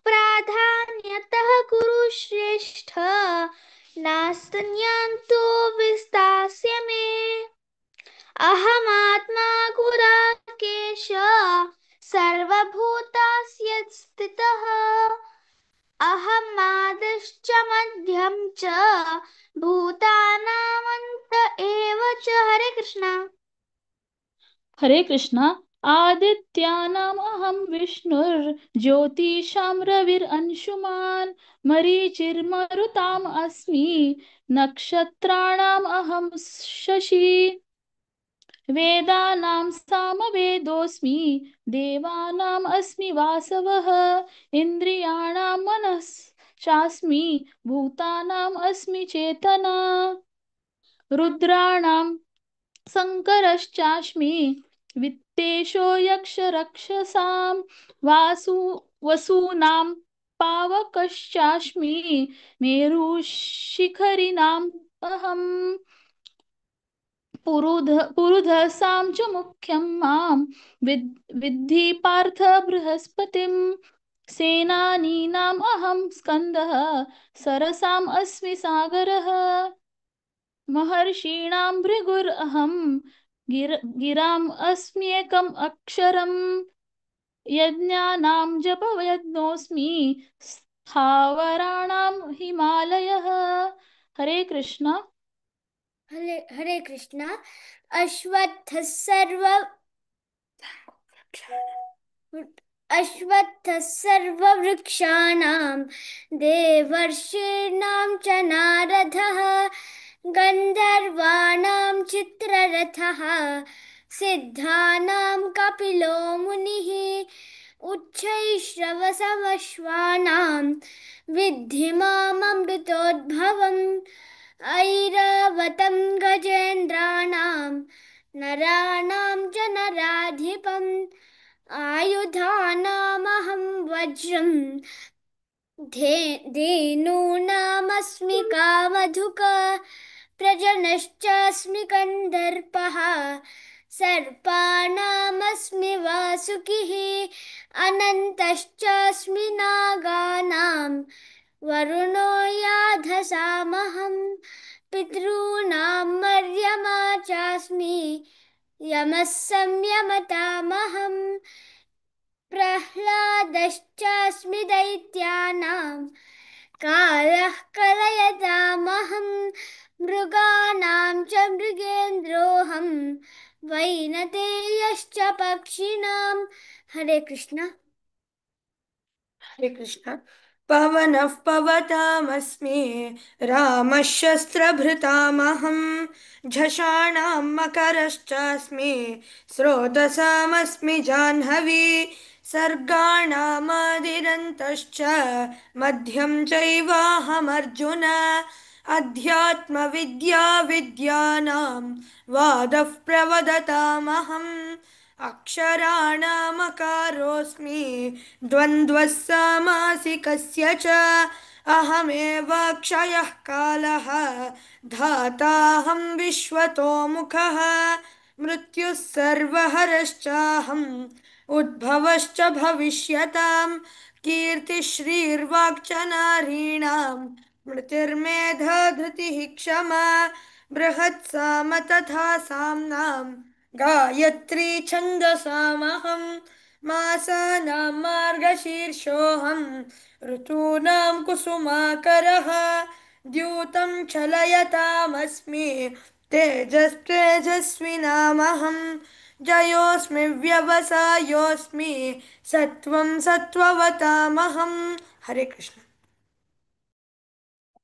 प्राधान्यतः कुरु श्रेष्ठ नास्तन्यान्तो विस्तास्य मे। अहमात्मा गुडाकेश सर्वभूतास्य स्थितः अहमादिश्च मध्यं च भूतानामन्त एव च। हरे कृष्णा हरे कृष्णा। आदित्यानाम् अहं विष्णुर्ज्योतिषां रविरंशुमान् मरीचिर्मरुताम् अस्मि नक्षत्राणाम् अहं शशि वेदानां सामवेदोऽस्मि देवानाम् अस्मि वासवः इन्द्रियाणां मनश्चास्मि भूतानाम् अस्मि चेतना रुद्राणां शङ्करश्चास्मि वित्तेषो यक्षरक्षसां वसूनां पावकश्चास्मि मेरुशिखरिणाम् अहम् पुरुधसां च मुख्यं मां विद्धि पार्थ बृहस्पतिं सेनानीनाम् अहं स्कन्दः सरसाम् अस्मि सागरः महर्षीणां भृगुरहं गिराम् अस्म्येकम् अक्षरम् यज्ञानां जपयज्ञोऽस्मि स्थावराणां हिमालयः। हरे कृष्ण। हरे कृष्णा अश्वत्थः सर्ववृक्षाणां देवर्षीणां च नारदः गन्धर्वाणां चित्ररथः सिद्धानां कपिलो मुनिः उच्चैश्रवसमश्वानां विद्धि माममृतोद्भवम् ऐरावतं गजेन्द्राणां नराणां च नराधिपम् आयुधानामहं वज्रं धेनूनामस्मि कामधुक प्रजनश्चास्मि कन्दर्पः सर्पाणामस्मि वासुकिः अनन्तश्चास्मि नागानां वरुणो याधसामहं पितॄणां मर्यमा चास्मि यमः संयमतामहं प्रह्लादश्चास्मि दैत्यानां कालः कलयतामहं मृगाणां च मृगेन्द्रोऽहं वैनतेयश्च पक्षिणां। हरे कृष्ण। हरे कृष्ण। पवनः पवतामस्मि रामः शस्त्रभृतामहं झषाणां मकरश्चास्मि स्रोतसामस्मि जाह्नवी सर्गाणामादिरन्तश्च मध्यं चैवाहमर्जुन अध्यात्मविद्या विद्यानां वादः प्रवदतामहम् अक्षराणामकारोऽस्मि द्वन्द्वः सामासिकस्य च अहमेवाक्षयः कालः धाताहं विश्वतोमुखः मृत्युः सर्वहरश्चाहम् उद्भवश्च भविष्यताम् कीर्तिश्रीर्वाक् च नारीणां मृतिर्मेधा धृतिः क्षमा बृहत्साम तथा साम्नां गायत्री छन्दसामहं मासानां मार्गशीर्षोऽहं ऋतूनां कुसुमाकरः द्यूतं चलयतामस्मि तेजस्विनामहं जयोऽस्मि व्यवसायोऽस्मि सत्वं सत्त्ववतामहं। हरे कृष्ण।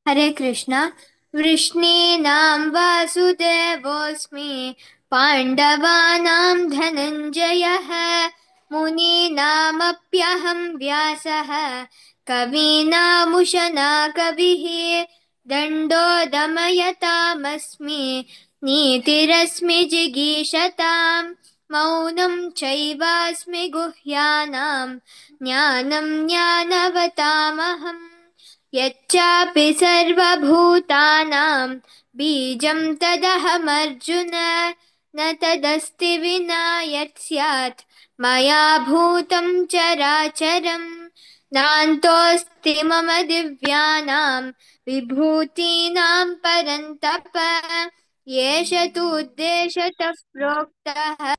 हरे कृष्ण। वृष्णीनां वासुदेवोऽस्मि पाण्डवानां धनञ्जयः मुनीनामप्यहं व्यासः कवीनामुशना कविः दण्डो दमयतामस्मि नीतिरस्मि जिगीषतां मौनं चैवास्मि गुह्यानां ज्ञानं ज्ञानवतामहम् यच्चापि सर्वभूतानां बीजं तदहमर्जुन न तदस्ति विना यत् स्यात् मया भूतं चराचरं नान्तोऽस्ति मम दिव्यानां विभूतीनां परन्तप येष तूद्देशतः प्रोक्तः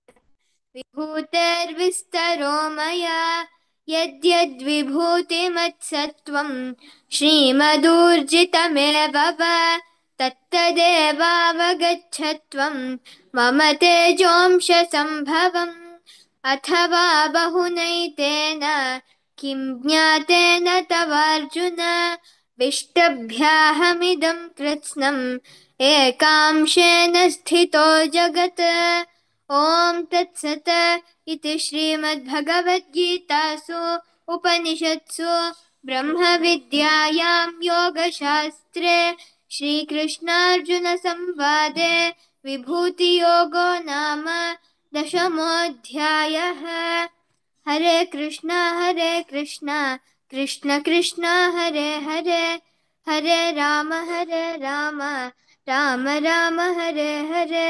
विभूतेर्विस्तरो मया यद्यद्विभूतिमत्सत्त्वं श्रीमदूर्जितमेव वा तत्तदेवावगच्छत्वं मम तेजोंश सम्भवम् अथवा बहुनैतेन किं ज्ञातेन तवार्जुन विष्टभ्याहमिदं कृत्स्नम् एकांशेन स्थितो जगत् ॐ तत्सत् इति श्रीमद्भगवद्गीतासु उपनिषत्सु ब्रह्मविद्यायां योगशास्त्रे श्रीकृष्णार्जुनसंवादे विभूतियोगो नाम दशमोऽध्यायः। हरे कृष्ण कृष्ण कृष्ण हरे हरे हरे राम राम राम हरे हरे।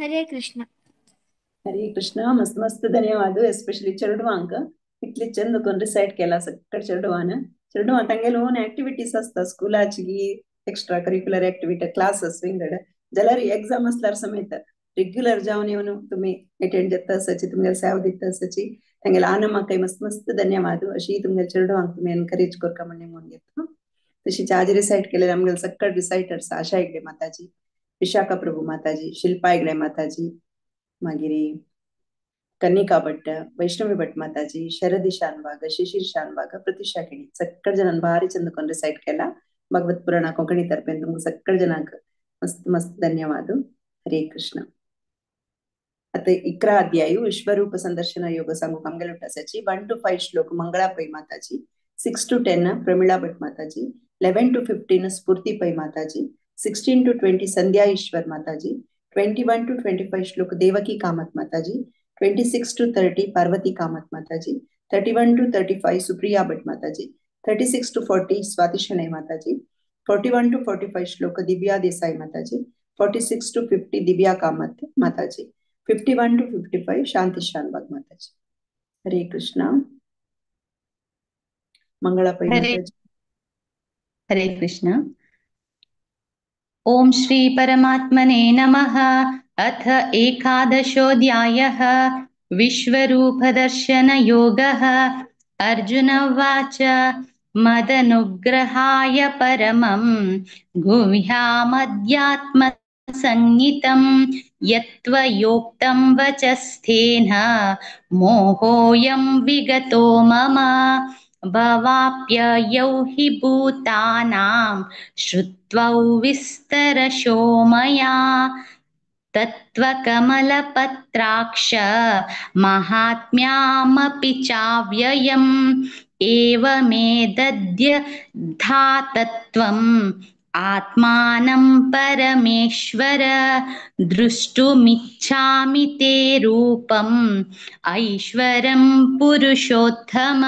हरे कृष्ण. हरे कृष्ण. मस्त मस्त धन्यवाद. एस्पेशली चेडवांक इतले चंद कोण रिसाइट केला सकट चेडवान तांगेलो ओन ऍक्टिव्हिटीज असता स्कूलाची एक्स्ट्रा करिक्युलर ऍक्टिव्हिटी क्लासेस विंगड जाल्यार एग्जाम असल्यार समेत रेग्युलर जावन येवन तुम्ही अटेंड जाता आसाची तुमगे सेव दिता आसाची तांगेला आन म्हाका मस्त मस्त धन्यवाद. अशी तुमगे चेडवांक तुम्ही एनकरेज करता म्हणणे म्हणून घेता. तशीच आज रिसाइट केलेले आमगे सकट रिसाइटर्स आशा हेगडे माताजी, विशाखा प्रभू माताजी, शिल्पा हेगडे माताजी, मागिरी कनिका भट्ट, वैष्णवी भट माताजी, शरदी शानबाग, शिशिर शानबाग, प्रतीक्षा केणी सक्कड जनांक भारी चंदकोन रिसाइट केला. भगवत पुराण कोंकणी तर्फे तुमकां सक्कड जनांक मस्त मस्त धन्यवाद. हरे कृष्ण. आता 11 अध्याय विश्वरूप संदर्शन योग सांगू आमगेले आसाची 1 to 5 श्लोक मंगळा पै माताजी, 6 to 10 प्रमिळा भट माताजी, 11 to 15 स्फूर्ती पै माताजी, 16 to 20 संध्या ईश्वर माताजी, 21 to 25 श्लोक देवकी कामत माताजी, 26 to 30 पार्वती कामत माताजी, 31 to 35 सुप्रिया भट माताजी, 36 to 40 स्वाति शनई माताजी, 41 to 45 श्लोक दिव्या देसाई माताजी, 46 to 50 दिव्या कामत माताजी, 51 to 55 शांति शानबाग माताजी. हरे कृष्णा. मंगलापै माताजी. हरे कृष्ण. ओम श्री परमात्मने नमः. अथ एकादशोऽध्यायः विश्वरूपदर्शन योगः. अर्जुन उवाच मदनुग्रहाय परमं गुह्यामध्यात्मसंज्ञितं यत्त्वयोक्तं वचस्तेन मोहोऽयं विगतो मम. भवाप्ययौ हि भूतानां श्रुत्वा विस्तरशो मया. तत्त्वकमलपत्राक्ष माहात्म्यामपि चाव्ययम्. एवमेतद्यथा तत्त्वम् आत्मानं परमेश्वर. द्रष्टुमिच्छामि ते रूपम् ऐश्वरं पुरुषोत्तम.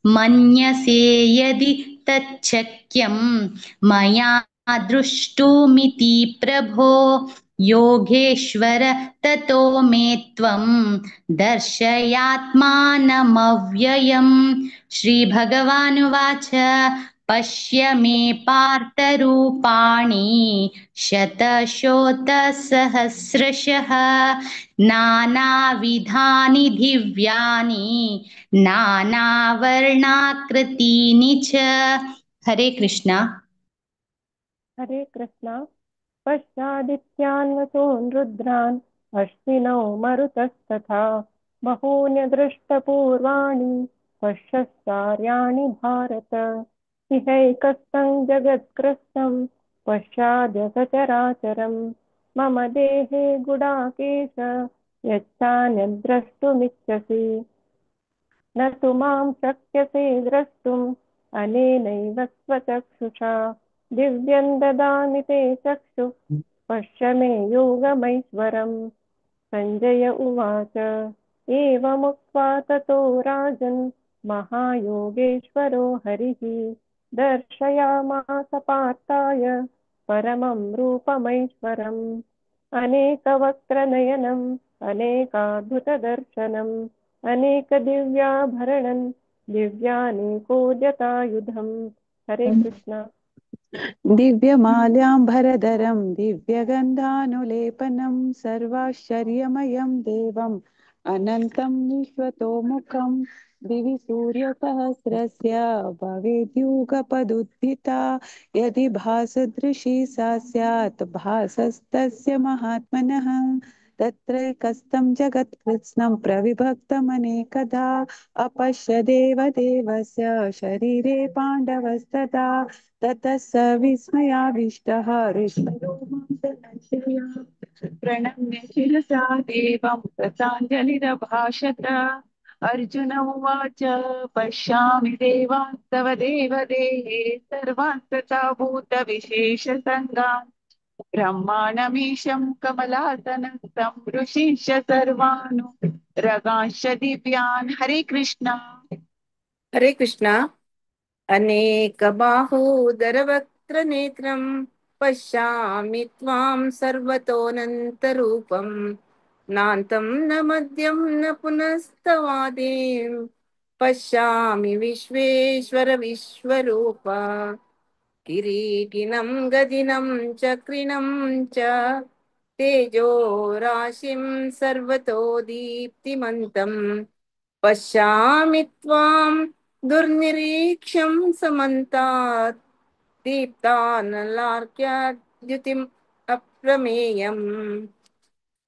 मन्यसे यदि तच्छक्यं मया द्रष्टुमिति प्रभो. योगेश्वर ततो मे त्वं दर्शयात्मानमव्ययम्. श्रीभगवानुवाच पश्य मे पार्थरूपाणि शतशोतसहस्रशः. नानाविधानि दिव्यानि नानावर्णाकृतीनि च. हरे कृष्णा. हरे कृष्णा. पश्चादित्यान् वसून् रुद्रान् अश्विनौ मरुतस्तथा बहून्यदृष्टपूर्वाणि पश्यस्तार्याणि भारत. इहैकस्थं जगत्कृत्स्नं पश्चाद्य सचराचरं मम देहे गुडाकेश यच्चान्यद्द्रष्टुमिच्छसि. न तु मां शक्यसे द्रष्टुम् अनेनैव स्वचक्षुषा. दिव्यं ददामि ते चक्षुः पश्य मे योगमैश्वरम्. सञ्जय उवाच एवमुक्त्वा ततो राजन् महायोगेश्वरो हरिः दर्शयामास पार्थाय परमं रूपमैश्वरम्. अनेकवक्त्रनयनम् अनेकाद्भुतदर्शनम् अनेकदिव्याभरणम् दिव्यानेकोद्यतायुधम्. हरे कृष्ण. दिव्यमाल्याम्बरधरं दिव्यगन्धानुलेपनं सर्वाश्चर्यमयं देवम् अनन्तं विश्वतोमुखं. दिवि सूर्यसहस्रस्य भवेद्युगपदुत्थिता. यदि भासदृशी सा स्यात् भासस्तस्य महात्मनः. तत्रैकस्थं जगत्कृत्स्नं प्रविभक्तमनेकधा. अपश्य देवदेवस्य शरीरे पाण्डवस्तथा. ततः स विस्मयाविष्टः हृष्टरो मां प्रणम्य शिरसा देवं कृताञ्जलिरभाषत. अर्जुन उवाच पश्यामि देवान् तव देवदेहे सर्वान् तथा भूतविशेषसङ्गान्. ब्रह्माणमीशं कमलासनस्थं ऋषींश्च सर्वानुरगांश्च दिव्यान्. हरे कृष्णा. हरे कृष्णा. अनेकबाहूदरवक्त्रनेत्रं पश्यामि त्वां सर्वतोऽनन्तरूपं. नान्तं न मध्यं न पुनस्तवादिं पश्यामि विश्वेश्वर विश्वरूप. किरीटिनं गदिनं चक्रिणं च तेजो राशिं सर्वतो दीप्तिमन्तम्. पश्यामि त्वां दुर्निरीक्ष्यं समन्तात् दीप्तानलार्क्याद्युतिम् अप्रमेयम्.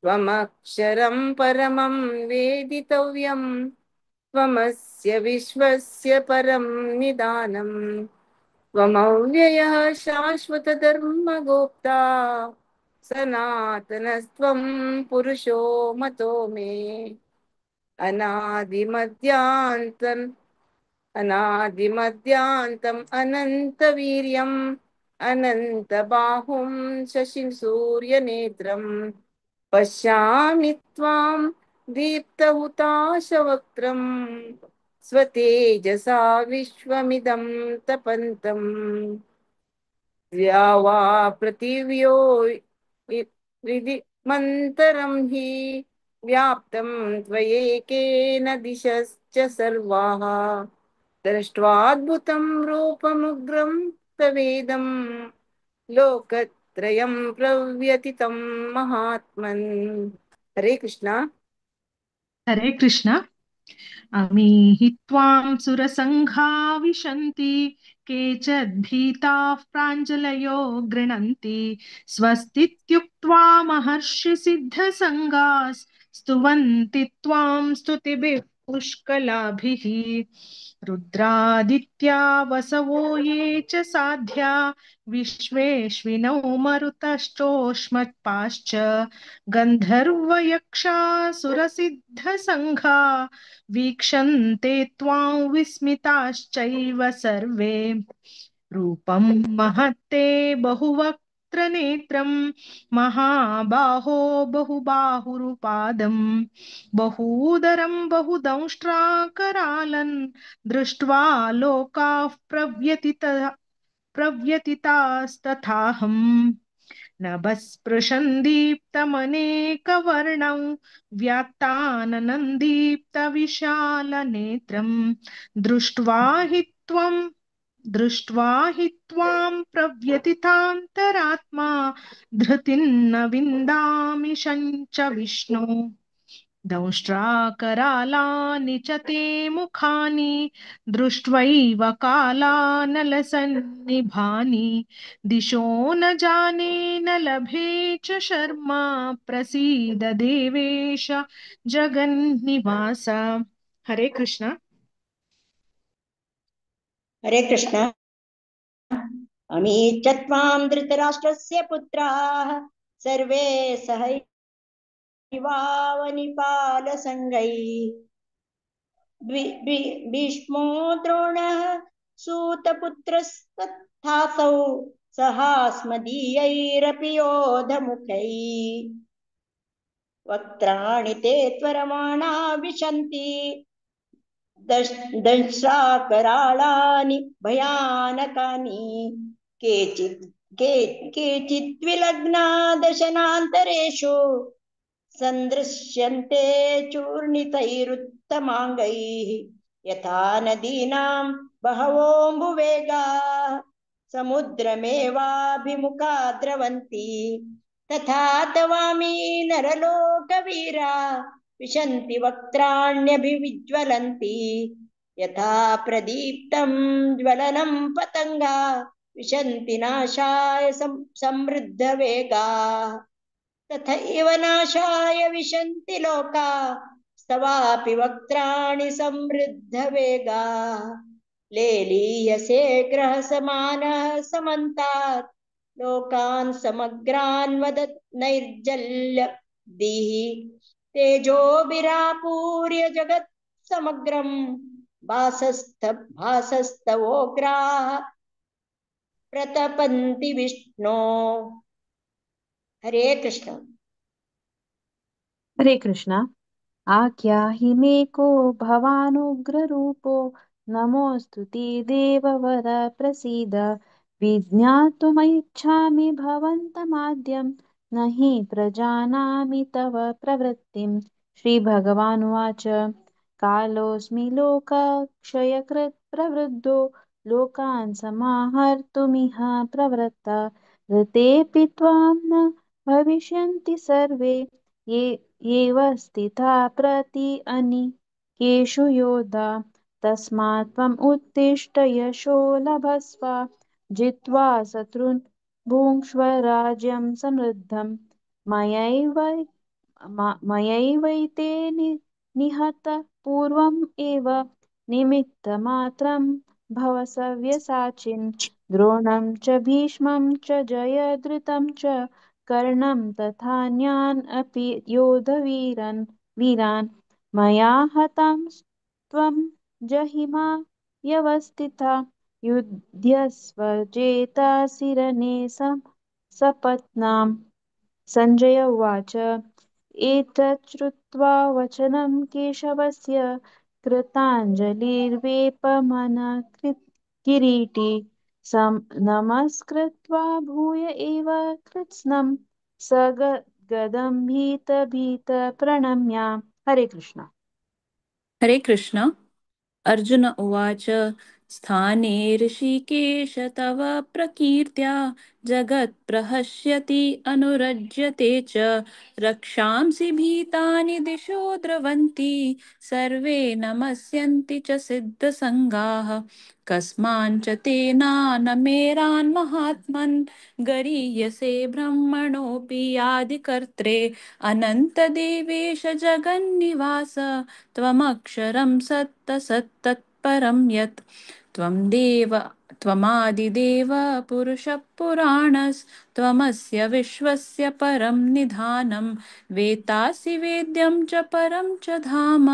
त्वमक्षरं परमं वेदितव्यं त्वमस्य विश्वस्य परं निदानम्. त्वमव्ययः शाश्वतधर्मगोप्ता सनातनस्त्वं पुरुषो मतो मे. अनादिमध्यान्तम् अनन्तवीर्यम् अनन्तबाहुं शशिसूर्यनेत्रं पश्यामि त्वां दीप्तहुताशवक्त्रं स्वतेजसा विश्वमिदं तपन्तम् द्यावा पृथिव्यो मन्तरं हि व्याप्तं त्वयेकेन दिशश्च सर्वाः दृष्ट्वाद्भुतं रूपमुग्रं तवेदं लोकत्रयं प्रव्यथितं महात्मन्। हरे कृष्णा। हरे कृष्ण। अमीहि त्वां सुरसङ्घा विशन्ति केचिद्भीताः प्राञ्जलयो गृह्णन्ति स्वस्तीत्युक्त्वा महर्षिसिद्धसङ्गाः स्तुवन्ति त्वां स्तुतिभिः पुष्कलाभिः रुद्रादित्या वसवो ये च साध्या विश्वेश्विनौ मरुतश्चोष्मत्पाश्च गन्धर्वयक्षासुरसिद्धसङ्घा वीक्षन्ते त्वां विस्मिताश्चैव सर्वे रूपं महत्ते बहुवक्त्रनेत्रं महाबाहो बहुबाहुरुपादं बहूदरं बहुदंष्ट्राकरालन् दृष्ट्वा लोकाः प्रव्यथितास्तथाहम् नभस्पृशन् दीप्तमनेकवर्णं व्यात्ताननन्दीप्तविशालनेत्रं दृष्ट्वा हि त्वां प्रव्यथितान्तरात्मा धृतिर्न विन्दामि शञ्च विष्णु दंष्ट्राकरालानि च ते मुखानि दृष्ट्वैव कालानलसन्निभानि दिशो न जाने न लभे च शर्मा प्रसीद देवेश जगन्निवास। हरे कृष्ण। हरे कृष्ण। अमी च त्वां धृतराष्ट्रस्य पुत्राः सर्वे सहैवावनिपालसङ्गैः भीष्मो द्रोणः सूतपुत्रस्तथासौ सहास्मदीयैरपि योधमुखैः वक्त्राणि ते त्वरमाणा विशन्ति दंष्ट्राकराळानि भयानकानि केचित् विलग्ना दशनान्तरेषु सन्दृश्यन्ते चूर्णितैरुत्तमाङ्गैः यथा नदीनां बहवोऽम्बुवेगाः समुद्रमेवाभिमुखा द्रवन्ति तथा तवामि नरलोकवीरा विशन्ति वक्त्राण्यभिविज्वलन्ति यथा प्रदीप्तं ज्वलनं पतङ्गा विशन्ति नाशाय समृद्धवेगाः तथैव नाशाय विशन्ति लोका स्तवापि वक्त्राणि समृद्धवेगाः लेलीयसे ग्रहसमानः समन्तात् लोकान् समग्रान् वदत् नैर्जल्यब्धिः तेजोभिरापूर्य जगत् समग्रं भासस्तवोग्राः प्रतपन्ति विष्णो। हरे कृष्ण। हरे कृष्ण। आख्याहि मे को भवानुग्ररूपो नमोऽस्तु ते देववर प्रसीद विज्ञातुमिच्छामि भवन्तमाद्यं न हि प्रजानामि तव प्रवृत्तिं। श्रीभगवानुवाच कालोऽस्मि लोकक्षयकृत् प्रवृद्धो लोकान् समाहर्तुमिह प्रवृत्ता ऋतेऽपि त्वां न भविष्यन्ति सर्वे एव स्थिता अनिकेषु योधा तस्मात् त्वम् उत्तिष्ठ यशो लभस्व जित्वा शत्रून् भुङ्क्ष्व राज्यं समृद्धं मयैवैते निहत पूर्वम् एव निमित्तमात्रं भव सव्यसाचिन् द्रोणं च भीष्मं च जयद्रथं च कर्णं तथान्यान् अपि वीरान् मया हतां त्वं जहिमा व्यवस्थिता युध्यस्व जेतासि रणे सपत्नाम्। सञ्जय उवाच एतत् श्रुत्वा वचनं केशवस्य कृताञ्जलिर्वेपमनः किरीटी नमस्कृत्वा भूय एव कृत्स्नं स गदं भीत प्रणम्य। हरे कृष्ण। हरे कृष्ण। अर्जुन उवाच स्थाने ऋषिकेश तव प्रकीर्त्या जगत्प्रहस्यति अनुरज्यते च रक्षांसि भीतानि दिशो द्रवन्ति सर्वे नमस्यन्ति च सिद्धसङ्गाः कस्माञ्च तेनानमेरान्महात्मन् गरीयसे ब्रह्मणोऽपि यादिकर्त्रे अनन्तदेवेश जगन्निवास त्वमक्षरं सत्तसत्तत्परं यत् त्वं देव त्वमादिदेव पुरुषः पुराणस्त्वमस्य विश्वस्य परं निधानं वेत्तासि वेद्यं च परं च धाम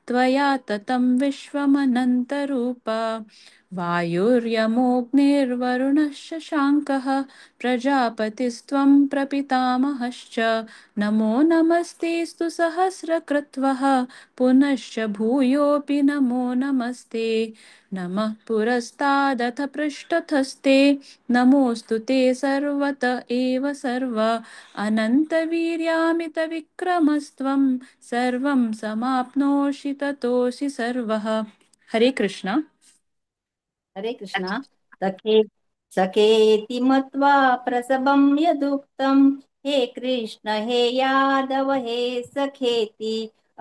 त्वया ततं विश्वमनन्तरूप वायुर्यमोऽग्निर्वरुणश्च शाङ्कः प्रजापतिस्त्वं प्रपितामहश्च नमो नमस्तेऽस्तु सहस्रकृत्वः पुनश्च भूयोऽपि नमो नमस्ते नमः पुरस्तादथ पृष्ठतस्ते नमोऽस्तु ते सर्वत एव सर्व अनन्तवीर्यामितविक्रमस्त्वं सर्वं समाप्नोषि ततोऽसि सर्वः। हरे कृष्ण। हरे कृष्ण। सखे सखेति मत्वा प्रसभं यदुक्तं हे कृष्ण हे यादव हे सखेति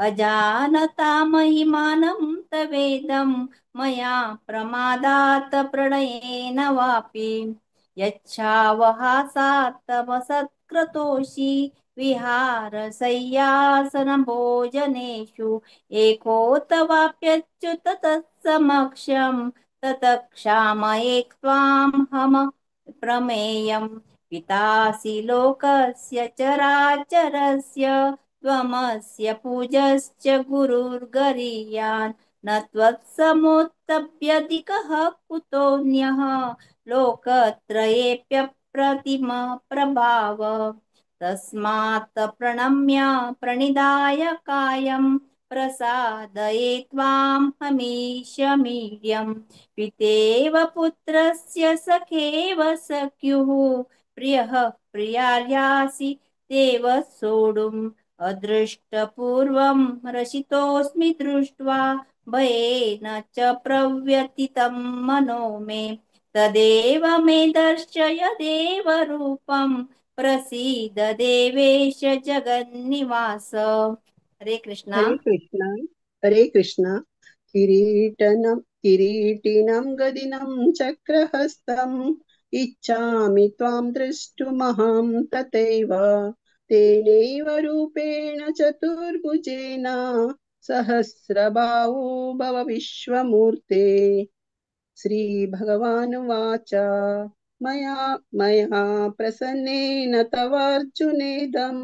अजानता महिमानं तवेदं मया प्रमादात् प्रणयेन वापि यच्छावहासात्तमसत्क्रतोषि विहारशय्यासनभोजनेषु एकोऽथवाप्यच्युत तत्समक्षम् ततः क्षामये त्वां हम प्रमेयं पितासि लोकस्य चराचरस्य त्वमस्य पूजश्च गुरुर्गरीयान् न त्वत्समोत्तप्यधिकः कुतोऽन्यः लोकत्रयेऽप्यप्रतिम प्रभाव तस्मात् प्रणम्य प्रणिधाय कायं प्रसादये त्वां हमीशमीड्यम् पितेव पुत्रस्य सखेव सख्युः प्रियः प्रियार्यासि देव सोढुम् अदृष्टपूर्वं रसितोऽस्मि दृष्ट्वा भयेन च प्रव्यथितं मनो मे तदेव मे दर्शय देवरूपं प्रसीद देवेश जगन्निवास। हरे कृष्णा। हरे कृष्ण। हरे कृष्ण। किरीटिनं गदिनं चक्रहस्तम् इच्छामि त्वां द्रष्टुमहं तथैव तेनैव रूपेण चतुर्भुजेन सहस्रबाहु भव विश्वमूर्ते। श्रीभगवानुवाच मया प्रसन्नेन तवार्जुनेदं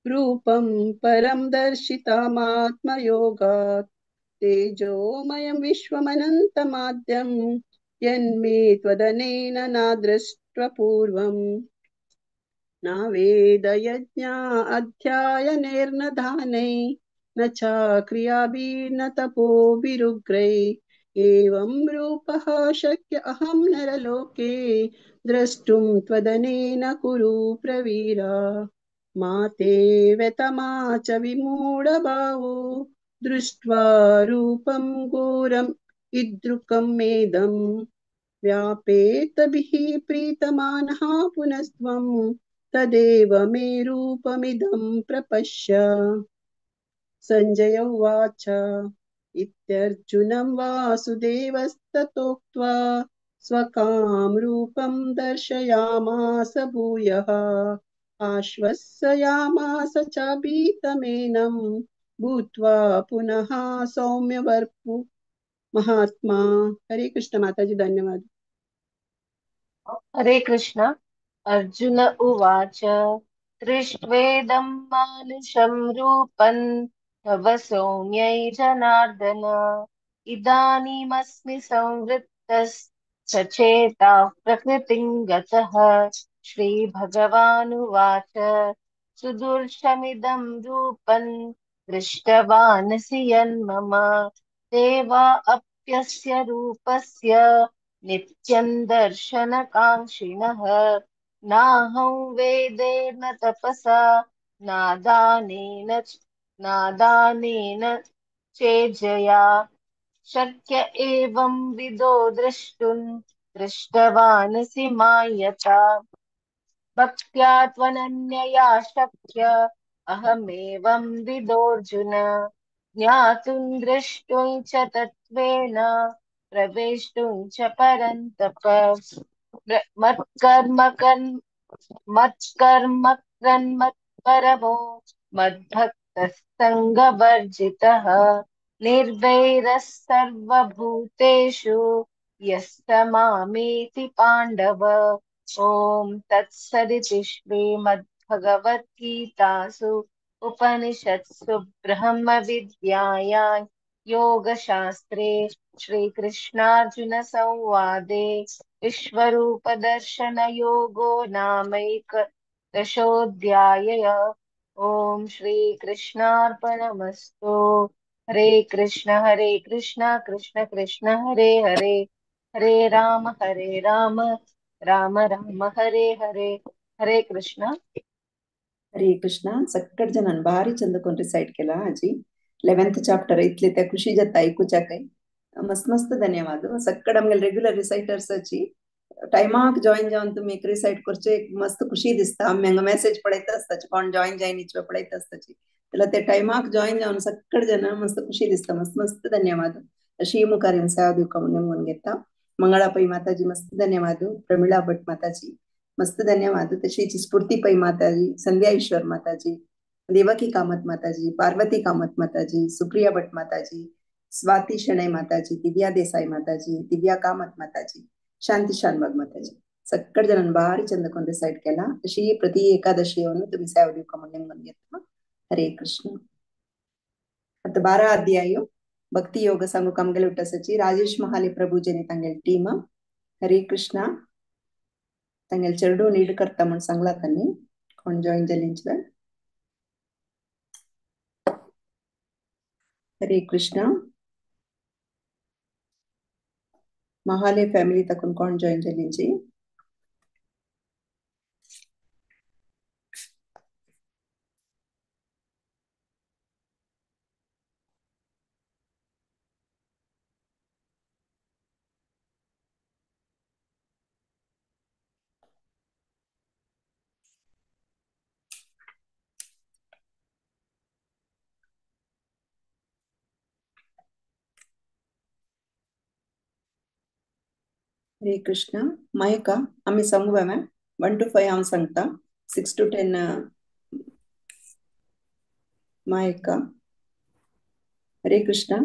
रूपं परं दर्शितमात्मयोगात् तेजोमयं विश्वमनन्तमाद्यं यन्मे त्वदनेन न दृष्ट्वपूर्वम् न वेदयज्ञा अध्यायनैर्न दानै न च क्रियाभिर्न तपोभिरुग्रै एवं रूपः शक्य अहं नरलोके द्रष्टुं त्वदनेन कुरु प्रवीरा मा ते व्यतमा च विमूढभावो दृष्ट्वा रूपं घोरम् ईदृकं मेदम् व्यापेतभिः प्रीतमानः पुनस्त्वं तदेव मे रूपमिदं प्रपश्य। सञ्जय उवाच इत्यर्जुनं वासुदेवस्ततोक्त्वा स्वकां रूपं दर्शयामास भूयः आश्वस्ययामास च भीतमेनं भूत्वा पुनः सौम्यवपुः महात्मा। हरे कृष्ण माता जी, धन्यवाद। हरे कृष्ण। अर्जुन उवाच दृष्ट्वेदं मानुषं रूपं तव सौम्यै जनार्दन इदानीमस्मि संवृत्तश्चित्तविभ्रमः सचेताः प्रकृतिं गतः। श्रीभगवानुवाच सुदुर्शमिदं रूपं दृष्टवानसि यन्मम देवा अप्यस्य रूपस्य नित्यं दर्शनकाङ्क्षिणः नाहं वेदेन तपसा नादानेन चेज्जया शक्य एवं विदो द्रष्टुं दृष्टवानसि मायता भक्त्या त्वनन्यया शक्य अहमेवं विदोऽर्जुन ज्ञातुं द्रष्टुं च तत्त्वेन प्रवेष्टुं च परन्तप मत्कर्म मत्परमो मद्भक्तः निर्वैरः सर्वभूतेषु यः स मामेति पाण्डव। ॐ तत्सदिति श्रीमद्भगवद्गीतासु उपनिषत्सु ब्रह्मविद्यायां योगशास्त्रे श्रीकृष्णार्जुनसंवादे विश्वरूपदर्शनयोगो नामैकदशोऽध्यायः। ॐ श्रीकृष्णार्पणमस्तु। हरे कृष्ण कृष्ण कृष्ण हरे हरे हरे राम राम राम हरे हरे हरे कृष्ण. हरे कृष्ण. सक्कट जणांनी भारी चंद कोण रिसाइट केला आजी 11th चॅप्टर इतले त्या खुशी जाता ऐकूच्या काय मस्त मस्त धन्यवाद. सक्कड आमगे रेग्युलर रिसाइटर्सची टायमाक जॉइन जावन तुम्ही एक रिसाइट करचे एक मस्त खुशी दिसता. आम्ही हांगा मेसेज पळयत आसताची कोण जॉइन जायन इचवे पळयत आसताची त्याला ते टायमाक जॉइन जावन सक्कड जण मस्त खुशी दिसता. मस्त मस्त धन्यवाद. अशी मुखार सेवा दिवका म्हणून घेता. मंगळा पै माताजी मस्त धन्यवाद. प्रमिळा भट माताजी मस्त धन्यवाद. तशीच स्फूर्ती पै माताजी, संध्या ईश्वर माताजी, देवकी कामत माताजी, पार्वती कामत माताजी, सुप्रिया भट माताजी, स्वाती शणै माताजी, दिव्या देसाई माताजी, दिव्या कामत माताजी, शांती शानबाग माताजी सक्कड जणांनी भारी चंद कोण रिसाइट केला. अशी प्रति एकादशी येऊन तुम्ही सेवा दिवका म्हणून घेता. हरे कृष्ण. आता 12 अध्याय भक्ति योग सांगू कामगेल उठसची राजेश महाले प्रभुजेने तांगेल टीम. हरे कृष्ण. तांगेल चेरडू नीड करता म्हणून सांगला त्यांनी कोण जॉईन जालींच. हरे कृष्ण. महाले फॅमिली तकून कोण जॉईन जालींची. हरे कृष्ण. मायका आम्ही सांगू मॅम 1 to 5 हांव सांगता. 6 to 10 मायका. हरे कृष्ण.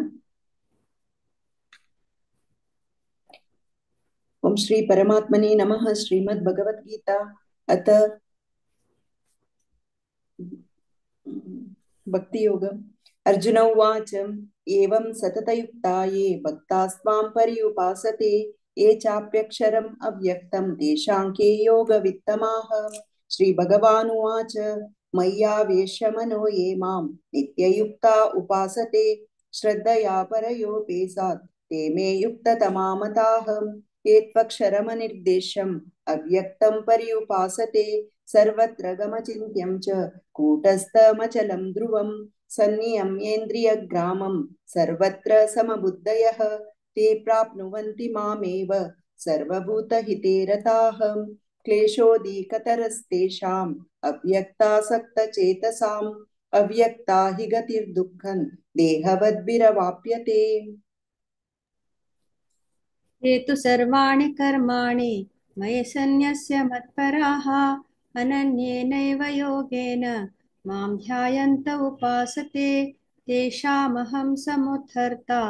ओम श्री परमात्मने नमः. श्रीमद् भगवद गीता अथ भक्ति योग. अर्जुन उवाच एवं सततयुक्ता ये भक्तास्त्वां पर्युपासते ये चाप्यक्षरम् अव्यक्तं तेषां के योगवित्तमाः. श्री भगवानुवाच मय्यावेश्य मनो ये मां नित्ययुक्ता उपासते श्रद्धया परयोपेसात् ते मे युक्ततमा मताः. ये त्वक्षरमनिर्देशम् अव्यक्तं पर्युपासते सर्वत्र गमचिन्त्यं च कूटस्थमचलं ध्रुवं सन्नियम्येन्द्रियग्रामं सर्वत्र समबुद्धयः ते प्राप्नुवन्ति मामेव सर्वभूतहिते रताः. क्लेशोऽधिकतरस्तेषाम् अव्यक्तासक्तचेतसाम् अव्यक्ता हि गतिर्दुःखं देहवद्भिरवाप्यते. ये तु सर्वाणि कर्माणि मयि सन्न्यस्य मत्पराः अनन्येनैव योगेन मां ध्यायन्त उपासते तेषामहं समुद्धर्ता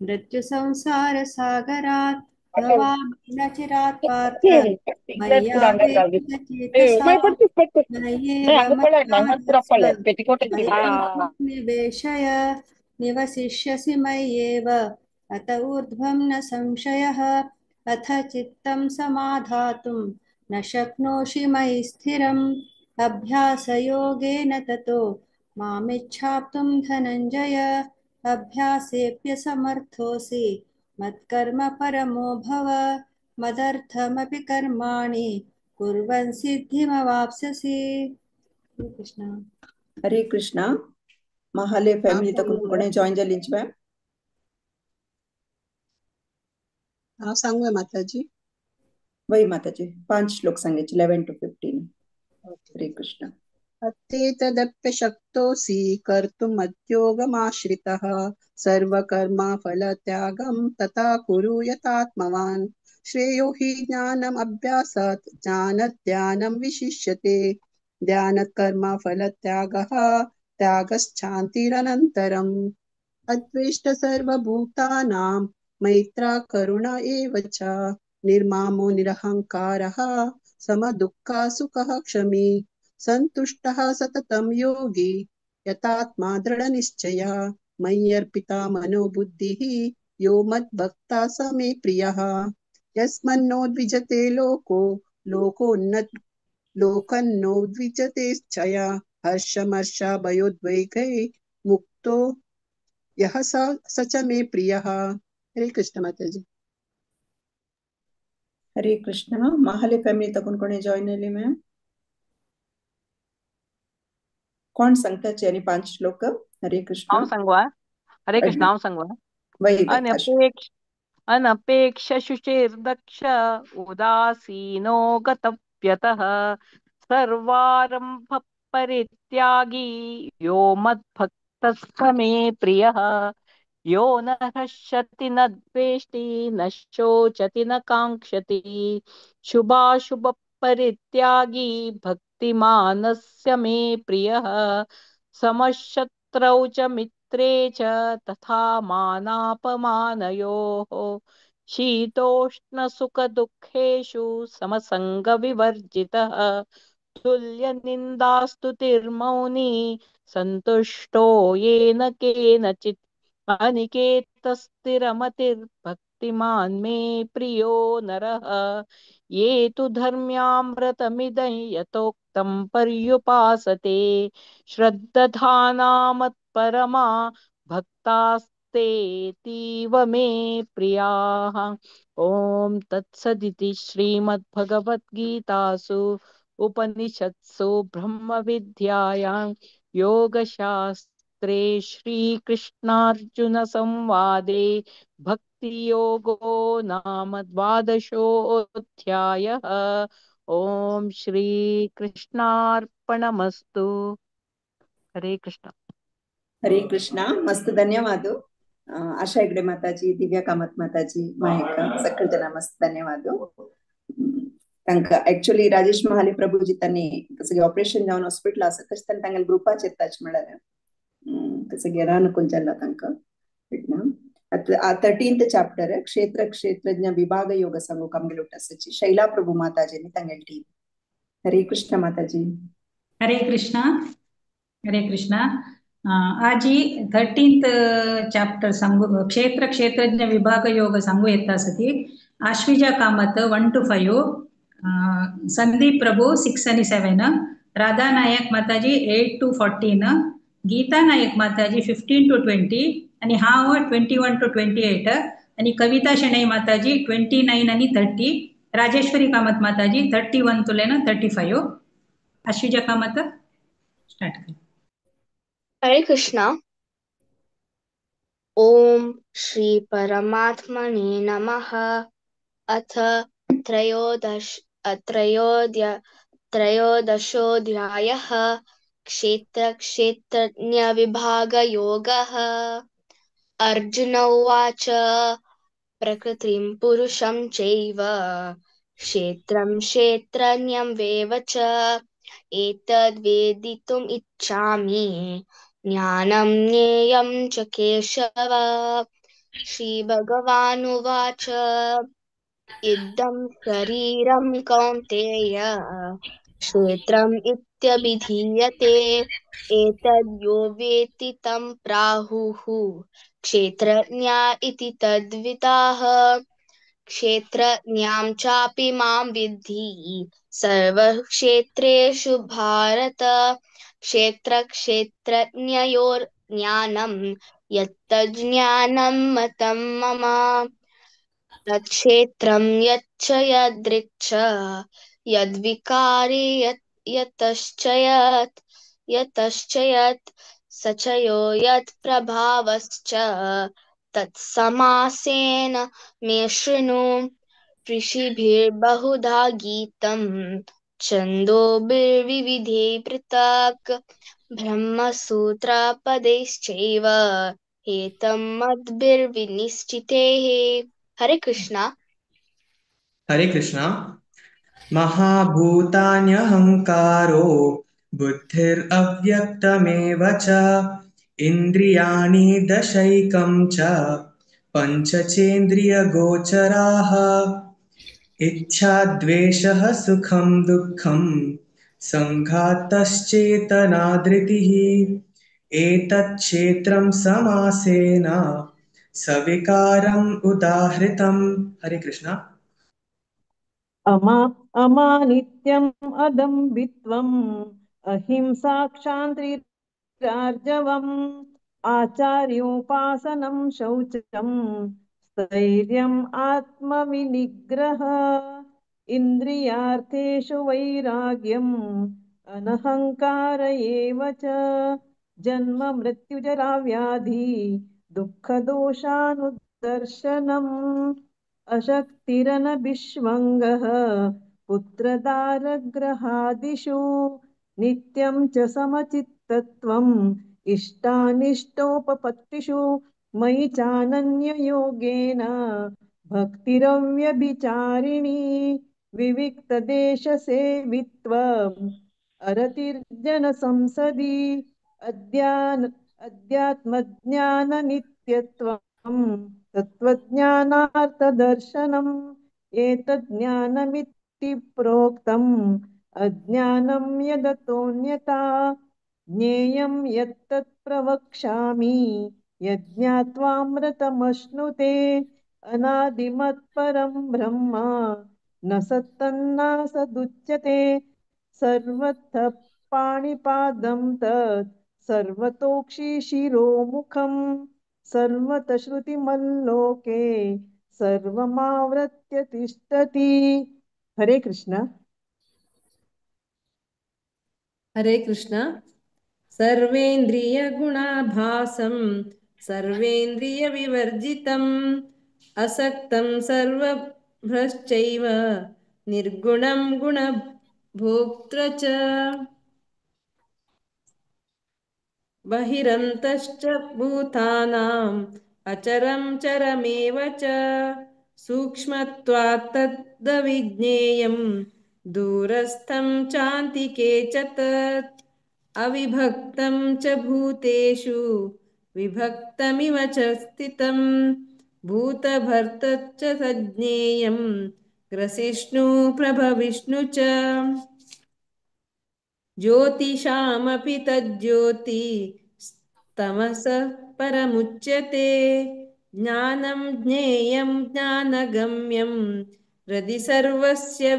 मृत्युसंसारसागरात् भवामि न चिरात् पार्थ मय्यावेशितचेतसाम् मय्येव मय्येव निवेशय निवसिष्यसि मय्येव अत ऊर्ध्वं न संशयः. अथ चित्तं समाधातुं न शक्नोषि मयि स्थिरम् अभ्यासयोगेन ततो मामिच्छाप्तुं धनञ्जय अभ्यासेऽप्यसमर्थोऽसि मत्कर्म परमो भव मदर्थमपि कर्माणि कुर्वन् सिद्धिमवाप्स्यसि। कृष्ण। हरे कृष्णा महाले फैमिली तक कोणे जॉइन जा लिंच में हाँ सांगू माताजी वही माताजी 5 श्लोक सांगायचे 11 to 15. हरे कृष्ण. अत्येतदप्यशक्तोऽसि कर्तुम् मद्योगमाश्रितः सर्वकर्मफलत्यागं तथा कुरु यथात्मवान् श्रेयो हि ज्ञानम् अभ्यासात् ज्ञानध्यानं विशिष्यते ध्यानकर्मफलत्यागः त्यागश्चान्तिरनन्तरम् अद्वेष्ट सर्वभूतानां मैत्रा करुण एव च निर्मामो निरहङ्कारः समदुःखः सुखः क्षमी सन्तुष्टः सततं योगी यतात्मा दृढनिश्चयः मय्यर्पिता मनोबुद्धिः यो मद्भक्ता स मे प्रियः यस्मन्नो द्विजते लोकन्नो द्विजते च्छया हर्षमर्षभयोद्वेगै मुक्तो यह स मे प्रियः. हरे कृष्ण माताजी. हरे कृष्ण महाले फैमिली तक कोणे जॉइन झाले मॅम कोण सांगताचे आणि 5 श्लोक. हरे कृष्ण. हांव सांगवा. हरे कृष्ण हांव सांगवा. वही अनपेक्ष शुचिर्दक्ष उदासीनो गतव्यतः सर्वारंभ परित्यागी यो मद्भक्तः मे प्रियः यो न हृष्यति न द्वेष्टि न शोचति न काङ्क्षति शुभाशुभ परित्यागी भक्तिमानस्य मे प्रियः समशत्रौ च मित्रे च तथा मानापमानयोः शीतोष्णसुखदुःखेषु समसङ्गविवर्जितः तुल्यनिन्दास्तुतिर्मौनी सन्तुष्टो येन केनचित् अनिकेतस्थिरमतिर्भक्तिमान् मे प्रियो नरः ये तु धर्म्यामृतमिदं यथोक्तं पर्युपासते श्रद्धाना मत्परमा भक्तास्तेतीव मे प्रियाः. ॐ तत्सदिति श्रीमद्भगवद्गीतासु उपनिषत्सु ब्रह्मविद्यायां योगशास्त्रे श्रीकृष्णार्जुन संवादे भक्तियोगो नाम 12ोऽध्यायः. ओम श्रीकृष्णार्पणमस्तु. हरे कृष्ण. हरे कृष्ण. मस्त धन्यवाद. आशा हेगडे माताजी दिव्या कामत माताजी मायका सकळ जन मस्त धन्यवाद. तांका एक्चुअली राजेश महाले प्रभुजी त्यांनी कसं ऑपरेशन जाऊन हॉस्पिटल असं तशें तांकां ग्रुपाचेर टच म्हळ्यार कसं गेला अनुकूल जाल्ला तांकां. 13th चॅप्टर क्षेत्र क्षेत्रज्ञ विभाग योग संगो कमगलुटसची शैला प्रभु माताजी तांगे टीम. हरे कृष्ण माताजी. हरे कृष्ण. हरे कृष्ण. आज 13th चॅप्टर सांगू क्षेत्र क्षेत्रज्ञ विभाग योग सांगू येता सती आश्विजा कामत 1 to 5 संदीप प्रभु 6 and 7 राधा नायक माताजी 8 to 14 गीता नायक माताजी 15 to 20 आणि हाव 21 to 28 आणि कविता शेणई माताजी 29 आणि 30 राजेश्वरी कामत माताजी 31 to 35 आश्विजा कामत स्टार्ट कर. हरे कृष्णा. ओम श्री परमात्मने नमः. अथ त्रयोदशोऽध्यायः क्षेत्र क्षेत्रज्ञ विभाग योगः. अर्जुन उवाच प्रकृतिं पुरुषं चैव क्षेत्रं क्षेत्रज्ञं वेव च एतद्वेदितुम् इच्छामि ज्ञानं ज्ञेयं च केशव. श्रीभगवानुवाच इदं शरीरं कौन्तेय क्षेत्रम् इत्यभिधीयते एतद्यो वेत्ति तं प्राहुः क्षेत्रज्ञ इति तद्विदाः. क्षेत्रज्ञां चापि मां विद्धि सर्वक्षेत्रेषु भारत क्षेत्रक्षेत्रज्ञयोर्ज्ञानं यत्तज्ज्ञानं मतं मम तत्क्षेत्रं यच्च यदृक्ष यद्विकारि यतश्च यत् स च यो यत्प्रभावश्च तत्समासेन मे शृणु ऋषिभिर्बहुधा गीतं छन्दोभिर्विविधैः पृथक् ब्रह्मसूत्रपदैश्चैव हेतुमद्भिर्विनिश्चितैः हरे कृष्णा हरे कृष्णा महाभूतान्यहङ्कारो बुद्धिरव्यक्तमेव च इन्द्रियाणि दशैकं च पञ्चचेन्द्रियगोचराः इच्छा द्वेषः सुखं दुःखं सङ्घातश्चेतना धृतिः एतत् क्षेत्रं समासेन सविकारम् उदाहृतम् हरे कृष्णा अमानित्यम् अदम्भित्वम् अहिंसा क्षान्तिरार्जवम् आचार्योपासनं शौचम् स्थैर्यम् आत्मविनिग्रह इन्द्रियार्थेषु वैराग्यम् अनहङ्कार एव च जन्म मृत्युजरा व्याधि दुःखदोषानुदर्शनम् अशक्तिरनभिष्वङ्गः पुत्रदारग्रहादिषु नित्यं च समचित्तत्वम् इष्टानिष्टोपपत्तिषु मयि चानन्ययोगेन भक्तिरव्यभिचारिणी विविक्तदेशसेवित्वम् अरतिर्जनसंसदि अध्यात्मज्ञाननित्यत्वम् तत्त्वज्ञानार्थदर्शनम् एतज्ज्ञानमिति प्रोक्तम् अज्ञानं यदतोऽन्यथा ज्ञेयं यत्तत् प्रवक्ष्यामि यज्ञात्वामृतमश्नुते अनादिमत्परं ब्रह्म न सत्तन्नासदुच्यते सर्वतः पाणिपादं तत् सर्वतोक्षिशिरोमुखम् सर्वतः श्रुतिमल्लोके सर्वमावृत्य तिष्ठति हरे कृष्ण हरे कृष्ण सर्वेन्द्रियगुणाभासं सर्वेन्द्रियविवर्जितम् असक्तं सर्वभ्रश्चैव निर्गुणं गुणभोक्तृ च बहिरन्तश्च भूतानाम् अचरं चरमेव च सूक्ष्मत्वात् तद्विज्ञेयं दूरस्थं चान्तिके च तत् अविभक्तं च भूतेषु विभक्तमिव च स्थितं भूतभर्तच्च सज्ञेयं ग्रसिष्णु प्रभविष्णु च ज्योतिषामपि तज्ज्योति तमसः परमुच्यते ज्ञानं ज्ञेयं ज्ञानगम्यं हृदि सर्वस्य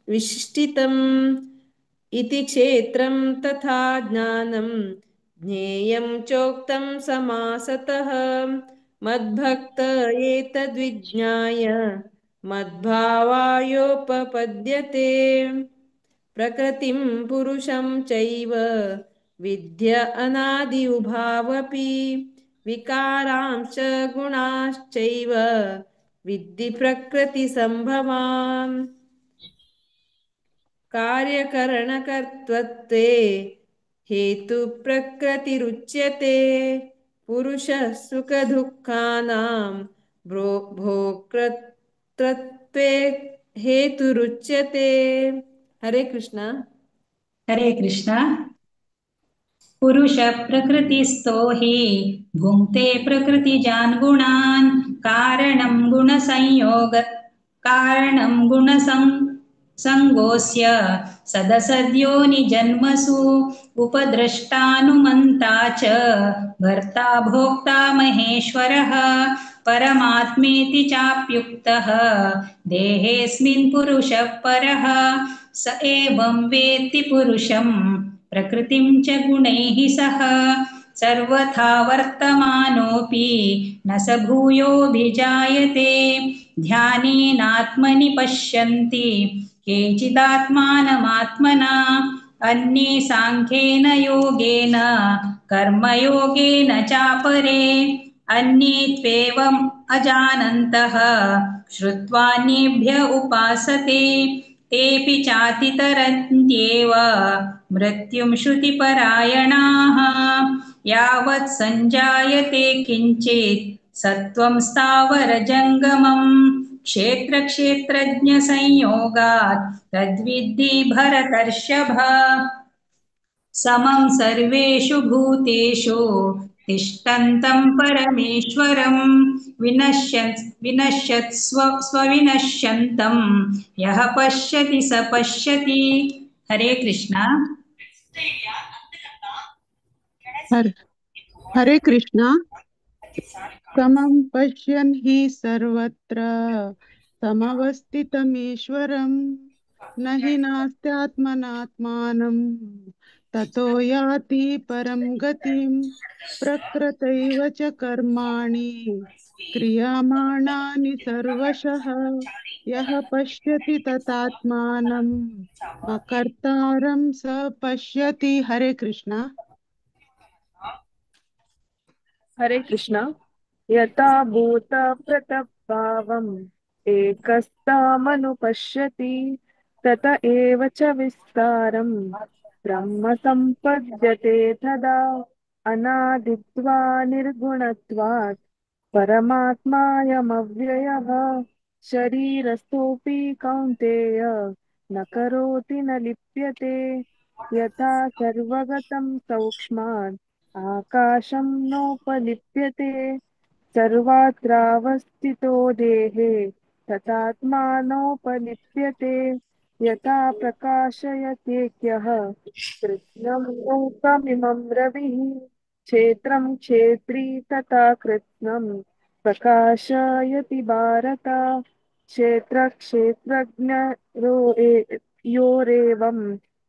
विशिष्टितम् इति क्षेत्रं तथा ज्ञानं ज्ञेयं चोक्तं समासतः मद्भक्त एतद्विज्ञाय मद्भावायोपपद्यते प्रकृतिं पुरुषं चैव विद्य अनादि उभावपि विकारांश्च गुणाश्चैव विद्धि प्रकृतिसम्भवान् कार्यकरणकर्तृत्वे हेतुप्रकृतिरुच्यते पुरुषः सुखदुःखानां भोक्तृत्वे हेतुरुच्यते हरे कृष्णा हरे कृष्णा पुरुष प्रकृतिस्थो हि भुङ्क्ते प्रकृतिजान् गुणान् कारणं गुणसङ्गोऽस्य सदसद्योनिजन्मसु उपद्रष्टानुमन्ता च भर्ता भोक्ता महेश्वरः परमात्मेति चाप्युक्तः देहेऽस्मिन् पुरुषः परः स एवं वेत्ति पुरुषं प्रकृतिं च गुणैः सह सर्वथा वर्तमानोऽपि न स भूयोऽभिजायते ध्यानेनात्मनि पश्यन्ति केचिदात्मानमात्मना अन्ये साङ्ख्येन योगेन कर्मयोगेन चापरे अन्ये त्वेवम् अजानन्तः श्रुत्वान्येभ्य उपासते तेऽपि चातितरन्त्येव मृत्युं श्रुतिपरायणाः यावत् सञ्जायते किञ्चित् सत्त्वं स्थावरजङ्गमम् क्षेत्रक्षेत्रज्ञसंयोगात् तद्विद्धि भरतर्षभ समं सर्वेषु भूतेषु तिष्ठन्तं परमेश्वरं विनश्यत्स्व स्वविनश्यन्तं यः पश्यति स पश्यति। हरे कृष्ण। हरे कृष्ण। समं पश्यन् हि सर्वत्र समवस्थितमीश्वरं न हि नास्त्यात्मनात्मानं ततो याति परं गतिं प्रकृतैव च कर्माणि क्रियमाणानि सर्वशः यः पश्यति ततात्मानं कर्तारं स पश्यति। हरे कृष्ण। हरे कृष्ण। यथा भूत पृथक्भावम् एकस्तामनुपश्यति तत एव च विस्तारं ब्रह्म सम्पद्यते तदा अनादित्वा निर्गुणत्वात् परमात्मायमव्ययः शरीरस्थोऽपि कौन्तेय न करोति न लिप्यते यथा सर्वगतं सौक्ष्मात् आकाशं नोपलिप्यते सर्वात्रावस्थितो देहे तथात्मानोपलिप्यते यथा प्रकाशयतेऽख्यः कृत्स्नं लोकमिमं रविः क्षेत्रं क्षेत्री तथा कृत्स्नं प्रकाशयति भारत क्षेत्रक्षेत्रज्ञयोरेवम्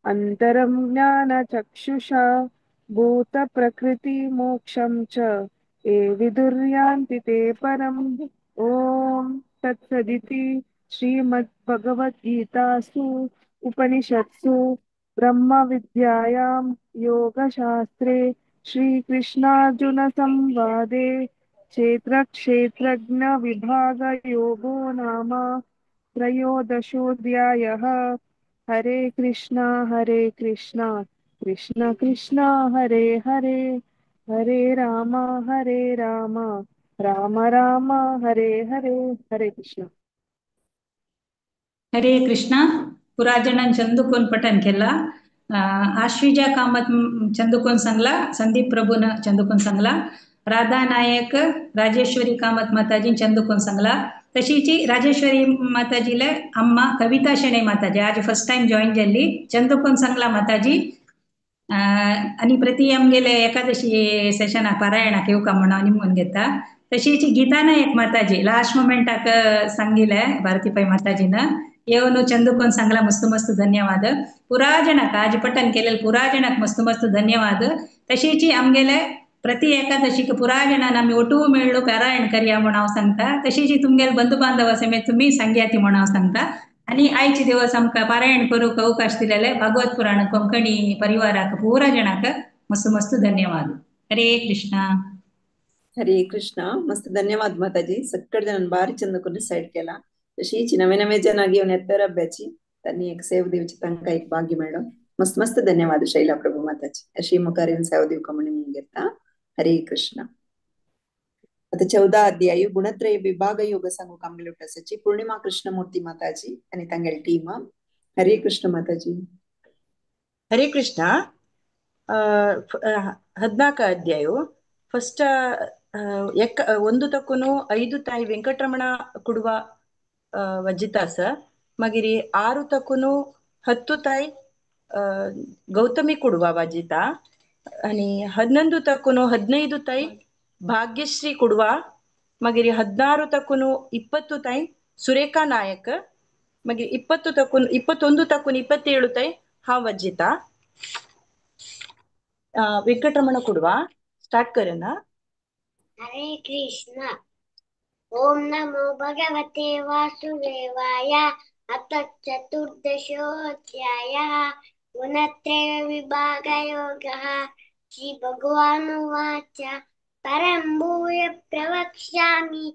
अन्तरं ज्ञानचक्षुषा भूतप्रकृतिमोक्षं च ये विदुर्यान्ति ते परम्। ॐ तत्सदिति श्रीमद्भगवद्गीतासु उपनिषत्सु ब्रह्मविद्यायां योगशास्त्रे श्रीकृष्णार्जुनसंवादे क्षेत्रक्षेत्रज्ञविभागयोगो नाम त्रयोदशोऽध्यायः। हरे कृष्णा कृष्ण कृष्ण हरे हरे हरे राम राम राम हरे हरे। हरे कृष्ण। हरे कृष्ण. पुराजनान चंदुकोन पठन केला. आश्विजा कामत चंदुकोन सांगला. संदीप प्रभून चंदुकोन सांगला. राधा नायक राजेश्वरी कामत माताजी चंदुकोन सांगला. तशीची राजेश्वरी माताजीला अम्मा कविता शेणे माताजी आज फर्स्ट टाइम जॉईन झाली. चंदुकोन सांगला माताजी आणि प्रति आमगेले एकादशी सेशन पारायणाक येवका म्हणून निमून घेता. तशीची गीता नायक माताजी लास्ट मोमेंटाक सांगिले भारतीबाई माताजीन येवन चंदुकोन सांगला. मस्त मस्त धन्यवाद. पुराजनाक आज पठन केलेले पुराजनाक मस्त मस्त धन्यवाद. तशीची आमगेले प्रति एकादशीक पुराजनान आम्ही ओटू मेळ्ळो पारायण करया म्हणून हांव सांगता. तशीची तुमगेले बंधू बांधव समेत तुम्ही सांग्याती म्हणून हांव सांगता. आणि आयचे दिवस आमकां पारायण करूंक अवकाश दिलेले भागवत पुराण कोंकणी परिवाराक पुरा जणाक मस्त मस्त धन्यवाद. हरे कृष्ण. हरे कृष्ण. मस्त ಧನ್ಯವಾದ ಮಾತಾಜಿ. ಸಕ್ಕಡ್ ಜನ ಬಾರಿ ಚಂದ ಕೊಂಡು ಸೈಡ್ ಕೆಲ तशी नवे नवे जन घेऊन येतात अभ्याची त्यांनी एक सेवदेवची तांका एक भाग्य मेळ्ळो. मस्त मस्त धन्यवाद शैला प्रभू माताची. अशी मुखार येऊन सेवदेव कमणी म्हणून घेता. हरे कृष्ण. आता 14 अध्याय गुणत्रय विभाग योग सांगू कामगेलोटसची पूर्णिमा कृष्णमूर्ती माताजी आणि तांगेल टीम. हरे कृष्ण माताजी. ಹರೇ ಕೃಷ್ಣ. 14 ಅಧ್ಯಾಯ ಫಸ್ಟ್ 1 ತಕ್ಕುನು 5 ತಾಯಿ ವೆಂಕಟರಮಣ ಕೊಡುವ ವಜ್ಜಿತಾಸ ಮಗಿರಿ 6 ತಕ್ಕುನು 10 ತಾಯಿ ಗೌತಮಿ ಕೊಡುವ ವಜ್ಜಿತ आणि 11 ತಕ್ಕುನು 15 ತಾಯಿ ಭಾಗ್ಯಶ್ರೀ ಕೊಡುವ मागीर 16 ತಕುನು 20 ತೈ ಸುರೇಖಾ ನಾಯಕ್ मागीर 20 ತಕುನು 21 ತಕುನು 27 ತೈ हा वज्जिता वेंकटरमण कुडवा स्टार्ट करें ना। हरे कृष्ण। ओम नमो भगवते वासुदेवाय। अथ चतुर्दशोऽध्यायः गुणत्रय विभाग योगः। श्री भगवानुवाच परं भूय प्रवक्ष्यामि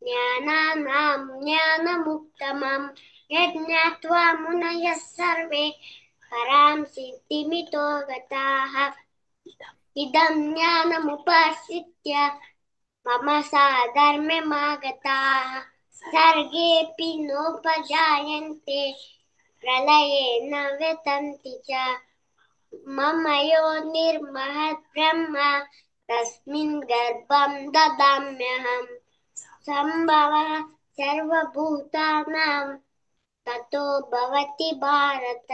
ज्ञानानां ज्ञानमुत्तमं यज्ञात्वा मुनयः सर्वे परां सिद्धिमितो गताः। इदं ज्ञानमुपाश्रित्य मम साधर्म्यमागताः सर्गेऽपि नोपजायन्ते प्रलये न व्यतन्ति च। मम यो निर्महद् ब्रह्म तस्मिन् गर्भं ददाम्यहम्। सम्भवः सर्वभूतानां ततो भवति भारत।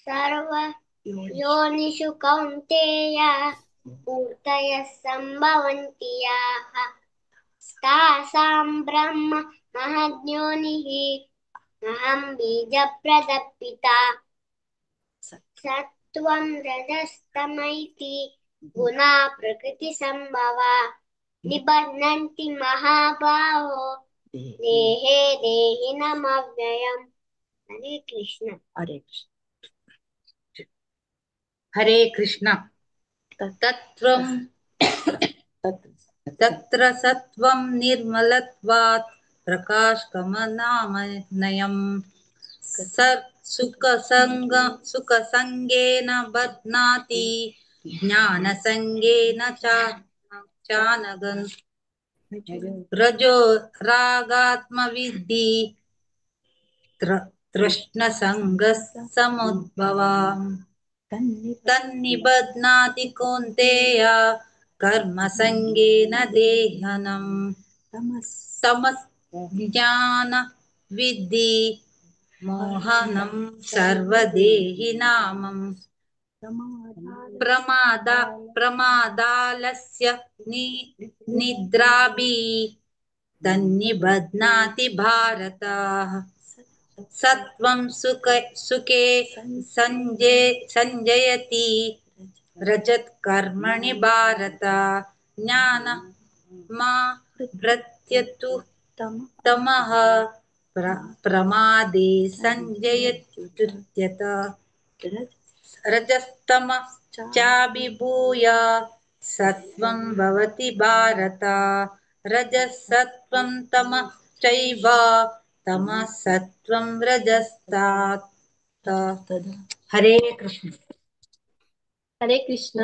सर्वयोनिषु कौन्तेय मूर्तयः सम्भवन्ति याः तासां ब्रह्म महद्योनिः अहं बीजप्रदः। सत्त्वं रजस्तम इति गुणा प्रकृतिसम्भवा निबध्नन्ति महाबाहो देहे देहिनमव्ययम्। हरे कृष्ण। हरे कृष्ण। हरे कृष्ण। तत्र सत्वं निर्मलत्वात् प्रकाशकमनामयम् सुखसंगेन बध्नाति ज्ञानसंगेन चानघं। रजो रागात्मविद्धि तृष्णसंगसमुद्भवाम् तन्निबध्नाति कौन्तेय कर्मसंगेन देहनम्। तमस्ज्ञान विद्धि मोहनं सर्वदेहिनामम्। प्रमादालस्य निद्राभि तन्निबध्नाति भारत। सत्वं सुखे संजयति रजत कर्मणि भारत। ज्ञानमावृत्य तमः प्रमादे संजयत्युच्यते। रजस्तमश्चाभिभूय सत्वं भवति भारत। रजसत्वं तमश्चैव तमः सत्वं रजस्तात्। हरे कृष्ण। हरे कृष्ण।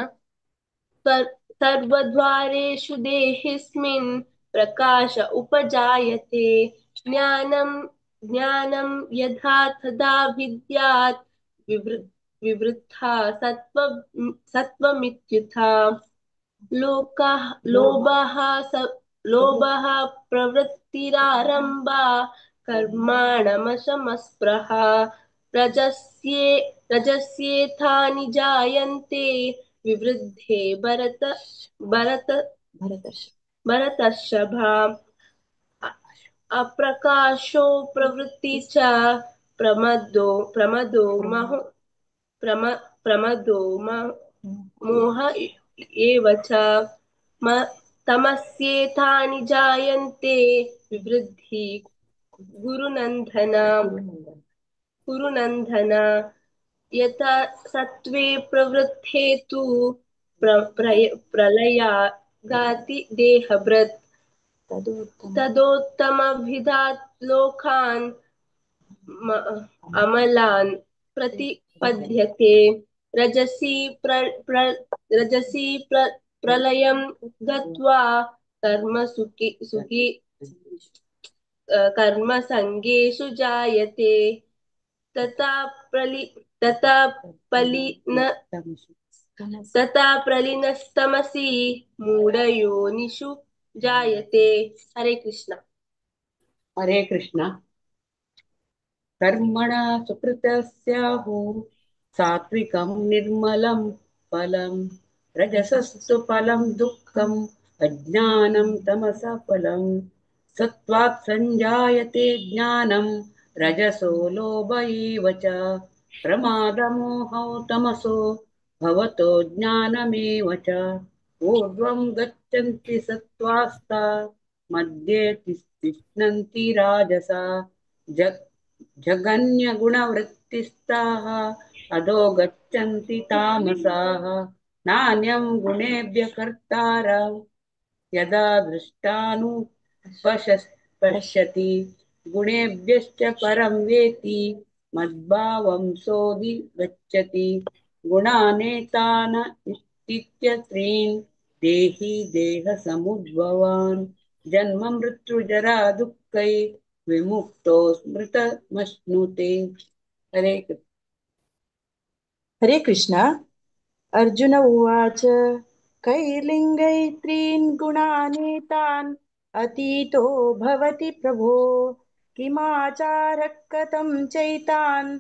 सर्वद्वारेषु देहिस्मिन् प्रकाश उपजायते ज्ञानं यथा तथा विद्यात् विवृद्धा सत्त्वमित्युथा। लोभः प्रवृत्तिरारम्भा कर्माणमशमस्पृहा। रजस्येतानि जायन्ते विवृद्धे भरतर्षभा। अप्रकाशो प्रवृत्ति च प्रमदो मोह एव च। तमस्येतानि जायन्ते विवृद्धि गुरुनन्दन। यथा सत्त्वे प्रवृद्धे तु प्रलयागाति देहभृत्। तदोत्तमविधात् लोकान् अमलान् प्रतिपद्यते। रजसी प्रलयं गत्वा कर्मसंगेषु जायते। तथा प्रलीनस्तमसि मूढयोनिषु जायते। हरे कृष्ण। हरे कृष्ण। कर्मणा सुकृतस्याहु सात्विकं निर्मलं फलं रजसस्तु फलं दुःखं अज्ञानं तमसः फलं सत्त्वात् संजायते ज्ञानं रजसो लोभ एव च प्रमादमोहौ तमसो भवतो ज्ञानमेव च ऊर्ध्वं गच्छन्ति सत्त्वास्ता मध्ये तिष्ठन्ति राजसा जगन्यगुणवृत्तिस्ताः अधो गच्छन्ति तामसाः नान्यं गुणेभ्यः कर्तारं यदा पश्यति गुणेभ्यश्च परं वेति मद्भावं सोऽधि गच्छति गुणानेतान् इत्थित्य त्रीन् देहि देहसमुद्भवान् जन्म मृत्युजरा दुःखै विमुक्तो स्मृतमश्नुते। हरे कृष्ण। अर्जुन उवाच कैर्लिङ्गै त्रीन् गुणानेतान् अतीतो भवति प्रभो किमाचारः कथं चैतान्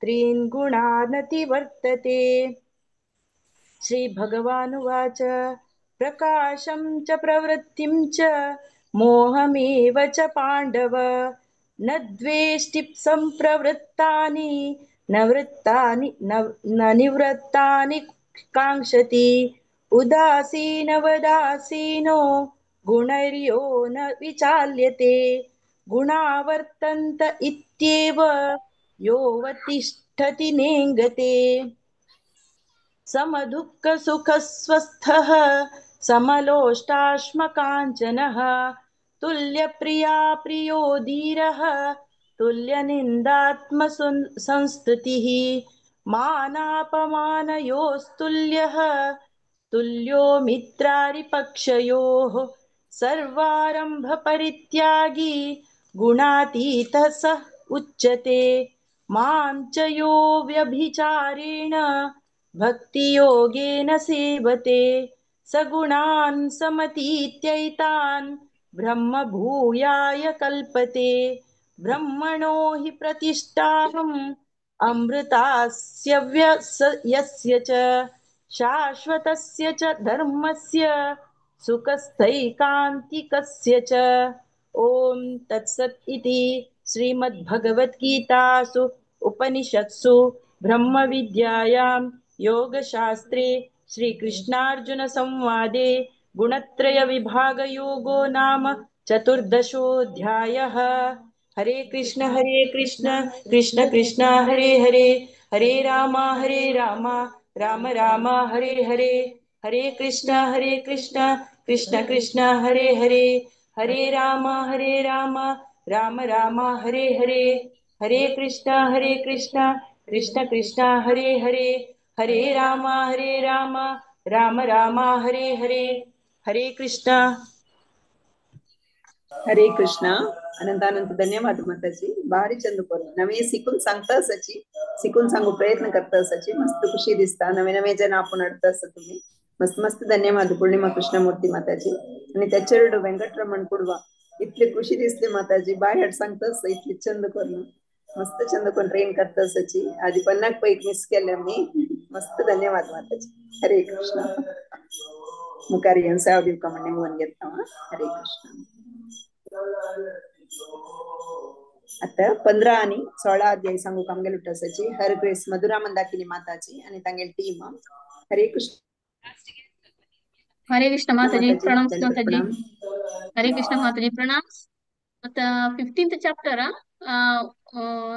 त्रीन् गुणानतिवर्तते। श्रीभगवानुवाच प्रकाशं च प्रवृत्तिं च मोहमेव च पाण्डव न द्वेष्टि सम्प्रवृत्तानि न निवृत्तानि काङ्क्षति उदासीनवदासीनो गुणैर्यो न विचाल्यते गुणा वर्तन्त इत्येव योऽवतिष्ठति नेङ्गते समदुःखसुखस्वस्थः समलोष्टाश्मकाञ्चनः तुल्यप्रिया प्रियो धीरः तुल्यनिन्दात्मसंस्तुतिः मानापमानयोस्तुल्यः तुल्यो मित्रारिपक्षयोः सर्वारम्भपरित्यागी गुणातीतः स उच्यते मां च यो व्यभिचारेण भक्तियोगेन सेवते सगुणान् समतीत्यैतान् ब्रह्म भूयाय कल्पते ब्रह्मणो हि प्रतिष्ठाहम् अमृतास्य यस्य च शाश्वतस्य च धर्मस्य सुखस्थैकान्तिकस्य च। ओम तत्सत् इति श्रीमद्भगवद्गीतासु उपनिषत्सु ब्रह्मविद्यायां योगशास्त्रे श्रीकृष्णार्जुन संवादे गुणत्रय विभागयोगो नाम चतुर्दशोऽध्यायः। हरे कृष्ण कृष्ण कृष्ण हरे हरे हरे राम राम राम हरे हरे हरे कृष्ण कृष्ण कृष्ण हरे हरे हरे राम राम राम हरे हरे हरे कृष्ण कृष्ण कृष्ण हरे हरे हरे राम राम राम हरे हरे हरे कृष्ण। हरे कृष्ण. अनंतानंत धन्यवाद माताजी. भारी चंदूकर नवे शिकून सांगता असाची शिकून सांगू प्रयत्न करता असाची मस्त खुशी दिसता नवे नवे जण आपण अडता असं तुम्ही मस्त मस्त धन्यवाद पूर्णिमा कृष्णमूर्ती माताजी आणि त्याचेरडू वेंकटरमण कुडवा इतली खुशी दिसली माताजी बाय हट सांगता इतली चंद करून मस्त चंद करून ट्रेन करता असाची आधी पन्नाक पैक मिस केले मी मस्त धन्यवाद माताजी. हरे कृष्ण. मुखारी यांचा अवधी कमने म्हणून घेता. हरे कृष्ण. आता 15 आणि 16 अध्याय सांगू कामगेल उठासाची हर ग्रेस मधुरा मंदाकिनी माताची आणि तांगेल टीम. हरे कृष्ण. हरे कृष्ण माताजी प्रणाम माताजी. हरे कृष्ण माताजी प्रणाम. आता 15th चॅप्टर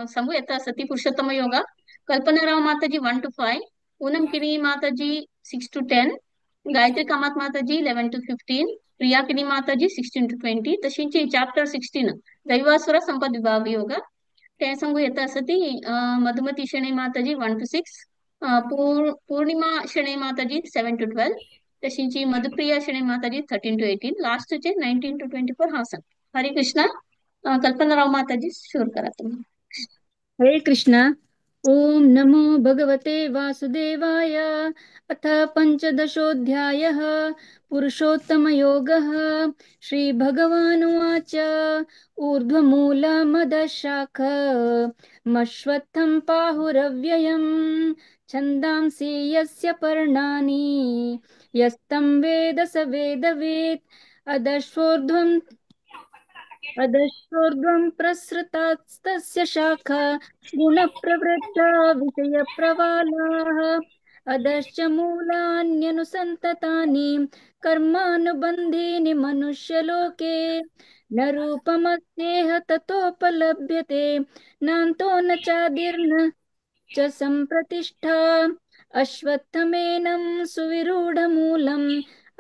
सांगू येता सती पुरुषोत्तम योगा कल्पनाराव माताजी 1 to 5 पूनम किनी माताजी 6 to 10 गायत्री कामत माताजी 11 to 15 प्रिया किनी माताजी 16 to 20 तशींची चॅप्टर 16 दैवासुर संपद विभाग योगा ते सांगू येता सती मधुमती शणे माताजी 1 to 6 पूर्णिमा शणे माताजी 7 to 12 तशींची मधुप्रिया शणे माताजी 13 to 18 लास्ट चे 19 to 24 हा सांग. हरे कृष्ण. कल्पनाराव माताजी शोर करा तुम्ही. हरे कृष्ण. ॐ नमो भगवते वासुदेवाय। अथ पञ्चदशोऽध्यायः पुरुषोत्तमयोगः। श्रीभगवानुवाच ऊर्ध्वमूलमदशाख मश्वत्थं पाहुरव्ययम् छन्दांसि यस्य पर्णानि यस्तं वेद स वेदवित् अधश्चोर्ध्वं प्रसृतास्तस्य शाखा गुणप्रवृद्धा विषयप्रवालाः अधश्च मूलान्यनुसन्ततानि कर्मानुबन्धीनि मनुष्यलोके न रूपमस्येह ततोपलभ्यते नान्तो न चादिर्न च सम्प्रतिष्ठा अश्वत्थमेनं सुविरूढमूलम्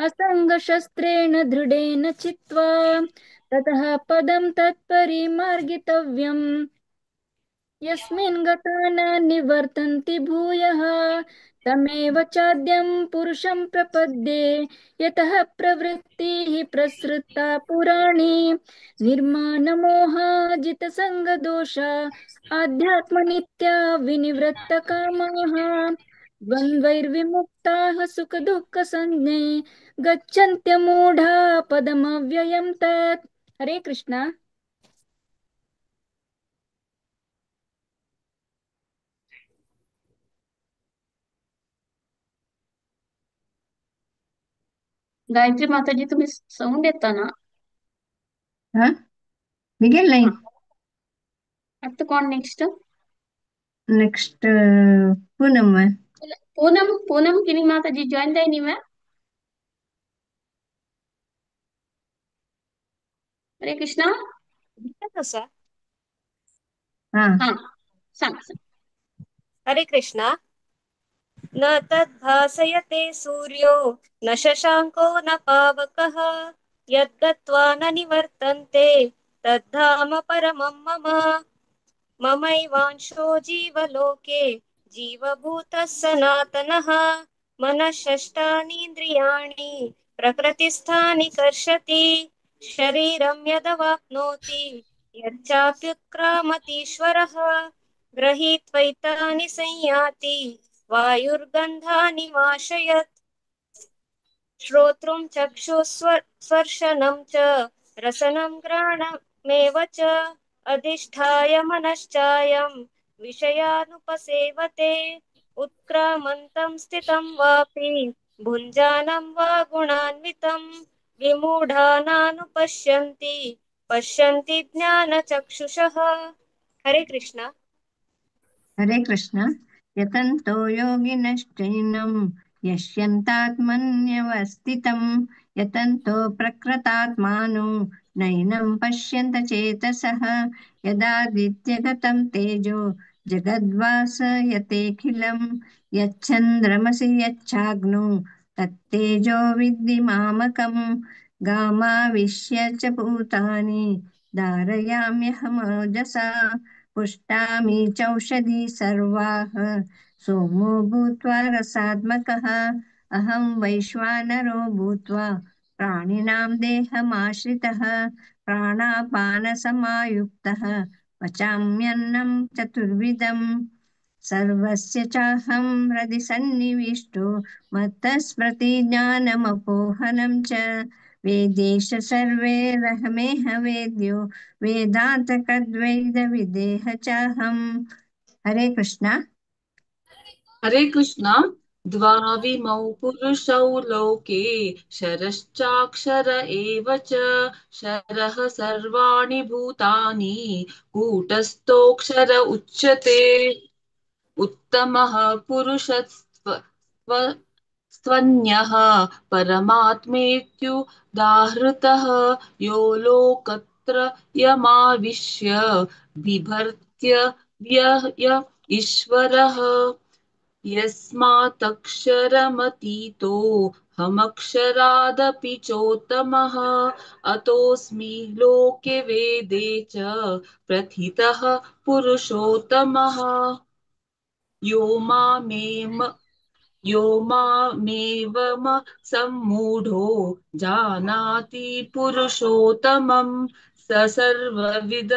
असङ्गशस्त्रेण दृढेन चित्वा ततः पदं तत्परिमार्गितव्यम् यस्मिन् गता न निवर्तन्ति भूयः तमेव चाद्यं पुरुषं प्रपद्ये यतः प्रवृत्तिः प्रसृता पुराणी निर्माणमोहाजितसङ्गदोषा आध्यात्मनित्या विनिवृत्तकामाः द्वन्द्वैर्विमुक्ताः सुखदुःखसंज्ञे गच्छन्त्यमूढा पदमव्ययं तत्। हरे कृष्णा। गायत्री माताजी तुम्ही साऊंड येता ना? मिगेल नहीं आता कौन नेक्स्ट? नेक्स्ट पूनम है। पूनम पूनम किनी माताजी ज्वाइन दै नहीं मैं। हरे कृष्णा। हाँ हाँ सांग सांग। हरे कृष्णा। न तद्भासयते सूर्यो न शशाङ्को न पावकः यद्गत्वा न निवर्तन्ते तद्धाम परमं मम। ममैवांशो जीवलोके जीवभूतः सनातनः मनःषष्ठानीन्द्रियाणि प्रकृतिस्थानि कर्षति शरीरं यदवाप्नोति यच्चाप्युत्क्रामतीश्वरः गृहीत्वैतानि संयाति वायुर्गन्धानि वाशयत् श्रोत्रुं चक्षुस्पर्शनं च रसनं घ्राणमेव च अधिष्ठाय मनश्चायं विषयानुपसेवते उत्क्रामन्तं स्थितं वापि भुञ्जानं वा गुणान्वितं विमूढानानुपश्यन्ति पश्यन्ति ज्ञानचक्षुषः। हरे कृष्णा। हरे कृष्ण। यतन्तो योगिनश्चैनं यश्यन्तात्मन्यवस्थितं यतन्तो प्रकृतात्मानो नैनं पश्यन्त चेतसः यदादित्यगतं तेजो जगद्भासयतेऽखिलं यच्चन्द्रमसि यच्चाग्नौ तत्तेजो विद्धि मामकं गामाविश्य च भूतानि धारयाम्यहमोजसा पुष्टामि चौषधी सर्वाः सोमो भूत्वा रसात्मकः अहं वैश्वानरो भूत्वा प्राणिनां देहमाश्रितः प्राणापानसमायुक्तः पचाम्यन्नं चतुर्विधम् सर्वस्य चाहं हृदि सन्निविष्टो मत्तस्मृतिज्ञानमपोहनं च वेदेश सर्वैरहमेह वेद्यो वेदान्तकृद्वैदविदेह चाहम्। हरे कृष्णा। हरे कृष्णा। द्वाविमौ पुरुषौ लोके शरश्चाक्षर एव च शरः सर्वाणि भूतानि कूटस्थोऽक्षर उच्यते उत्तमः पुरुषस्त्वन्यः परमात्मेत्युदाहृतः यो लोकत्रयमाविश्य बिभर्त्य व्यय ईश्वरः यस्मात्क्षरमतीतोऽहमक्षरादपि चोत्तमः अतोऽस्मि लोके वेदे च प्रथितः पुरुषोत्तमः यो मामेवम सम्मूढो जानाति पुरुषोत्तमं स सर्वविद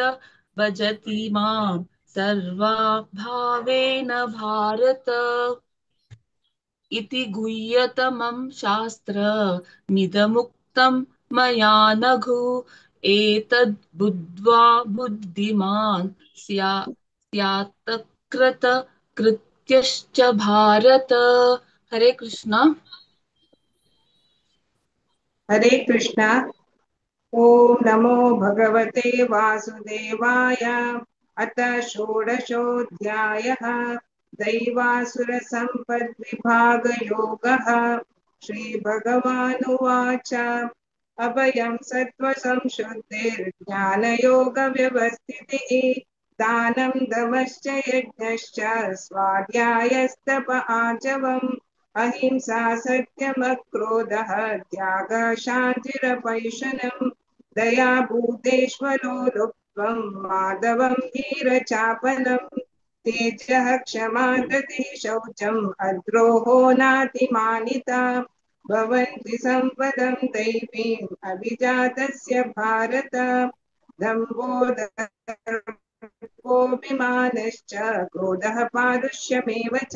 भजति मां सर्वाभावेन भारत इति गुह्यतमं शास्त्रमिदमुक्तं मया नघु एतद् बुद्ध्वा बुद्धिमान् स्यात् कृत्यश्च भारत। हरे कृष्णा। हरे कृष्णा। ॐ नमो भगवते वासुदेवाय। अथ षोडशोऽध्यायः दैवासुरसम्पद्विभागयोगः। श्रीभगवानुवाच अभयं सत्त्वसंशुद्धिर्ज्ञानयोगव्यवस्थितिः दानं दमश्च यज्ञश्च स्वाध्यायस्तप आचवम् अहिंसा सत्यमक्रोधः त्यागः शान्तिरपैशनम् दया भूतेष्वलो लुप्त्वं माधवं हीरचापलम् तेजः क्षमा धृतिः शौचम् अद्रोहो नातिमानिता भवन्ति सम्पदं दैवीम् अभिजातस्य भारत दम्भो दर्पोऽभिमानश्च क्रोधः पारुष्यमेव च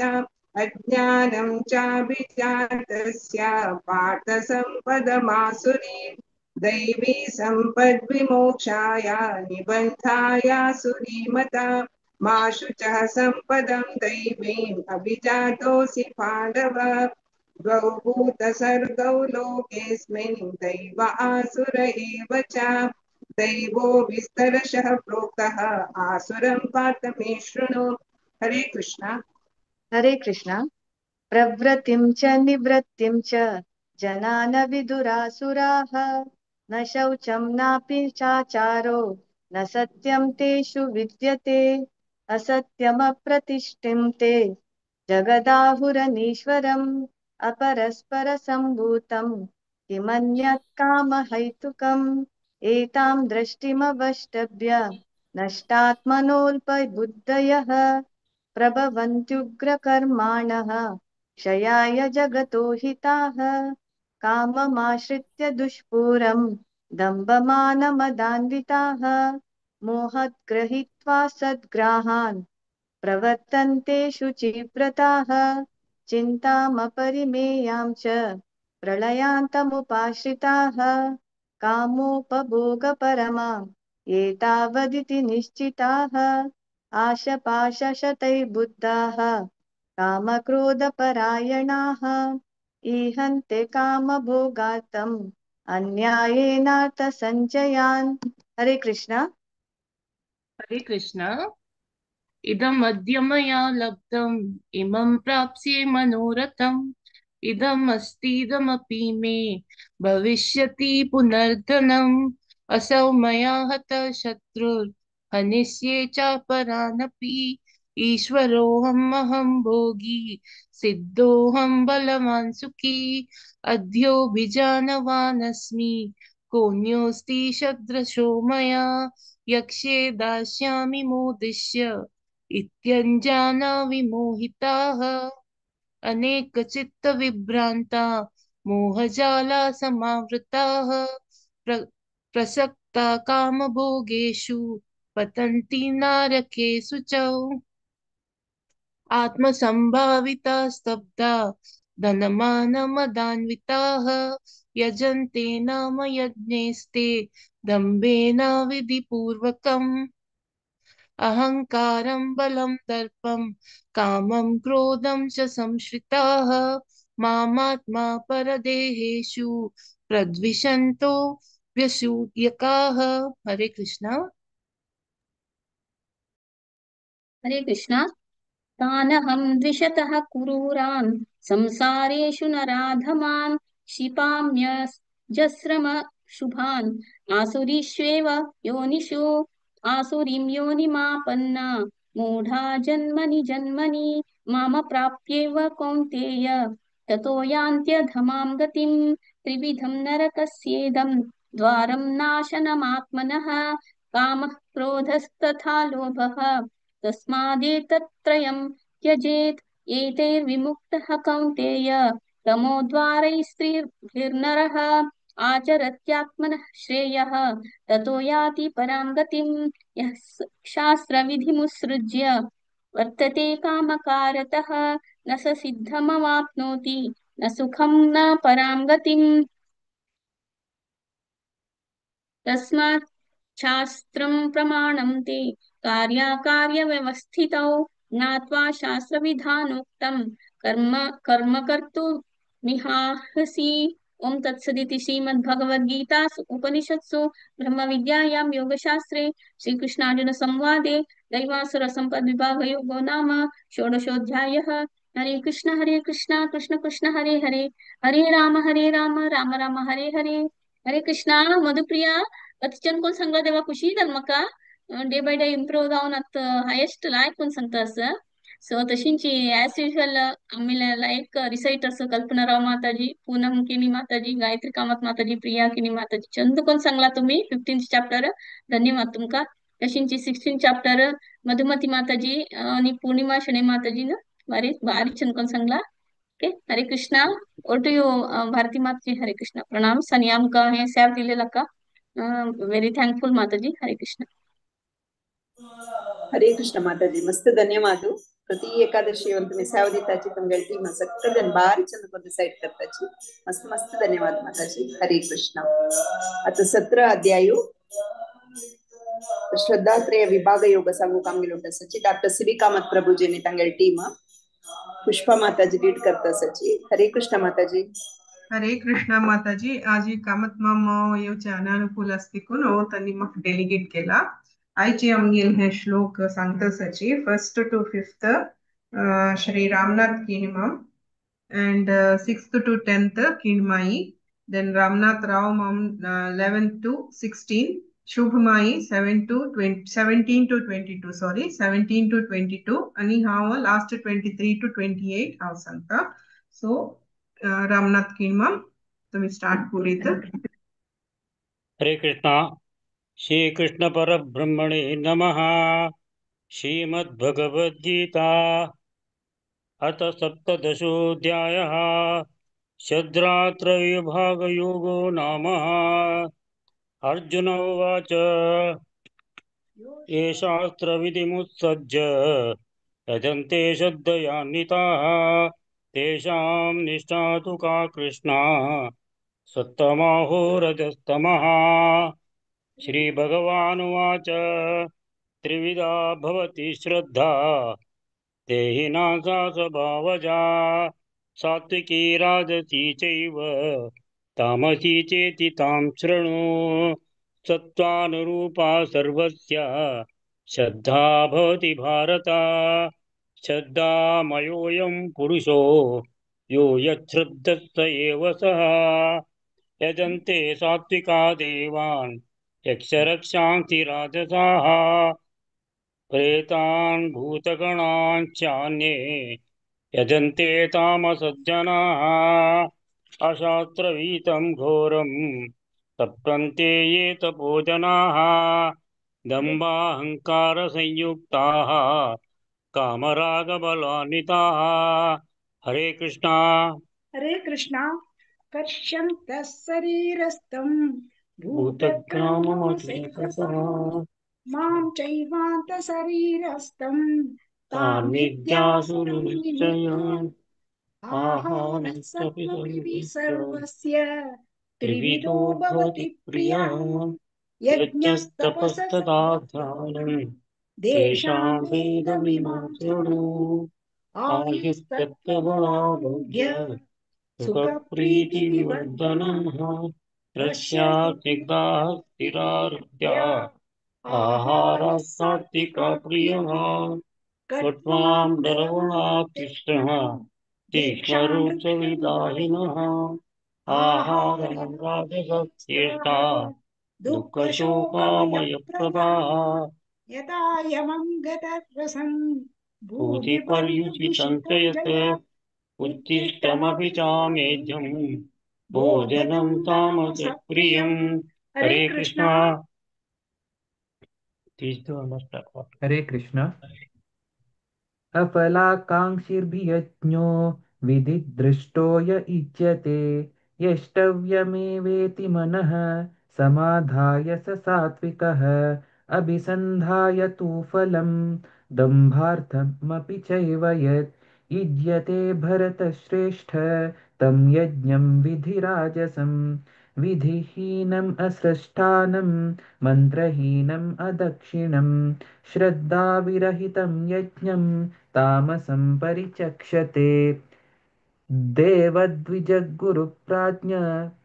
अज्ञानं चाभिजातस्य पार्थ सम्पदमासुरीं दैवी सम्पद्विमोक्षाय निबन्धाय सुरीमता मा शुचः सम्पदं दैवीम् अभिजातोऽसि पाण्डव द्वौ भूतसर्गौ लोकेऽस्मिन् दैव आसुर एव च दैवो विस्तरशः प्रोक्तः आसुरं पार्थ मे शृणु। हरे कृष्ण। हरे कृष्ण। प्रवृत्तिं च निवृत्तिं च जना न विदुरासुराः न शौचं नापि चाचारो न सत्यं तेषु विद्यते असत्यमप्रतिष्ठिं ते जगदाहुरनीश्वरम् अपरस्परसम्भूतं किमन्यत् कामहैतुकम् एतां दृष्टिमवष्टभ्य नष्टात्मनोऽल्पबुद्धयः प्रभवन्त्युग्रकर्माणः क्षयाय जगतो हिताः काममाश्रित्य दुष्पूरं दम्भमानमदान्विताः मोहात् गृहीत्वा सद्ग्राहान् प्रवर्तन्ते शुचिव्रताः चिन्तामपरिमेयां च प्रलयान्तमुपाश्रिताः कामोपभोगपरमाम् एतावदिति निश्चिताः आशपाशशतैर्बुद्धाः कामक्रोधपरायणाः ईहन्ते कामभोगार्थम् अन्यायेनार्थसञ्चयान्। हरे कृष्ण। हरे कृष्णा। इदम् अद्य मया लब्धम् इमं प्राप्स्ये मनोरथम् इदम् अस्तीदमपि मे भविष्यति पुनर्धनम् असौ मया हतः शत्रुः हनिष्ये चापरानपि ईश्वरोऽहम् अहम् भोगी सिद्धोऽहम् बलवान् सुखी अद्योऽभिजानवानस्मि कोऽन्योऽस्ति सदृशो मया यक्ष्ये दास्यामि मोदिष्य इत्यञ्जाना विमोहिताः अनेकचित्तविभ्रान्ता मोहजाला समावृताः प्रसक्ता कामभोगेषु पतन्ति नारकेषु च आत्मसम्भाविता स्तब्धा धनमानमदान्विताः यजन्ते नाम यज्ञैस्ते दम्भेन विधिपूर्वकम् अहंकारं बलं दर्पं कामं क्रोधं च संश्रिताः मामात्मा परदेहेषु प्रद्विषन्तो व्यसूयकाः। हरे कृष्णा। हरे कृष्ण। तानहं द्विषतः क्रूरान् संसारेषु नराधमान् क्षिपाम्यजस्रमशुभान् आसुरीष्वेव योनिषु आसुरीं योनिमापन्ना मूढा जन्मनि जन्मनि माम प्राप्येव कौन्तेय ततो यान्त्यधमां गतिं त्रिविधं नरकस्येदं द्वारं नाशनमात्मनः कामः क्रोधस्तथा लोभः तस्मादेतत्त्रयं त्यजेत् एतैर्विमुक्तः कौन्तेय तमोद्वारैस्त्रिभिर्नरः आचरत्यात्मनः श्रेयः ततो याति परां गतिम् यः शास्त्रविधिमुत्सृज्य वर्तते कामकारतः न स सिद्धमवाप्नोति न सुखं न परां गतिम् तस्मात् शास्त्रं प्रमाणं ते कार्याकार्यव्यवस्थितौ ज्ञात्वा शास्त्रविधानोक्तं कर्म कर्म कर्तुमिहार्हसि ॐ तत्सदिति श्रीमद्भगवद्गीतासु उपनिषत्सु ब्रह्मविद्यायां योगशास्त्रे श्रीकृष्णार्जुनसंवादे दैवासुरसम्पद्विभागयोगो नाम षोडशोऽध्यायः हरे कृष्ण कृष्ण कृष्ण हरे हरे हरे राम राम हरे हरे हरे कृष्णा मधुप्रिया अतिचन कोण सांगला तेव्हा खुशी जाल म्हाका डे बाय डे इम्प्रूव जावन आत हायेस्ट लायक कोण सांगता आसा सो तशींची एज युजल आमी लायक रिसाइटर्स कल्पनाराव माताजी पूनम किनी माताजी गायत्री कामत माताजी प्रिया किनी माताजी चंद कोण सांगला तुम्ही 15th चॅप्टर धन्यवाद तुमका तशींची 16th चॅप्टर मधुमती माताजी आणि पूर्णिमा शणे माताजी ना बारी चंद कोण सांगला ओके हरे कृष्णा और टू यू भारती माता जी हरे कृष्णा प्रणाम सनियाम का है सेव दिलेला का वेरी थँकफुल माताजी हरे कृष्णा ಹರೇ ಕೃಷ್ಣ ಮಾತಾಜಿ ಮಸ್ತ್ ಧನ್ಯವಾದ ಪ್ರತಿ ಏಕಾದಶಿ ಒಂದು तुम्ही सेव दिताची तुमगे टीम सगळं जण भारी चंद कोण डिसाइड करताची मस्त मस्त धन्यवाद माताजी हरे कृष्ण आता 17 अध्याय श्रद्धात्रय विभाग योग सांगू कामगिल सची डॉक्टर सिबी कामत प्रभुजीने तांगेल टीम पुष्पा माताजी लीड करता सची हरे कृष्ण माताजी हरे कृष्णा माताजी आज ही कामत माम येवचे अनानुकूल अस्तिकून त्यांनी मग डेलिगेट केला आयचे आमगेल हे श्लोक सांगता सची 1st to 5th Shri Ramnath किनिमम and 6th to 10th किनमाई then Ramnath Rao मम 11th to 16 शुभमाई 17 to 22 sorry 17 to 22 आणि हाव लास्ट 23 to 28 हाव सांगता so रामनाथ किनमम तुम्ही स्टार्ट पुरीत हरे कृष्णा श्री कृष्ण परब्रह्मणे नमः श्रीमद्भगवद्गीता अथ सप्तदशोऽध्यायः शद्रात्रविभागयोगो नाम अर्जुन उवाच ये शास्त्रविधिमुत्सज्य यजन्ते श्रद्धयान्विताः तेषां निष्ठा तु का कृष्णा सत्तमाहो रजस्तमः श्रीभगवानुवाच त्रिविधा भवति श्रद्धा देहिना सा स्वभावजा सात्विकी राजसी चैव तामसी चेति तां शृणु सत्त्वानुरूपा सर्वस्य श्रद्धा भवति भारत श्रद्धामयोऽयं पुरुषो यो यच्छ्रद्धः स एव सः यजन्ते सात्विका देवान् यक्षरक्षांसि राजसाः प्रेतान् भूतगणान् चान्ये यजन्ते तामसज्जनाः अशास्त्रविहितं घोरं तप्यन्ते ये तपोजनाः दम्भाहङ्कारसंयुक्ताः कामरागबलान्विताः हरे कृष्णा कर्षन्तः शरीरस्थं भूतग्राममचेतसः मां चैवान्त शरीरस्थं तान् विद्यासुरनिश्चयान् आहारस्त्वपि सर्वस्य त्रिविधो भवति प्रिया यज्ञस्तपस्तथा ध्यानं तेषां वेदमिमां शृणु आयुस्तत्त्वबलारोग्य सुखप्रीतिविवर्धनः रस्यास्निग्धाः स्थिरारुद्या आहारः सात्विका प्रियः कट्वां दरवणातिष्ठः तीक्ष्णरूपविदाहिनः आहारं राजसस्येष्टा दुःखशोकामयप्रदाः यदा यमं गतरसं भूतिपर्युषितं च यत् उच्छिष्टमपि चामेध्यं भोजनं तामसप्रियं हरे कृष्णा हरे कृष्ण अफलाकाङ्क्षिर्भियज्ञो विधिदृष्टो य इज्यते यष्टव्यमेवेति मनः समाधाय स सात्विकः अभिसन्धाय तु फलं दम्भार्थमपि चैव यत् युज्यते भरतश्रेष्ठ तं यज्ञं विधिराजसं विधिहीनम् असृष्टानं मन्त्रहीनम् अदक्षिणं श्रद्धाविरहितं यज्ञं तामसं परिचक्षते देवद्विजगुरुप्राज्ञ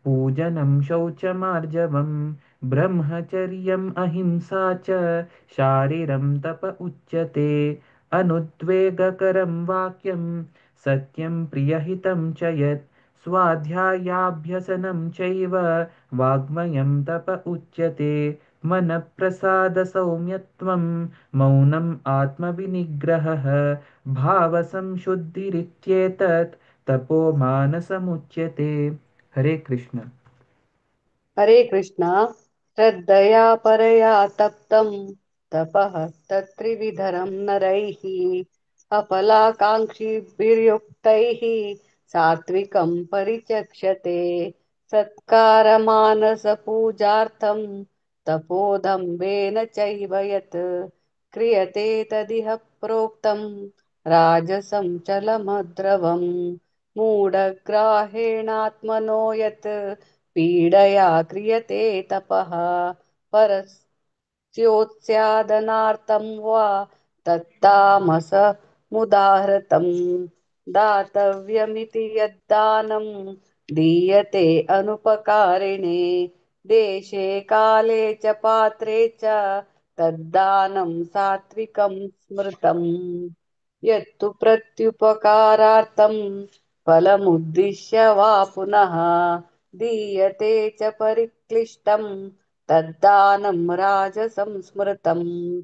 पूजनं शौचमार्जवं ब्रह्मचर्यम् अहिंसा च शारीरं तप उच्यते अनुद्वेगकरं वाक्यं सत्यं प्रियहितं च यत् स्वाध्यायाभ्यसनं चैव वाग्मयं तप उच्यते मनःप्रसादसौम्यत्वं मौनम् आत्मविनिग्रहः भावसंशुद्धिरित्येतत् तपो मानसमुच्यते। हरे कृष्ण। हरे कृष्ण। श्रद्धया परया तप्तं तपः तत्त्रिविधं नरैः अफलाकाङ्क्षिभिर्युक्तैः सात्विकं परिचक्षते सत्कारमानसपूजार्थं तपोदम्भेन चैव यत् क्रियते तदिह प्रोक्तं राजसं चलमद्रवम् मूढग्राहेणात्मनो यत् पीडया क्रियते तपः परस्योत्स्यादनार्थं वा तत्तामसमुदाहृतं दातव्यमिति यद्दानं दीयते अनुपकारिणे देशे काले च पात्रे च तद्दानं सात्विकं स्मृतम् यत्तु प्रत्युपकारार्थं फलमुद्दिश्य वा पुनः दीयते च परिक्लिष्टं तद्दानं राजसं स्मृतम्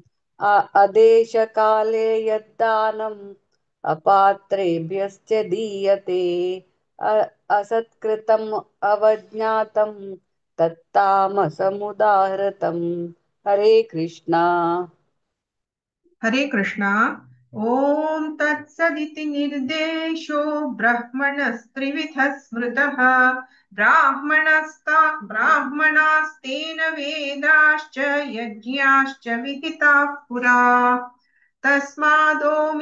अदेशकाले यद्दानम् अपात्रेभ्यश्च दीयते असत्कृतम् अवज्ञातं तत्तामसमुदाहृतम्। हरे कृष्णा। हरे कृष्णा। ओम तत्सदिति निर्देशो ब्रह्मणस्त्रिविधः स्मृतः ब्राह्मणास्तेन वेदाश्च यज्ञाश्च विहिताः पुरा तस्मादो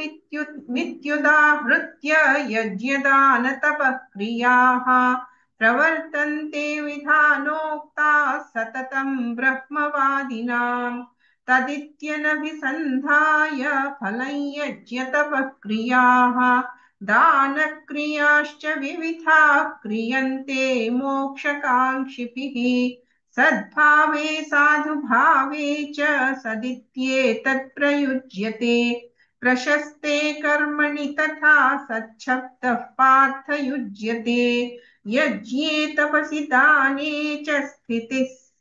मित्युदाहृत्य यज्ञदानतपः क्रियाः प्रवर्तन्ते विधानोक्ताः सततं ब्रह्मवादिनाम् तदित्यनभिसन्धाय फलं यज्ञतपः क्रियाः दानक्रियाश्च विविधाः क्रियन्ते मोक्षकाङ्क्षिभिः सद्भावे साधुभावे च सदित्येतत् प्रयुज्यते प्रशस्ते कर्मणि तथा सच्छब्दः पार्थयुज्यते यज्ञे तपसि दाने च स्थितिः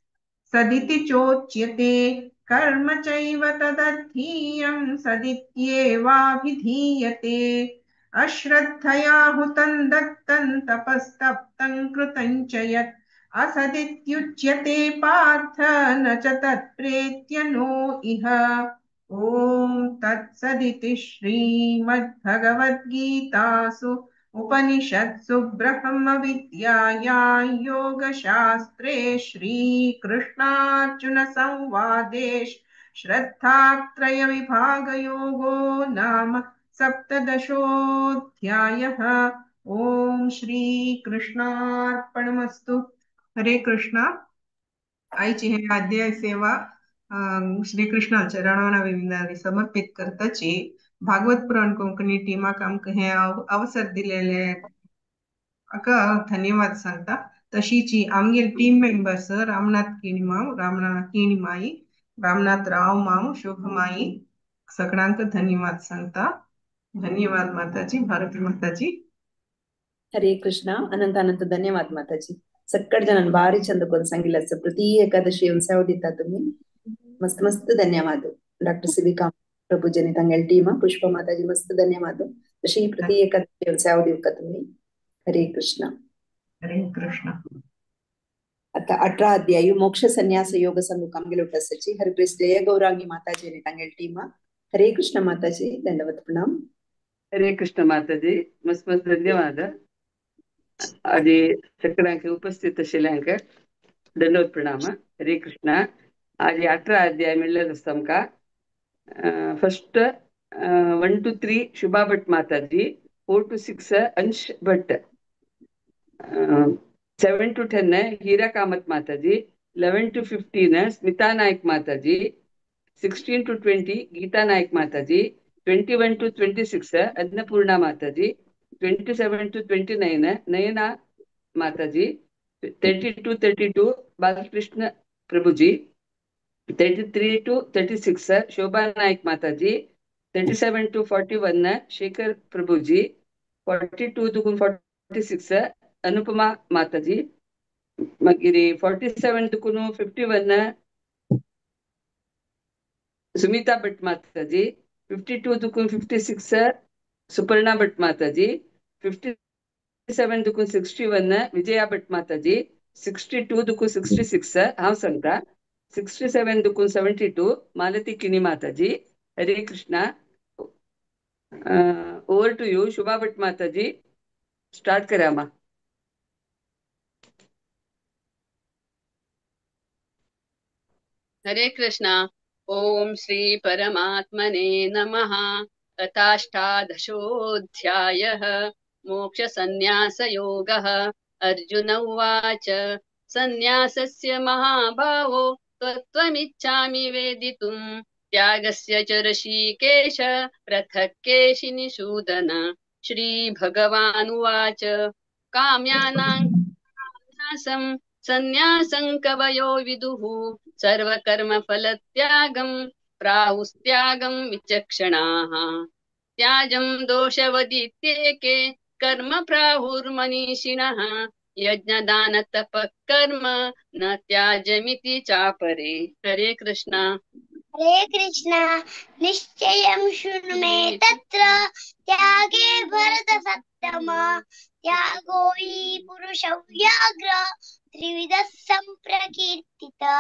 सदिति चोच्यते कर्म चैव तदर्थीयं सदित्येवाभिधीयते अश्रद्धया हुतं दत्तं तपस्तप्तं कृतं च यत् असदित्युच्यते पार्थ न च तत्प्रेत्य नो इह। ॐ तत्सदिति श्रीमद्भगवद्गीतासु उपनिषत्सु ब्रह्मविद्यायां योगशास्त्रे श्रीकृष्णार्जुन संवादे श्रद्धात्रयविभागयोगो नाम सप्तदशोऽध्यायः। ॐ श्रीकृष्णार्पणमस्तु। हरे कृष्णा। आईची हे अध्याय सेवा श्रीकृष्ण चरणाना विंदारी समर्पित करताची भागवत पुराण कोंकणी टिमाक आमकां हे अवसर दिलेले हाका धन्यवाद सांगता। तशीची आमगेल टीम मेंबर्स रामनाथ किणीमाई, रामनाथ राव माव, शोभमाई सगळ्यांक धन्यवाद सांगता। धन्यवाद माताजी, भारती माताजी। ಹರೇ ಕೃಷ್ಣ. ಅನಂತ ಧನ್ಯವಾದ ಮಾತಾಜಿ. ಸಕ್ಕಡ್ ಜನ ಬಾರಿ ಚಂದಕೊಂಡ್ ಸಂಗಿಲ್ಲ ಪ್ರತಿ ಏಕಾದಶಿ ಉತ್ಸವದಿತ್ತ तुम्ही मस्त मस्त धन्यवाद. डॉक्टर सिविका प्रभुजनी तंगेल टीम पुष्प माताजी मस्त धन्यवाद. तशी प्रति एकादशी उत्सवदिवका तुम्ही. हरे कृष्ण. हरे कृष्ण. आता 18 अध्याय मोक्ष संन्यास योग संघ कामगिलोटसची हरिप्रेस जय गौरांगी माताजी तंगेल टीम. हरे कृष्ण माताजी, दंडवत प्रणाम. हरे कृष्ण माताजी, मस्त मस्त धन्यवाद. आज सगळ्यांक उपस्थित आशिल्ल्यांक दंडवत प्रणाम. हरे कृष्णा. आज 18 अध्याय मिळलेलो आसता आमकां. फर्स्ट 1 to 3 शुभा भट माताजी, 4 to 6 अंश भट, 7 to 10 हीरा कामत माताजी, 11 to 15 स्मिता नायक माताजी, 16 to 20 गीता नायक माताजी, 21 to 26 अन्नपूर्णा माताजी, 27 to 29 नयना माताजी, 30 to 32 बालकृष्ण प्रभुजी, 33 to 36 शोभा नायक माताजी, 37 to 41 Shekhar Prabhuji, 42 to 46 Anupama माताजी, मागीर 47 to 51 सुमिता भट माताजी, 52 to 56 सुपर्णा भट माताजी, 57 to 61 विजया भट माताजी, 62 to 66 हांव सांगता, 67 to 72 मालती किनी माताजी. हरे कृष्णा. ओवर टू यू शुभा भट माताजी. स्टार्ट करा मा. हरे कृष्णा. ओम श्री परमात्मने नमः. अथाष्टादशोऽध्यायः मोक्ष संन्यास योगः. अर्जुन उवाच संन्यासस्य महाभावो त्वत्त्वमिच्छामि वेदितुम्. त्यागस्य च ऋषिकेश पृथक् केशिनिषूदन. श्रीभगवानुवाच काम्यानां संन्यासं कवयो विदुः. सर्वकर्मफलत्यागं प्राहुस्त्यागं विचक्षणाः. त्याजं दोषवदित्येके कर्म प्राहुर्मनीषिणः. यज्ञदानतपः कर्म न त्याजमिति चापरे. हरे कृष्णा. हरे कृष्णा. निश्चयं शृणु मे तत्र त्यागे भरतसत्तमा. त्यागो हि पुरुषव्याघ्र त्रिविधः सम्प्रकीर्तितः.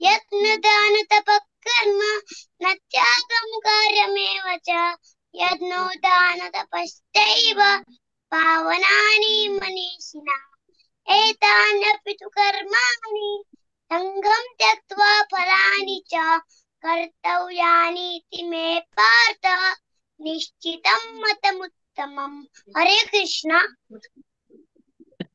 यज्ञदानतपः कर्म न त्यागं कार्यमेव च. यज्ञोदानतपश्चैव पावनानि मनीषिणः. एतान्यपि तु कर्माणि सङ्गं त्यक्त्वा फलानि च कर्तव्यानीति मे पार्थ निश्चितं मतमुत्तमम्. हरे कृष्णा.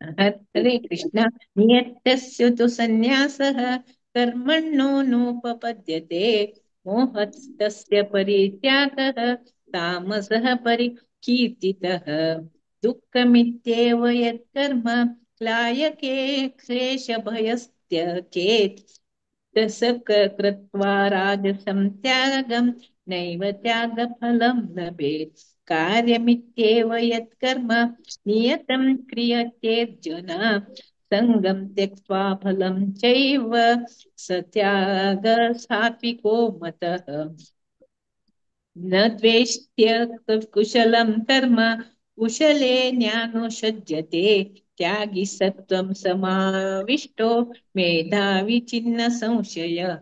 हरे कृष्ण. नियतस्य तु सन्न्यासः कर्मणो नोपपद्यते. मोहस्तस्य परित्यागः तामसः परिकीर्तितः. दुःखमित्येव यत्कर्म क्लायके क्लेशभयस्त्यजेत्. कृत्वा राजसं त्यागं नैव त्यागफलं लभेत्. कार्यमित्येव यत्कर्म नियतं क्रियतेऽर्जुन. सङ्गं त्यक्त्वा फलं चैव स त्याग सात्विको मतः. न द्वेष्ट्य कुशलं कर्म कुशले न्यानुषज्यते. त्यागी सत्वं समाविष्टो मेधावी चिन्न संशयः.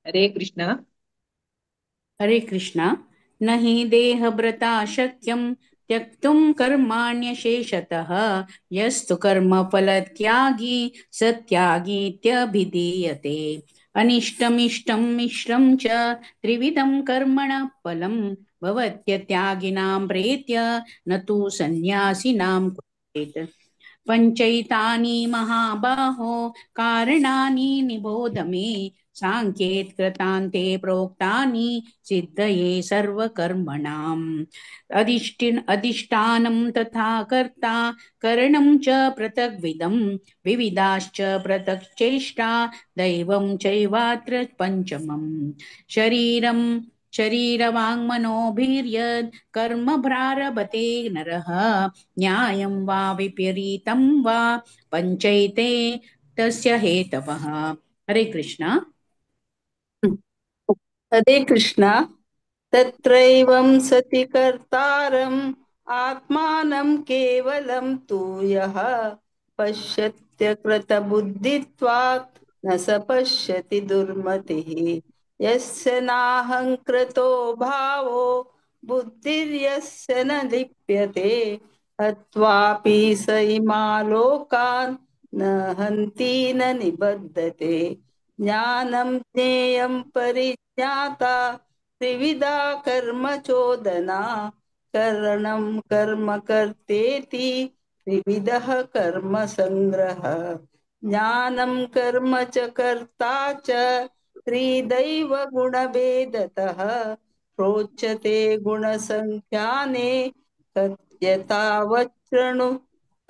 हरे कृष्णा. हरे कृष्णा. न हि देहभृता शक्यं त्यक्तुं कर्माण्यशेषतः. यस्तु कर्मफलत्यागी स त्यागीत्यभिधीयते. अनिष्टमिष्टं मिश्रं च त्रिविधं कर्मणः फलं भवत्यत्यागिनां प्रेत्य न तु सन्न्यासिनां कुर्वेत्. पञ्चैतानि महाबाहो कारणानि निबोध मे. सांख्ये कृतान्ते प्रोक्तानि सिद्धये सर्वकर्मणाम्. अधिष्ठानं तथा कर्ता करणं च पृथग्विधं. विविधाश्च पृथक् चेष्टा दैवं चैवात्र पञ्चमम्. शरीरवाङ्मनोभिर्यद् कर्म प्रारभते नरः. न्यायं वा विपरीतं वा पञ्चैते तस्य हेतवः. हरे कृष्णा. हरे कृष्णा. तत्रैवं सति कर्तारम् आत्मानं केवलं तु यः पश्यत्य कृतबुद्धित्वात् न स पश्यति दुर्मतिः. यस्य नाहङ्कृतो भावो बुद्धिर्यस्य न लिप्यते हत्वापि स इमालोकान् न हन्ति न निबध्यते ज्ञानं ज्ञेयं परिज्ञाता त्रिविधा कर्म चोदना करणं कर्म कर्तेति त्रिविधः कर्म संग्रह ज्ञानं कर्म च कर्ता च त्रिदैव गुणभेदतः प्रोच्यते गुणसङ्ख्याने यथावच्छृणु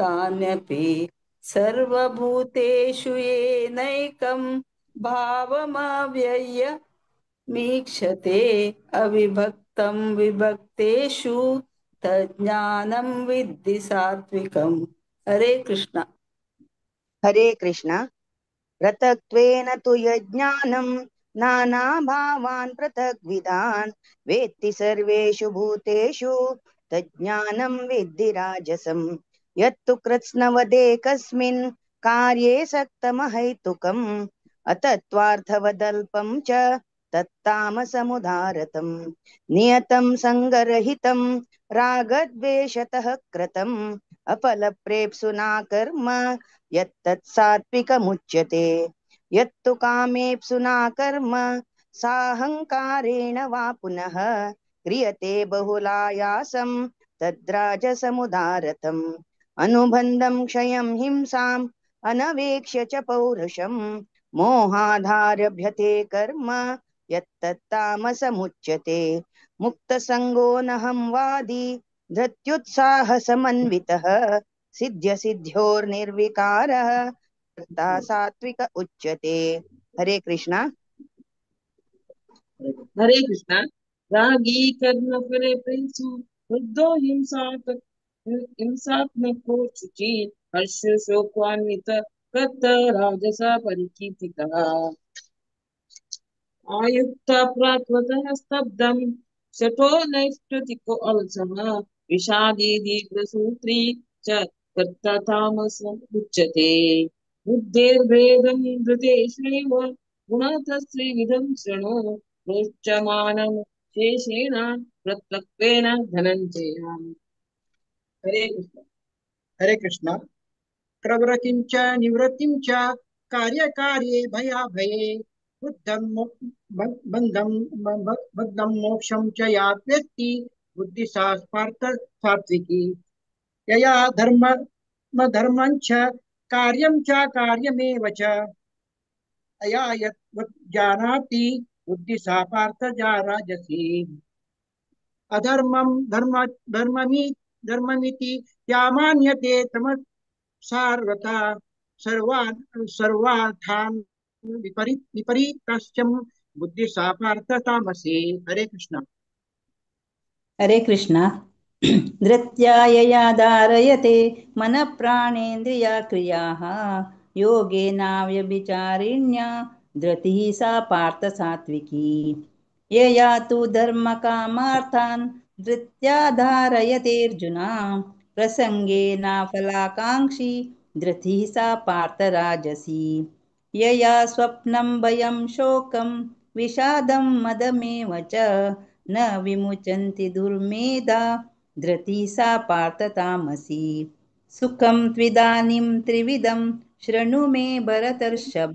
तान्यपि सर्वभूतेषु येनैकं भावमव्ययमीक्षते अविभक्तं विभक्तेषु तज्ज्ञानं विद्धि सात्विकम्। हरे कृष्ण। हरे कृष्ण। पृथक्त्वेन तु यज्ञानं नानाभावान् पृथग्विधान् वेत्ति सर्वेषु भूतेषु तज्ज्ञानं विद्धि राजसम्। यत्तु कृत्स्नवदेकस्मिन् कार्ये सक्तमहैतुकम् अतत्त्वार्थवदल्पं च तत्तामसमुदारतम्। नियतं सङ्गरहितं रागद्वेषतः कृतम् अपलप्रेप्सुना कर्म यत्तत् सात्विकमुच्यते। यत्तु कामेप्सुना कर्म साहङ्कारेण वा पुनः क्रियते बहुलायासं तद्राजसमुदारतम्। अनुबन्धं क्षयं हिंसाम् अनवेक्ष्य च पौरुषं मोहाधारभ्यते कर्म यत्तत्तामसमुच्यते। मुक्तसङ्गो नहं वादी धृत्युत्साहसमन्वितः सिद्ध्यसिद्ध्योर्निर्विकारः कर्ता सात्विक उच्यते। हरे कृष्णा। हरे कृष्ण। रागी कर्म फले प्रेसु क्रुद्धो हिंसात्मको शुचि हर्ष शोकान्वित कर्ता राजसा परिकीर्तितः आयुक्त प्राकृतः स्तब्धं शठो नैष्कृतिको अलसः विषादी दीर्घसूत्री च कर्ता तामसम् उच्यते। बुद्धेर्भेदं धृतेष्वेव गुणतस्त्रिविधं शृणु प्रोच्यमानं शेषेण प्रत्यक्त्वेन धनञ्जय। हरे कृष्ण। हरे कृष्ण। प्रवृत्तिं च निवृत्तिं च कार्यकार्ये भयाभये बद्धं मोक्षं च यात् व्यक्ति बुद्धिसा स्पार्थ सात्विकी यया धर्मं च कार्यं च कार्यमेव च अया यत् जानाति बुद्धिसा पार्थ राजसी अधर्मं धर्ममिति यामान्यते सार्वथा सर्वार्थान् विपरीतश्च बुद्धिसा पार्थ तामसी। हरे कृष्ण। हरे कृष्ण। धृत्यायया धारयते मनःप्राणेन्द्रियाक्रियाः योगेनाव्यभिचारिण्या धृतिः सा पार्थ सात्विकी यया तु धर्मकामार्थान् धृत्या धारयतेऽर्जुन प्रसङ्गेन फलाकाङ्क्षी धृतिः सा पार्थ राजसी यया स्वप्नं भयं शोकं विषादं मदमेव च न विमुचन्ति दुर्मेधा धृतिः सा पार्थ तामसी सुखं त्विदानीं त्रिविधं शृणु मे भरतर्षभ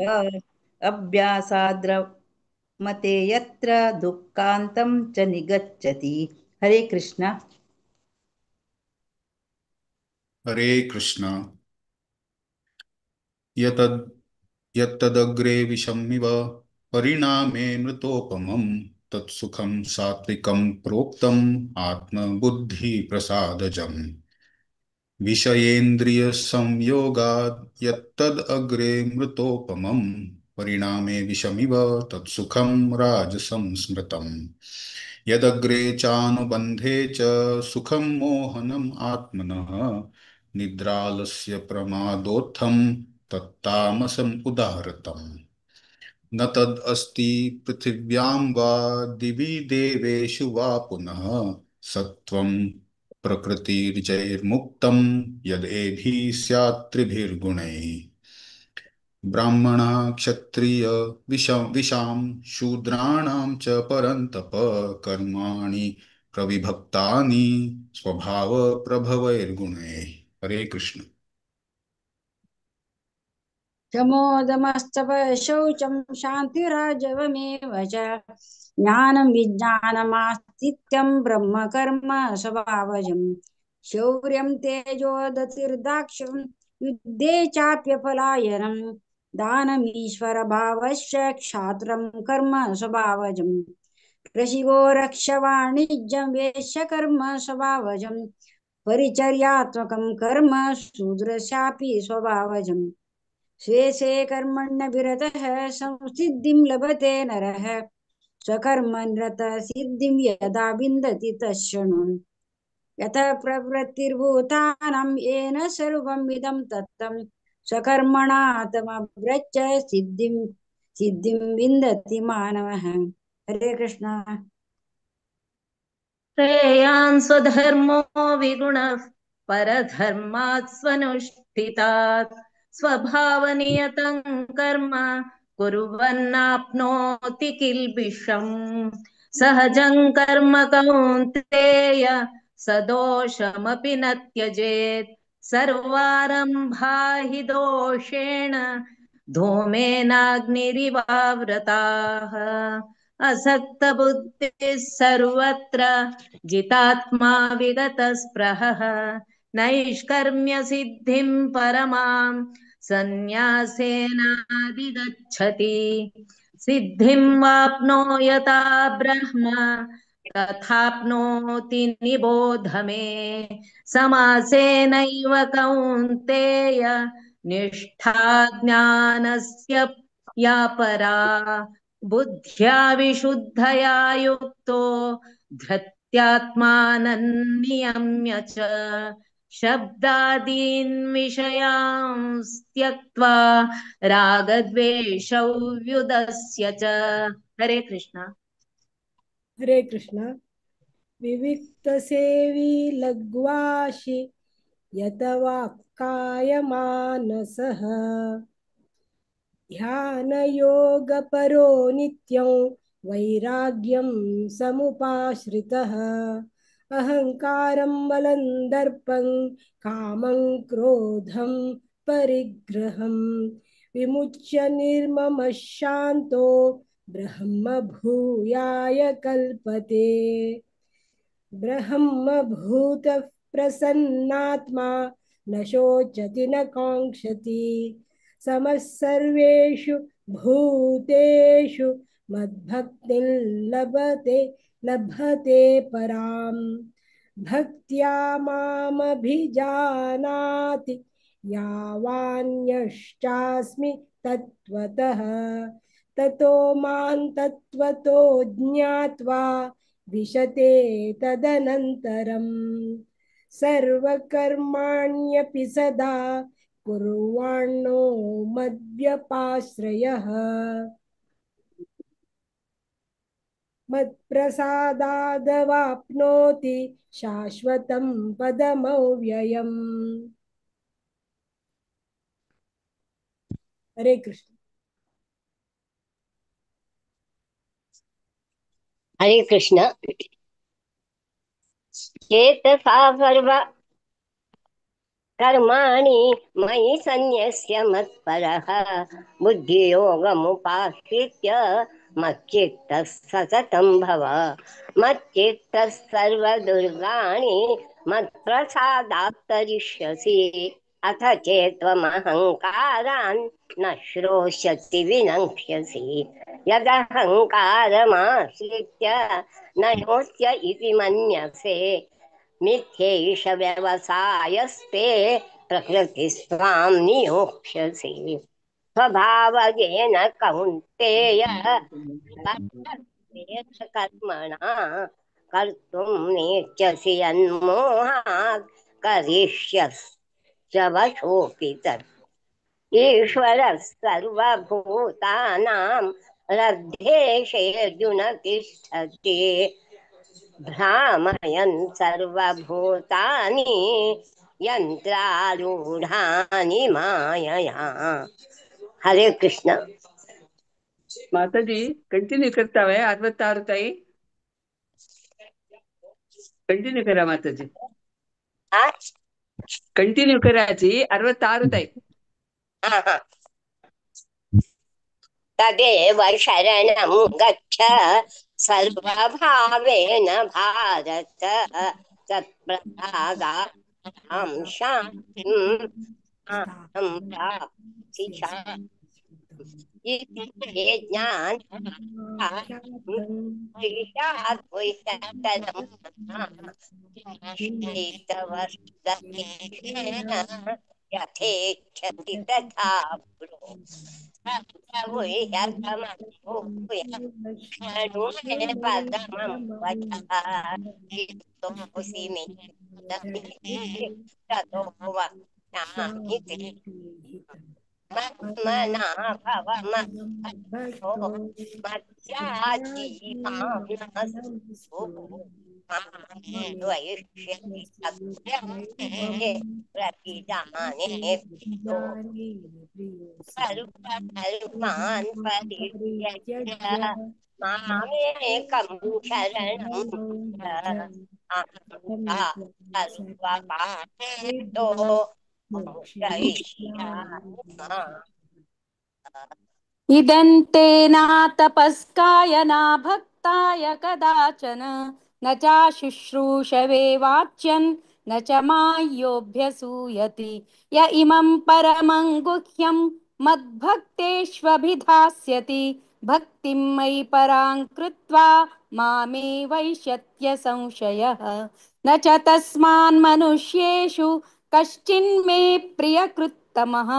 अभ्यासाद्रमते यत्र दुःखान्तं च निगच्छति। हरे कृष्ण। हरे कृष्ण। यत्तदग्रे विषमिव परिणामे मृतोपमं तत्सुखं सात्विकं प्रोक्तम् आत्मबुद्धिप्रसादजम् विषयेन्द्रियसंयोगात् यत्तदग्रे मृतोपमं परिणामे विषमिव तत्सुखं राजसं स्मृतम् यदग्रे चानुबन्धे च सुखं मोहनम् आत्मनः निद्रालस्य प्रमादोत्थं तत्तामसम् उदाहृतम् न तद् अस्ति पृथिव्यां वा दिवि देवेषु वा पुनः सत्त्वं प्रकृतिर्जैर्मुक्तं यदेभिः स्यात् त्रिभिर्गुणैः ब्राह्मणः क्षत्रिय विषां शूद्राणां च परन्तप कर्माणि प्रविभक्तानि स्वभावप्रभवैर्गुणैः। हरे कृष्ण। शमोदमश्च शौचं शान्तिराजवमेव च ज्ञानं विज्ञानमास्तिक्यं ब्रह्म कर्म स्वभावजम् शौर्यं तेजोदतिर्दाक्ष्यं युद्धे चाप्यपलायनं दानमीश्वरभावश्च क्षात्रं कर्म स्वभावजम् कृषिको रक्षवाणिज्यं वेश्यकर्म स्वभावजं परिचर्यात्मकं कर्म शूद्रस्यापि स्वभावजम् स्वे स्वे कर्मण्यभिरतः संसिद्धिं लभते नरः स्वकर्मनिरतः सिद्धिं यदा विन्दति तच्छृणु यतः प्रवृत्तिर्भूतानां येन सर्वमिदं तत्तं स्वकर्मणा तमभ्रच्च सिद्धिं विन्दति मानवः। हरे कृष्ण। श्रेयान् स्वधर्मो विगुणः परधर्मात् स्वनुष्ठितात् स्वभावनियतं कर्म कुर्वन्नाप्नोति किल्बिषम् सहजं कर्म कौन्तेय सदोषमपि न त्यजेत् सर्वारम्भा हि दोषेण धूमेनाग्निरिवावृताः असक्तबुद्धिः सर्वत्र जितात्मा विगतस्पृहः नैष्कर्म्यसिद्धिं परमां सन्न्यासेनाधिगच्छति सिद्धिं वाप्नोयता ब्रह्म तथाप्नोति निबोध मे समासेनैव कौन्तेय निष्ठा ज्ञानस्य या परा बुद्ध्या विशुद्धया युक्तो धृत्यात्मानन्नियम्य च शब्दादीन् विषयान् त्यक्त्वा रागद्वेषौ व्युदस्य च। हरे कृष्ण। हरे कृष्ण। विविक्तसेवी लघ्वाशी यतवाक्कायमानसः ध्यानयोगपरो नित्यं वैराग्यं समुपाश्रितः अहङ्कारं बलं दर्पं कामं क्रोधं परिग्रहं विमुच्य निर्ममः शान्तो ब्रह्मभूयाय कल्पते ब्रह्मभूतः प्रसन्नात्मा न शोचति न काङ्क्षति समः सर्वेषु भूतेषु मद्भक्तिं लभते परां भक्त्या मामभिजानाति यावान्यश्चास्मि तत्त्वतः ततो मां तत्त्वतो ज्ञात्वा विशते तदनन्तरम् सर्वकर्माण्यपि सदा कुर्वाणो मद्व्यपाश्रयः मत्प्रसादादवाप्नोति शाश्वतं पदमव्ययम्। हरे कृष्ण। हरे कृष्ण। चेतसा सर्व कर्माणि मयि सन्न्यस्य मत्परः बुद्धियोगमुपाश्रित्य मच्चित्तः सततं भव मच्चित्तः सर्वदुर्गाणि मत्प्रसादात् तरिष्यसि अथ चेत्त्वमहङ्कारान् न श्रोष्यसि विनङ्क्ष्यसि यदहङ्कारमाश्रित्य न योत्स्य इति मन्यसे मिथ्यैष व्यवसायस्ते प्रकृतिस्त्वां नियोक्ष्यसि स्वभावजेन कौन्तेय कर्मणा कर्तुं नेच्छसि यन्मोहात् करिष्यस्य वशोऽपि तत् ईश्वरः सर्वभूतानां हृद्देशेऽर्जुन तिष्ठति भ्रामयन् सर्वभूतानि यन्त्रारूढानि मायया। हरे कृष्ण। माताजी कंटिन्यू करता है 66 ताई। कंटिन्यू करा माताजी, हा कंटिन्यू करायची. 66 ताई. हा तदेव शरणं गच्छ सर्वभावेन भारत तत्प्रसादात् शान्तिं प्राप्ति इति ते ज्ञानम् यथेच्छति तथा ब्रो क्षणुमे पदमं वचः युक्तोऽसि मे ततो वक्ष्यामि ते मन्मना भव मद्भक्तो मद्याजीवांस्तु मामे द्वयिष्यति सत्यं ते प्रतिजाने प्रियो सर्वधर्मान् परित्यज्य मामेकं शरणं व्रज सर्वपापेभ्यो मोक्षयिष्यामि इदन्ते नातपस्काय न भक्ताय कदाचन न चाशुश्रूषवे वाच्यन् न च माय्योऽभ्यसूयति य इमं परमं गुह्यं मद्भक्तेष्वभिधास्यति भक्तिं मयि परां कृत्वा मामे वैष्यत्य संशयः न च तस्मान्मनुष्येषु कश्चिन्मे प्रियकृत्तमः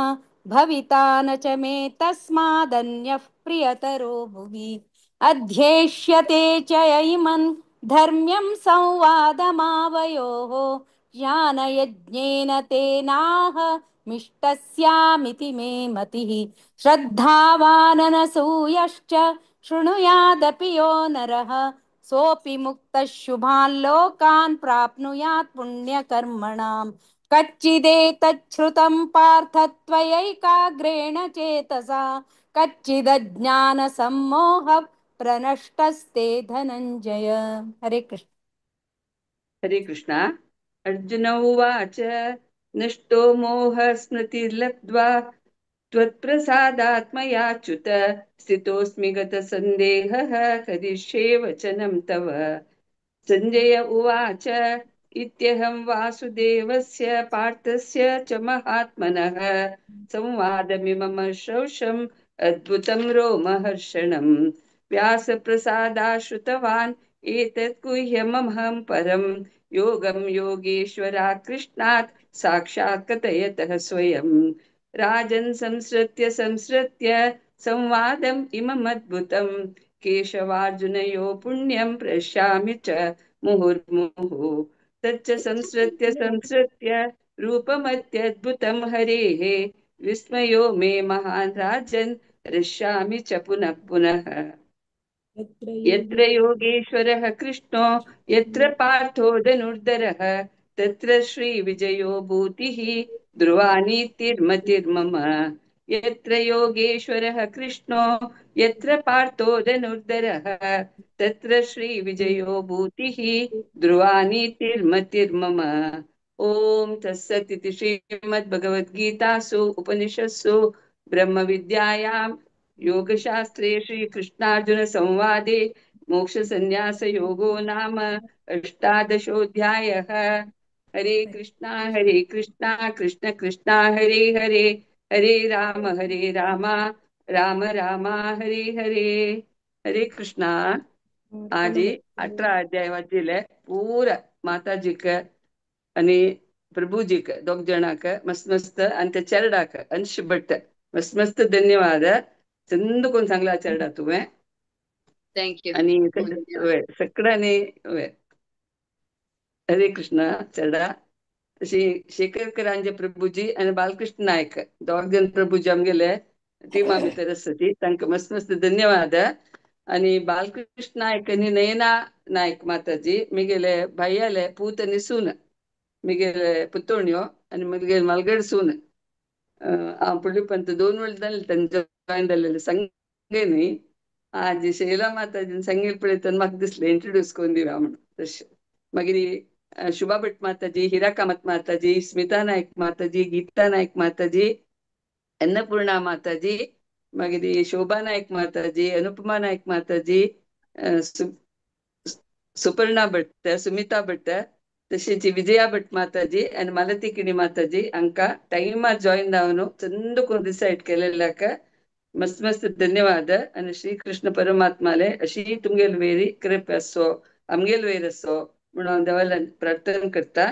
भविता न च मे तस्मादन्यः प्रियतरो भुवि अध्येष्यते च इमं धर्म्यं संवादमावयोः ज्ञानयज्ञेन तेनाह मिष्टस्यामिति मे मतिः श्रद्धावाननसूयश्च शृणुयादपि यो नरः सोऽपि मुक्तः शुभान् लोकान् प्राप्नुयात् पुण्यकर्मणाम् कच्चिदेतच्छ्रुतं पार्थ त्वयैकाग्रेण चेतसा कच्चिदज्ञानसम्मोह प्रनष्टस्ते धनञ्जय। हरे कृष्ण। हरे कृष्ण। अर्जुन उवाच नष्टो मोहः स्मृतिर्लब्ध्वा त्वत्प्रसादात्मयाच्युत स्थितोऽस्मि गतसन्देहः करिष्ये वचनं तव। संजय उवाच इत्यहं वासुदेवस्य पार्थस्य च महात्मनः संवादमिमं श्रौषम् अद्भुतं रोमहर्षणम् व्यासप्रसादाश्रुतवान् एतत् गुह्यमहं परं योगं योगेश्वरात् कृष्णात् साक्षात् कथयतः स्वयं। राजन् संसृत्य संवादम् इमम् अद्भुतं केशवार्जुनयो पुण्यं प्रश्यामि च मुहुर्मुहुः तच्च संसृत्य रूपमत्यद्भुतं हरेः विस्मयो मे महान् राजन् हृष्यामि च पुनः पुनः। यत्र योगेश्वरः कृष्णो यत्र पार्थो धनुर्धरः तत्र श्रीविजयो भूतिः ध्रुवानीतिर्मतिर्मम। यत्र योगेश्वरः कृष्णो यत्र पार्थो धनुर्धरः तत्र श्रीविजयो भूतिः ध्रुवानीतिर्मतिर्मम। ॐ तत्सदिति श्रीमद्भगवद्गीतासु उपनिषत्सु ब्रह्मविद्यायां योगशास्त्रे श्रीकृष्णार्जुन संवादे मोक्षसंन्यासयोगो नाम 18 हरे कृष्णा कृष्ण कृष्णा हरे हरे हरे राम राम राम हरे हरे। हरे कृष्णा। आज 18 अध्याय वाचले पूरा माताजी का आणि प्रभुजी का दोग जणा का मस्त मस्त आणि त्या चरडा का अंश भट्ट मस्त मस्त धन्यवाद चंद कोण चांगला चरडा तुम्ही थँक्यू आणि सगळ्यांनी हरे कृष्ण चरडा श्री शेखरकरांचे प्रभुजी आणि बालकृष्ण नायक दोग जण प्रभुजी आमगेले टीमा भितर आसती तांकां मस्त मस्त धन्यवाद। आणि बालकृष्ण नायक आणि नयना नायक माताजी मिगेले भायले पूत आणि सून मिगेले पुतोण्यो आणि मिगेले मलगड सून ಆ ಪುಳಿಪಂತ 2 ವರ್ಷದಲ್ಲಿ ತನ್ನ ಜಾಯಿನ್ ಅಲ್ಲಿ ಸಂಗೇನಿ ಆಜಿ ಶೈಲಾ ಮಾತಾಜಿನ ಸಂಗೀಲ್ ಪುಳಿ ತನ್ನ ಮಕ್ ದಿಸ್ಲೆ ಇಂಟ್ರೊಡ್ಯೂಸ್ ಕೊಂದಿವಿ ಆಮಣ ತಶ್ मागीर शुभा भट माताजी, हिरा कामत माताजी, स्मिता नायक माताजी, गीता नायक माताजी, अन्नपूर्णा माताजी, मागीर शोभा नायक माताजी, अनुपमा नायक माताजी, सुपर्णा भट, सुमिता भट, तशेंच विजया भट माताजी आनी मालती किणी माताजी हांकां टायमार जॉइन जावन चंद करून डिसायड केलेल्याक मस्त मस्त धन्यवाद. आनी श्री कृष्ण परमात्माले अशी तुमगेल वेरी कृप आसो, आमगेल वयर आसो म्हणून हांव देवाला प्रार्थना करता.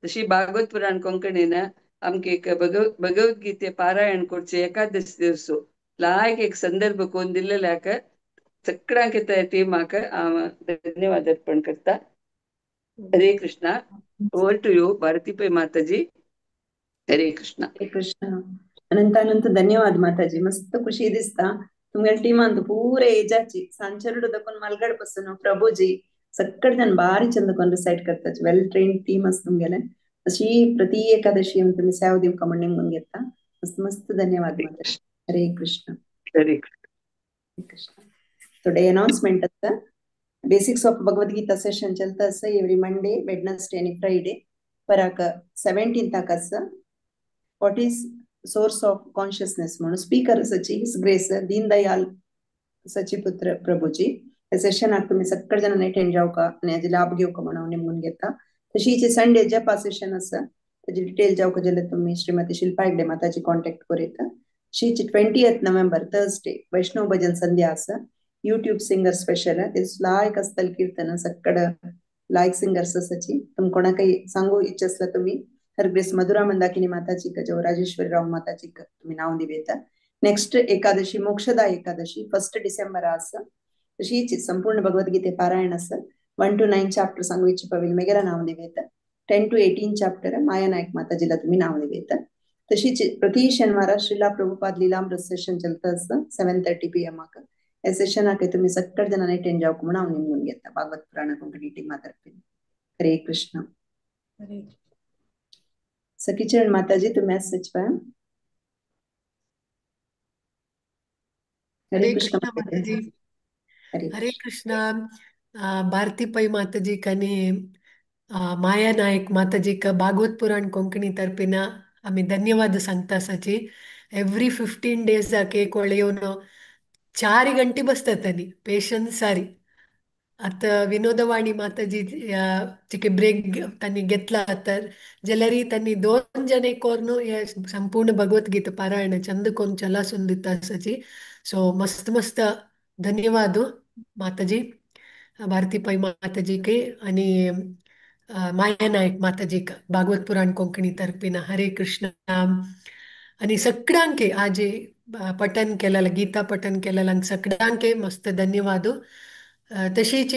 तशी भागवत पुराण कोंकणीन आमकां एक भगवद्गीते पारायण करचे एकादश दिवस लायक एक संदर्भ कोण दिल्ल्याक सगळ्यांक टीमाक हांव धन्यवाद अर्पण करता. हरे कृष्णा. ओवर टू यू भारती पै माताजी. हरे कृष्णा. हरे कृष्ण. अनंत धन्यवाद माताजी. मस्त खुशी दिसता तुमगे टीमान पूरे एजाची सांचेरुड दकून मलगड पासून प्रभुजी सगळे जण बारी चंदकोन रिसाइड करतात. वेल ट्रेन टीम आस तुमगेले. अशी प्रति एकादशी तुम्ही सेवा दिवका म्हणून निमून घेता. मस्त मस्त धन्यवाद माताजी. हरे कृष्ण. हरे कृष्ण. टुडे अनाउंसमेंट आता basics of Bhagavad Gita session चलता आसा एवरी मंडे, वेडनेसडे आणि फ्रायडे. पराक 17th आसा what is source of consciousness म्हणून स्पीकर आसाची हिज ग्रेस दीनदयाल सचिपुत्र प्रभुजी. हे सेशनाक तुम्ही सगळे जण अटेंड जावका आणि हाजे लाभ घेवका म्हणून नेमून घेता. तशीच संडे जपा सेशन आसा ताजी डिटेल जावका जाल्यार तुम्ही श्रीमती शिल्पा हेगडे माताची कॉन्टॅक्ट करूं. शीच 20th नोव्हेंबर थर्सडे वैष्णव भजन संध्या आसा. यूट्यूब सिंगर स्पेशल लायक आसतल कीर्तन सगळे लायक सिंगर्स आसाची. तुम कोणाकय सांगू इच्छा असला तुम्ही हरग्रेस मधुरा मंदाकिनी माताची जो राजेश्वरी राव माताची तुम्ही नाव दिवेता. नेक्स्ट एकादशी मोक्षदा एकादशी 1 डिसेंबर आसा. तशीच संपूर्ण भगवद्गीते पारायण आसा. 1 to 9 चॅप्टर सांगू इच्छा पवेल मेगेरा नाव दिवेता. 10 to 18 चॅप्टर माया नायक माताजीला तुम्ही नाव दिवेता. तशीच प्रति शनिवार श्रीला प्रभुपाद लीलामृत सेशन चलता आसा 7:30 PM. हे सेशनाक तुम्ही सगळे जण अटेंड जावक म्हणून हांव निमून घेता भागवत पुराण कोंकणी टीमा तर्फे. हरे कृष्ण. सखीचरण माताजी तुम्ही मेसेज पहा. हरे कृष्ण माताजी. हरे कृष्ण. भारती पै माताजी कनी माया नायक माताजी का भागवत पुराण कोंकणी तर्फिन आम्ही धन्यवाद सांगता साची. एव्हरी 15 days एक वेळ येऊन 4 गंटे बसतात त्यांनी पेशन्स सारी. आता विनोदवाणी माताजी चिके ब्रेक त्यांनी घेतला तर जाल्यार त्यांनी 2 जण कोरून हे संपूर्ण भगवद्गीता पारायण चंद कोण चलासून दिता आसाची. सो मस्त मस्त धन्यवाद माताजी भारती पै माताजी के आणि माया नायक माताजी का भागवत पुराण कोंकणी तर्फिन. हरे कृष्ण. आणि सगळ्यांके आज पठन केलेलं गीता पठन केलेलं सगळ्यांके मस्त धन्यवाद. तशीच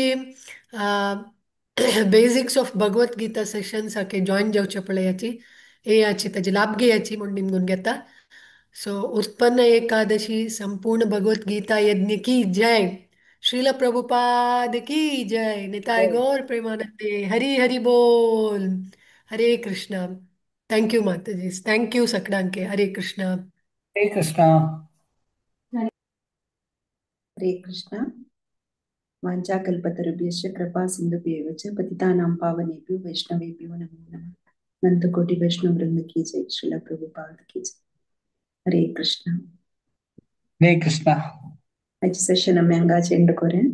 basics of Bhagavad Gita sessions K join जावचे पळयाची याची ताजी लाभ घेयाची म्हणून निमून घेता. सो उत्पन्न एकादशी संपूर्ण भगवद्गीता यज्ञ की जय. श्रील प्रभुपाद की जय. निताय गौर प्रेमानंदे. हरी हरी बोल. हरे कृष्ण. थँक यू माताजी. थँक यू सगळ्यांके. हरे कृष्ण. हरे कृष्ण. हरे कृष्ण. वाञ्छाकल्पतरुभ्यश्च कृपा सिन्धुभ्येव च पतितानां पावनेभ्यो वैष्णवेभ्यो नमो नमः. अनंतकोटि वैष्णव वृंद की जय. श्रील प्रभुपाद की जय. हरे कृष्ण. हरे कृष्ण. आज सेशन में अंगाच एंड करें.